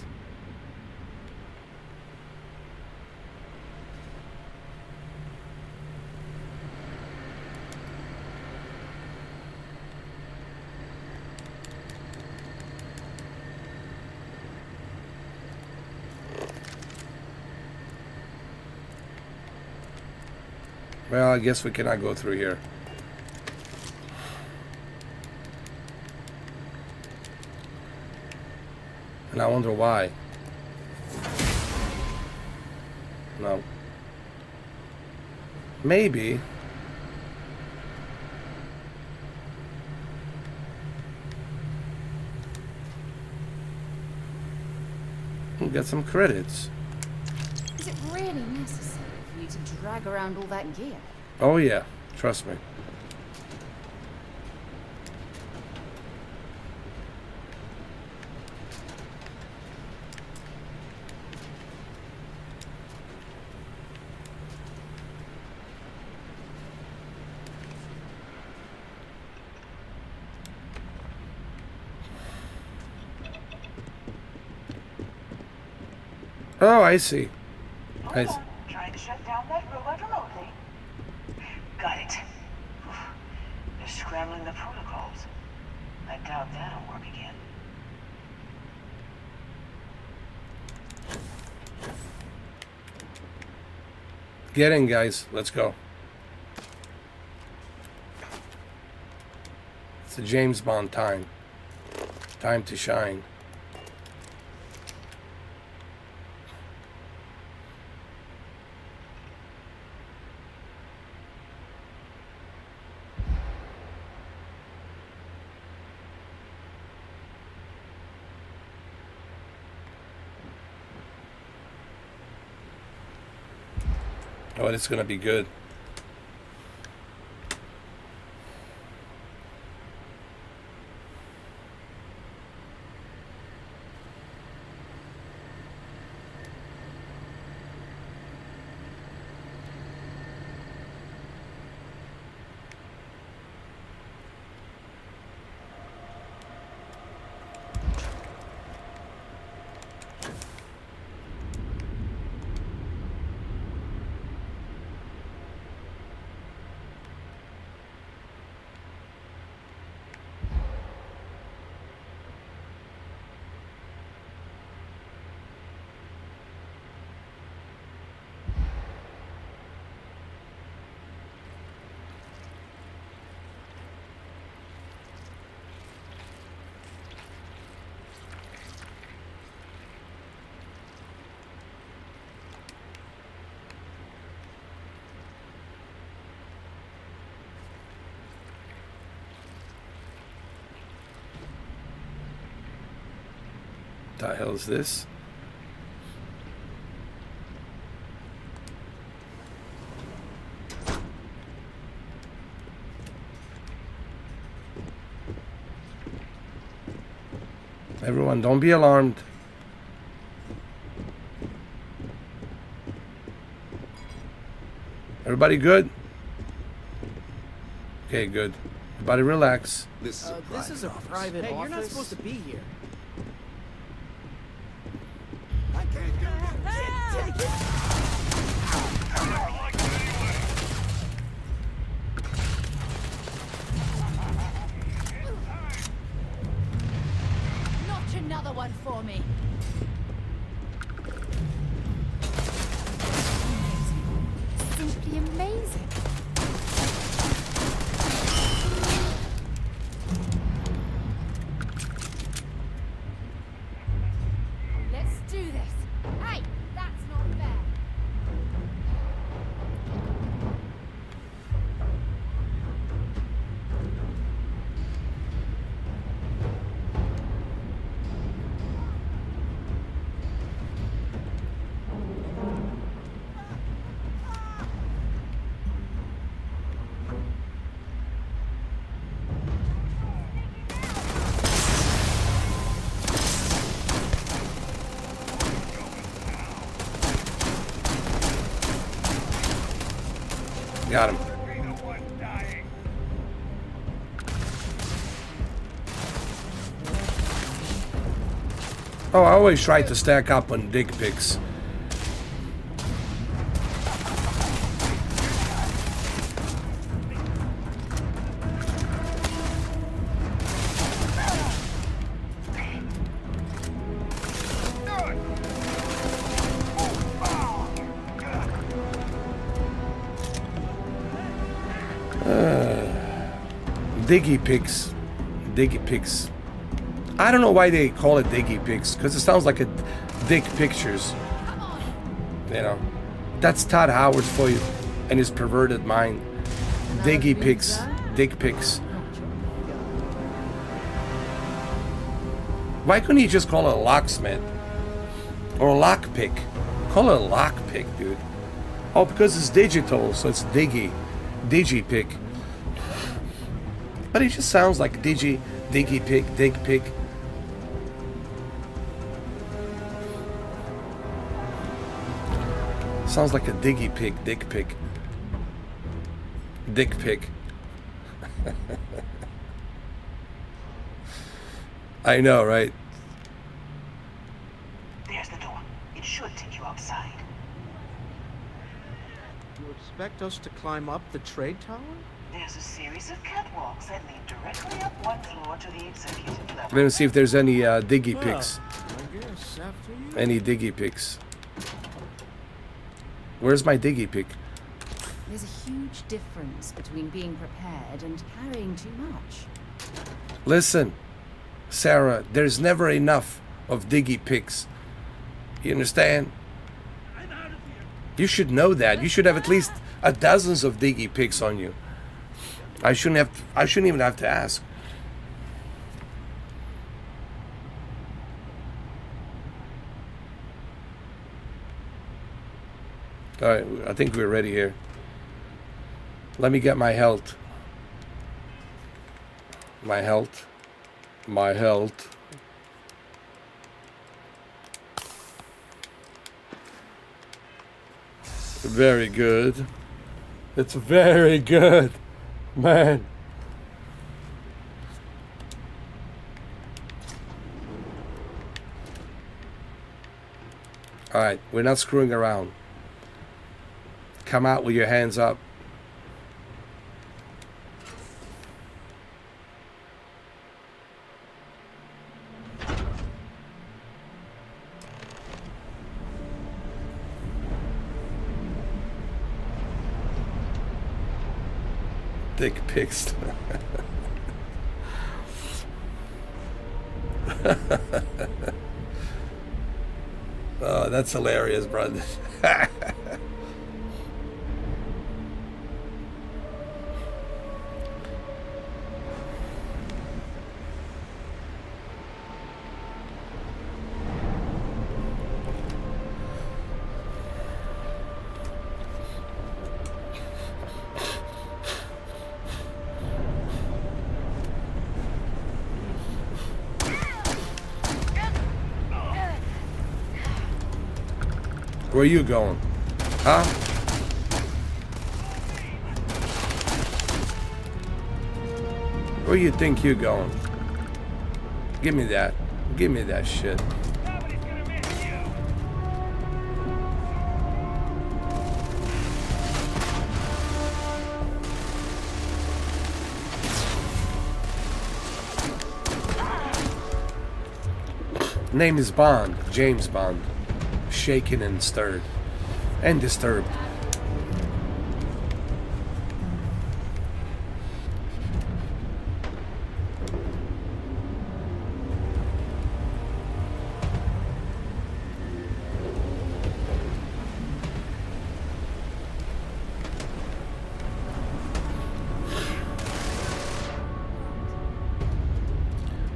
Well, I guess we cannot go through here. And I wonder why. No. Maybe. We'll get some credits. Is it really necessary for you to drag around all that gear? Oh yeah, trust me. Oh, I see. I see. Trying to shut down that robot remotely. Got it. They're scrambling the protocols. I doubt that'll work again. Get in, guys. Let's go. It's a James Bond time. Time to shine. Oh, it's gonna be good. The hell is this? Everyone, don't be alarmed. Everybody good? Okay, good. Everybody relax. This is a private office. Hey, you're not supposed to be here. Notch another one for me. Simply amazing. Let's do this. Hey, that's not fair. Got him. Oh, I always try to stack up on dick pics. Diggy pics. Diggy pics. I don't know why they call it diggy pics, because it sounds like a dick pictures. You know, that's Todd Howard for you and his perverted mind. Diggy pics, dick pics. Why couldn't he just call it a locksmith or a lockpick? Call it a lockpick, dude. Oh, because it's digital, so it's diggy, pic. But it just sounds like diggy pic, dig pic. Sounds like a diggy pic, dick pic. Dick pic. I know, right? There's the door. It should take you outside. You expect us to climb up the trade tower? There's a series of catwalks that lead directly up one floor to the executive level. We're gonna see if there's any diggy pics. I guess after you. Any diggy pics. Where's my diggy pic? There's a huge difference between being prepared and carrying too much. Listen, Sarah, there's never enough of diggy pics. You understand? You should know that. You should have at least a dozens of diggy pics on you. I shouldn't even have to ask. Alright, I think we're ready here. Let me get my health. My health. My health. Very good. It's very good, man. All right, we're not screwing around. Come out with your hands up. Dick pics. Oh, that's hilarious, brother. Where are you going? Huh? Where you think you're going? Give me that. Give me that shit. Name is Bond. James Bond. Shaken and stirred. And disturbed.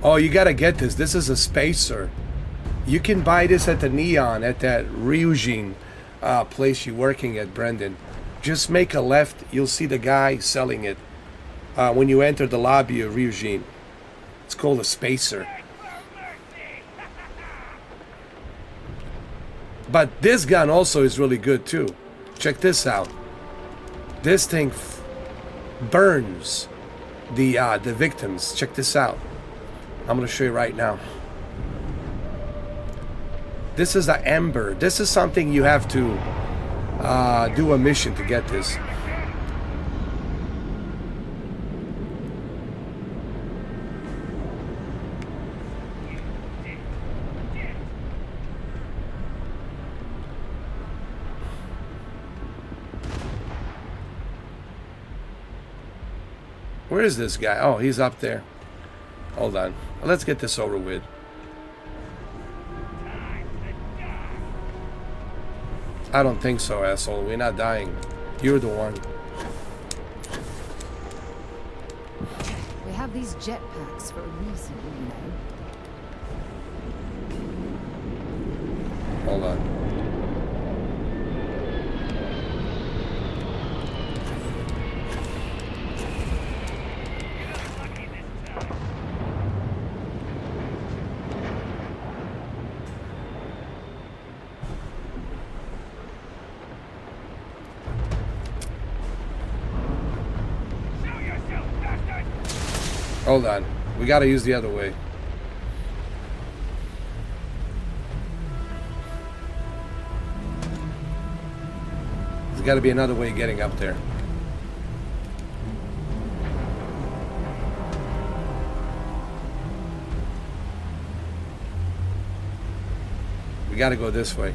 Oh, you gotta get this. This is a spacer. You can buy this at the Neon, at that Ryujin place you're working at, Brendan. Just make a left. You'll see the guy selling it when you enter the lobby of Ryujin. It's called a spacer. But this gun also is really good too. Check this out. This thing burns the victims. Check this out. I'm going to show you right now. This is the Ember. This is something you have to do a mission to get this. Where is this guy? Oh, he's up there. Hold on. Let's get this over with. I don't think so, asshole. We're not dying. You're the one. We have these jetpacks for a reason, you know. Hold on. Hold on. We gotta use the other way. There's gotta be another way of getting up there. We gotta go this way.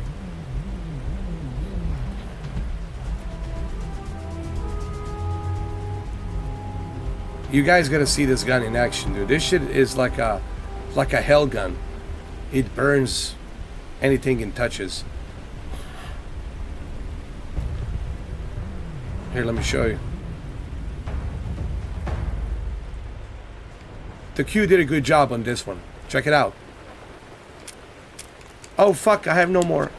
You guys gotta see this gun in action, dude. This shit is like a hell gun. It burns anything it touches. Here, let me show you. The Q did a good job on this one. Check it out. Oh fuck, I have no more.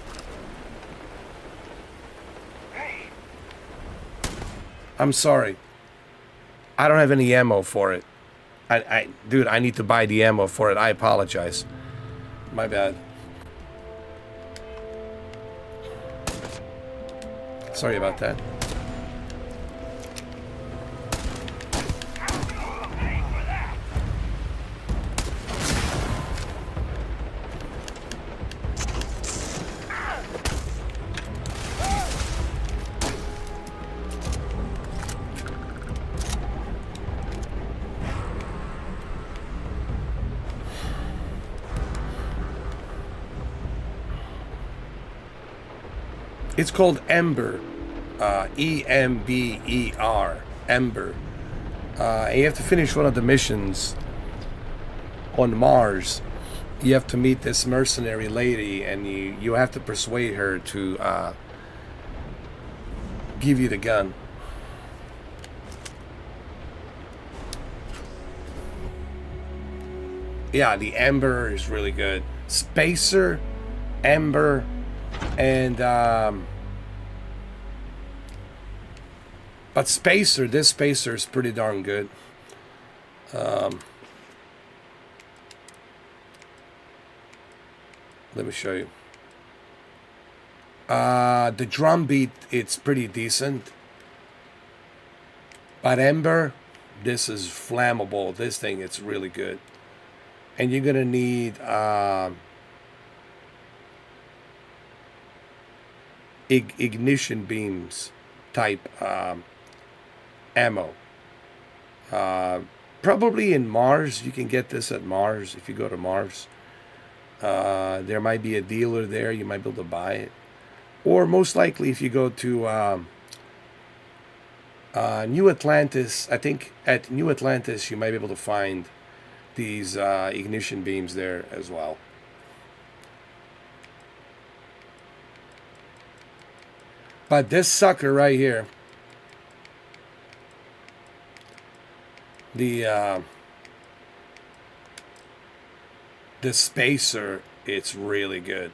I'm sorry. I don't have any ammo for it. Dude, I need to buy the ammo for it. I apologize. My bad. Sorry about that. It's called Ember, E-M-B-E-R, Ember. And you have to finish one of the missions on Mars. You have to meet this mercenary lady, and you have to persuade her to give you the gun. Yeah, the Ember is really good. Spacer, Ember, and but Spacer, this Spacer is pretty darn good. Let me show you. The drum beat, it's pretty decent. But Ember, this is flammable. This thing, it's really good. And you're gonna need ignition beams type ammo. Probably in Mars. You can get this at Mars if you go to Mars. There might be a dealer there. You might be able to buy it. Or most likely if you go to New Atlantis. I think at New Atlantis you might be able to find these ignition beams there as well. But this sucker right here, the Spacer, it's really good.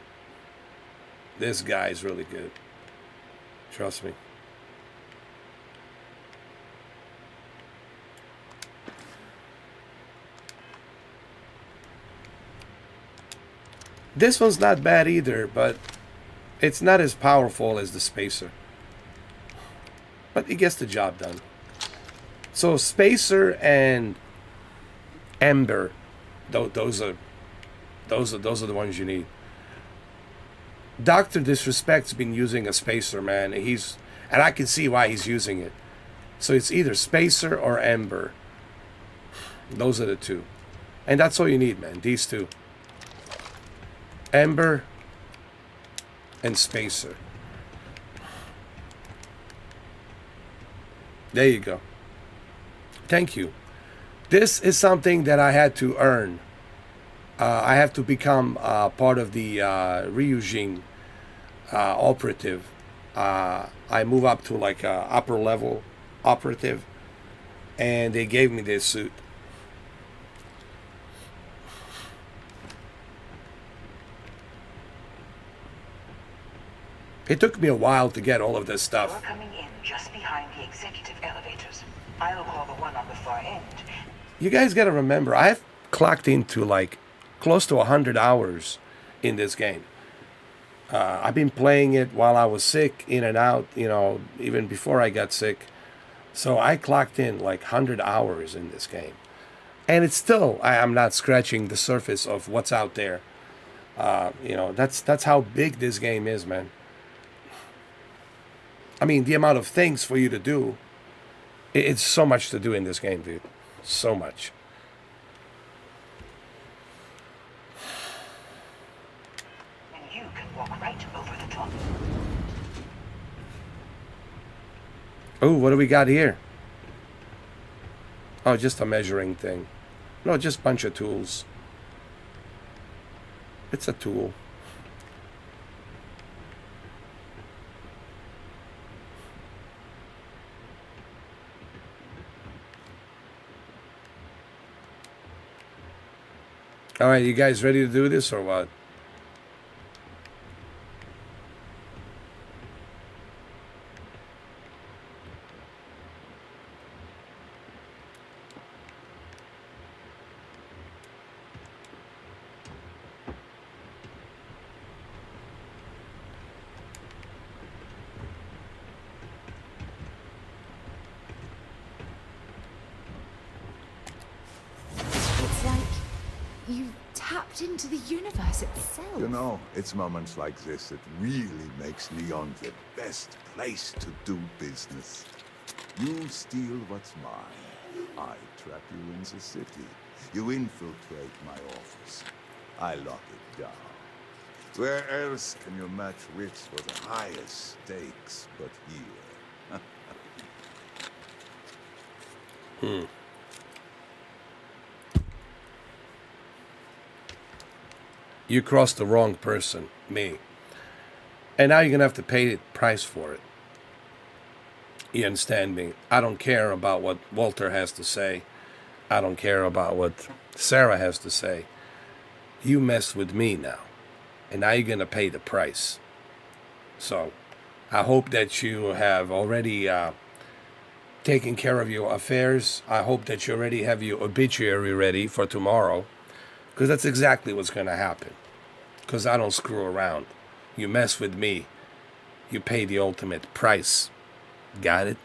This guy's really good. Trust me. This one's not bad either, but it's not as powerful as the Spacer. But it gets the job done. So Spacer and Ember, those are the ones you need. Dr. Disrespect's been using a Spacer, man. And I can see why he's using it. So it's either Spacer or Ember. Those are the two. And that's all you need, man. These two. Ember and Spacer. There you go. Thank you. This is something that I had to earn. I have to become part of the Ryujin operative. I move up to like a upper level operative, and they gave me this suit. It took me a while to get all of this stuff. You're coming in just behind the executive elevators. I'll call the one on the far end. You guys got to remember, I've clocked into like close to 100 hours in this game. I've been playing it while I was sick, in and out, you know, even before I got sick. So I clocked in like 100 hours in this game. And it's still, I'm not scratching the surface of what's out there. You know, that's how big this game is, man. I mean, the amount of things for you to do, it's so much to do in this game, dude. So much. And you can walk right over the top. Oh, what do we got here? Oh, just a measuring thing. No, just a bunch of tools. It's a tool. All right, you guys ready to do this or what? tapped into the universe itself. You know, it's moments like this that really makes Leon the best place to do business. You steal what's mine. I trap you in the city. You infiltrate my office. I lock it down. Where else can you match wits for the highest stakes but here? You crossed the wrong person, me. And now you're going to have to pay the price for it. You understand me? I don't care about what Walter has to say. I don't care about what Sarah has to say. You messed with me now. And now you're going to pay the price. So, I hope that you have already taken care of your affairs. I hope that you already have your obituary ready for tomorrow. Because that's exactly what's going to happen. Because I don't screw around. You mess with me, you pay the ultimate price. Got it?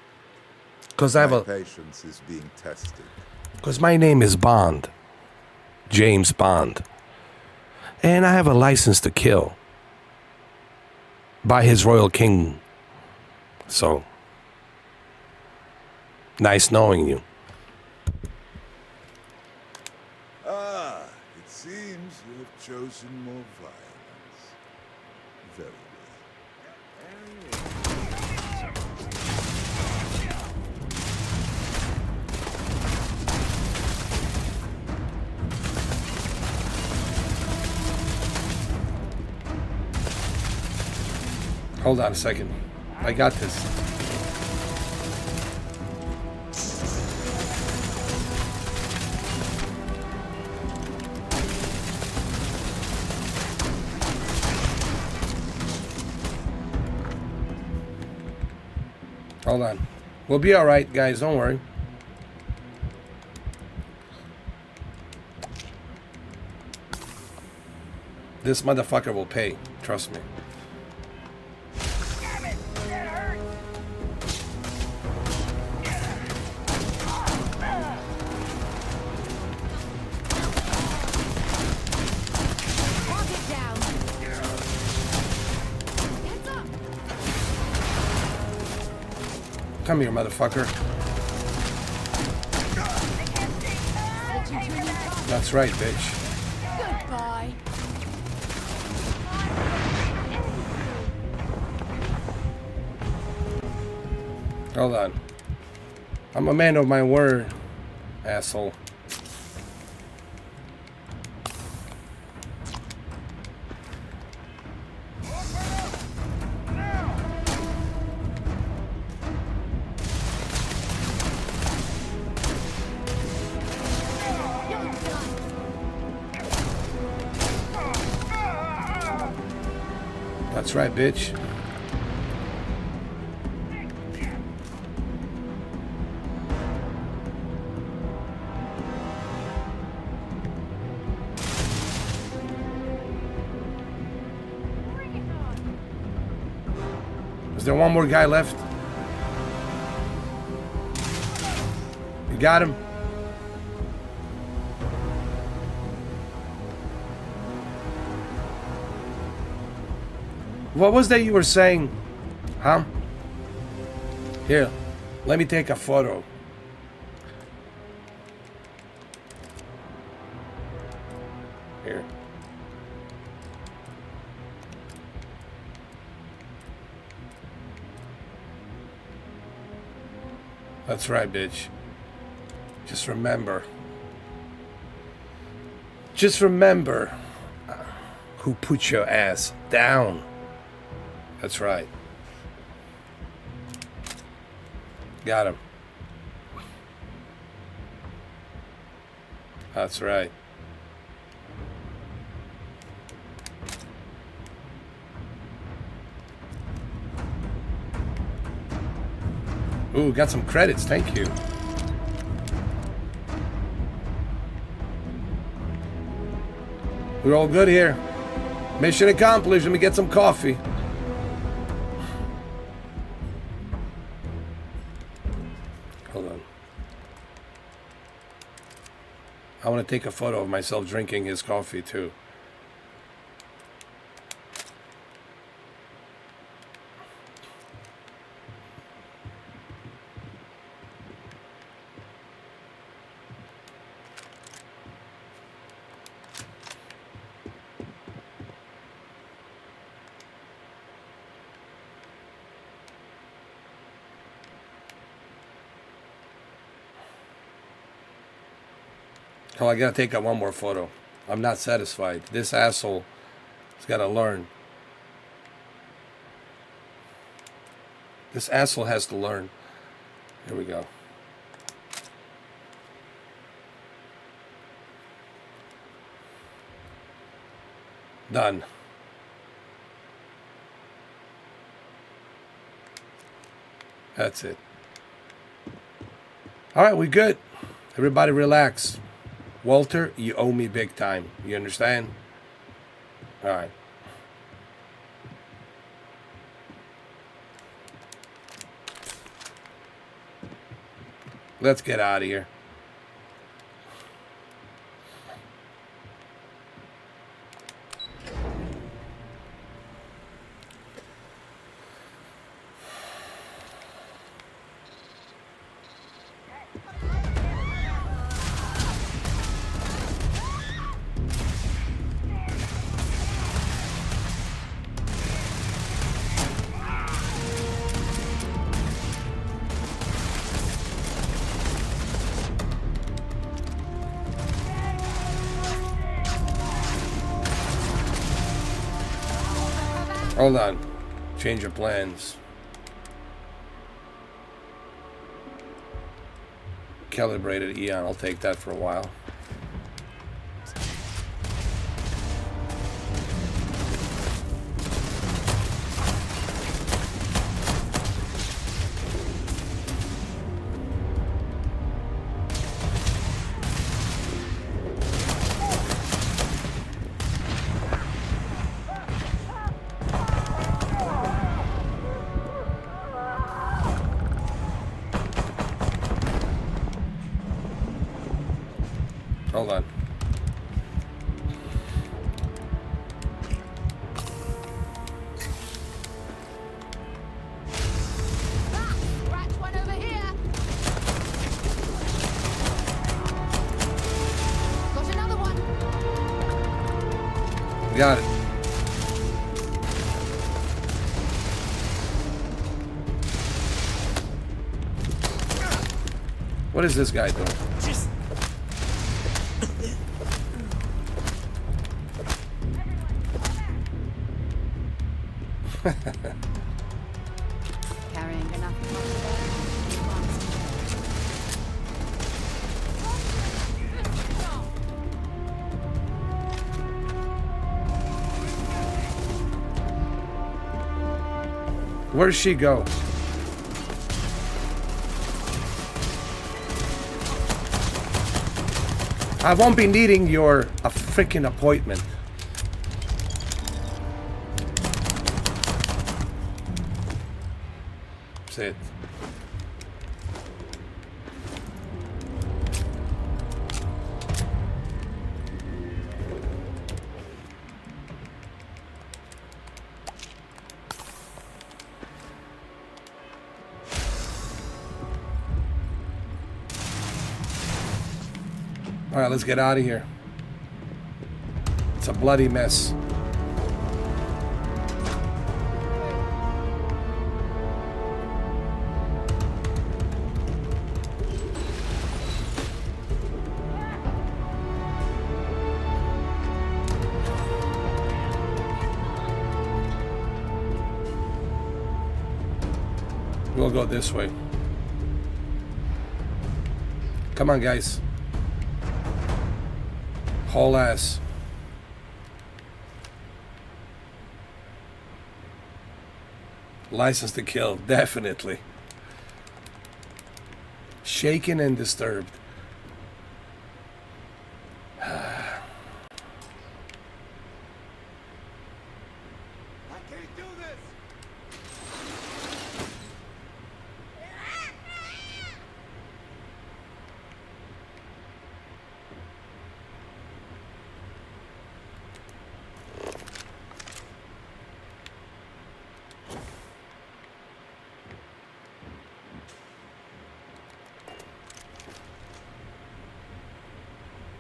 Because I have My patience is being tested. Because my name is Bond. James Bond. And I have a license to kill. By His Royal King. So, nice knowing you. Ah, it seems you have chosen more violence. Very Hold on a second. I got this. Hold on. We'll be all right, guys. Don't worry. This motherfucker will pay. Trust me. Come here, motherfucker. That's right, bitch. Goodbye. Hold on. I'm a man of my word, asshole. That's right, bitch. Is there one more guy left? You got him? What was that you were saying? Huh? Here, let me take a photo. Here. That's right, bitch. Just remember. Just remember who put your ass down. That's right. Got him. That's right. Ooh, got some credits. Thank you. We're all good here. Mission accomplished. Let me get some coffee. Hold on. I want to take a photo of myself drinking his coffee too. Oh, I gotta take out one more photo. I'm not satisfied. This asshole has gotta learn. This asshole has to learn. Here we go. Done. That's it. All right, we good. Everybody relax. Walter, you owe me big time. You understand? All right. Let's get out of here. Hold on. Change of plans. Calibrated Eon. I'll take that for a while. Hold on. Scratch one over here. Got another one. Got it. What is this guy doing? Carrying enough Where'd she go? I won't be needing your freaking appointment. That's it. All right, let's get out of here. It's a bloody mess. We'll go this way. Come on, guys. Haul ass. License to kill, definitely. Shaken and disturbed.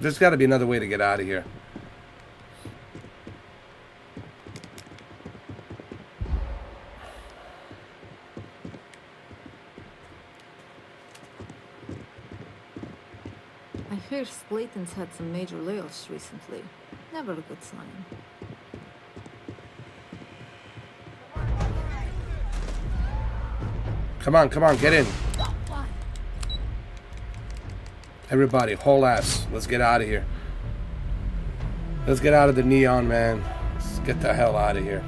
There's got to be another way to get out of here. I hear Slayton's had some major layoffs recently. Never a good sign. Come on, get in. Everybody, whole ass. Let's get out of here. Let's get out of the neon, man. Let's get the hell out of here.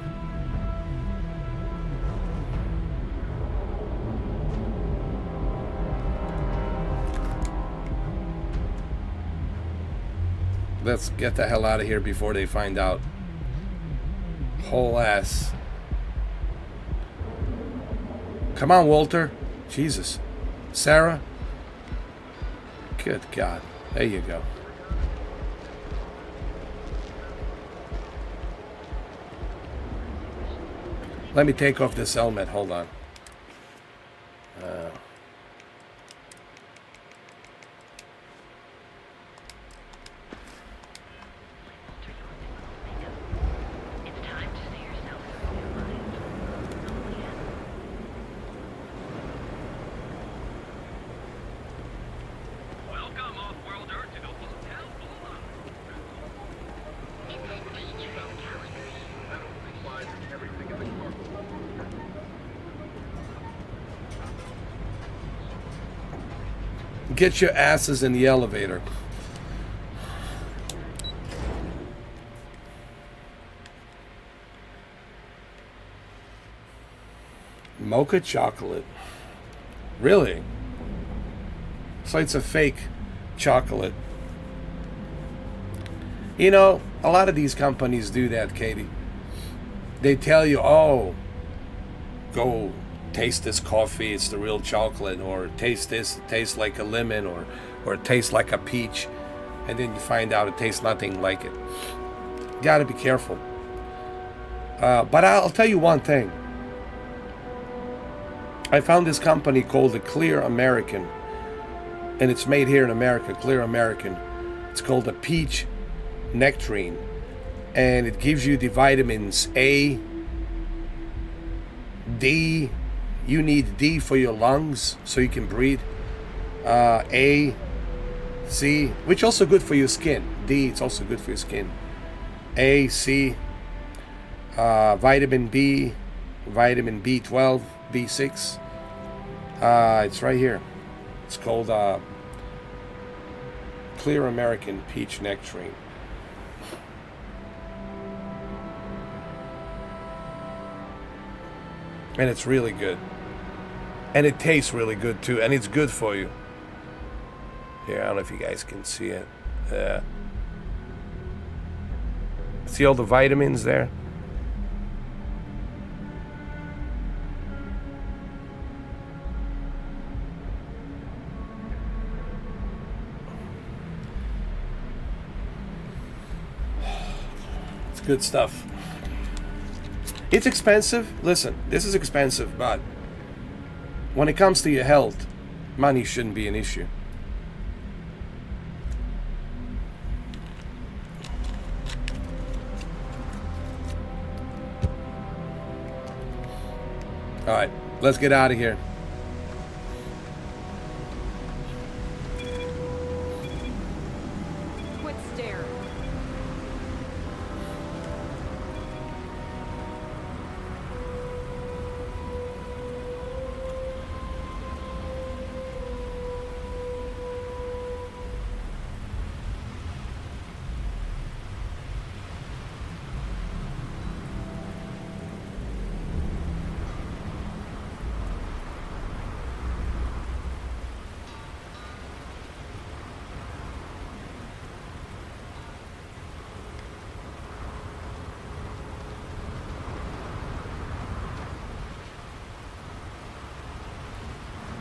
Let's get the hell out of here before they find out. Whole ass. Come on, Walter. Jesus. Sarah. Good God. There you go. Let me take off this helmet. Hold on. Get your asses in the elevator. Mocha chocolate. Really? So it's a fake chocolate. You know, a lot of these companies do that, Katie. They tell you, oh, go taste this coffee, it's the real chocolate, or taste this, it tastes like a lemon, or it tastes like a peach, and then you find out it tastes nothing like it. Gotta be careful. But I'll tell you one thing. I found this company called the Clear American, and it's made here in America, Clear American. It's called the Peach Nectarine, and it gives you the vitamins A, D. You need D for your lungs so you can breathe. A, C, which also good for your skin. D, it's also good for your skin. A, C, vitamin B, vitamin B12, B6. It's right here. It's called Clear American Peach Nectarine. And it's really good. And it tastes really good too. And it's good for you. Here, I don't know if you guys can see it. See all the vitamins there? It's good stuff. It's expensive. Listen, this is expensive, but when it comes to your health, money shouldn't be an issue. All right, let's get out of here. Quit staring.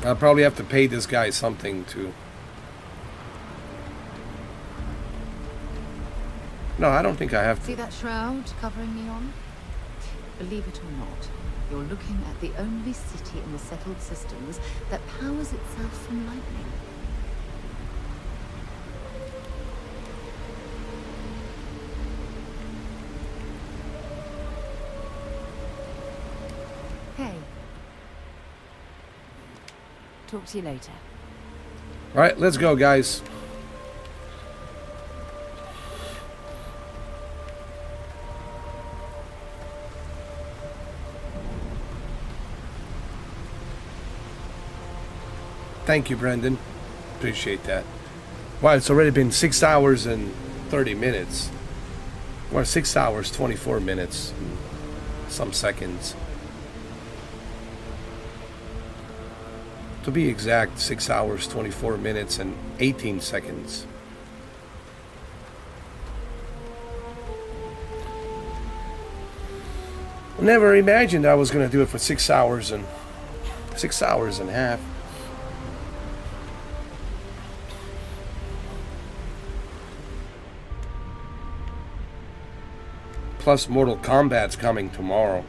I'll probably have to pay this guy something to... No, I don't think I have to. See that shroud covering Neon? Believe it or not, you're looking at the only city in the settled systems that powers itself from lightning. Talk to you later. All right, let's go, guys. Thank you, Brendan. Appreciate that. Wow, it's already been 6 hours and 30 minutes. Well, 6 hours, 24 minutes, and some seconds. To be exact, 6 hours, 24 minutes, and 18 seconds. Never imagined I was going to do it for 6 hours and 6 hours and a half. Plus Mortal Kombat's coming tomorrow.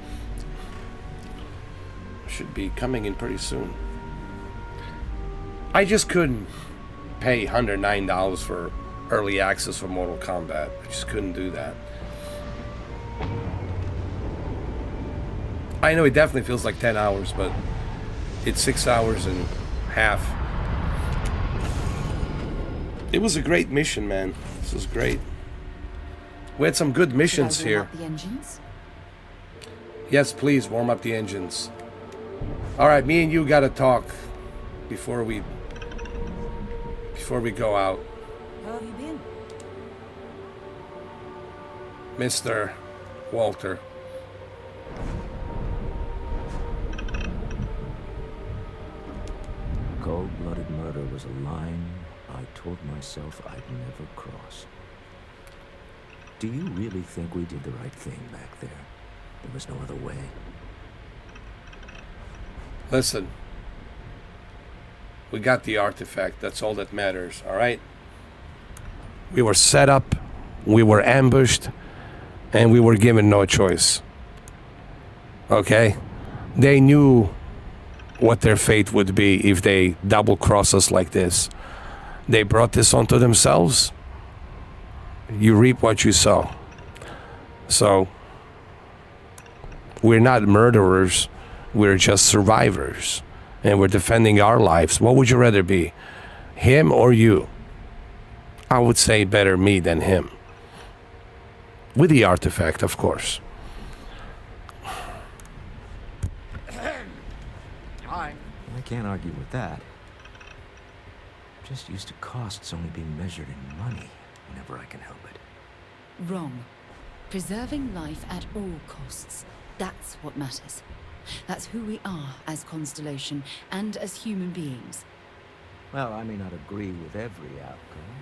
Should be coming in pretty soon. I just couldn't pay $109 for early access for Mortal Kombat. I just couldn't do that. I know it definitely feels like 10 hours, but it's 6 hours and a half. It was a great mission, man. This was great. We had some good missions Should I warm here. up the engines? Yes, please warm up the engines. All right, me and you got to talk before we go out. How have you been? Mr. Walter. Cold-blooded murder was a line I told myself I'd never cross. Do you really think we did the right thing back there? There was no other way. Listen. We got the artifact. That's all that matters, all right? We were set up, we were ambushed, and we were given no choice. Okay? They knew what their fate would be if they double-cross us like this. They brought this onto themselves. You reap what you sow. So, we're not murderers. We're just survivors. And we're defending our lives. What would you rather be? Him or you? I would say better me than him. With the artifact, of course. Hi. I can't argue with that. Just used to costs only being measured in money whenever I can help it. Wrong. Preserving life at all costs. That's what matters. That's who we are as Constellation and as human beings. Well, I may not agree with every outcome,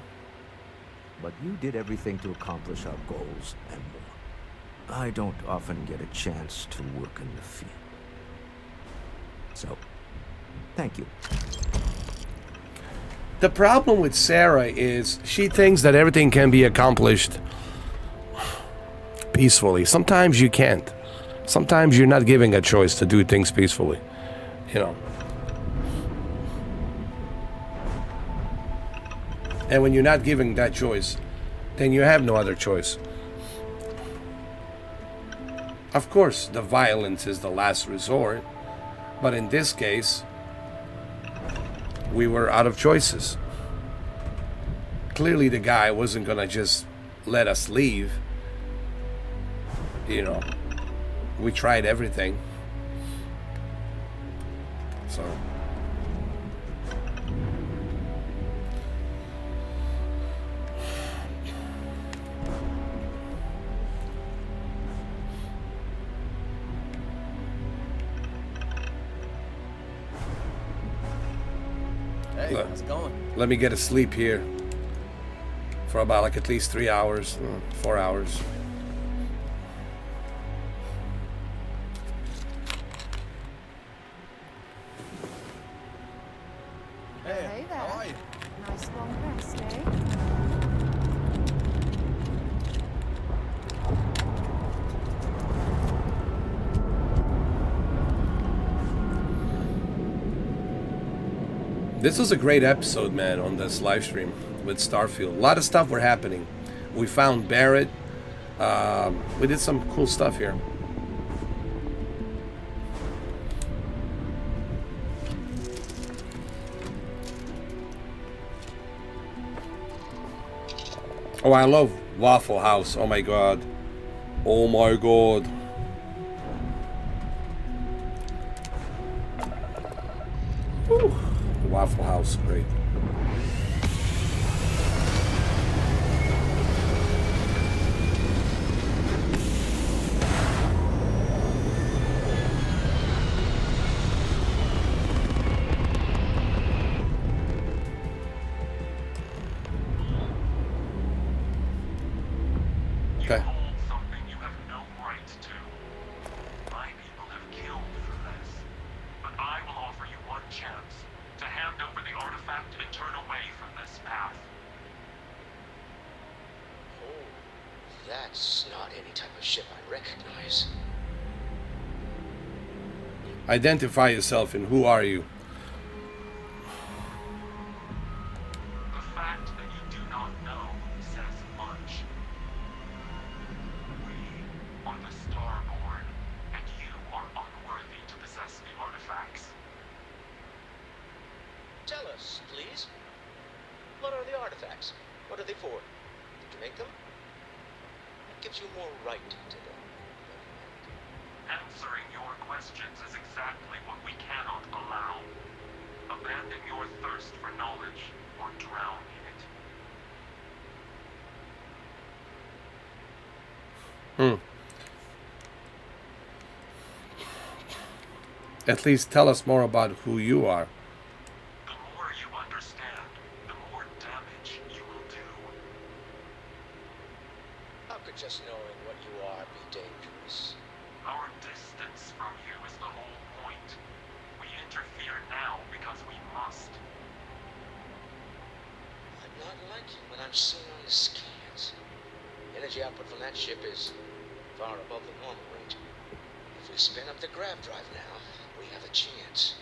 but you did everything to accomplish our goals and more. I don't often get a chance to work in the field. So, thank you. The problem with Sarah is she thinks that everything can be accomplished peacefully. Sometimes you can't. Sometimes you're not given a choice to do things peacefully. You know. And when you're not given that choice, then you have no other choice. Of course, the violence is the last resort. But in this case, we were out of choices. Clearly the guy wasn't gonna just let us leave. You know, we tried everything. So. Hey, how's it going? Let me get a sleep here for about like at least 3 hours, 4 hours. Hey, there. how are you? Nice long rest, eh? This was a great episode, man, on this live stream with Starfield. A lot of stuff were happening. We found Barrett. We did some cool stuff here. Oh, I love Waffle House. Oh my god. Oh my god. Whew. Waffle House, great. Okay. Something you have no right to. My people have killed for this. But I will offer you one chance to hand over the artifact and turn away from this path. Oh, that's not any type of ship I recognize. Identify yourself and who are you? The fact that you do not know says much. We are the Starborn, and you are unworthy to possess the artifacts. Tell us, please. What are the artifacts? What are they for? Did you make them? What gives you more right to them? Answering your questions is exactly what we cannot allow. Abandon your thirst for knowledge or drown in it. At least tell us more about who you are. The more you understand, the more damage you will do. How could just knowing what you are be dangerous? Our distance from you is the whole point. We interfere now because we must. I'm not like you when I'm seen on the scans. Energy output from that ship is far above the normal range. If we spin up the grav drive now, we have a chance.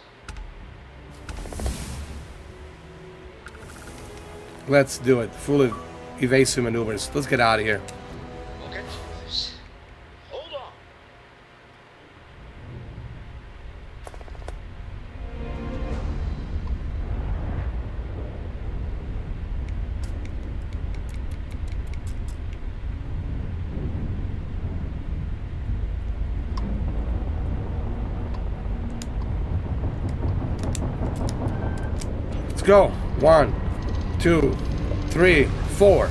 Let's do it. Full evasive maneuvers. Let's get out of here. We'll get through this. Hold on. Let's go. 1, 2, 3, 4.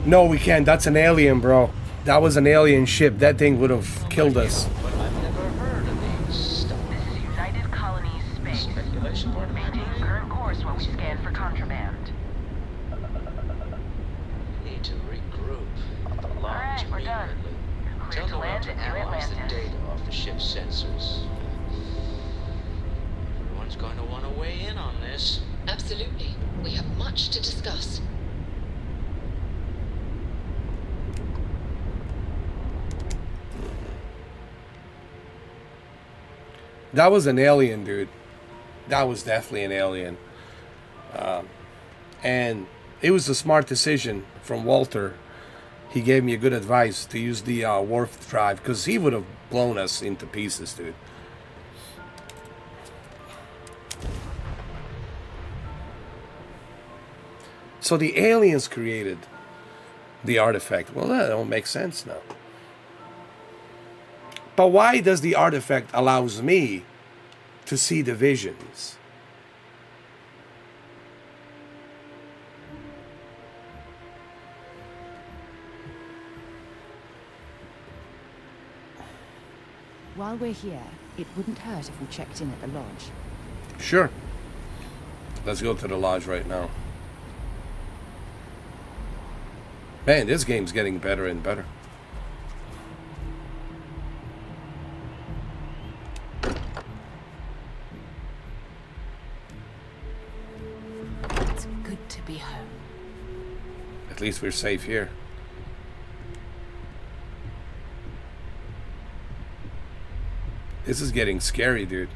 No, we can't. That's an alien, bro. That was an alien ship. That thing would have killed us. But I've never heard of these stuff. This is United Colonies Space. Speculation part of my Maintain brain. current course while we scan for contraband. Need to regroup. The launch Alright, we're done. immediately. Clear Tell to Noel land to at New analyze the Atlantis. data off the ship's sensors. Everyone's going to want to weigh in on this. Absolutely. We have much to discuss. That was an alien, dude. That was definitely an alien. And it was a smart decision from Walter. He gave me a good advice to use the warp drive, because he would have blown us into pieces, dude. So the aliens created the artifact. Well, that don't make sense now. But why does the artifact allows me to see the visions? While we're here, it wouldn't hurt if we checked in at the lodge. Sure. Let's go to the lodge right now. Man, this game's getting better and better. It's good to be home. At least we're safe here. This is getting scary, dude.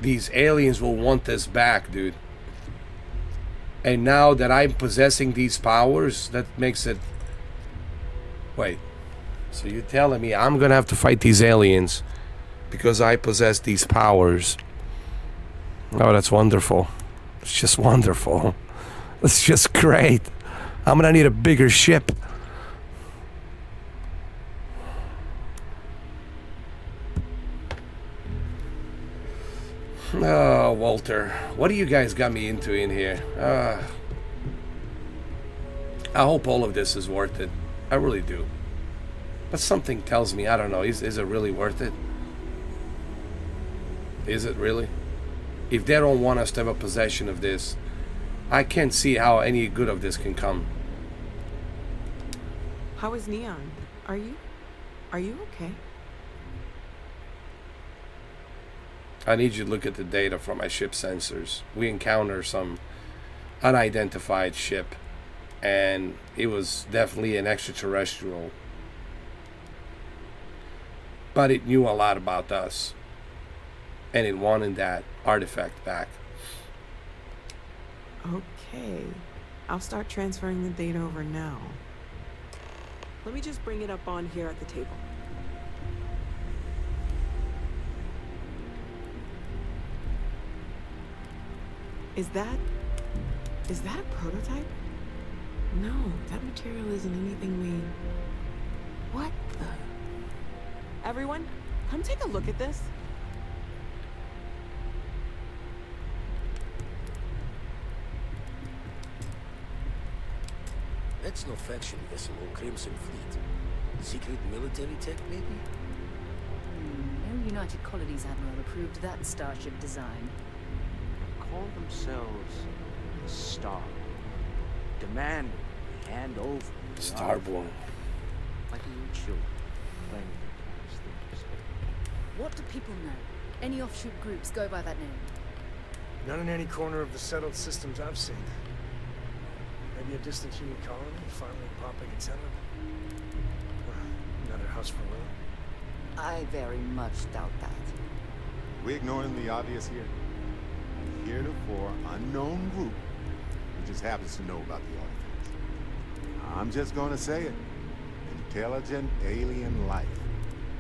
These aliens will want us back, dude. And now that I'm possessing these powers, that makes it... Wait. So you're telling me I'm gonna have to fight these aliens because I possess these powers? Oh, that's wonderful. It's just wonderful. It's just great. I'm gonna need a bigger ship. Oh, Walter, what do you guys got me into in here? I hope all of this is worth it. I really do. But something tells me, I don't know, is it really worth it? Is it really? If they don't want us to have a possession of this, I can't see how any good of this can come. How is Neon? Are you okay? I need you to look at the data from my ship sensors. We encountered some unidentified ship, and it was definitely an extraterrestrial. But it knew a lot about us, and it wanted that artifact back. Okay. I'll start transferring the data over now. Let me just bring it up on here at the table. Is that a prototype? No, that material isn't anything we... What the... Everyone, come take a look at this. That's no faction vessel or Crimson Fleet. Secret military tech, maybe? No United Colonies Admiral approved that starship design. Call themselves Star. Demand hand over. Starborn. Like little children playing with their toys, things. What do people know? Any offshoot groups go by that name? Not in any corner of the settled systems I've seen. Maybe a distant human colony finally popping its head up. Or another house for Will. I very much doubt that. We ignoring the obvious here? A heretofore unknown group who just happens to know about the artifacts. I'm just gonna say it. Intelligent alien life,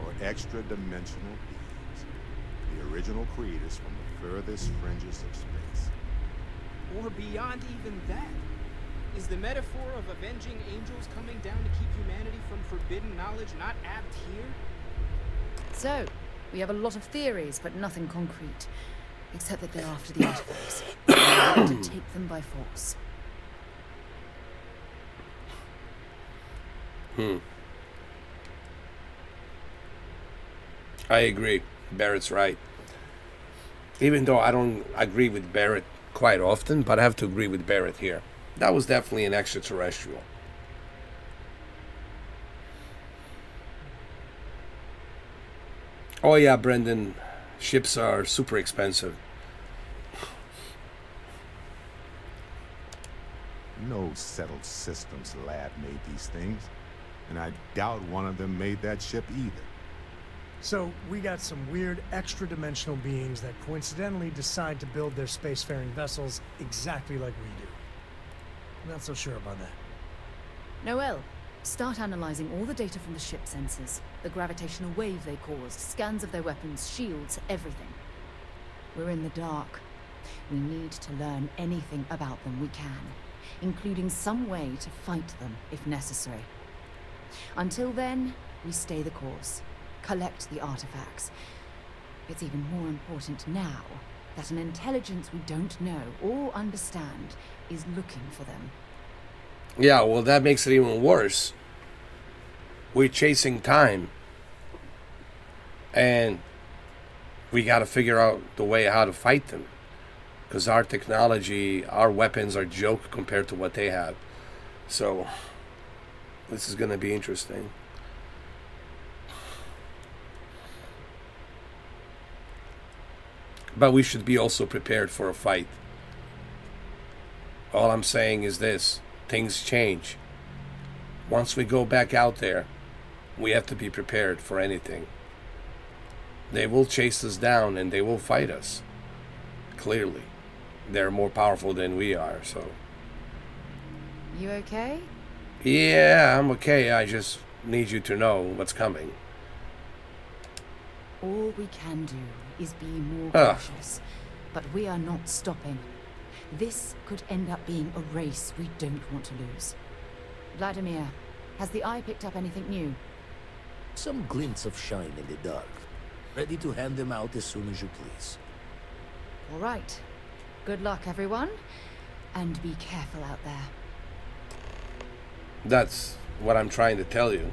or extra-dimensional beings. The original creators from the furthest fringes of space. Or beyond even that. Is the metaphor of avenging angels coming down to keep humanity from forbidden knowledge not apt here? So, we have a lot of theories, but nothing concrete. Except that they're after the artifacts. They want to take them by force. I agree. Barrett's right. Even though I don't agree with Barrett quite often, but I have to agree with Barrett here. That was definitely an extraterrestrial. Oh yeah, Brendan. Ships are super expensive. No settled systems lab made these things. And I doubt one of them made that ship either. So, we got some weird extra-dimensional beings that coincidentally decide to build their spacefaring vessels exactly like we do. Not so sure about that. Noel, start analyzing all the data from the ship sensors. The gravitational wave they caused, scans of their weapons, shields, everything. We're in the dark. We need to learn anything about them we can, including some way to fight them if necessary. Until then, we stay the course, collect the artifacts. It's even more important now that an intelligence we don't know or understand is looking for them. Yeah, well, that makes it even worse. We're chasing time. And we got to figure out the way how to fight them. Because our technology, our weapons are joke compared to what they have. So, this is going to be interesting. But we should be also prepared for a fight. All I'm saying is this. Things change. Once we go back out there, we have to be prepared for anything. They will chase us down and they will fight us. Clearly. They're more powerful than we are, so... You okay? Yeah, I'm okay. I just need you to know what's coming. All we can do is be more cautious. But we are not stopping. This could end up being a race we don't want to lose. Vladimir, has the Eye picked up anything new? Some glints of shine in the dark. Ready to hand them out as soon as you please. All right. Good luck, everyone. And be careful out there. That's what I'm trying to tell you.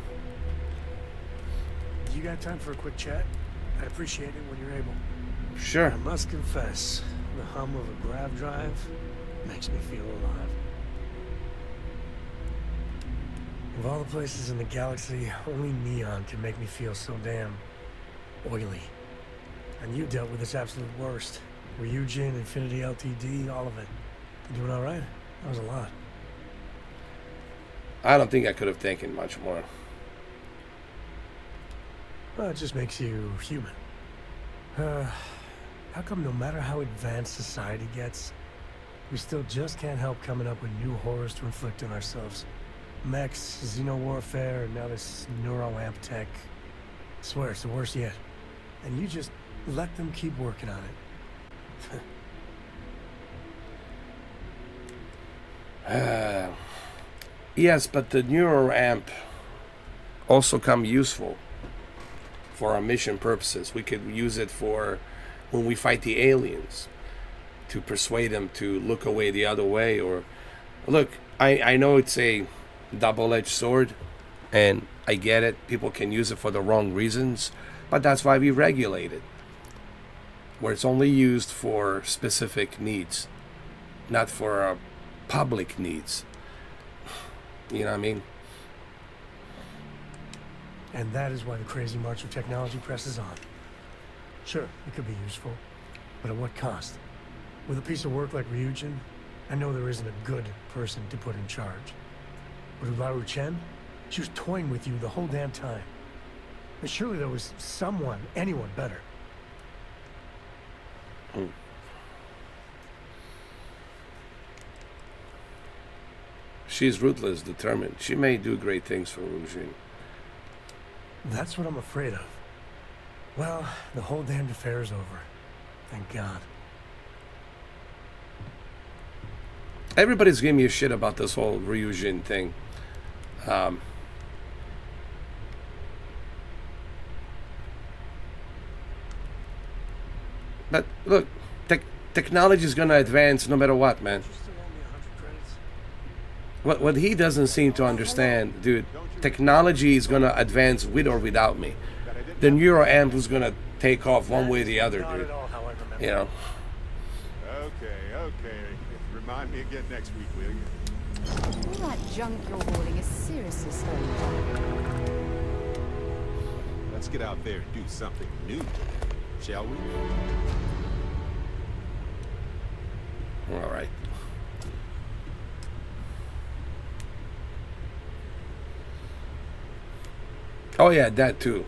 You got time for a quick chat? I'd appreciate it when you're able. Sure. I must confess, the hum of a grav drive makes me feel alive. Of all the places in the galaxy, only Neon can make me feel so damn oily. And you dealt with its absolute worst. Ryujin, Infinity LTD, all of it. You doing all right? That was a lot. I don't think I could have taken much more. Well, it just makes you human. How come no matter how advanced society gets, we still just can't help coming up with new horrors to inflict on ourselves? Mechs, xeno-warfare, and now this neuroamp tech. I swear, it's the worst yet. And you just let them keep working on it. Yes, but the neuroamp also come useful for our mission purposes. We could use it for when we fight the aliens, to persuade them to look away the other way. Or look, I know it's a double-edged sword, and I get it. People can use it for the wrong reasons, but that's why we regulate it, where it's only used for specific needs, not for public needs. You know what I mean? And that is why the crazy march of technology presses on. Sure, it could be useful, but at what cost? With a piece of work like Ryujin, I know there isn't a good person to put in charge. But Ularu Chen, she was toying with you the whole damn time. But surely there was someone, anyone better. She's ruthless, determined. She may do great things for Ryujin. That's what I'm afraid of. Well, the whole damned affair is over. Thank God. Everybody's giving me a shit about this whole Ryujin thing. But look, technology is going to advance no matter what, man. What he doesn't seem to understand, dude, technology is going to advance with or without me. The neuroamp is going to take off one way or the other, dude. You know. Okay. Remind me again next week, will you? All that junk you're hauling is seriously slowing down. Let's get out there and do something new today, shall we? All right. Oh yeah, that too.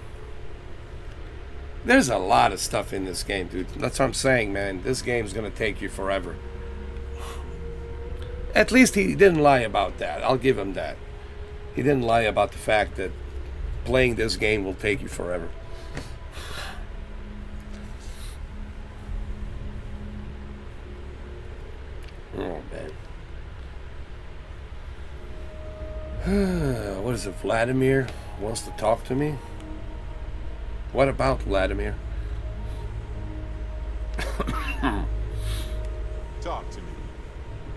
There's a lot of stuff in this game, dude. That's what I'm saying, man. This game's gonna take you forever. At least he didn't lie about that. I'll give him that. He didn't lie about the fact that playing this game will take you forever. Oh, man. What is it, Vladimir wants to talk to me? What about Vladimir? Talk to me.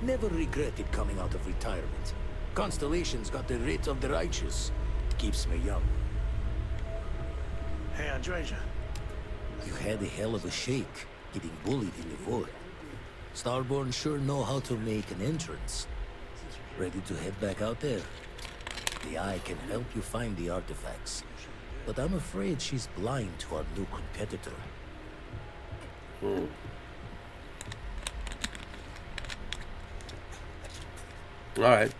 Never regretted coming out of retirement. Constellation's got the writ of the righteous. Keeps me young. Hey, Andreja. You had a hell of a shake, getting bullied in the void. Starborn sure know how to make an entrance. Ready to head back out there? The Eye can help you find the artifacts. But I'm afraid she's blind to our new competitor. Alright.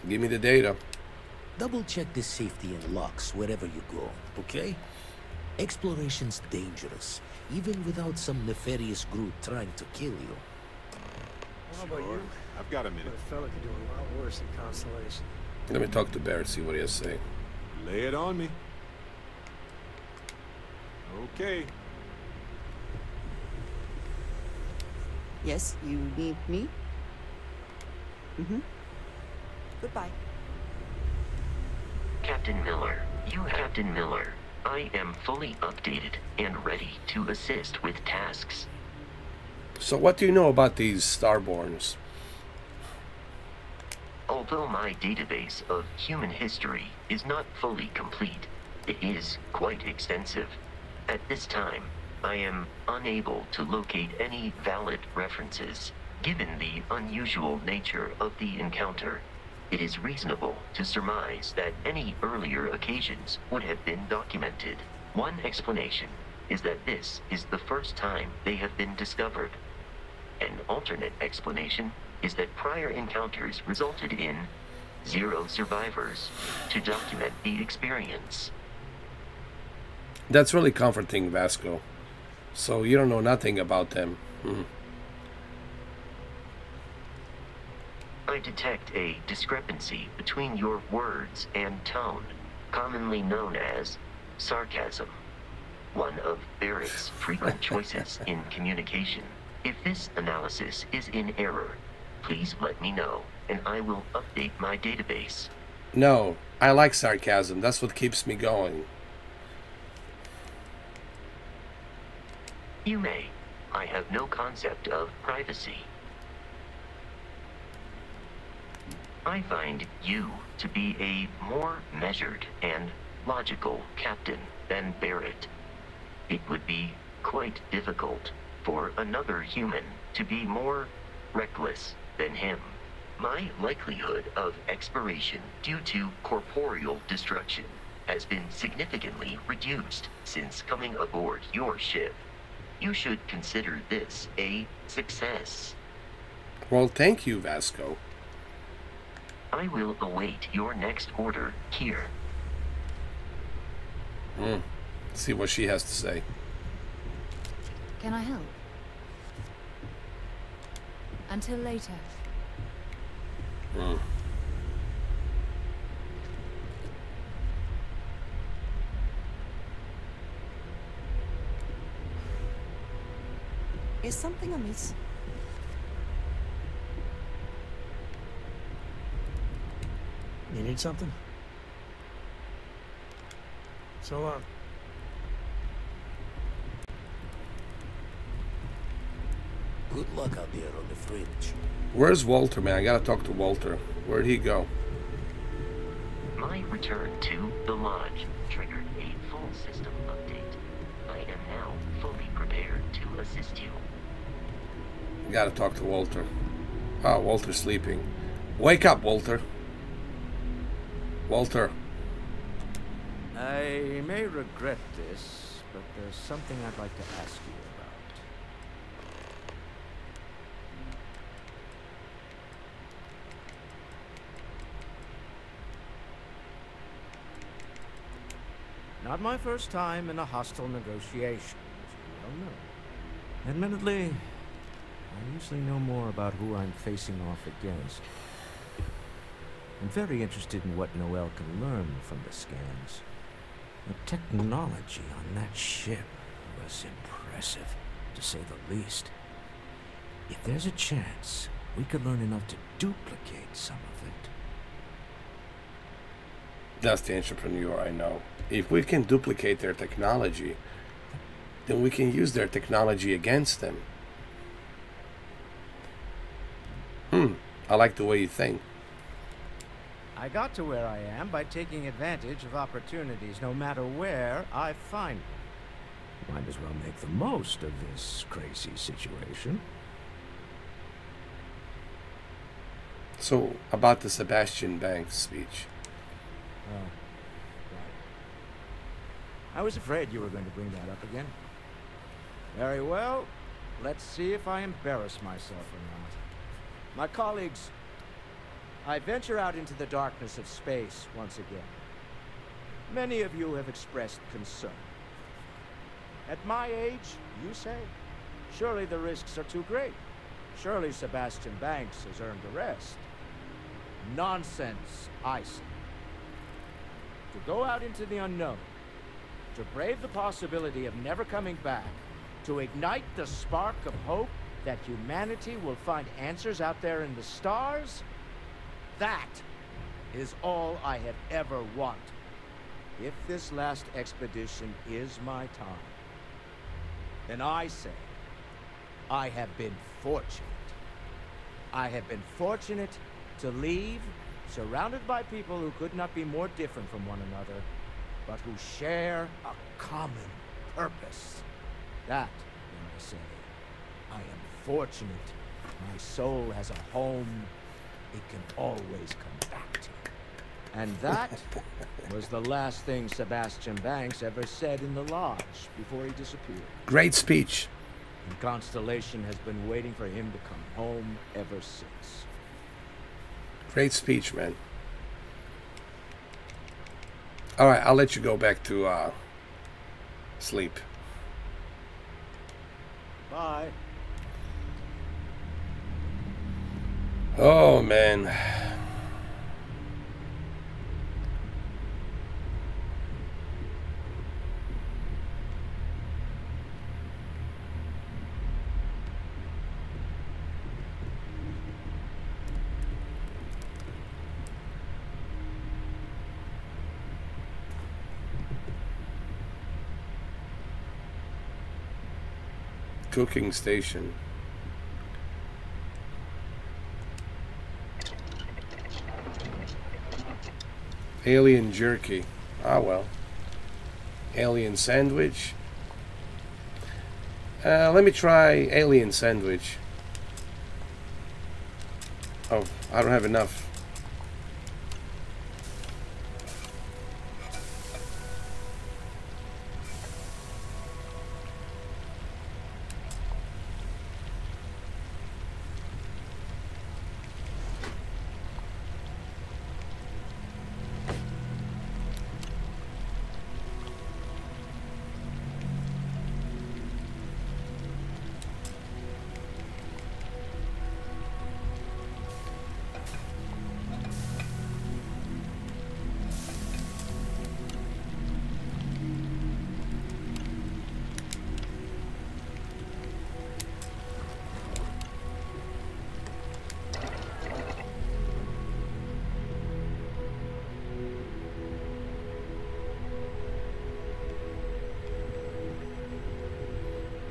Give me the data. Double check the safety and locks wherever you go, okay? Exploration's dangerous, even without some nefarious group trying to kill you. How about you? I've got a minute. A fella could do a lot worse than Constellation. Let me talk to Barrett, see what he has to say. Lay it on me. Okay. Yes, you need me? Mm-hmm. Goodbye. Captain Miller, Captain Miller. I am fully updated and ready to assist with tasks. So what do you know about these Starborns? Although my database of human history is not fully complete, it is quite extensive. At this time, I am unable to locate any valid references. Given the unusual nature of the encounter, it is reasonable to surmise that any earlier occasions would have been documented. One explanation is that this is the first time they have been discovered. An alternate explanation is that prior encounters resulted in 0 survivors to document the experience. That's really comforting, Vasco. So you don't know nothing about them. I detect a discrepancy between your words and tone, commonly known as sarcasm, one of Barrett's frequent choices in communication. If this analysis is in error, please let me know, and I will update my database. No, I like sarcasm. That's what keeps me going. You may. I have no concept of privacy. I find you to be a more measured and logical captain than Barrett. It would be quite difficult for another human to be more reckless than him. My likelihood of expiration due to corporeal destruction has been significantly reduced since coming aboard your ship. You should consider this a success. Well, thank you, Vasco. I will await your next order here. See what she has to say. Can I help? Until later. Is something amiss? You need something? So long. Good luck out there on the fringe. Where's Walter, man? I gotta talk to Walter. Where'd he go? My return to the lodge triggered a full system update. I am now fully prepared to assist you. I gotta talk to Walter. Oh, Walter's sleeping. Wake up, Walter. Walter. I may regret this, but there's something I'd like to ask you about. Not my first time in a hostile negotiation, as you well know. Admittedly, I usually know more about who I'm facing off against. I'm very interested in what Noel can learn from the scans. The technology on that ship was impressive, to say the least. If there's a chance, we could learn enough to duplicate some of it. That's the entrepreneur I know. If we can duplicate their technology, then we can use their technology against them. I like the way you think. I got to where I am by taking advantage of opportunities, no matter where I find them. Might as well make the most of this crazy situation. So, about the Sebastian Banks speech. Oh, right. I was afraid you were going to bring that up again. Very well. Let's see if I embarrass myself or not. My colleagues, I venture out into the darkness of space once again. Many of you have expressed concern. At my age, you say, surely the risks are too great. Surely Sebastian Banks has earned a rest. Nonsense, I say. To go out into the unknown, to brave the possibility of never coming back, to ignite the spark of hope that humanity will find answers out there in the stars? That is all I have ever wanted. If this last expedition is my time, then I say I have been fortunate. I have been fortunate to leave surrounded by people who could not be more different from one another, but who share a common purpose. That, when I say, I am fortunate. My soul has a home it can always come back to. And that was the last thing Sebastian Banks ever said in the lodge before he disappeared. Great speech. And Constellation has been waiting for him to come home ever since. Great speech, man. All right, I'll let you go back to sleep. Bye. Oh, man. Cooking station. Alien jerky. Ah, well. Alien sandwich. Let me try alien sandwich. Oh, I don't have enough.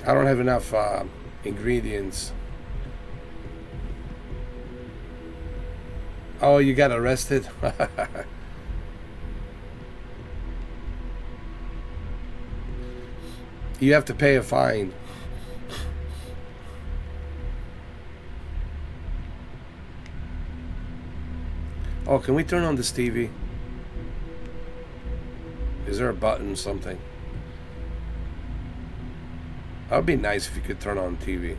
I don't have enough ingredients. Oh, you got arrested? You have to pay a fine. Oh, can we turn on this TV? Is there a button or something? That would be nice if you could turn on TV.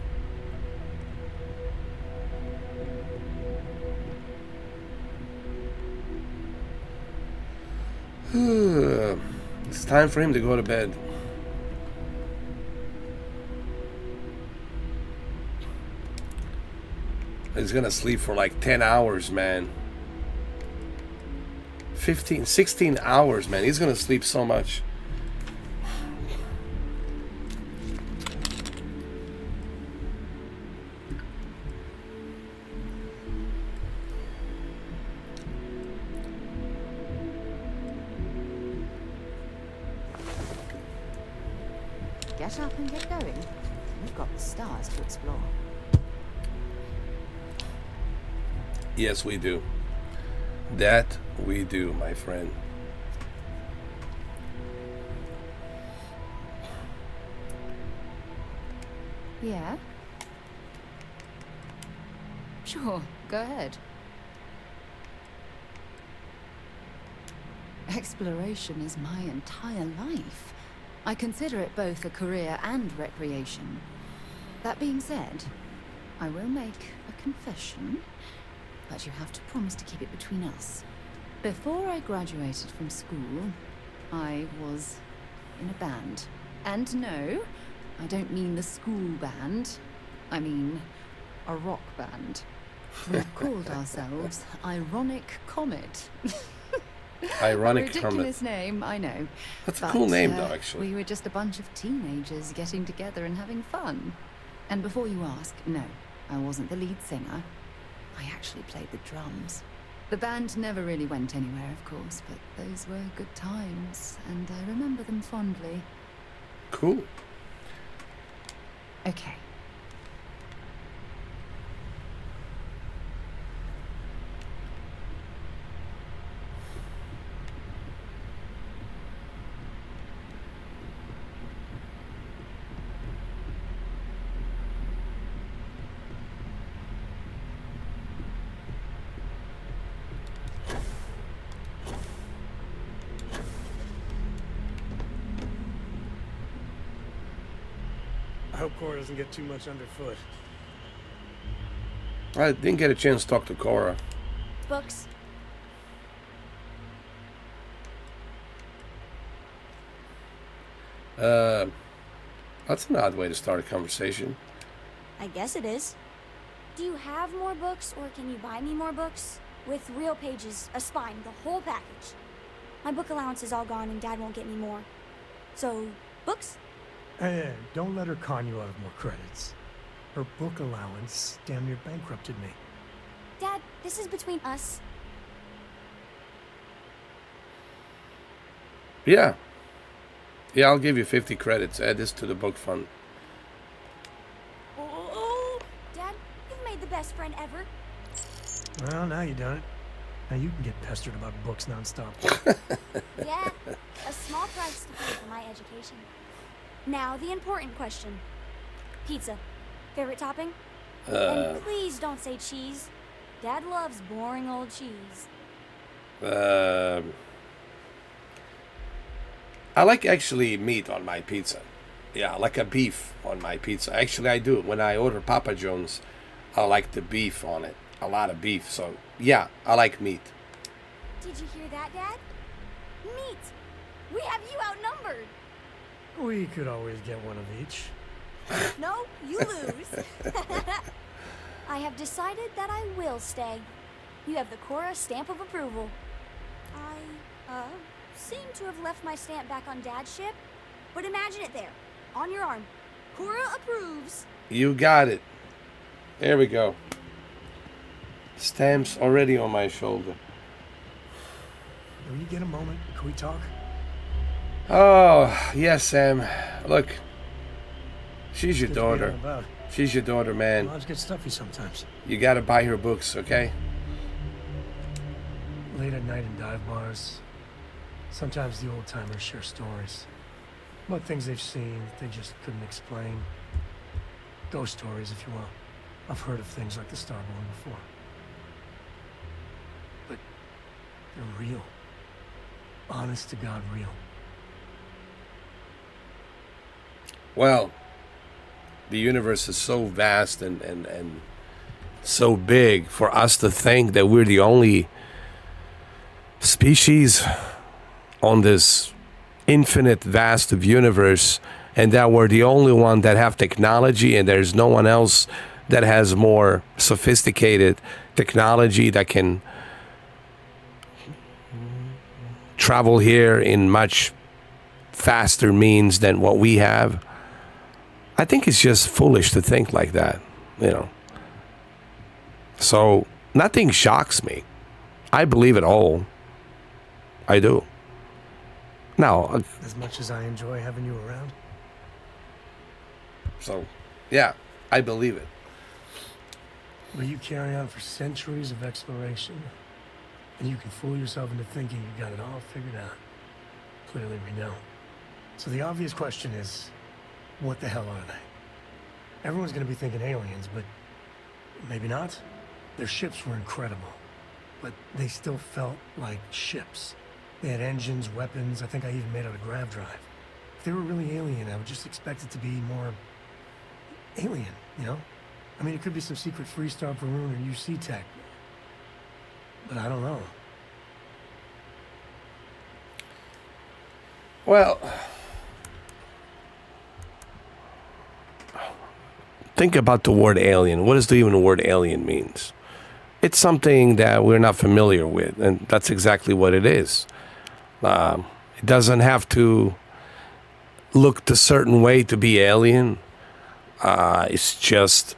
It's time for him to go to bed. He's gonna sleep for like 10 hours, man. 15, 16 hours, man. He's gonna sleep so much. Get up and get going. We've got the stars to explore. Yes, we do. That we do, my friend. Yeah? Sure, go ahead. Exploration is my entire life. I consider it both a career and recreation. That being said, I will make a confession, but you have to promise to keep it between us. Before I graduated from school, I was in a band. And no, I don't mean the school band. I mean a rock band. We called ourselves Ironic Comet. Ironic Ridiculous Comet. name, I know. That's a But, cool name, though, actually. We were just a bunch of teenagers getting together and having fun. And before you ask, no, I wasn't the lead singer. I actually played the drums. The band never really went anywhere, of course, but those were good times, and I remember them fondly. Cool. Okay. I hope Cora doesn't get too much underfoot. I didn't get a chance to talk to Cora. Books. That's an odd way to start a conversation. I guess it is. Do you have more books, or can you buy me more books? With real pages, a spine, the whole package. My book allowance is all gone and Dad won't get me more. So, books? Hey, don't let her con you out of more credits. Her book allowance damn near bankrupted me. Dad, this is between us. Yeah. Yeah, I'll give you 50 credits. Add this to the book fund. Oh, Dad, you've made the best friend ever. Well, now you done it. Now you can get pestered about books nonstop. Yeah, a small price to pay for my education. Now, the important question. Pizza. Favorite topping? And please don't say cheese. Dad loves boring old cheese. I like actually meat on my pizza. Yeah, I like a beef on my pizza. Actually, I do. When I order Papa John's, I like the beef on it. A lot of beef. So, yeah, I like meat. Did you hear that, Dad? Meat! We have you outnumbered! We could always get one of each. No, you lose. I have decided that I will stay. You have the Cora stamp of approval. I, seem to have left my stamp back on Dad's ship, but imagine it there, on your arm. Cora approves. You got it. There we go. Stamp's already on my shoulder. When you get a moment, can we talk? Oh, yes, Sam. Look, she's your Good to be out daughter. and about. She's your daughter, man. Lives get stuffy sometimes. You gotta buy her books, okay? Late at night in dive bars, sometimes the old-timers share stories about things they've seen that they just couldn't explain. Ghost stories, if you will. I've heard of things like the Starborn before. But they're real. Honest to God, real. Well, the universe is so vast and so big for us to think that we're the only species on this infinite vast of universe, and that we're the only one that have technology, and there's no one else that has more sophisticated technology that can travel here in much faster means than what we have. I think it's just foolish to think like that, you know. So nothing shocks me. I believe it all. I do. Now, As much as I enjoy having you around. so yeah, I believe it. Will you carry on for centuries of exploration, and you can fool yourself into thinking you got it all figured out? Clearly we don't. So the obvious question is, what the hell are they? Everyone's gonna be thinking aliens, but maybe not. Their ships were incredible, but they still felt like ships. They had engines, weapons, I think I even made out a grav drive. If they were really alien, I would just expect it to be more alien, you know? I mean, it could be some secret Freestar Varun or UC tech, but I don't know. Well, think about the word alien. What does even the word alien means? It's something that we're not familiar with, and that's exactly what it is. It doesn't have to look a certain way to be alien. It's just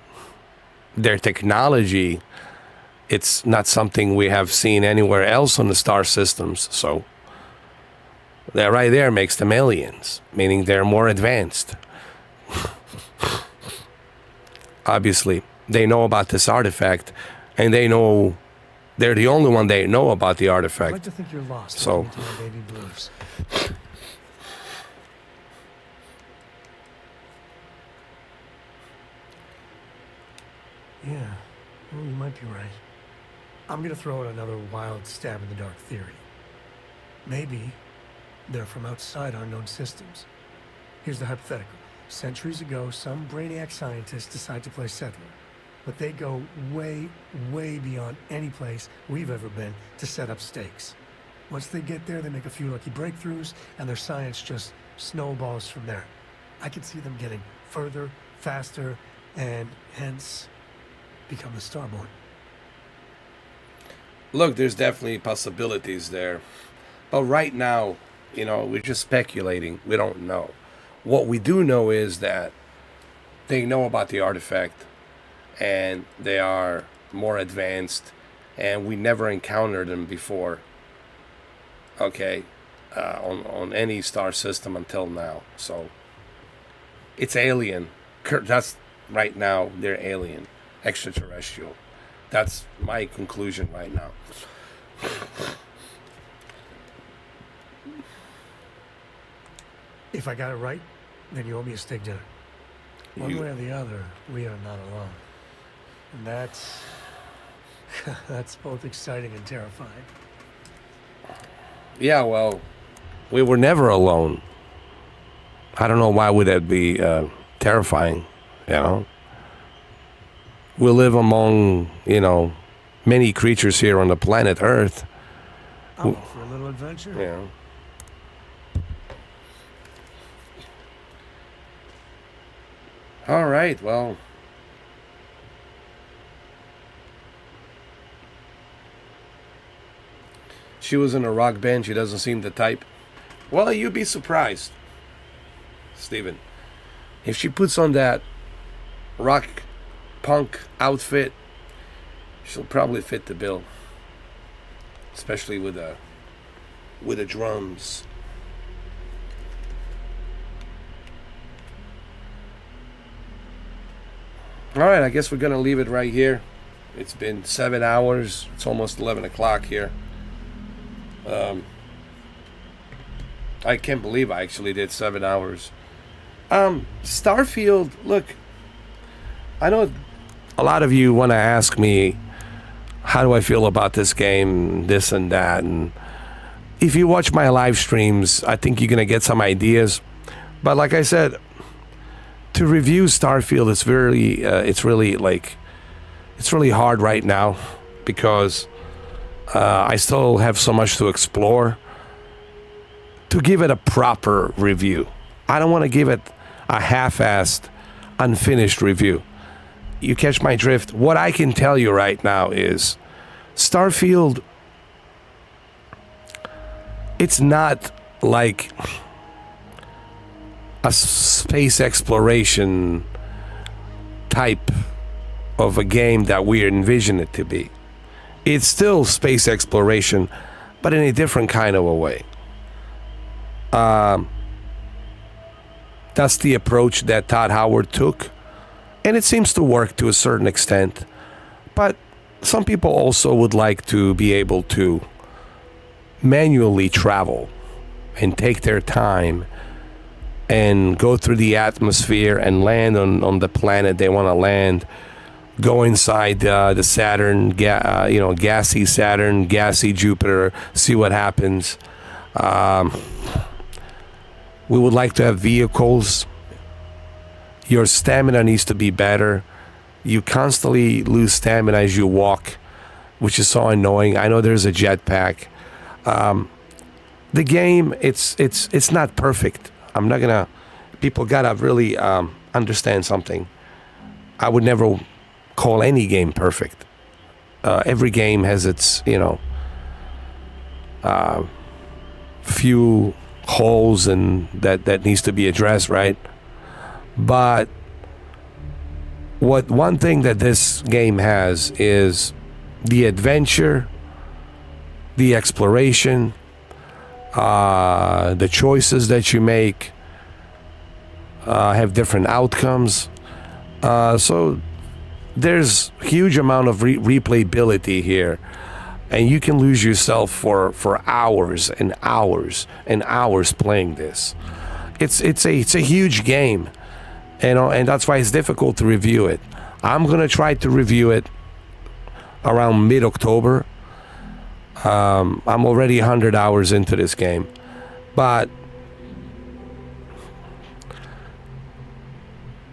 their technology. It's not something we have seen anywhere else on the star systems. So that right there makes them aliens, meaning they're more advanced. Obviously, they know about this artifact, and they know they're the only one they know about the artifact. I'd like to think you're lost. So, Into my baby blues. Yeah, well, you might be right. I'm gonna throw out another wild stab in the dark theory. Maybe they're from outside our known systems. Here's the hypothetical. Centuries ago, some brainiac scientists decide to play settler. But they go way, way beyond any place we've ever been to set up stakes. Once they get there, they make a few lucky breakthroughs, and their science just snowballs from there. I can see them getting further, faster, and hence become the Starborn. look, there's definitely possibilities there. But right now, you know, we're just speculating. We don't know. What we do know is that they know about the artifact, and they are more advanced, and we never encountered them before. Okay, on any star system until now. So it's alien. That's right now. They're alien, extraterrestrial. That's my conclusion right now. If I got it right, then you owe me a steak dinner. One way or the other, we are not alone. And that's both exciting and terrifying. Yeah, well, we were never alone. I don't know why would that be terrifying, you know? We live among, you know, many creatures here on the planet Earth. I'm up for a little adventure. Yeah. All right, well. She was in a rock band. She doesn't seem the type. Well, you'd be surprised, Steven. If she puts on that rock punk outfit, she'll probably fit the bill. Especially with the drums. All right, I guess we're going to leave it right here. It's been 7 hours. It's almost 11 o'clock here. I can't believe I actually did 7 hours. Starfield, look, I know a lot of you want to ask me, how do I feel about this game, this and that, and if you watch my live streams, I think you're going to get some ideas. But like I said, to review Starfield, it's really hard right now because I still have so much to explore to give it a proper review. I don't want to give it a half-assed, unfinished review. You catch my drift? What I can tell you right now is Starfield, it's not like a space exploration type of a game that we envision it to be. It's still space exploration, but in a different kind of a way. That's the approach that Todd Howard took, and it seems to work to a certain extent. But some people also would like to be able to manually travel and take their time and go through the atmosphere and land on the planet they want to land. Go inside the Saturn, gassy Saturn, gassy Jupiter, see what happens. We would like to have vehicles. Your stamina needs to be better. You constantly lose stamina as you walk, which is so annoying. I know there's a jetpack. The game, it's not perfect. I'm not gonna. People gotta really understand something. I would never call any game perfect. Every game has its, few holes and that needs to be addressed, right? But one thing that this game has is the adventure, the exploration, the choices that you make have different outcomes. So there's huge amount of replayability here, and you can lose yourself for hours and hours and hours playing this. It's a huge game, and that's why it's difficult to review it. I'm gonna try to review it around mid-October. I'm already 100 hours into this game, but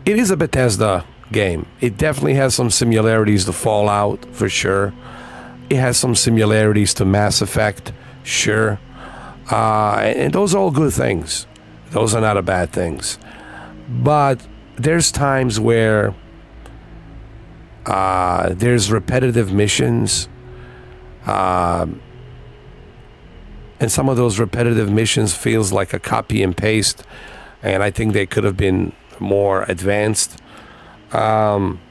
it is a Bethesda game. It definitely has some similarities to Fallout, for sure. It has some similarities to Mass Effect, sure. And those are all good things. Those are not bad things. But there's times where there's repetitive missions, and some of those repetitive missions feels like a copy and paste, and I think they could have been more advanced. What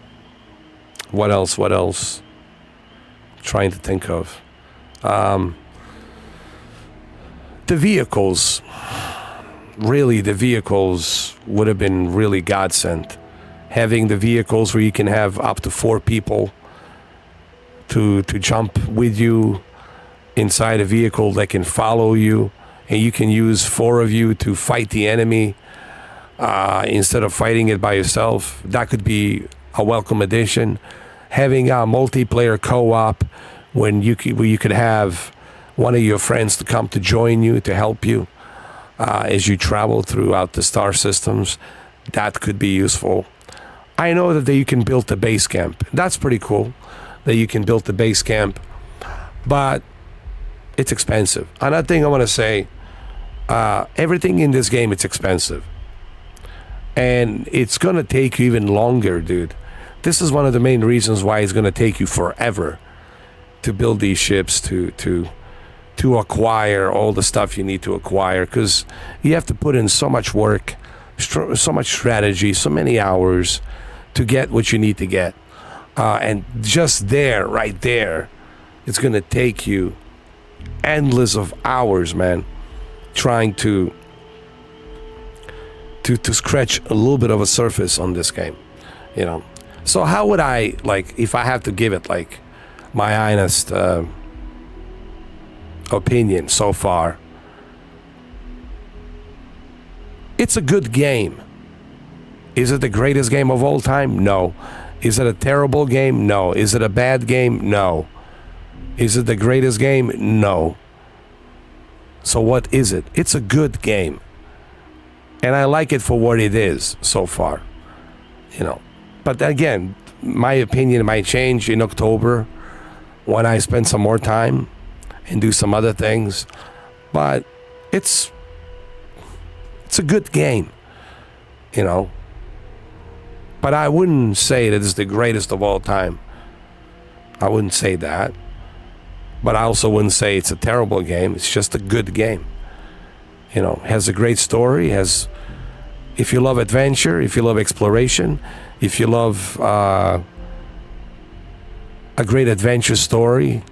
else? Trying to think of. The vehicles. Really, the vehicles would have been really godsend. Having the vehicles where you can have up to 4 people to jump with you inside a vehicle that can follow you, and you can use 4 of you to fight the enemy instead of fighting it by yourself. That could be a welcome addition. Having a multiplayer co-op where you could have one of your friends to come to join you, to help you as you travel throughout the star systems, that could be useful. I know that you can build the base camp. That's pretty cool that you can build the base camp, but it's expensive. Another thing I want to say, everything in this game, it's expensive. And it's going to take you even longer, dude. This is one of the main reasons why it's going to take you forever to build these ships, to acquire all the stuff you need to acquire, because you have to put in so much work, so much strategy, so many hours to get what you need to get. And just there, right there, it's going to take you endless of hours, man, trying to scratch a little bit of a surface on this game, you know. So how would I, like, if I have to give it, like, my honest opinion so far? It's a good game. Is it the greatest game of all time? No. Is it a terrible game? No. Is it a bad game? No. Is it the greatest game? No. So what is it? It's a good game. And I like it for what it is so far, you know. But again, my opinion might change in October when I spend some more time and do some other things. But it's a good game, you know. But I wouldn't say that it's the greatest of all time. I wouldn't say that. But I also wouldn't say it's a terrible game. It's just a good game. You know, has a great story, if you love adventure, if you love exploration, if you love a great adventure story,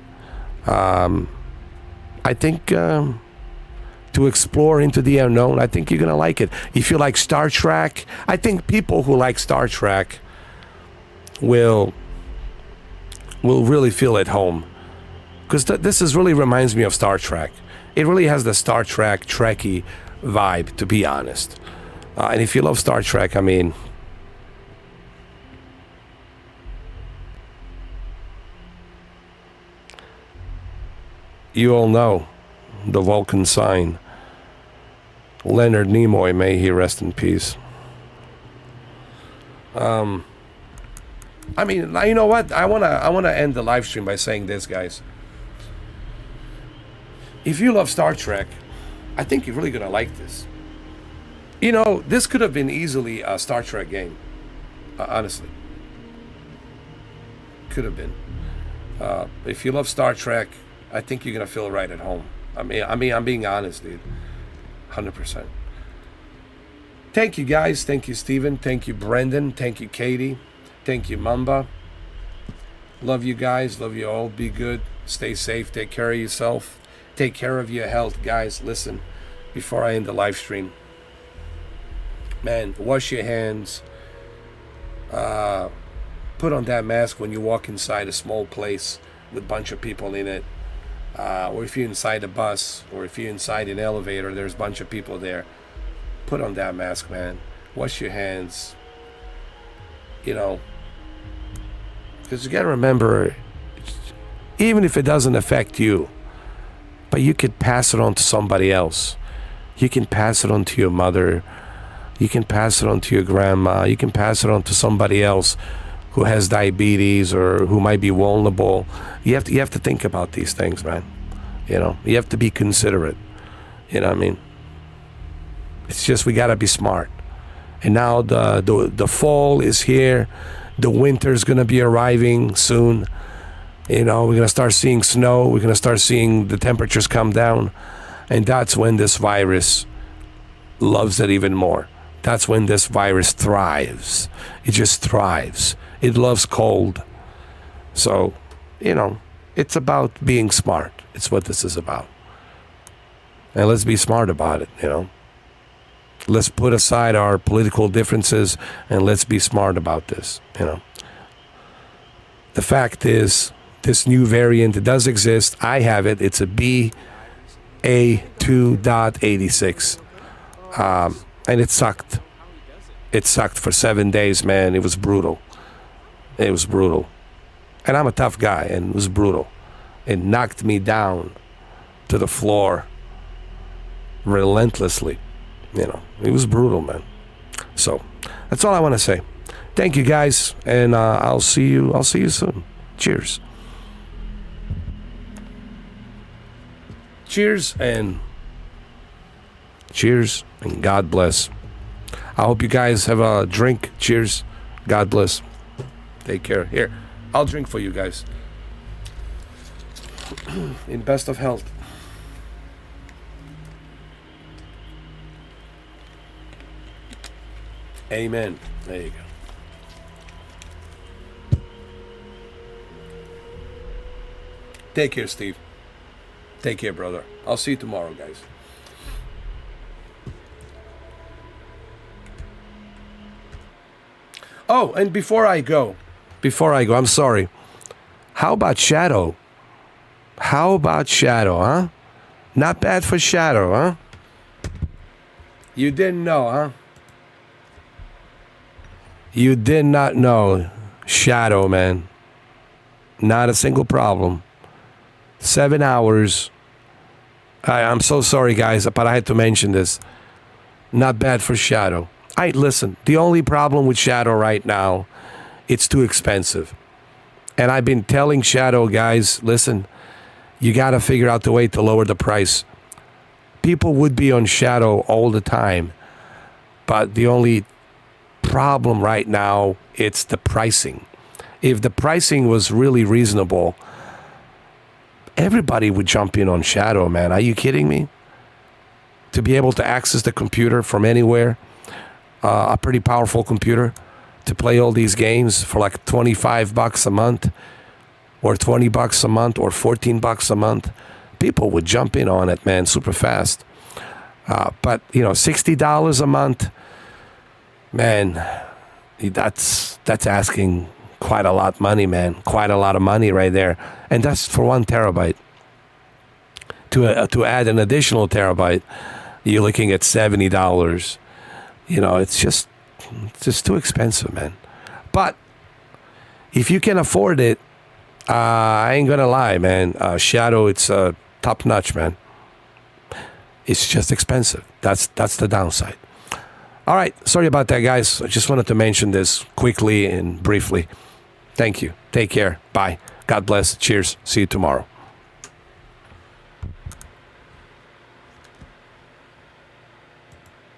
I think to explore into the unknown, I think you're going to like it. If you like Star Trek, I think people who like Star Trek will really feel at home. Because this really reminds me of Star Trek. It really has the Star Trek, Trekkie vibe, to be honest. And if you love Star Trek, I mean, you all know the Vulcan sign. Leonard Nimoy, may he rest in peace. I mean, you know what? I wanna end the live stream by saying this, guys. If you love Star Trek, I think you're really gonna like this. You know, this could have been easily a Star Trek game, honestly. Could have been. If you love Star Trek, I think you're gonna feel right at home. I mean, I'm being honest, dude. 100%. Thank you, guys. Thank you, Steven. Thank you, Brendan. Thank you, Katie. Thank you, Mamba. Love you guys. Love you all. Be good. Stay safe. Take care of yourself. Take care of your health, guys. Listen, before I end the live stream, man, wash your hands. Put on that mask when you walk inside a small place with a bunch of people in it. Or if you're inside a bus, or if you're inside an elevator, there's a bunch of people there. Put on that mask, man. Wash your hands. You know, because you got to remember, even if it doesn't affect you, but you could pass it on to somebody else. You can pass it on to your mother. You can pass it on to your grandma. You can pass it on to somebody else who has diabetes or who might be vulnerable. You have to think about these things, man. You know, you have to be considerate. You know what I mean? It's just we got to be smart. And now the fall is here. The winter's going to be arriving soon. You know, we're going to start seeing snow. We're going to start seeing the temperatures come down. And that's when this virus loves it even more. That's when this virus thrives. It just thrives. It loves cold. So, you know, it's about being smart. It's what this is about. And let's be smart about it, you know. Let's put aside our political differences and let's be smart about this, you know. The fact is, this new variant does exist. I have it. It's a BA2.86. And it sucked. It sucked for 7 days, man. It was brutal. It was brutal. And I'm a tough guy, and it was brutal. It knocked me down to the floor relentlessly. You know, it was brutal, man. So that's all I want to say. Thank you, guys, and I'll see you soon. Cheers. Cheers and God bless. I hope you guys have a drink. Cheers. God bless. Take care. Here, I'll drink for you guys. In best of health. Amen. There you go. Take care, Steve. Take care, brother. I'll see you tomorrow, guys. Oh, and before I go, I'm sorry. How about Shadow? Huh? Not bad for Shadow, huh? You didn't know, huh? You did not know. Shadow, man. Not a single problem. 7 hours. I'm so sorry, guys, but I had to mention this. Not bad for Shadow. Listen, the only problem with Shadow right now, it's too expensive. And I've been telling Shadow, guys, listen, you got to figure out the way to lower the price. People would be on Shadow all the time. But the only problem right now, it's the pricing. If the pricing was really reasonable, everybody would jump in on Shadow, man. Are you kidding me? To be able to access the computer from anywhere, a pretty powerful computer, to play all these games for like $25 a month, or $20 a month, or $14 a month, people would jump in on it, man, super fast. But you know, $60 a month, man, that's asking quite a lot of money, man. Quite a lot of money right there, and that's for 1 terabyte. To add an additional terabyte, you're looking at $70. You know, it's just too expensive, man. But if you can afford it, I ain't gonna lie, man. Shadow, it's top notch, man. It's just expensive. That's the downside. All right, sorry about that, guys. I just wanted to mention this quickly and briefly. Thank you. Take care. Bye. God bless. Cheers. See you tomorrow.